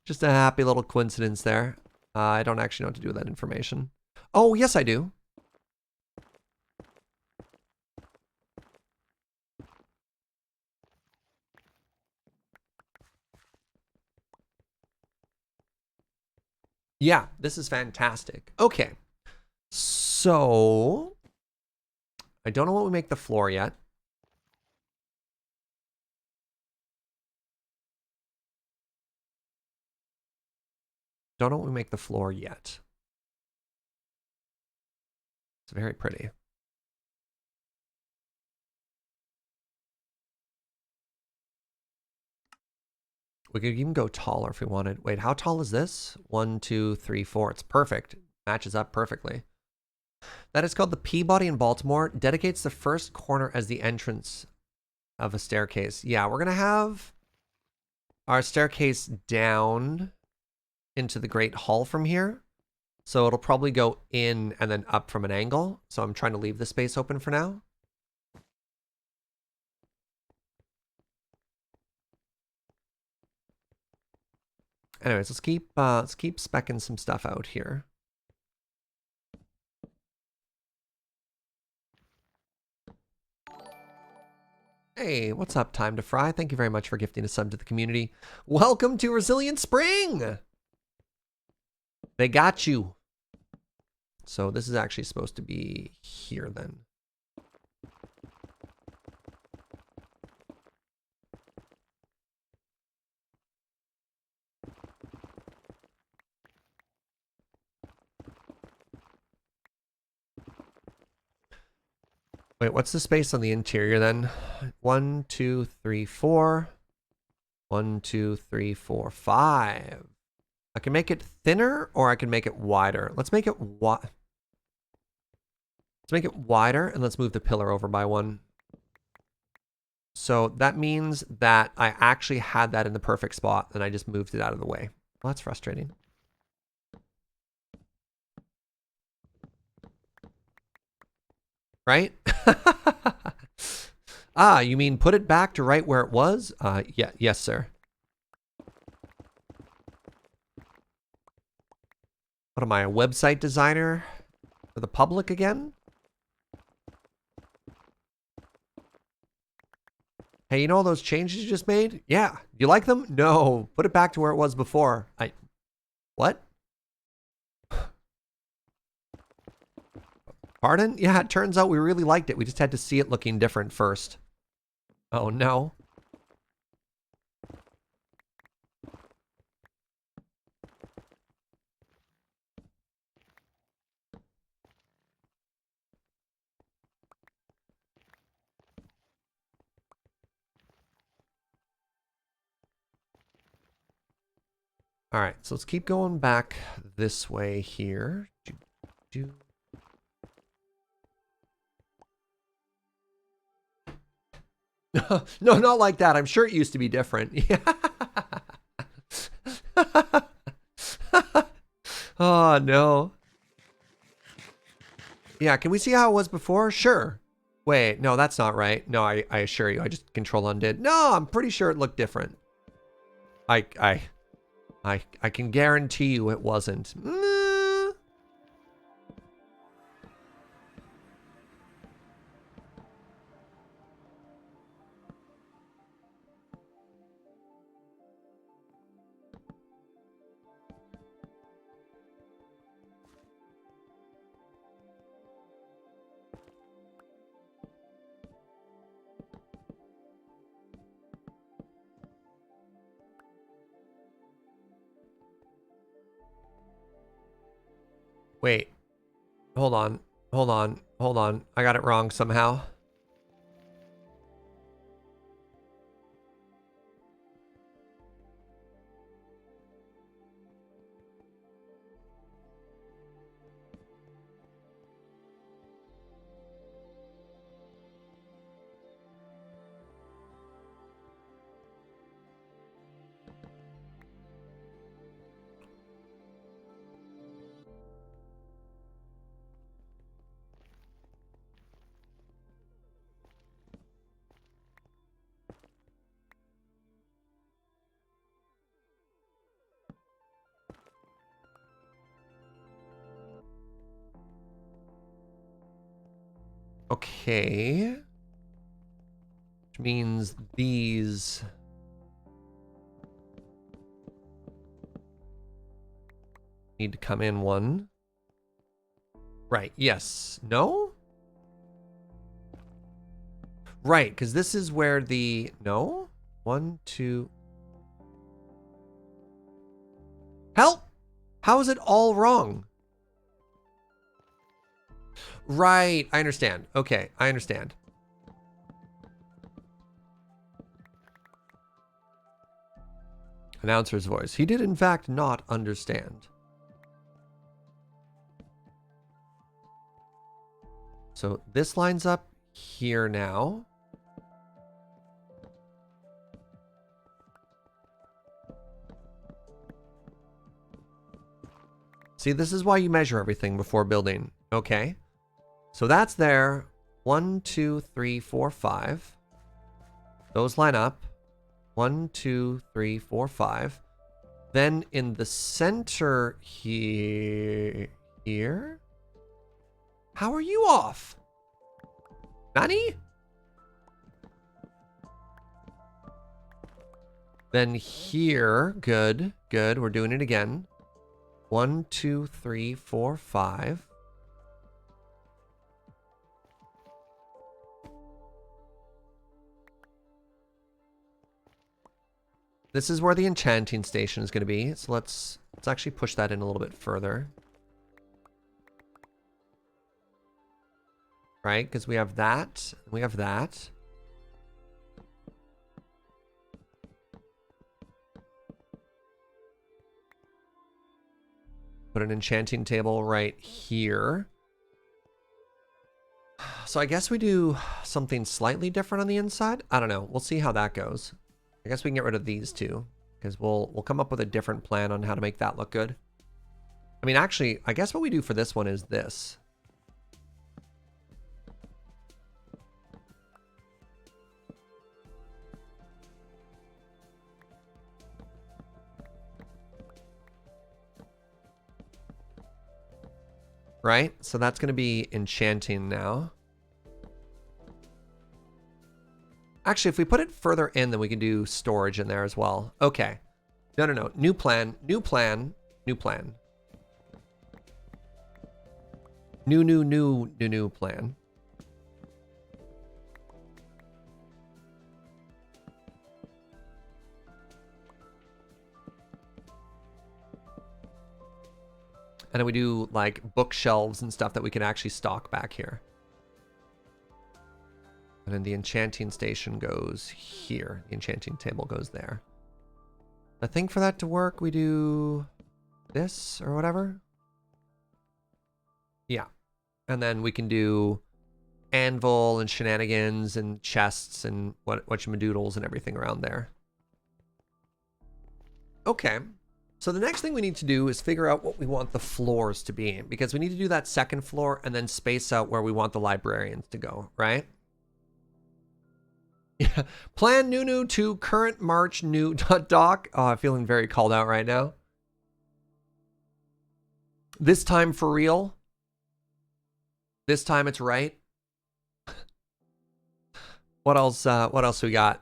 Just a happy little coincidence there. I don't actually know what to do with that information. Oh, yes, I do. Yeah, this is fantastic. Okay. So, I don't know what we make the floor yet. Don't know what we make the floor yet. It's very pretty. We could even go taller if we wanted. Wait, how tall is this? 1, 2, 3, 4. It's perfect. Matches up perfectly. That is called the Peabody in Baltimore. Dedicates the first corner as the entrance of a staircase. Yeah, we're going to have our staircase down into the Great Hall from here. So it'll probably go in and then up from an angle. So I'm trying to leave the space open for now. Anyways, let's keep speccing some stuff out here. Hey, what's up, Time to Fry? Thank you very much for gifting a sub to the community. Welcome to Resilient Spring! They got you. So this is actually supposed to be here then. Wait, what's the space on the interior then? 1, 2, 3, 4. 1, 2, 3, 4, 5. I can make it thinner or I can make it wider. Let's make it wider and let's move the pillar over by 1. So that means that I actually had that in the perfect spot and I just moved it out of the way. Well, that's frustrating. Right? Ah, you mean put it back to right where it was? Yeah, yes, sir. What am I, a website designer for the public again? Hey, you know all those changes you just made? Yeah. You like them? No. Put it back to where it was before. What? Pardon? Yeah, it turns out we really liked it. We just had to see it looking different first. Oh, no. All right, so let's keep going back this way here. No, not like that. I'm sure it used to be different. Yeah. Oh, no. Yeah, can we see how it was before? Sure. Wait, no, that's not right. No, I assure you, I just control undid. No, I'm pretty sure it looked different. I can guarantee you it wasn't. Wait, hold on. I got it wrong somehow. Okay. Which means these need to come in one. Right, yes. No? Right, because this is where the... No? 1, 2... Help! How is it all wrong? Right, I understand. Okay, I understand. Announcer's voice. He did in fact not understand. So this lines up here now. See, this is why you measure everything before building. Okay. So that's there. 1, 2, 3, 4, 5. Those line up. 1, 2, 3, 4, 5. Then in the center here... How are you off? Nani? Then here, good, good. We're doing it again. 1, 2, 3, 4, 5. This is where the enchanting station is going to be. So let's actually push that in a little bit further. Right? Because we have that. We have that. Put an enchanting table right here. So I guess we do something slightly different on the inside. I don't know. We'll see how that goes. I guess we can get rid of these two because we'll come up with a different plan on how to make that look good. I mean, actually, I guess what we do for this one is this. Right? So that's going to be enchanting now. Actually, if we put it further in, then we can do storage in there as well. Okay. No, no, no. New plan. New plan. New plan. New plan. And then we do like bookshelves and stuff that we can actually stock back here. And then the enchanting station goes here. The enchanting table goes there. I think for that to work, we do this or whatever. Yeah. And then we can do anvil and shenanigans and chests and whatchamadoodles and everything around there. Okay. So the next thing we need to do is figure out what we want the floors to be, because we need to do that second floor and then space out where we want the librarians to go, right? Yeah. Plan Nunu to current March new doc. Oh, I'm feeling very called out right now. This time for real. This time it's right. What else we got?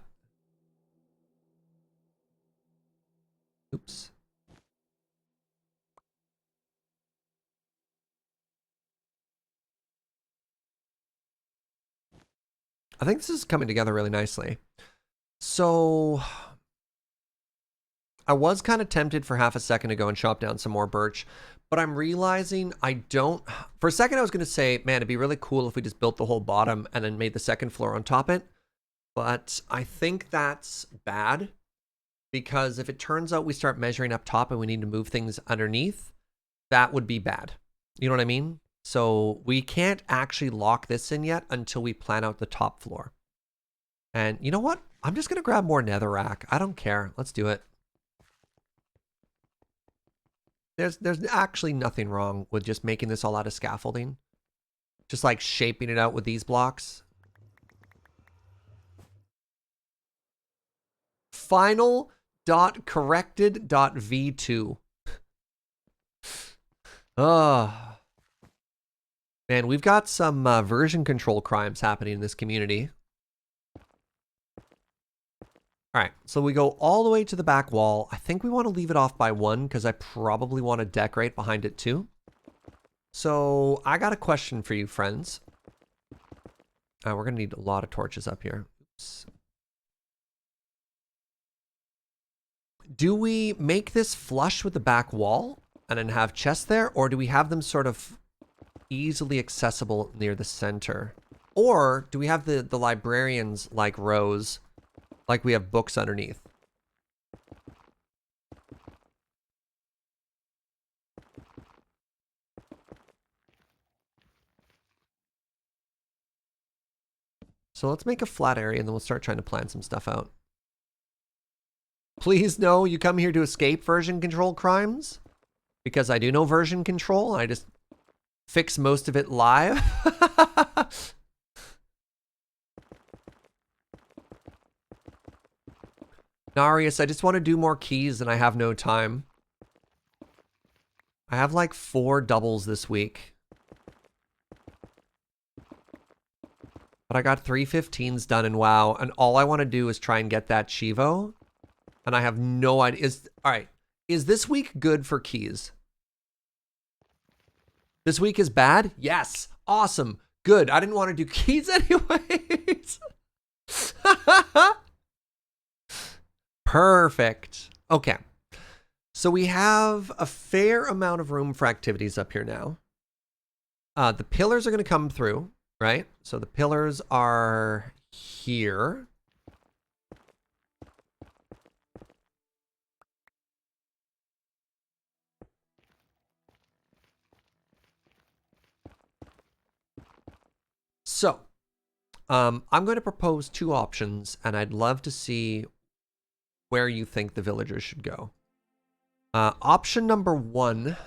Oops. I think this is coming together really nicely. So I was kind of tempted for half a second to go and chop down some more birch, but I'm realizing I don't. For a second, I was going to say, man, it'd be really cool if we just built the whole bottom and then made the second floor on top it. But I think that's bad, because if it turns out we start measuring up top and we need to move things underneath, that would be bad. You know what I mean? So we can't actually lock this in yet until we plan out the top floor. And you know what? I'm just going to grab more netherrack. I don't care. Let's do it. There's actually nothing wrong with just making this all out of scaffolding. Just like shaping it out with these blocks. Final.corrected.v2. Man, we've got some version control crimes happening in this community. All right, so we go all the way to the back wall. I think we want to leave it off by 1 because I probably want to decorate behind it too. So I got a question for you, friends. We're going to need a lot of torches up here. Oops. Do we make this flush with the back wall and then have chests there? Or do we have them sort of easily accessible near the center? Or do we have the librarians like rows, like we have books underneath? So let's make a flat area and then we'll start trying to plan some stuff out. Please no, you come here to escape version control crimes? Because I do know version control, I just fix most of it live. Narius, I just want to do more keys and I have no time. I have like 4 doubles this week. But I got 3 15s done in WoW, and all I want to do is try and get that Chivo. And I have no idea. Alright, is this week good for keys? This week is bad? Yes. Awesome. Good. I didn't want to do keys anyways. Perfect. Okay. So we have a fair amount of room for activities up here now. The pillars are going to come through, right? So the pillars are here. So, I'm going to propose 2 options, and I'd love to see where you think the villagers should go. Option number 1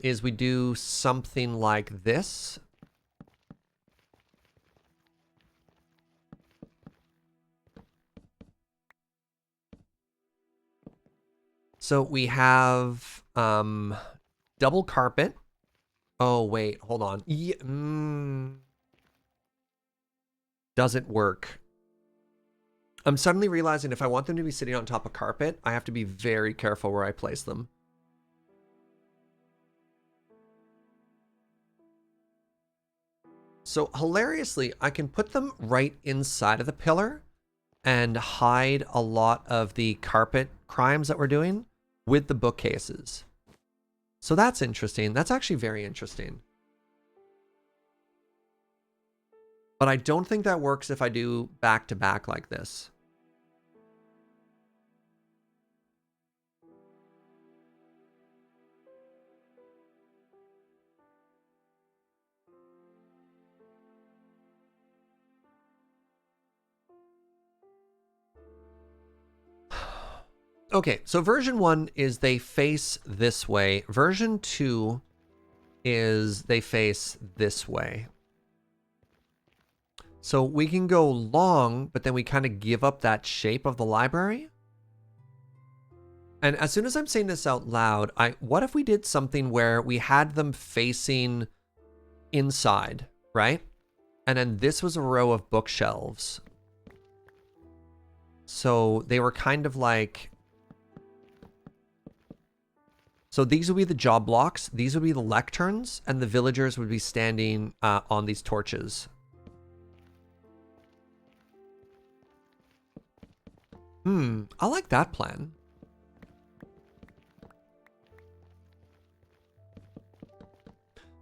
is we do something like this. So we have double carpet. Oh, wait, hold on. Yeah, doesn't work. I'm suddenly realizing if I want them to be sitting on top of carpet, I have to be very careful where I place them. So hilariously, I can put them right inside of the pillar and hide a lot of the carpet crimes that we're doing with the bookcases. So that's interesting. That's actually very interesting. But I don't think that works if I do back to back like this. Okay, so version 1 is they face this way. Version 2 is they face this way. So we can go long, but then we kind of give up that shape of the library. And as soon as I'm saying this out loud, what if we did something where we had them facing inside, right? And then this was a row of bookshelves. So they were kind of like... So these would be the job blocks, these would be the lecterns, and the villagers would be standing on these torches. I like that plan.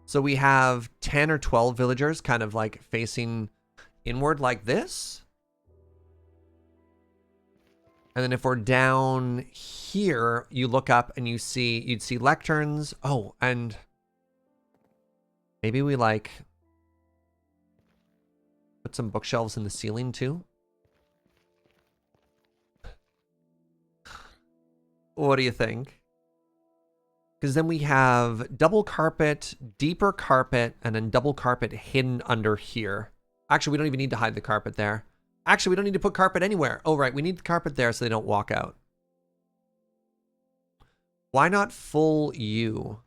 So we have 10 or 12 villagers kind of like facing inward like this. And then if we're down here, you look up and you'd see lecterns. Oh, and maybe we like put some bookshelves in the ceiling too. What do you think? Because then we have double carpet, deeper carpet, and then double carpet hidden under here. Actually, we don't even need to hide the carpet there. Actually, we don't need to put carpet anywhere. Oh, right. We need the carpet there so they don't walk out. Why not full U?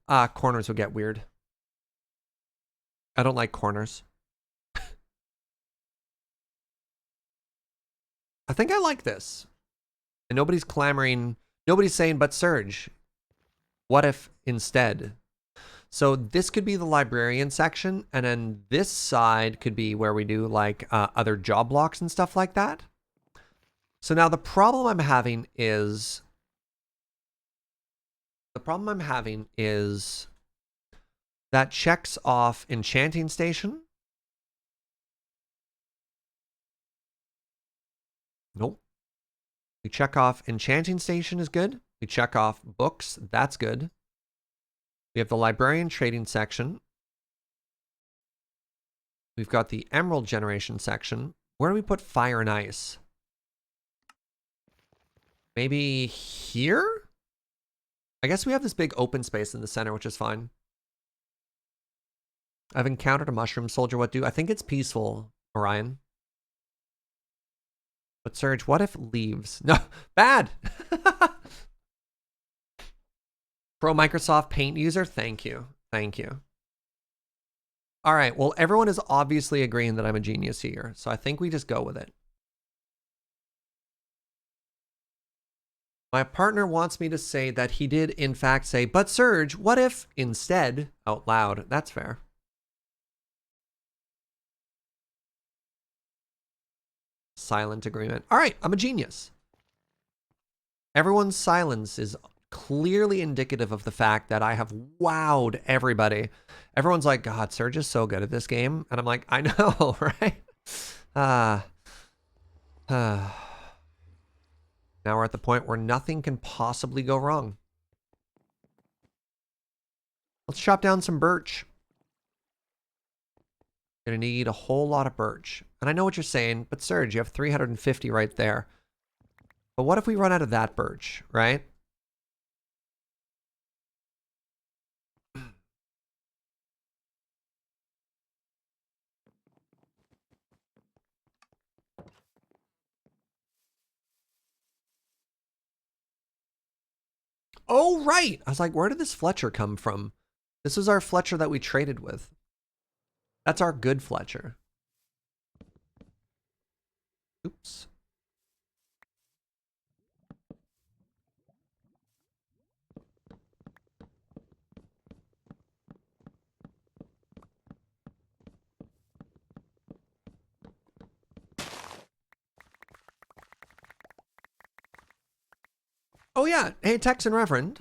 Corners would get weird. I don't like corners. I think I like this. And nobody's clamoring. Nobody's saying, but Surge, what if instead? So this could be the librarian section. And then this side could be where we do like other job blocks and stuff like that. So now the problem I'm having is... that checks off Enchanting Station. Nope. We check off Enchanting Station is good. We check off books. That's good. We have the librarian trading section. We've got the emerald generation section. Where do we put fire and ice? Maybe here? I guess we have this big open space in the center, which is fine. I've encountered a mushroom soldier. What do? I think it's peaceful, Orion. But Surge, what if leaves? No, bad. Pro Microsoft Paint user, thank you. Thank you. All right, well, everyone is obviously agreeing that I'm a genius here, so I think we just go with it. My partner wants me to say that he did, in fact, say, but Surge, what if instead, out loud? That's fair. Silent agreement. All right, I'm a genius. Everyone's silence is clearly indicative of the fact that I have wowed everybody. Everyone's like, God, Surge is so good at this game. And I'm like, I know, right? Now we're at the point where nothing can possibly go wrong. Let's chop down some birch. Gonna need a whole lot of birch. And I know what you're saying, but Surge, you have 350 right there. But what if we run out of that birch, right? Oh, right. I was like, where did this Fletcher come from? This was our Fletcher that we traded with. That's our good Fletcher. Oops. Oh yeah, hey Texan Reverend.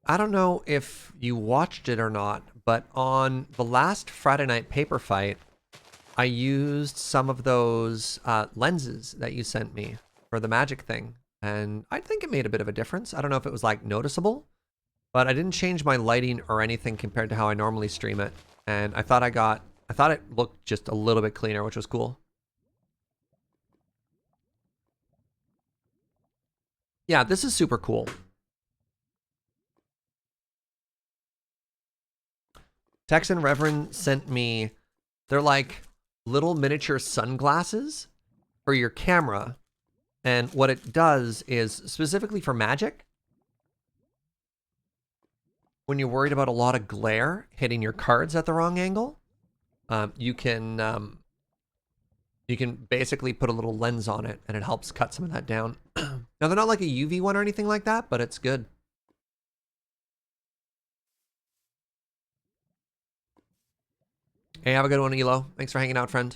I don't know if you watched it or not, but on the last Friday night paper fight, I used some of those lenses that you sent me for the magic thing. And I think it made a bit of a difference. I don't know if it was like noticeable, but I didn't change my lighting or anything compared to how I normally stream it. And I thought it looked just a little bit cleaner, which was cool. Yeah, this is super cool. Texan Reverend sent me, they're like little miniature sunglasses for your camera. And what it does is, specifically for magic, when you're worried about a lot of glare hitting your cards at the wrong angle, you can basically put a little lens on it and it helps cut some of that down. Now, they're not like a UV one or anything like that, but it's good. Hey, have a good one, Elo. Thanks for hanging out, friend.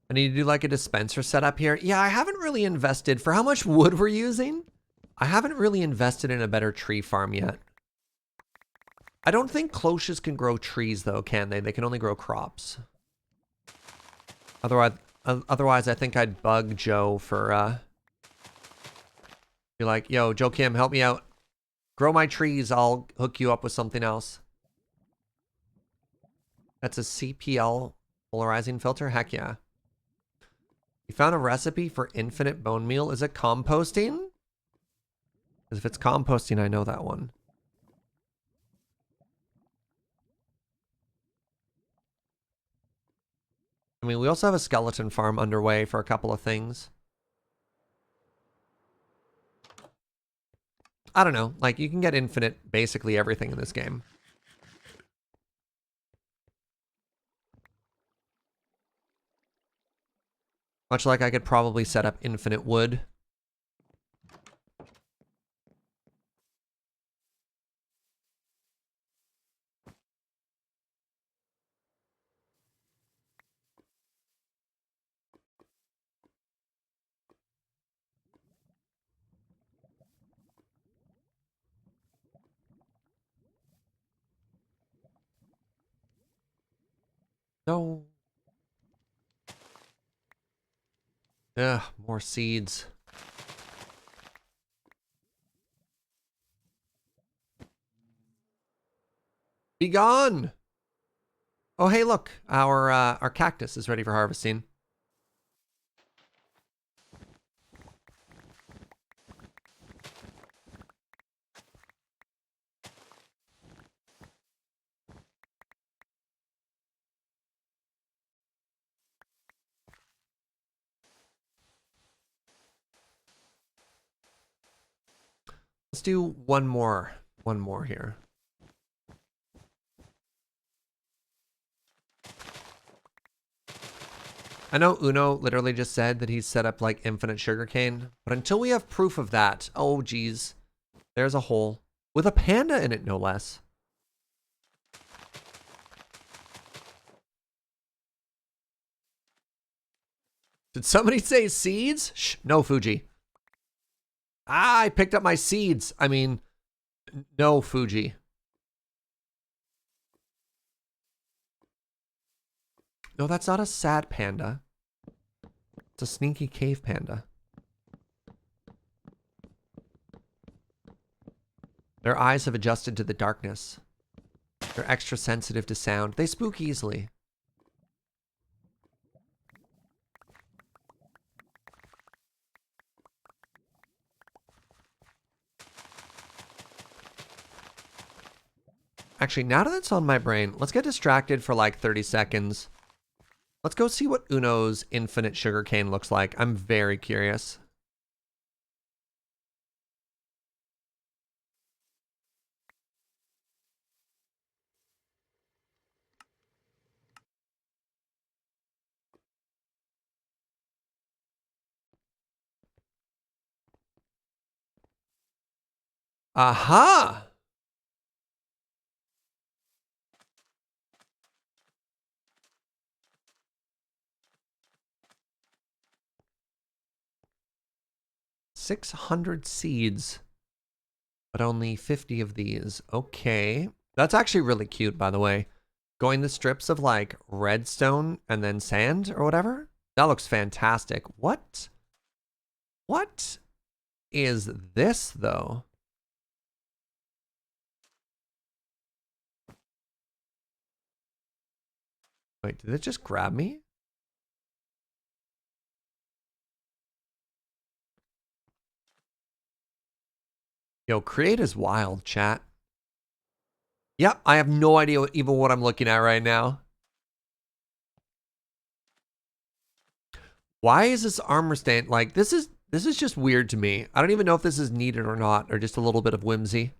I need to do like a dispenser setup here. Yeah, I haven't really invested for how much wood we're using. I haven't really invested in a better tree farm yet. I don't think cloches can grow trees though, can they? They can only grow crops. Otherwise, I think I'd bug Joe for, be like, yo, Joe Kim, help me out. Grow my trees, I'll hook you up with something else. That's a CPL polarizing filter? Heck yeah. You found a recipe for infinite bone meal. Is it composting? Because if it's composting, I know that one. I mean, we also have a skeleton farm underway for a couple of things. I don't know. Like, you can get infinite basically everything in this game. Much like I could probably set up infinite wood. No. Ugh, more seeds. Be gone! Oh, hey, look. Our cactus is ready for harvesting. Let's do one more here. I know Uno literally just said that he's set up like infinite sugarcane, but until we have proof of that, oh geez, there's a hole with a panda in it, no less. Did somebody say seeds? Shh, no, Fugi. Ah, I picked up my seeds. I mean, no, Fugi. No, that's not a sad panda. It's a sneaky cave panda. Their eyes have adjusted to the darkness. They're extra sensitive to sound. They spook easily. Actually, now that it's on my brain, let's get distracted for like 30 seconds. Let's go see what Uno's infinite sugarcane looks like. I'm very curious. Aha! $600 seeds, but only 50 of these. Okay. That's actually really cute, by the way. Going the strips of like redstone and then sand or whatever. That looks fantastic. What? What is this though? Wait, did it just grab me? Yo, create is wild, chat. Yep, I have no idea even what I'm looking at right now. Why is this armor stand like this is just weird to me. I don't even know if this is needed or not, or just a little bit of whimsy.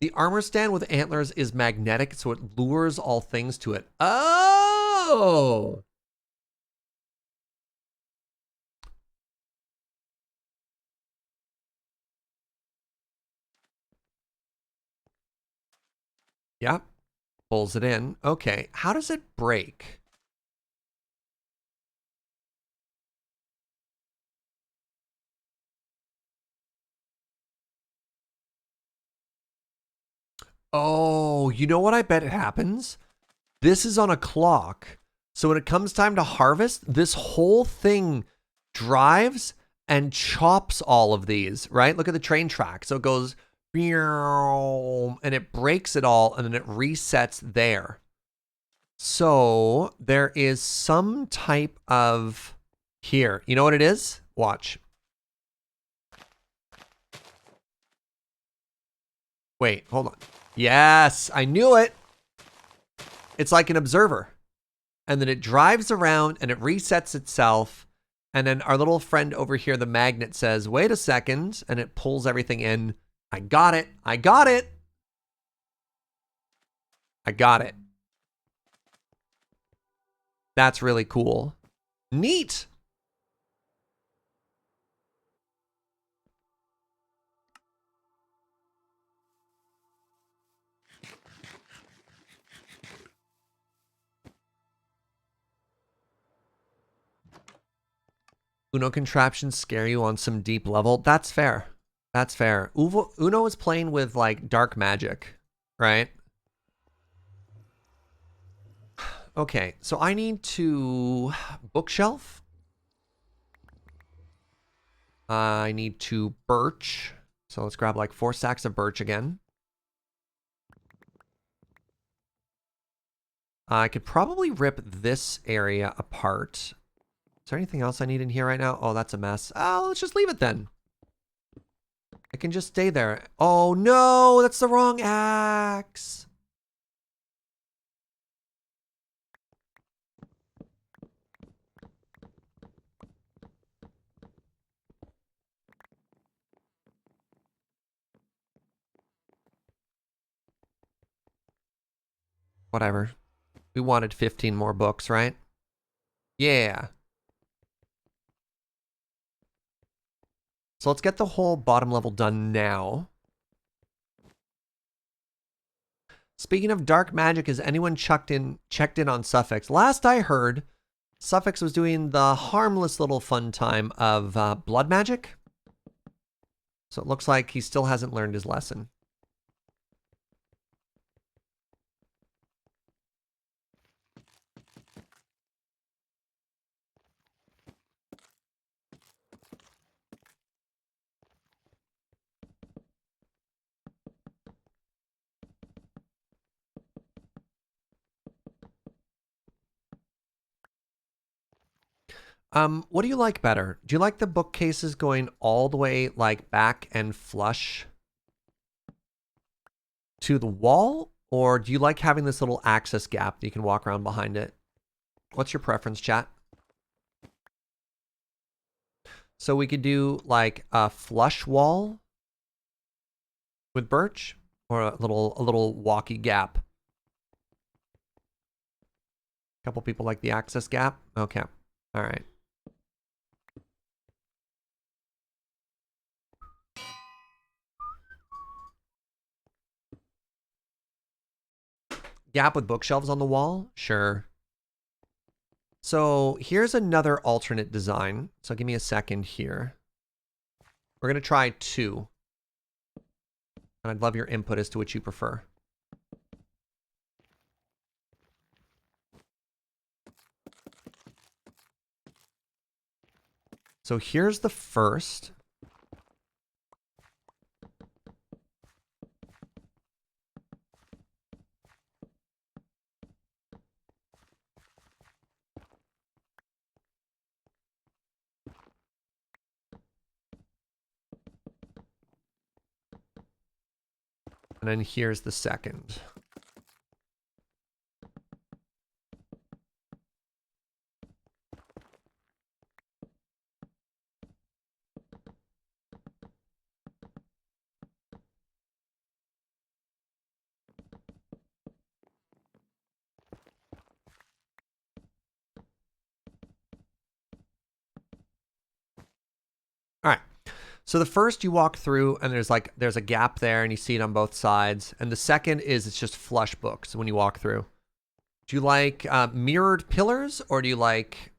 The armor stand with antlers is magnetic, so it lures all things to it. Oh! Yep. Pulls it in. Okay. How does it break? Oh, you know what I bet it happens? This is on a clock. So when it comes time to harvest, this whole thing drives and chops all of these, right? Look at the train track. So it goes and it breaks it all and then it resets there. So there is some type of here. You know what it is? Watch. Wait, hold on. Yes, I knew it. It's like an observer. And then it drives around and it resets itself. And then our little friend over here, the magnet, says, wait a second. And it pulls everything in. I got it. I got it. I got it. That's really cool. Neat. Uno contraptions scare you on some deep level. That's fair. That's fair. Uno is playing with like dark magic, right? Okay, so I need to bookshelf. I need to birch. So let's grab like 4 stacks of birch again. I could probably rip this area apart. Is there anything else I need in here right now? Oh, that's a mess. Oh, let's just leave it then. I can just stay there. Oh no, that's the wrong axe. Whatever. We wanted 15 more books, right? Yeah. So let's get the whole bottom level done now. Speaking of dark magic, has anyone checked in on Suffix? Last I heard, Suffix was doing the harmless little fun time of blood magic. So it looks like he still hasn't learned his lesson. What do you like better? Do you like the bookcases going all the way like back and flush to the wall? Or do you like having this little access gap that you can walk around behind it? What's your preference, chat? So we could do like a flush wall with birch or a little walkie gap. A couple people like the access gap. Okay. All right. Gap with bookshelves on the wall? Sure. So here's another alternate design. So give me a second here. We're going to try 2. And I'd love your input as to which you prefer. So here's the first. And then here's the second. All right. So the first you walk through and there's a gap there and you see it on both sides. And the second is it's just flush books when you walk through. Do you like mirrored pillars or do you like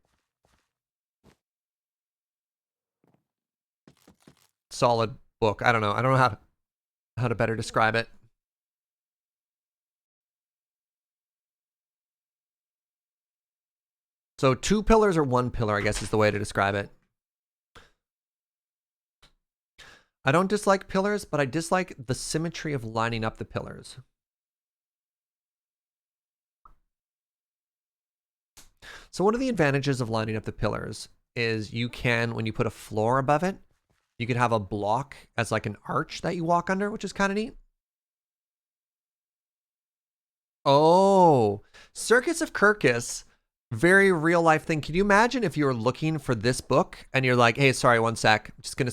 solid book? I don't know. I don't know how to better describe it. So 2 pillars or 1 pillar, I guess is the way to describe it. I don't dislike pillars, but I dislike the symmetry of lining up the pillars. So one of the advantages of lining up the pillars is you can, when you put a floor above it, you could have a block as like an arch that you walk under, which is kind of neat. Oh, Circus of Kirkus. Very real life thing. Can you imagine if you were looking for this book and you're like, hey, sorry, one sec. I'm just gonna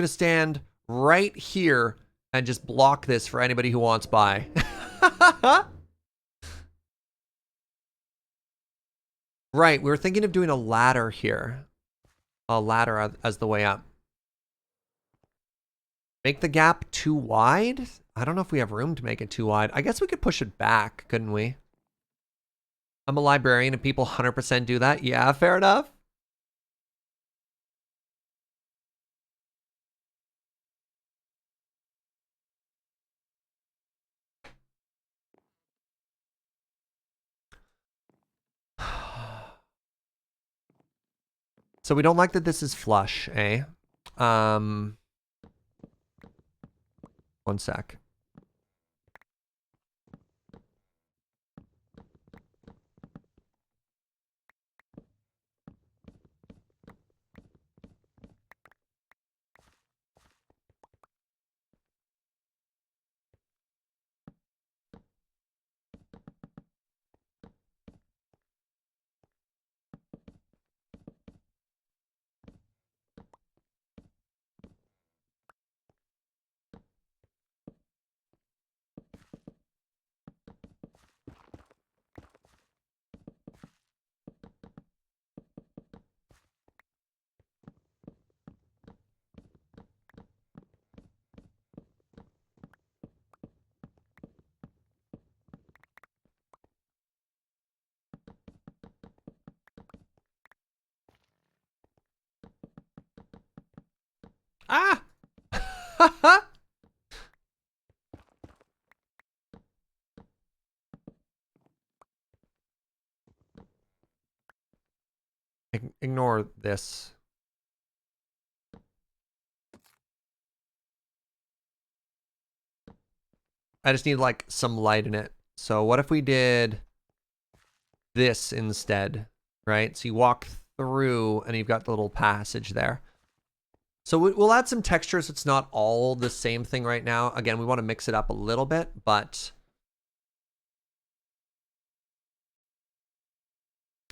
stand right here and just block this for anybody who wants by. Right, we were thinking of doing a ladder here. A ladder as the way up. Make the gap too wide? I don't know if we have room to make it too wide. I guess we could push it back, couldn't we? I'm a librarian and people 100% do that. Yeah, fair enough. So we don't like that this is flush, eh? One sec. Ah! Ignore this. I just need like some light in it. So what if we did this instead, right? So you walk through and you've got the little passage there. So we'll add some texture so it's not all the same thing right now. Again, we want to mix it up a little bit, but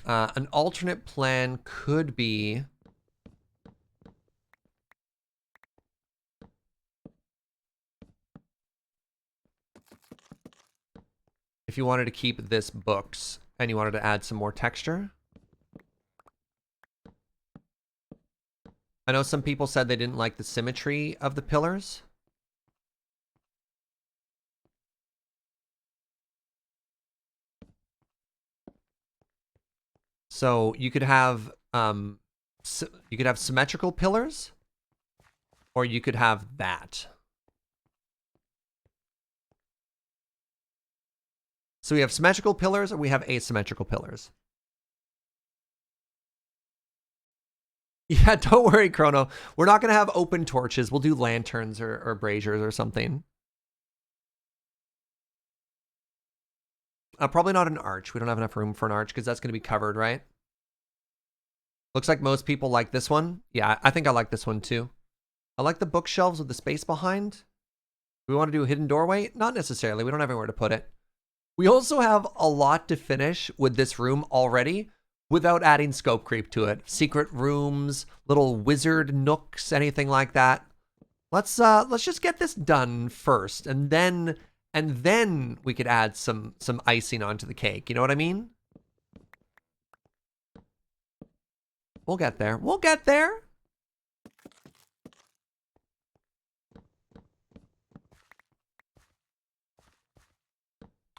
an alternate plan could be if you wanted to keep this books and you wanted to add some more texture. I know some people said they didn't like the symmetry of the pillars. So you could have symmetrical pillars, or you could have that. So we have symmetrical pillars, or we have asymmetrical pillars. Yeah, don't worry, Chrono. We're not going to have open torches. We'll do lanterns or braziers or something. Probably not an arch. We don't have enough room for an arch because that's going to be covered, right? Looks like most people like this one. Yeah, I think I like this one too. I like the bookshelves with the space behind. Do we want to do a hidden doorway? Not necessarily. We don't have anywhere to put it. We also have a lot to finish with this room already without adding scope creep to it. Secret rooms, little wizard nooks, anything like that. Let's just get this done first, and then we could add some icing onto the cake. You know what I mean? We'll get there. We'll get there.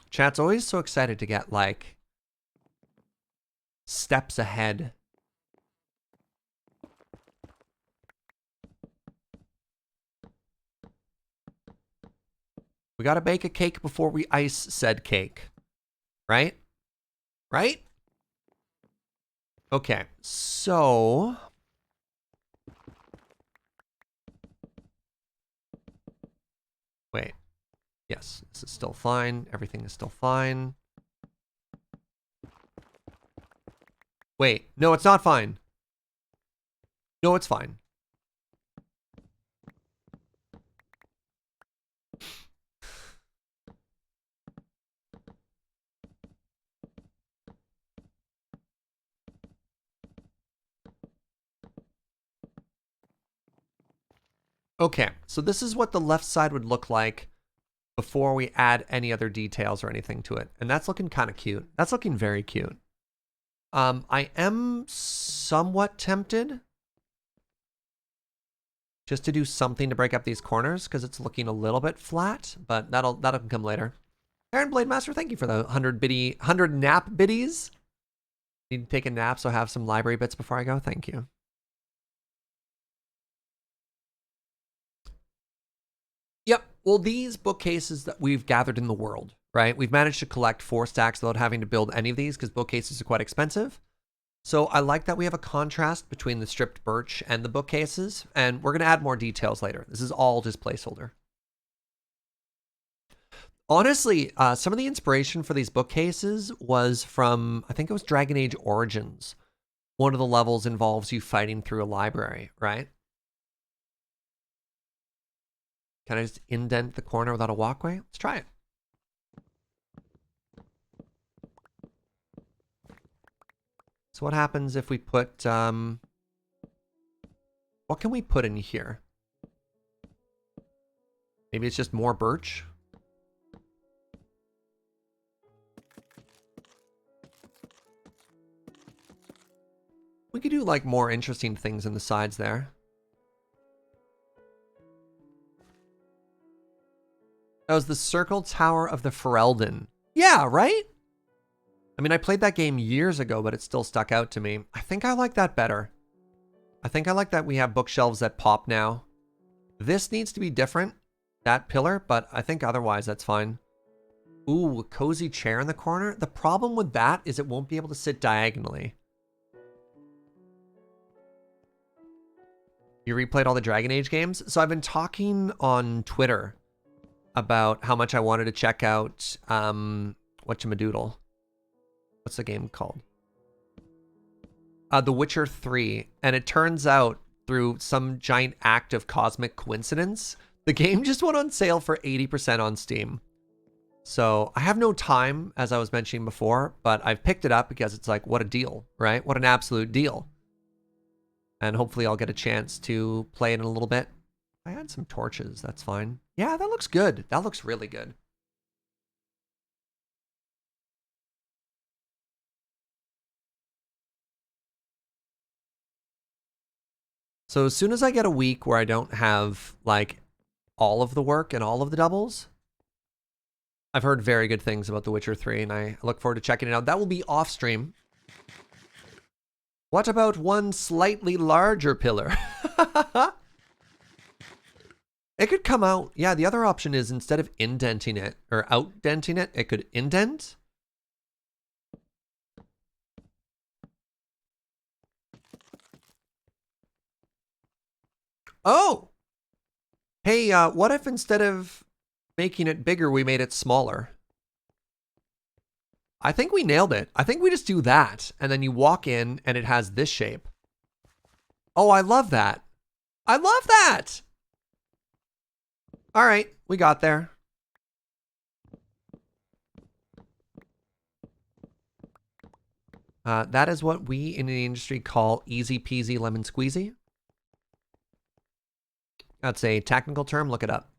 Chat's always so excited to get like steps ahead. We gotta bake a cake before we ice said cake. Right? Right? Okay, so wait. Yes, this is still fine. Everything is still fine. Wait, no, it's not fine. No, it's fine. Okay, so this is what the left side would look like before we add any other details or anything to it. And that's looking kind of cute. That's looking very cute. I am somewhat tempted just to do something to break up these corners because it's looking a little bit flat, but that'll come later. Aaron Blade Master, thank you for the 100 nap biddies. Need to take a nap, so I have some library bits before I go. Thank you. Yep. Well, these bookcases that we've gathered in the world, right? We've managed to collect 4 stacks without having to build any of these because bookcases are quite expensive. So I like that we have a contrast between the stripped birch and the bookcases, and we're going to add more details later. This is all just placeholder. Honestly, some of the inspiration for these bookcases was from, I think it was Dragon Age Origins. One of the levels involves you fighting through a library, right? Can I just indent the corner without a walkway? Let's try it. So what happens if we put, what can we put in here? Maybe it's just more birch? We could do like more interesting things in the sides there. That was the Circle Tower of the Ferelden. Yeah, right? I mean, I played that game years ago, but it still stuck out to me. I think I like that better. I think I like that we have bookshelves that pop now. This needs to be different, that pillar, but I think otherwise that's fine. Ooh, a cozy chair in the corner. The problem with that is it won't be able to sit diagonally. You replayed all the Dragon Age games? So I've been talking on Twitter about how much I wanted to check out, whatchamadoodle. What's the game called? The Witcher 3. And it turns out, through some giant act of cosmic coincidence, the game just went on sale for 80% on Steam. So I have no time, as I was mentioning before, but I've picked it up because it's like, what a deal, right? What an absolute deal. And hopefully I'll get a chance to play it in a little bit. I had some torches, that's fine. Yeah, that looks good. That looks really good. So as soon as I get a week where I don't have like all of the work and all of the doubles, I've heard very good things about The Witcher 3 and I look forward to checking it out. That will be off stream. What about one slightly larger pillar? It could come out. Yeah, the other option is instead of indenting it or outdenting it, it could indent. Oh! Hey, what if instead of making it bigger, we made it smaller? I think we nailed it. I think we just do that, and then you walk in, and it has this shape. Oh, I love that. I love that! All right, we got there. That is what we in the industry call easy peasy lemon squeezy. That's a technical term. Look it up.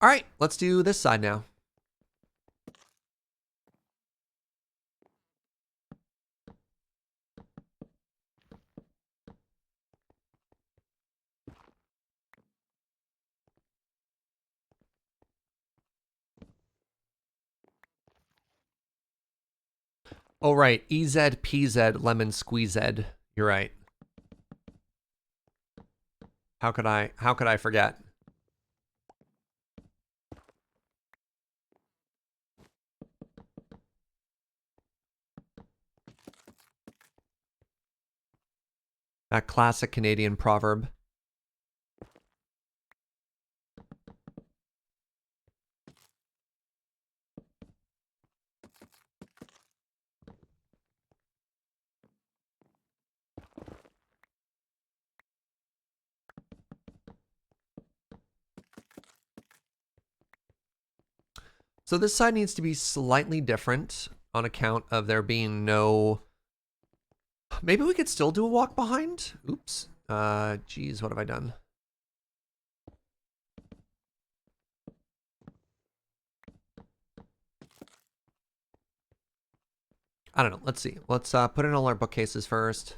All right, let's do this side now. Oh, right. EZPZ lemon squeezed. You're right. How could I forget? That classic Canadian proverb. So this side needs to be slightly different on account of there being no... Maybe we could still do a walk behind? Oops. Geez, what have I done? I don't know. Let's see. Let's put in all our bookcases first.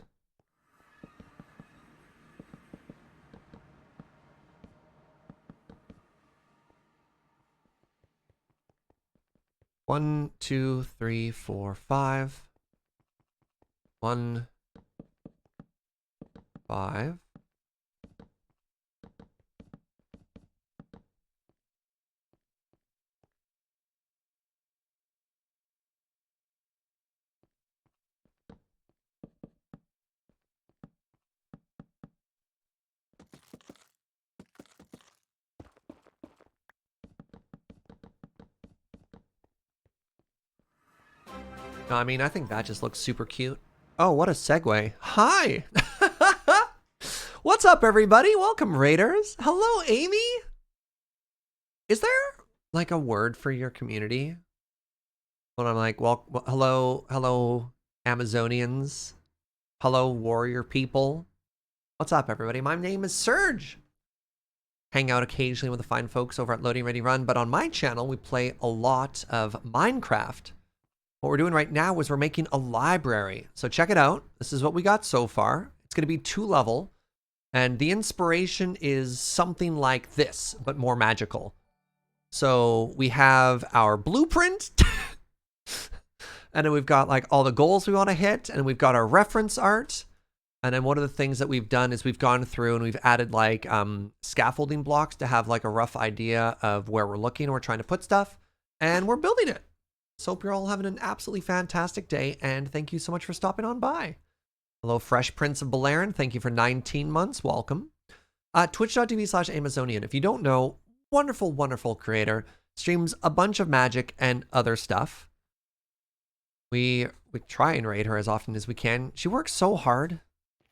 One, two, three, four, five. 1, 5. No, I mean, I think that just looks super cute. Oh, what a segue. Hi! What's up, everybody? Welcome, Raiders. Hello, Amy. Is there, like, a word for your community? When I'm like, well, hello, Amazonians. Hello, warrior people. What's up, everybody? My name is Serge. Hang out occasionally with the fine folks over at Loading Ready Run, but on my channel, we play a lot of Minecraft. What we're doing right now is we're making a library. So check it out. This is what we got so far. It's going to be 2-level. And the inspiration is something like this, but more magical. So we have our blueprint. And then we've got like all the goals we want to hit. And we've got our reference art. And then one of the things that we've done is we've gone through and we've added like scaffolding blocks to have like a rough idea of where we're looking. We're trying to put stuff. And we're building it. So hope you're all having an absolutely fantastic day, and thank you so much for stopping on by. Hello, Fresh Prince of Belarin. Thank you for 19 months. Welcome. Twitch.tv/Amazonian. If you don't know, wonderful, wonderful creator. Streams a bunch of magic and other stuff. We try and raid her as often as we can. She works so hard.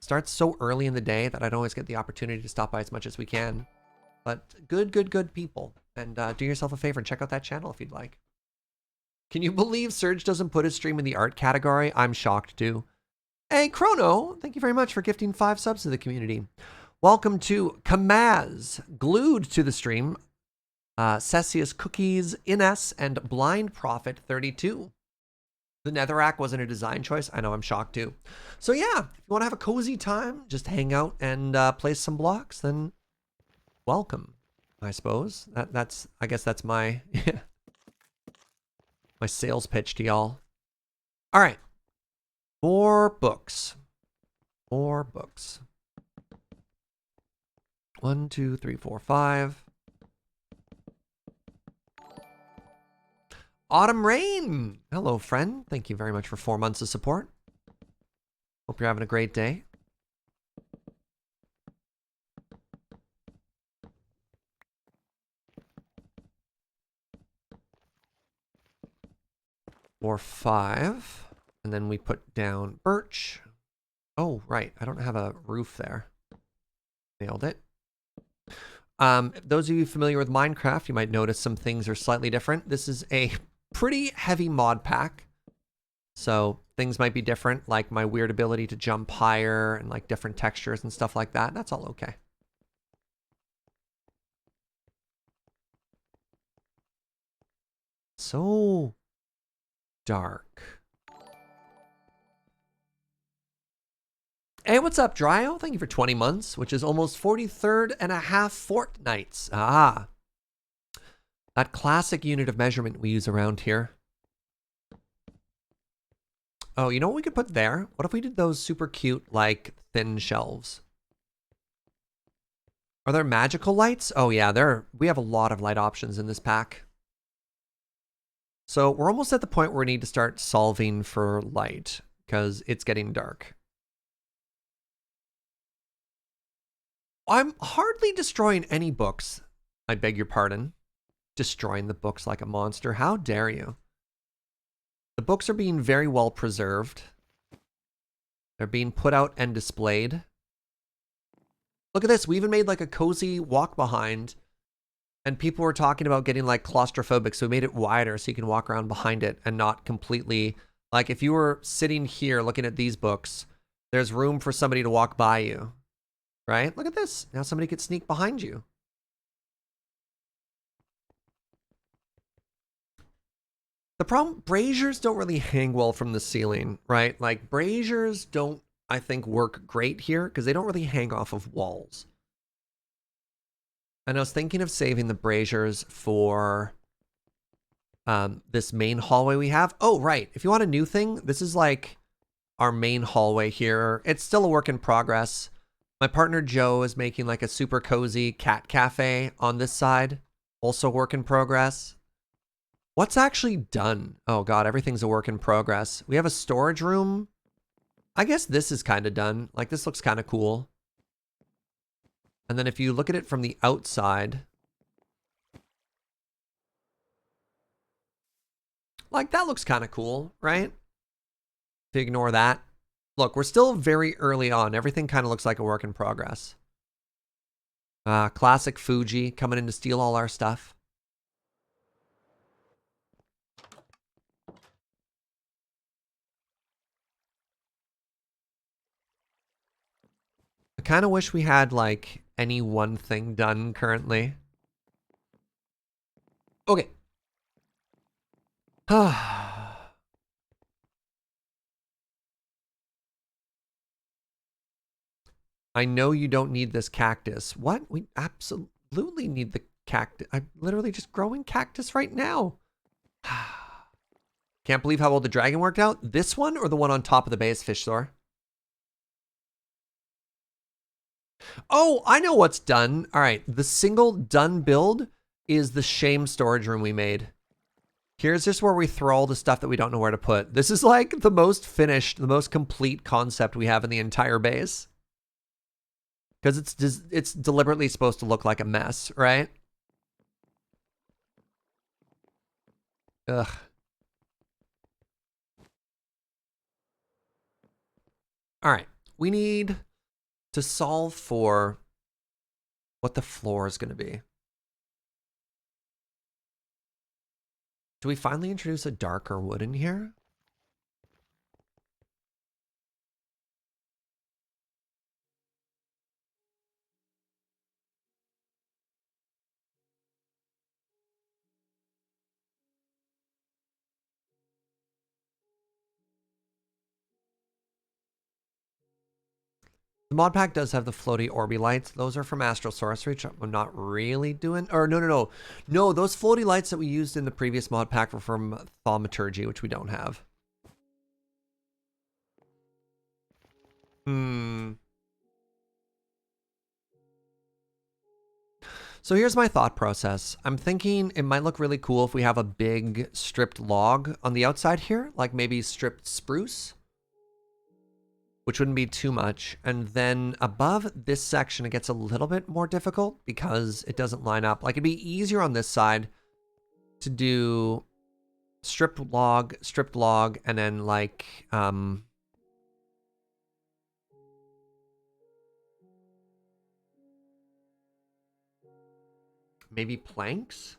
Starts so early in the day that I don't always get the opportunity to stop by as much as we can. But good people. And do yourself a favor and check out that channel if you'd like. Can you believe Serge doesn't put his stream in the art category? I'm shocked too. Hey, Chrono, thank you very much for gifting 5 subs to the community. Welcome to Kamaz, glued to the stream. Cesius Cookies, Ines, and Blind Prophet 32. The Netherrack wasn't a design choice. I know, I'm shocked too. So yeah, if you want to have a cozy time, just hang out and place some blocks, then welcome, I suppose. I guess that's my... my sales pitch to y'all. All right. 4 books. 4 books. 1, 2, 3, 4, 5. Autumn Rain. Hello, friend. Thank you very much for 4 months of support. Hope you're having a great day. Or 5, and then we put down birch. Oh, right, I don't have a roof there. Nailed it. Those of you familiar with Minecraft, you might notice some things are slightly different. This is a pretty heavy mod pack, so things might be different, like my weird ability to jump higher and like different textures and stuff like that. That's all okay. So dark. Hey, what's up, Dryo? Thank you for 20 months, which is almost 43.5 fortnights. Ah, that classic unit of measurement we use around here. Oh, you know what we could put there? What if we did those super cute, like, thin shelves? Are there magical lights? Oh yeah, we have a lot of light options in this pack. So we're almost at the point where we need to start solving for light, because it's getting dark. I'm hardly destroying any books. I beg your pardon. Destroying the books like a monster. How dare you? The books are being very well preserved. They're being put out and displayed. Look at this. We even made like a cozy walk behind And people were talking about getting like claustrophobic, so we made it wider so you can walk around behind it and not completely, like if you were sitting here looking at these books, there's room for somebody to walk by you, right? Look at this. Now somebody could sneak behind you. The problem, braziers don't really hang well from the ceiling, right? Like braziers don't, I think, work great here because they don't really hang off of walls. And I was thinking of saving the braziers for this main hallway we have. Oh, right. If you want a new thing, this is like our main hallway here. It's still a work in progress. My partner Joe is making like a super cozy cat cafe on this side. Also work in progress. What's actually done? Oh God, everything's a work in progress. We have a storage room. I guess this is kind of done. Like this looks kind of cool. And then if you look at it from the outside, like that looks kind of cool, right? If you ignore that. Look, we're still very early on. Everything kind of looks like a work in progress. Classic Fugi coming in to steal all our stuff. I kind of wish we had like any one thing done currently. Okay. I know you don't need this cactus. What? We absolutely need the cactus. I'm literally just growing cactus right now. Can't believe how well the dragon worked out. This one or the one on top of the base fish store? Oh, I know what's done. All right. The single done build is the shame storage room we made. Here's just where we throw all the stuff that we don't know where to put. This is like the most finished, the most complete concept we have in the entire base. Because it's deliberately supposed to look like a mess, right? Ugh. All right. We need to solve for what the floor is going to be. Do we finally introduce a darker wood in here? The mod pack does have the floaty Orbi lights. Those are from Astral Sorcery, which I'm not really doing. Or no. No, those floaty lights that we used in the previous mod pack were from Thaumaturgy, which we don't have. So here's my thought process. I'm thinking it might look really cool if we have a big stripped log on the outside here, like maybe stripped spruce, which wouldn't be too much. And then above this section, it gets a little bit more difficult because it doesn't line up. Like it'd be easier on this side to do stripped log, and then like, maybe planks?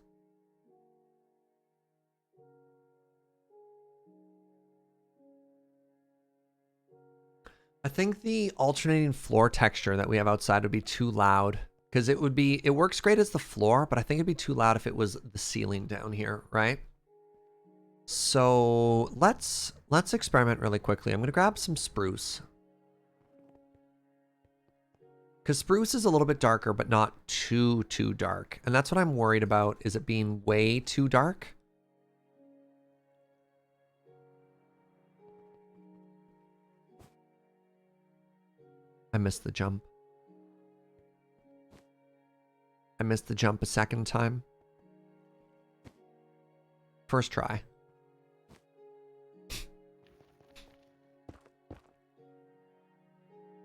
I think the alternating floor texture that we have outside would be too loud because it works great as the floor, but I think it'd be too loud if it was the ceiling down here, right? So let's experiment really quickly. I'm going to grab some spruce. Because spruce is a little bit darker, but not too dark. And that's what I'm worried about, is it being way too dark? I missed the jump. I missed the jump a second time. First try.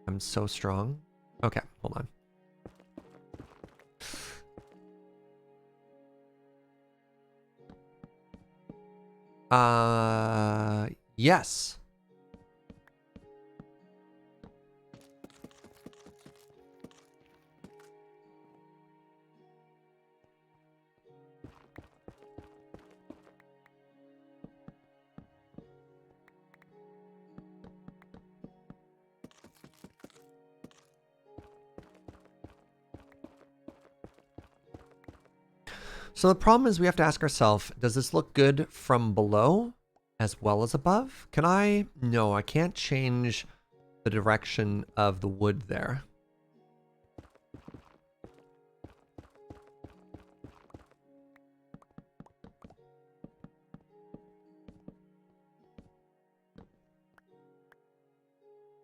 I'm so strong. Okay, hold on. Yes. So the problem is we have to ask ourselves, does this look good from below as well as above? Can I? No, I can't change the direction of the wood there.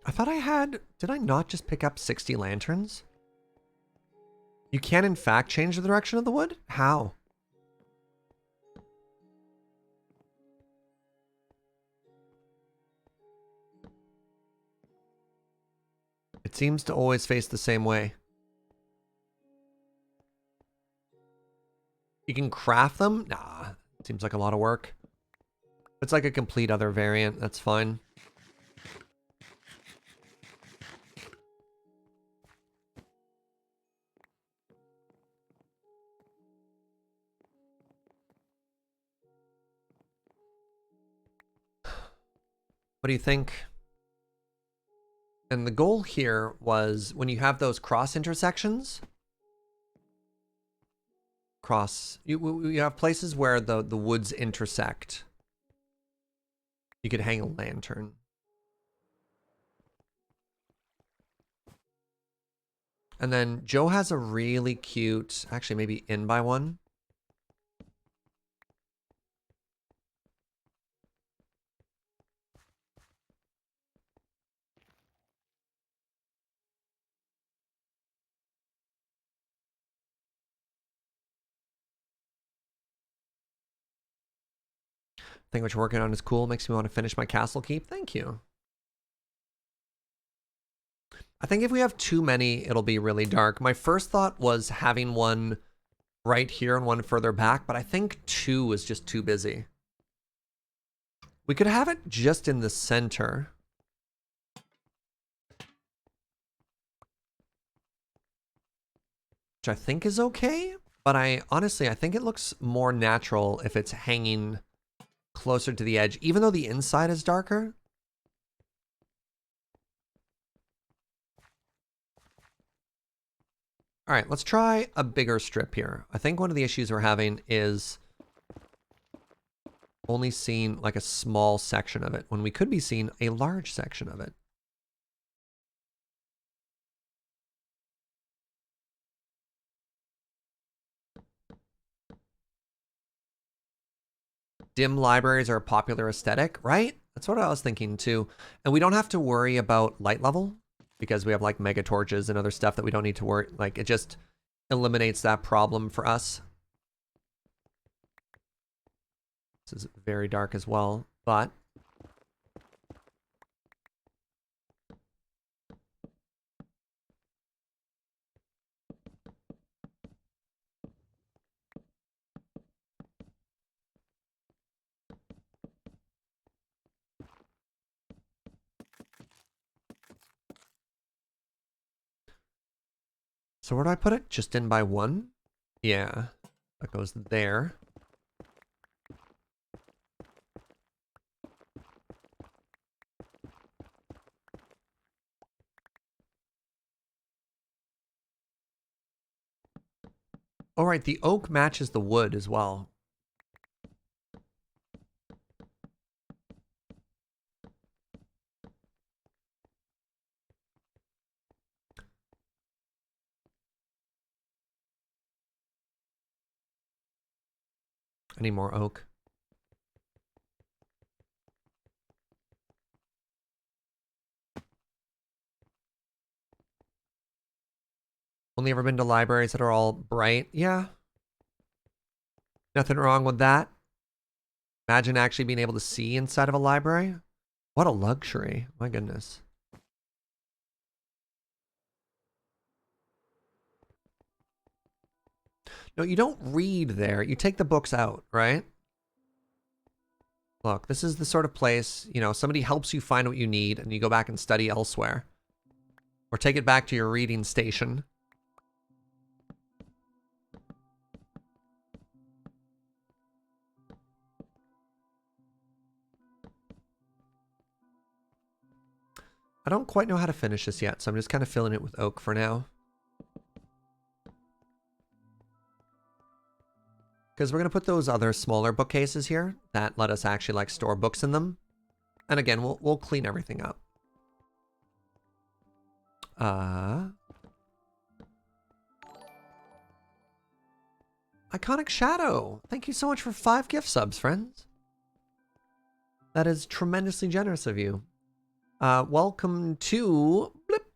I thought I had... Did I not just pick up 60 lanterns? You can, in fact, change the direction of the wood? How? It seems to always face the same way. You can craft them? Nah, seems like a lot of work. It's like a complete other variant, that's fine. What do you think? And the goal here was when you have those cross intersections, you have places where the woods intersect. You could hang a lantern. And then Joe has a really cute, actually maybe in by one. Think what you're working on is cool. Makes me want to finish my castle keep. Thank you. I think if we have too many, it'll be really dark. My first thought was having one right here and one further back, but I think 2 is just too busy. We could have it just in the center. Which I think is okay, but honestly, I think it looks more natural if it's hanging closer to the edge, even though the inside is darker. All right, let's try a bigger strip here. I think one of the issues we're having is only seeing like a small section of it when we could be seeing a large section of it. Dim libraries are a popular aesthetic, right? That's what I was thinking too. And we don't have to worry about light level because we have like mega torches and other stuff that we don't need to worry. Like it just eliminates that problem for us. This is very dark as well, but so where do I put it? Just in by one? Yeah, that goes there. All right, the oak matches the wood as well. I need more oak. Only ever been to libraries that are all bright? Yeah. Nothing wrong with that. Imagine actually being able to see inside of a library. What a luxury. My goodness. No, you don't read there. You take the books out, right? Look, this is the sort of place, you know, somebody helps you find what you need and you go back and study elsewhere. Or take it back to your reading station. I don't quite know how to finish this yet, so I'm just kind of filling it with oak for now. Because we're going to put those other smaller bookcases here that let us actually like store books in them. And again, we'll clean everything up. Iconic Shadow. Thank you so much for 5 gift subs, friends. That is tremendously generous of you. Welcome to blip,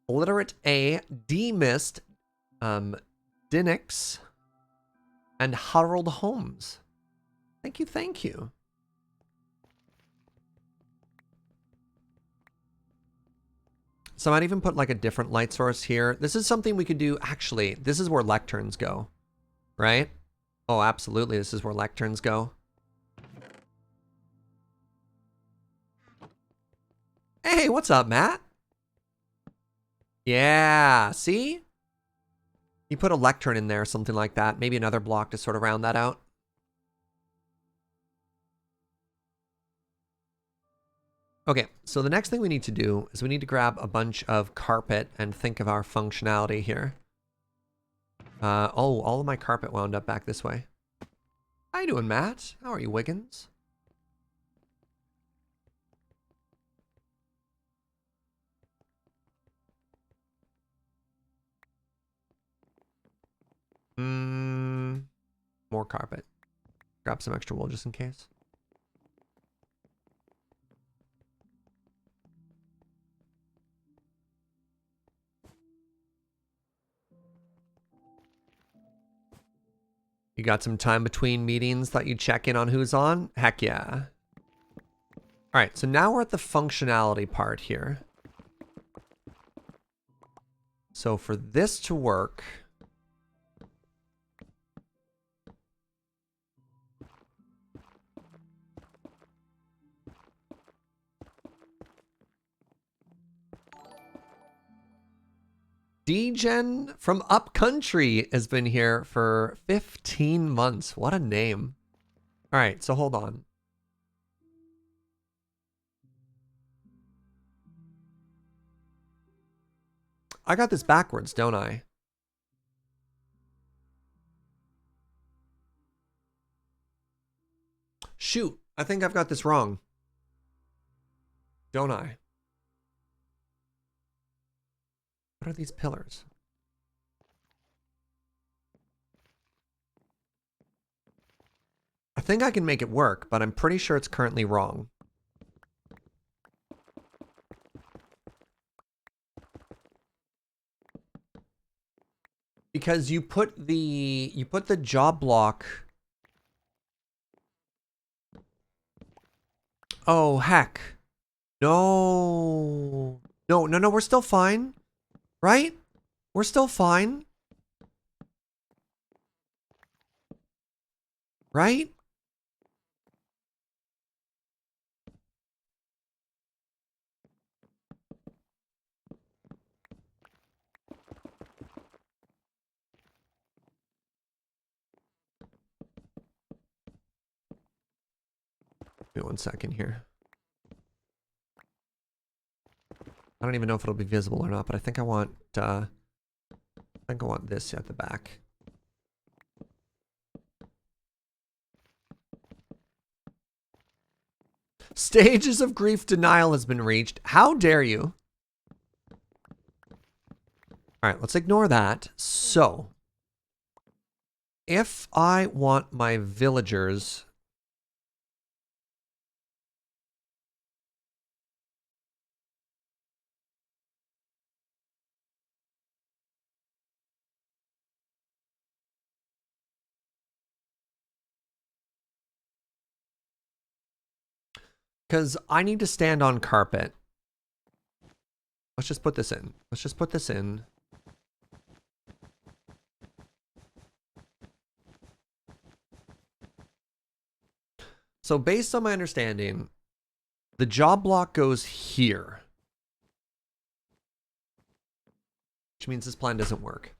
Literate A, D-Mist, Dinix, and Harold Holmes. Thank you, thank you. So I might even put like a different light source here. This is something we could do. Actually, this is where lecterns go, right? Oh, absolutely. This is where lecterns go. Hey, what's up, Matt? Yeah, see? You put a lectern in there, something like that. Maybe another block to sort of round that out. Okay, so the next thing we need to do is we need to grab a bunch of carpet and think of our functionality here. Oh, all of my carpet wound up back this way. How you doing, Matt? How are you, Wiggins? More carpet. Grab some extra wool just in case. You got some time between meetings that you check in on who's on? Heck yeah. All right, so now we're at the functionality part here. So for this to work, D-Gen from Upcountry has been here for 15 months. What a name. All right, so hold on. I got this backwards, don't I? Shoot, I think I've got this wrong. Don't I? What are these pillars? I think I can make it work, but I'm pretty sure it's currently wrong. Because you put the job block. Oh, heck. No. No, we're still fine. Right? We're still fine. Right? Give me 1 second here. I don't even know if it'll be visible or not, but I think I want this at the back. Stages of grief denial has been reached. How dare you? All right, let's ignore that. So, if I want my villagers... Because I need to stand on carpet. Let's just put this in. Let's just put this in. So based on my understanding, the job block goes here. Which means this plan doesn't work.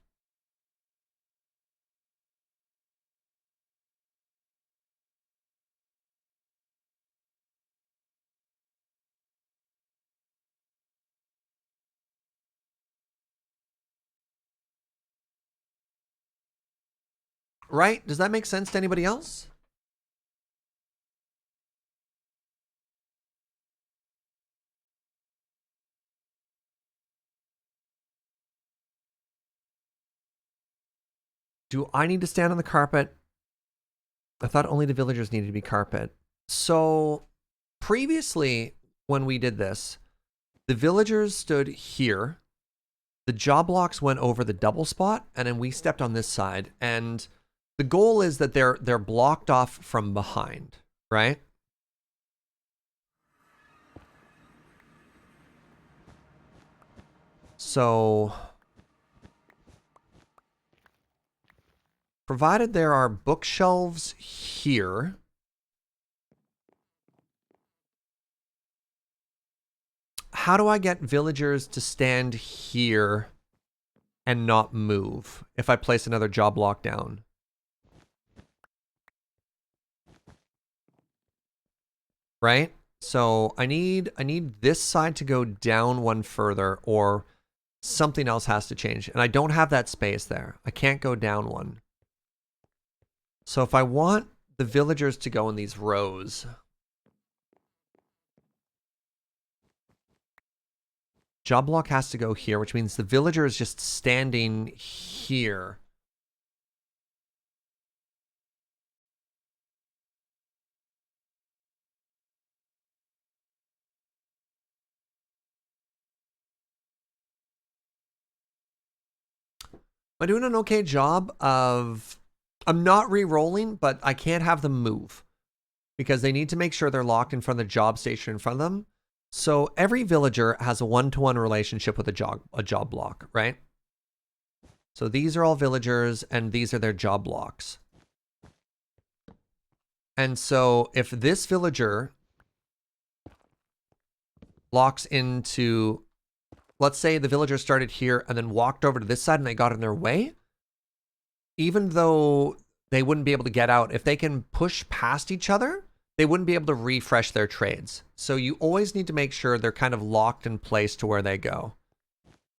Right? Does that make sense to anybody else? Do I need to stand on the carpet? I thought only the villagers needed to be carpet. So previously, when we did this, the villagers stood here. The job blocks went over the double spot, and then we stepped on this side. And the goal is that they're blocked off from behind, right? So provided there are bookshelves here, how do I get villagers to stand here and not move if I place another job block down? Right? So I need this side to go down one further, or something else has to change. And I don't have that space there. I can't go down one. So if I want the villagers to go in these rows, job block has to go here, which means the villager is just standing here. Am I doing an okay job of... I'm not re-rolling, but I can't have them move because they need to make sure they're locked in front of the job station in front of them. So every villager has a one-to-one relationship with a job block, right? So these are all villagers, and these are their job blocks. And so if this villager locks into... Let's say the villager started here and then walked over to this side and they got in their way. Even though they wouldn't be able to get out, if they can push past each other, they wouldn't be able to refresh their trades. So you always need to make sure they're kind of locked in place to where they go.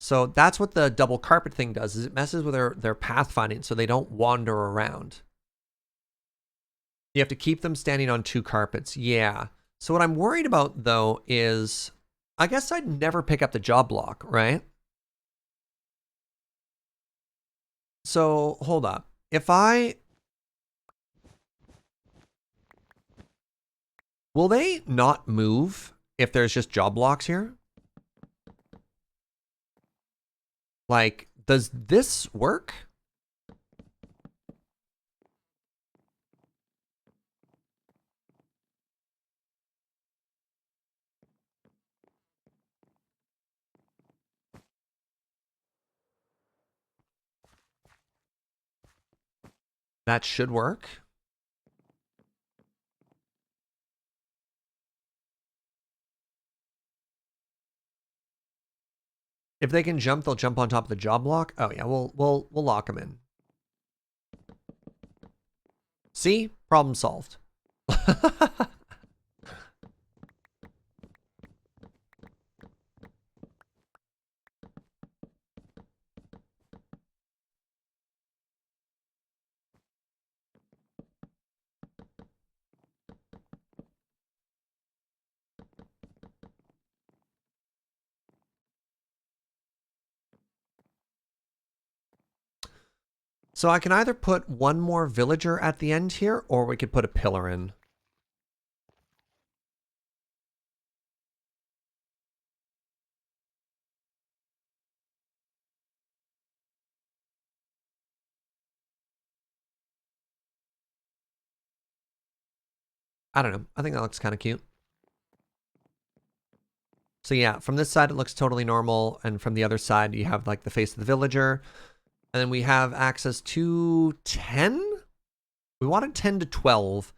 So that's what the double carpet thing does, is it messes with their pathfinding so they don't wander around. You have to keep them standing on two carpets. Yeah. So what I'm worried about, though, is... I guess I'd never pick up the job block, right? So, hold up. If I... Will they not move if there's just job blocks here? Like, does this work? That should work. If they can jump, they'll jump on top of the job block. Oh yeah, we'll lock them in. See? Problem solved. So I can either put one more villager at the end here, or we could put a pillar in. I don't know. I think that looks kind of cute. So yeah, from this side it looks totally normal, and from the other side you have like the face of the villager. And then we have access to 10? We wanted 10 to 12.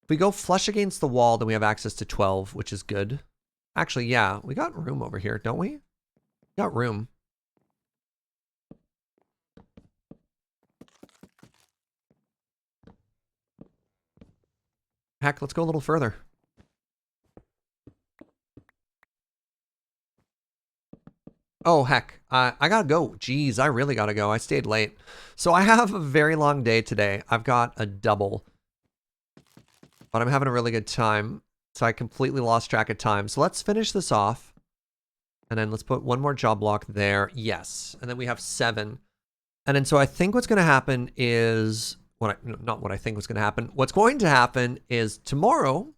If we go flush against the wall, then we have access to 12, which is good. Actually, yeah, we got room over here, don't we? We got room. Heck, let's go a little further. Oh, heck. I gotta go. Jeez, I really gotta go. I stayed late. So I have a very long day today. I've got a double. But I'm having a really good time. So I completely lost track of time. So let's finish this off. And then let's put one more job block there. Yes. And then we have 7. And then so I think what's going to happen is... not what I think was going to happen. What's going to happen is tomorrow,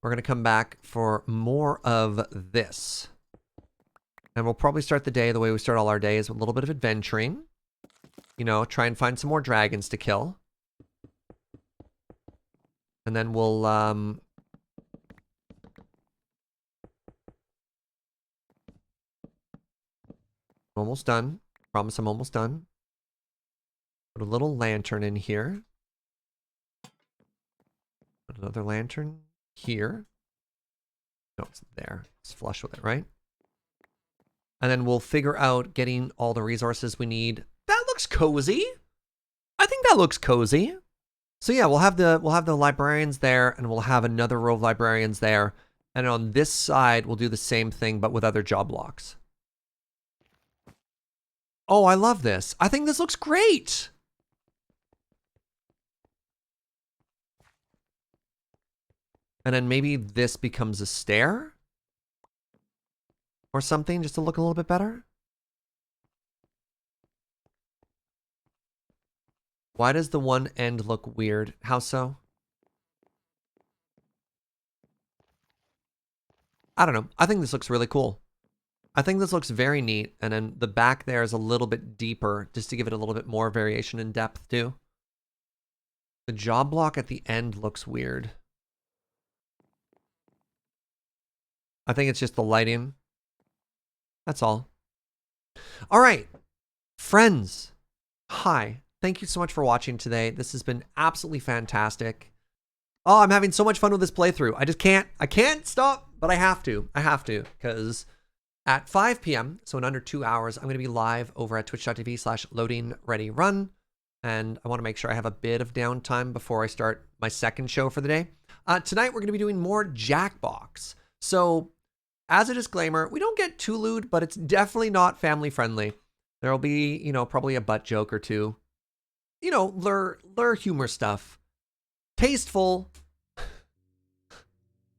we're going to come back for more of this. And we'll probably start the day the way we start all our days, with a little bit of adventuring. You know, try and find some more dragons to kill. And then we'll... almost done. Promise I'm almost done. Put a little lantern in here. Put another lantern here. No, it's there. It's flush with it, right? And then we'll figure out getting all the resources we need. That looks cozy. I think that looks cozy. So yeah, we'll have the librarians there, and we'll have another row of librarians there. And on this side, we'll do the same thing, but with other job blocks. Oh, I love this. I think this looks great. And then maybe this becomes a stair? Or something, just to look a little bit better? Why does the one end look weird? How so? I don't know. I think this looks really cool. I think this looks very neat. And then the back there is a little bit deeper, just to give it a little bit more variation and depth too. The job block at the end looks weird. I think it's just the lighting. That's all. All right. Friends. Hi. Thank you so much for watching today. This has been absolutely fantastic. Oh, I'm having so much fun with this playthrough. I can't stop, but I have to, because at 5 p.m., so in under 2 hours, I'm going to be live over at twitch.tv/loadingreadyrun. And I want to make sure I have a bit of downtime before I start my second show for the day. Tonight, we're going to be doing more Jackbox. So as a disclaimer, we don't get too lewd, but it's definitely not family friendly. There'll be, you know, probably a butt joke or two. You know, lure humor stuff. Tasteful,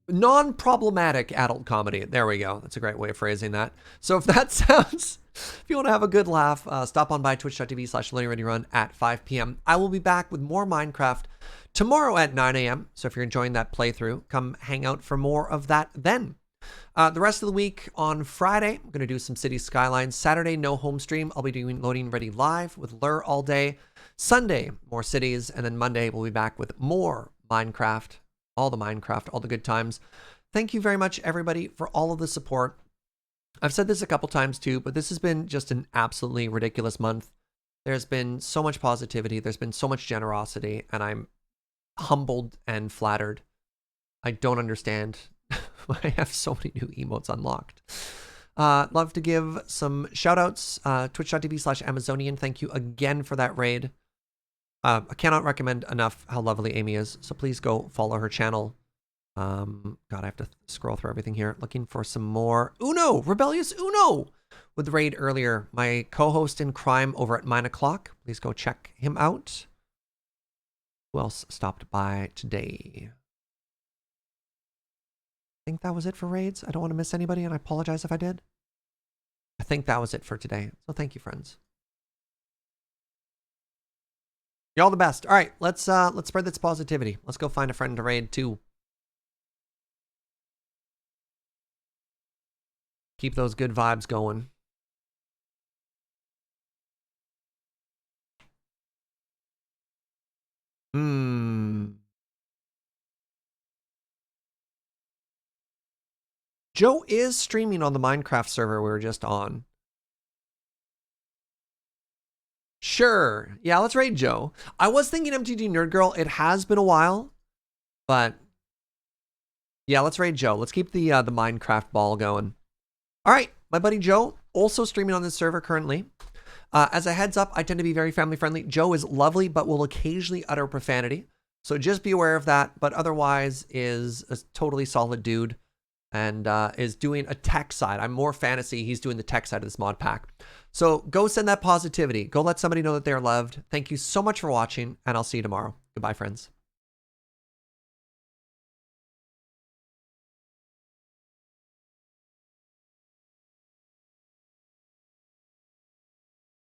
non-problematic adult comedy. There we go. That's a great way of phrasing that. So if that sounds, if you want to have a good laugh, stop on by twitch.tv/loadingreadyrun at 5 p.m. I will be back with more Minecraft tomorrow at 9 a.m. So if you're enjoying that playthrough, come hang out for more of that then. The rest of the week on Friday, I'm going to do some City Skylines. Saturday, no home stream. I'll be doing Loading Ready Live with Lur all day. Sunday, more cities. And then Monday, we'll be back with more Minecraft. All the good times. Thank you very much, everybody, for all of the support. I've said this a couple times too, but this has been just an absolutely ridiculous month. There's been so much positivity. There's been so much generosity, and I'm humbled and flattered. I don't understand. I have so many new emotes unlocked. Love to give some shout outs. Twitch.tv/Amazonian. Thank you again for that raid. I cannot recommend enough how lovely Amy is. So please go follow her channel. God, I have to scroll through everything here. Looking for some more. Uno! Rebellious Uno! With the raid earlier. My co-host in crime over at 9 o'clock. Please go check him out. Who else stopped by today? I think that was it for raids. I don't want to miss anybody, and I apologize if I did. I think that was it for today. So thank you, friends. You're all the best. All right, let's spread this positivity. Let's go find a friend to raid too. Keep those good vibes going. Joe is streaming on the Minecraft server we were just on. Sure. Yeah, let's raid Joe. I was thinking MTG Nerd Girl. It has been a while, but yeah, let's raid Joe. Let's keep the Minecraft ball going. All right, my buddy Joe, also streaming on this server currently. As a heads up, I tend to be very family friendly. Joe is lovely, but will occasionally utter profanity. So just be aware of that, but otherwise is a totally solid dude. and is doing a tech side. I'm more fantasy. He's doing the tech side of this mod pack. So go send that positivity. Go let somebody know that they're loved. Thank you so much for watching, and I'll see you tomorrow. Goodbye, friends.